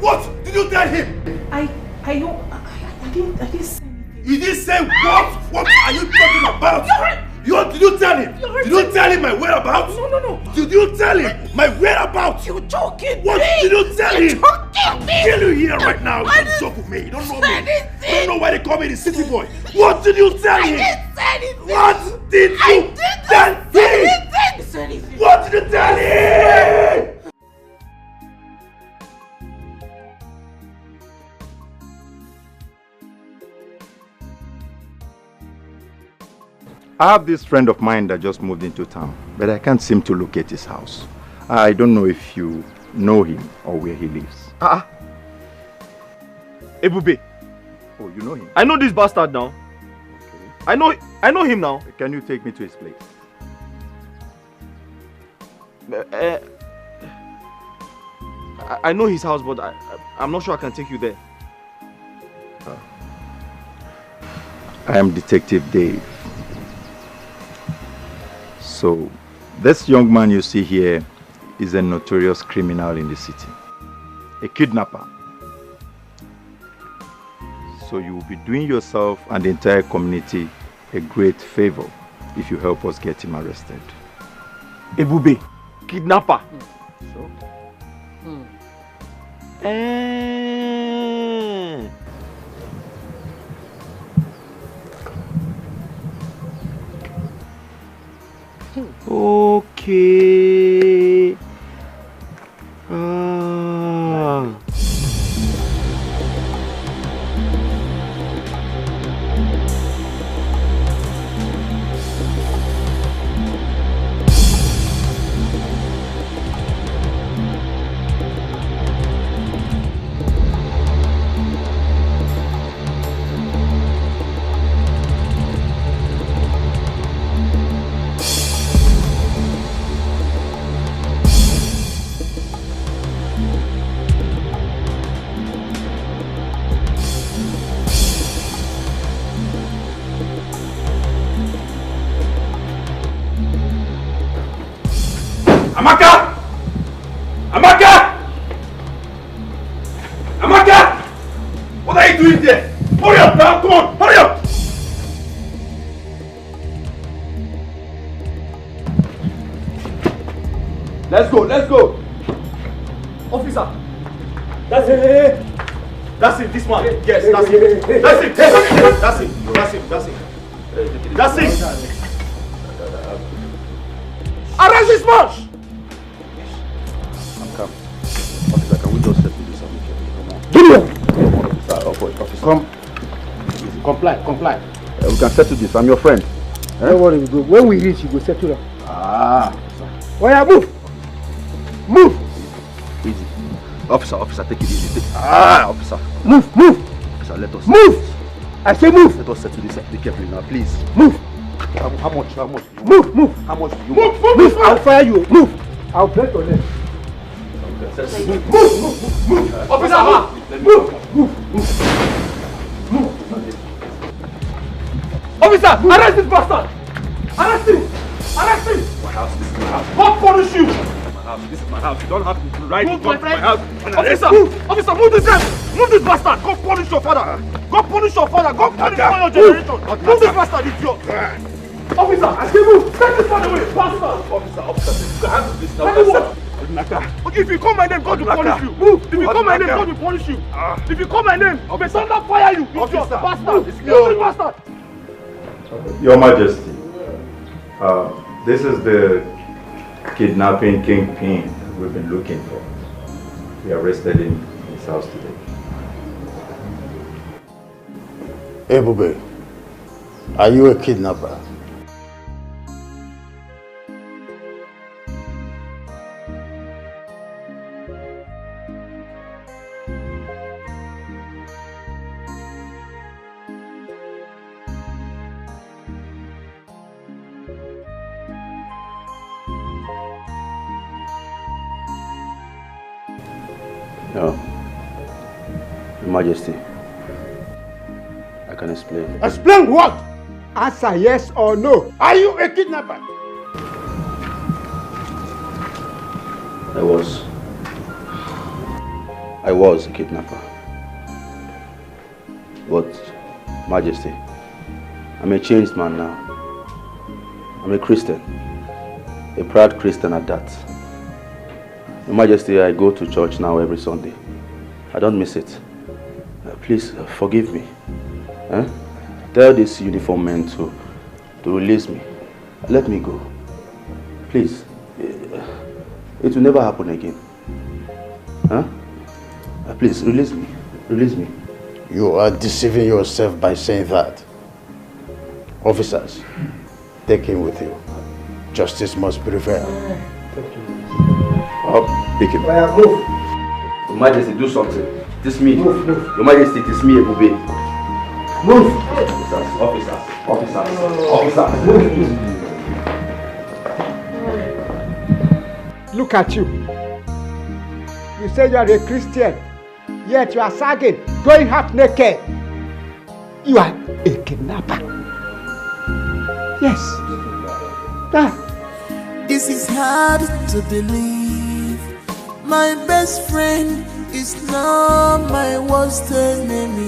What did you tell him? I didn't say anything. You didn't say what? What are you talking about? Did you tell him? Did you tell him my whereabouts? No. Did you tell him my whereabouts? You're joking. What did you tell him? Joking me. I'll kill you here right now. You don't joke with me. You don't know me. You don't know why they call me the city boy. What did you tell him? I didn't say anything. What did you tell him? What did you tell him? I have this friend of mine that just moved into town, but I can't seem to locate his house. I don't know if you know him or where he lives. Ebube. Oh, you know him? I know this bastard now. Okay. I know him now. Can you take me to his place? I know his house, but I'm not sure I can take you there. I am Detective Dave. So, this young man you see here is a notorious criminal in the city. A kidnapper. So you will be doing yourself and the entire community a great favor if you help us get him arrested. Ebube, kidnapper. So? Okay. Let's go. Officer. That's it. That's it, this man. Yes, that's it. That's it. That's it. Arrest this man! I'm coming. Officer, can we just settle this amicably? Come on. Come. Comply. We can settle this. I'm your friend. Don't worry, we go. When we reach, you go settle it. Oh yeah, move! Easy. Officer, take it easy. Officer. Move! Officer, let us. Move! I say move! Let us settle this carefully now, please. Move! How much? Move! How much do you want? Move! I'll fire you. Move! I'll break your leg. Move! Officer, move! Officer, arrest this bastard! Arrest him! My house, this is my house. God punish you! This is my house. You don't have to ride Move, to my house. Officer, move this guy! Move this bastard! God punish your father! God punish your generation! Move this bastard, idiot! Officer, I say move! Take this man away, bastard! Officer, you can handle this now. Okay, if you call my name, God will punish you. Move! If you call my name, God will punish you. If you call my name, may thunder fire you, idiot, bastard! Move this bastard! Your Majesty, this is the kidnapping kingpin we've been looking for. We arrested him in his house today. Ebube, are you a kidnapper? No. Your Majesty, I can explain. Explain what? Answer yes or no. Are you a kidnapper? I was a kidnapper. But, Majesty, I'm a changed man now. I'm a Christian. A proud Christian at that. Your Majesty, I go to church now every Sunday. I don't miss it. Please forgive me. Tell this uniform man to release me. Let me go. Please. It will never happen again. Please, release me. Release me. You are deceiving yourself by saying that. Officers, take him with you. Justice must prevail. Pick him. Move. Your Majesty, do something. It is me. Move. Your Majesty, it is me, Ebube. Move. Officers. Move. Look at you. You say you are a Christian, yet you are sagging, going half naked. You are a kidnapper. Yes. This is hard to believe. My best friend is now my worst enemy.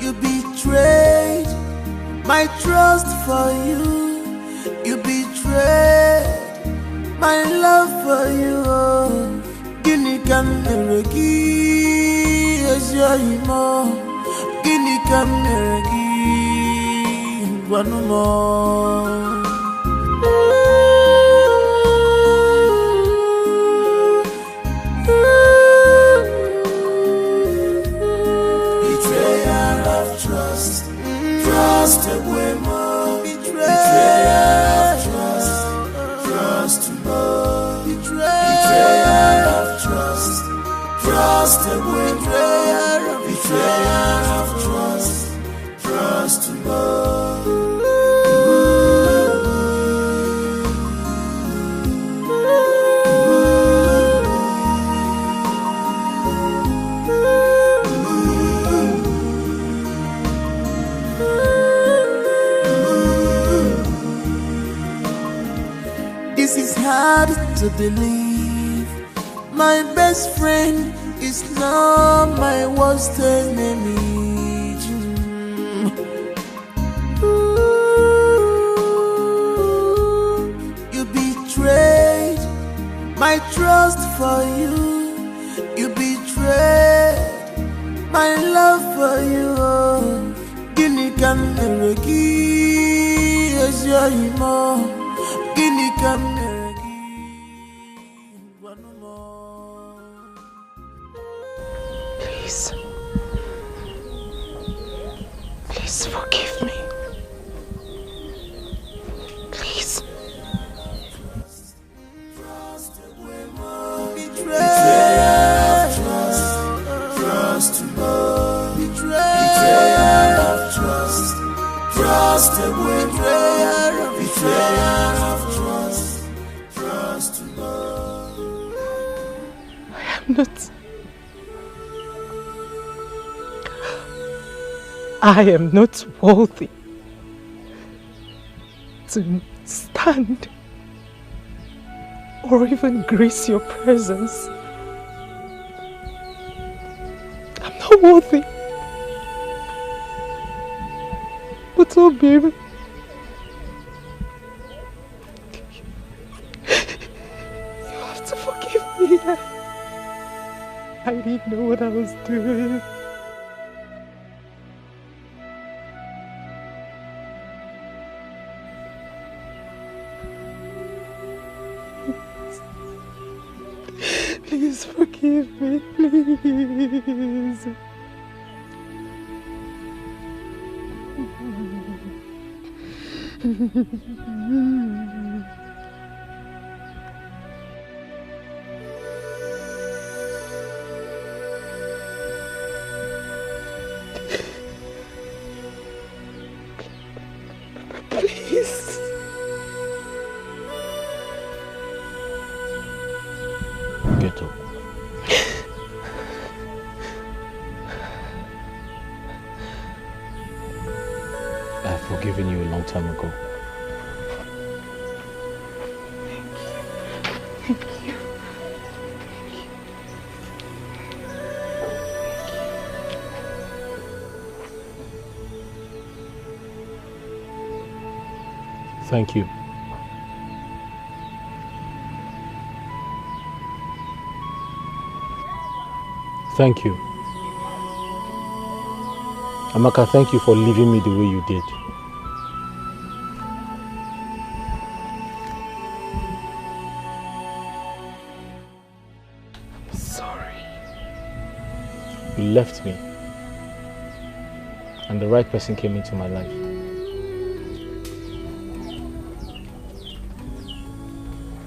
You betrayed my trust for you. You betrayed my love for you. Guinea can never give as your emo. Guinea can never give one more. Betrayal of trust, trust away more. Betrayal of trust, trust more. Betrayal of trust, trust away more. Betrayal of trust, trust more. This is hard to believe. My best friend is now my worst enemy. You betrayed my trust for you. You betrayed my love for you. Guinea can never give as your emo. Guinea can never give one more. Please forgive me. Please. Betrayal of trust, trust more. Betrayal of trust, trust away. Betrayal of trust, trust more. I am not worthy to stand or even grace your presence. I'm not worthy. But oh baby, you have to forgive me. I didn't know what I was doing. Please forgive me, please. Please. Get up. I've forgiven you a long time ago. Thank you. Thank you. Thank you. Amaka, thank you for leaving me the way you did. I'm sorry. You left me, and the right person came into my life.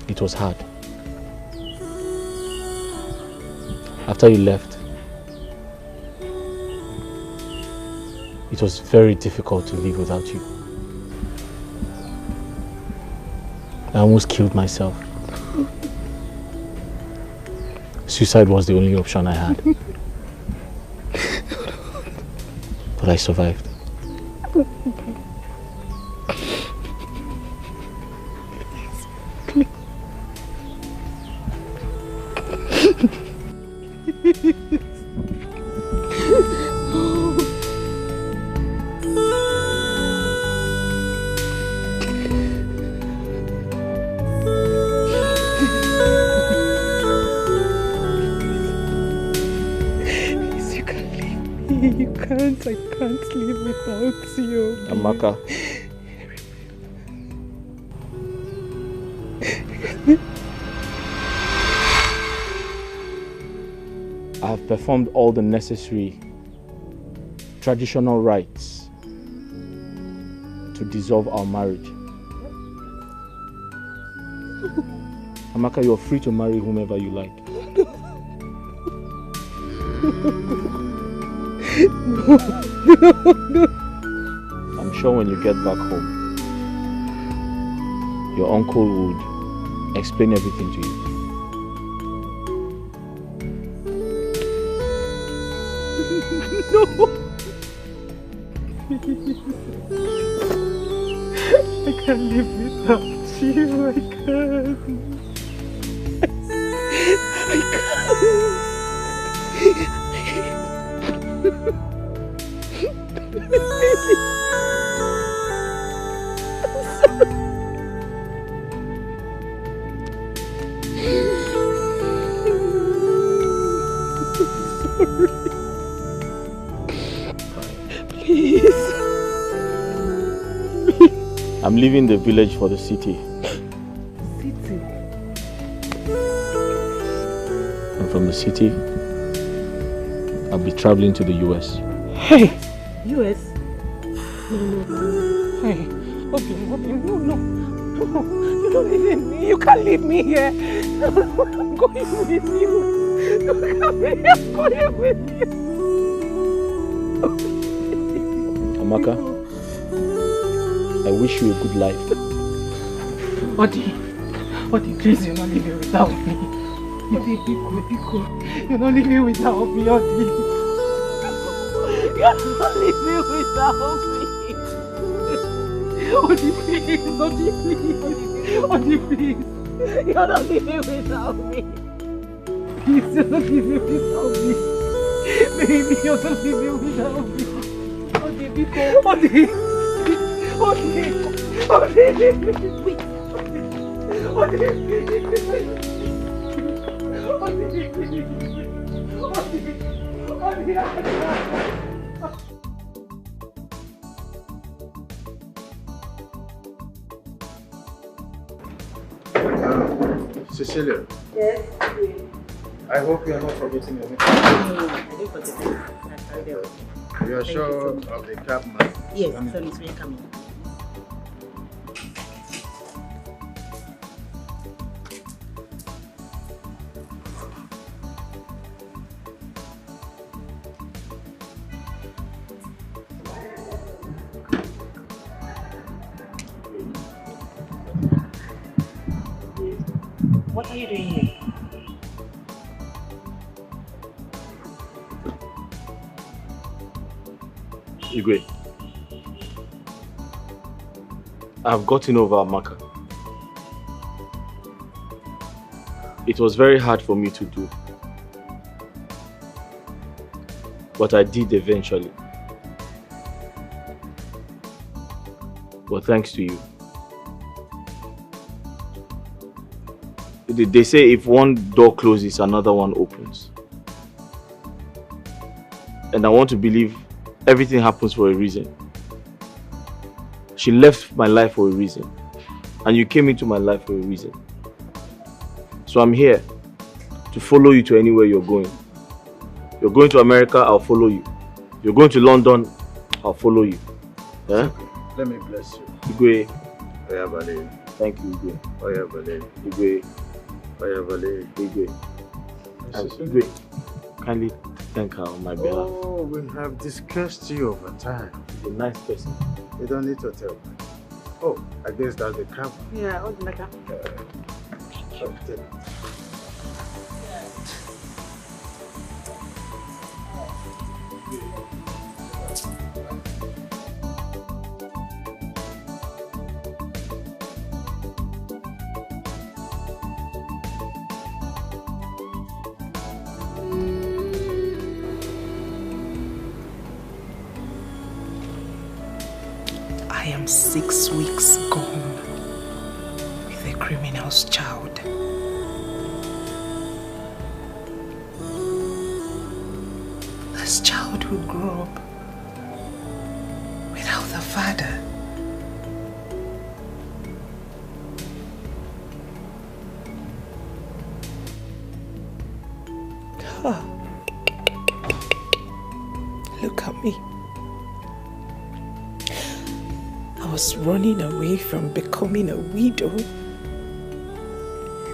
It was hard. After you left, it was very difficult to live without you. I almost killed myself. Suicide was the only option I had. But I survived. I can't live without you. Amaka. I have performed all the necessary traditional rites to dissolve our marriage. Amaka, you're free to marry whomever you like. No. I'm sure when you get back home, your uncle would explain everything to you. No. I can't live without you. I can't. I'm leaving the village for the city. City? And from the city, I'll be traveling to the US. Hey! US? No. Hey, Obin, no. You don't leave me. You can't leave me here. I'm going with you. You can't be here. I'm going with you. Amaka, I wish you a good life. Odi, please, you're not leaving without me. Odi, you're not leaving without me, Odi. You're not leaving without me. Odi, please, Odi, please. Odi, please. You're not leaving without me. Please, you're not leaving without me. Baby, you're not leaving without me. Odi, Cecilia. Yes. I hope you are not forgetting anything. No, I didn't forget it. I carried it. You are sure of the cab man? Yes, so it's really coming. What are you doing here? Igwe, I've gotten over Amaka. It was very hard for me to do, but I did eventually. But thanks to you. They say if one door closes, another one opens. And I want to believe everything happens for a reason. She left my life for a reason. And you came into my life for a reason. So I'm here to follow you to anywhere you're going. You're going to America, I'll follow you. You're going to London, I'll follow you. Yeah? Let me bless you. Igwe. Oya Vale. Thank you, Igwe. Oya Vale. Igwe. Oya Vale. Igwe. And Igwe, kindly thank her on my behalf. Oh, we have discussed you over time. She's a nice person. You don't need to tell me. Oh, I guess that's the camera. Yeah, hold the camera. I am 6 weeks gone with a criminal's child. This child will grow up without a father. Ah. Look at me. I was running away from becoming a widow.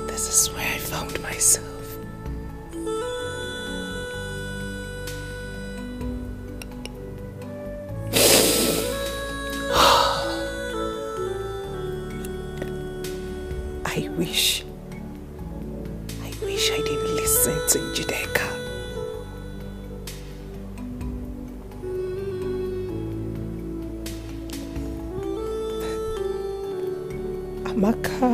This is where I found myself. I wish I didn't listen to Judeka. Amaka,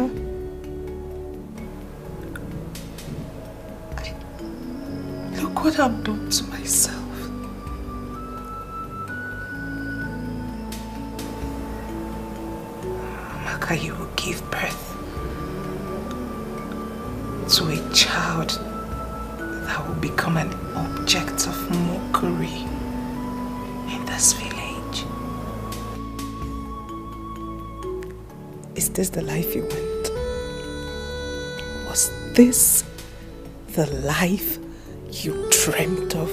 look what I've done to myself. Amaka, you will give birth to a child that will become an object of mockery in this village. Is this the life you want? Was this the life you dreamt of?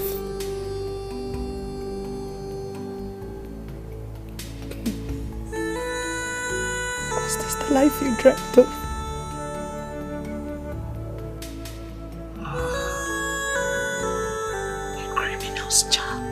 Was this the life you dreamt of? A criminal's child.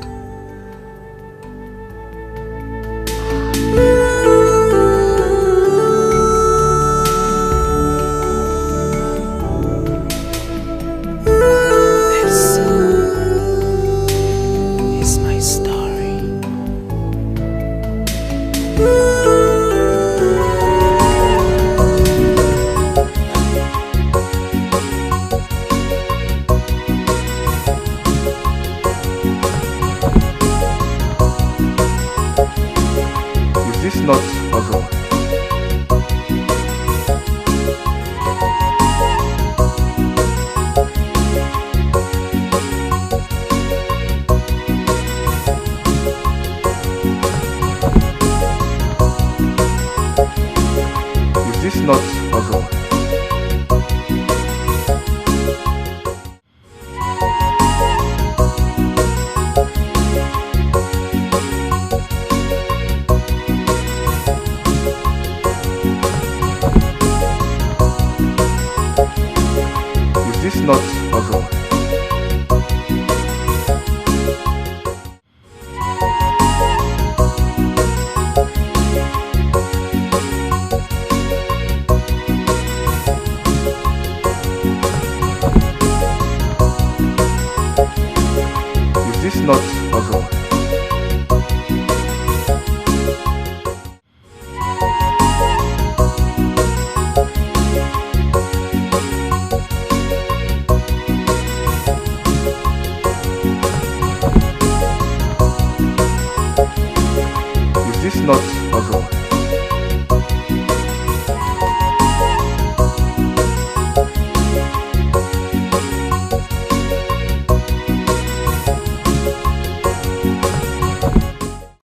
Is this not Ozo?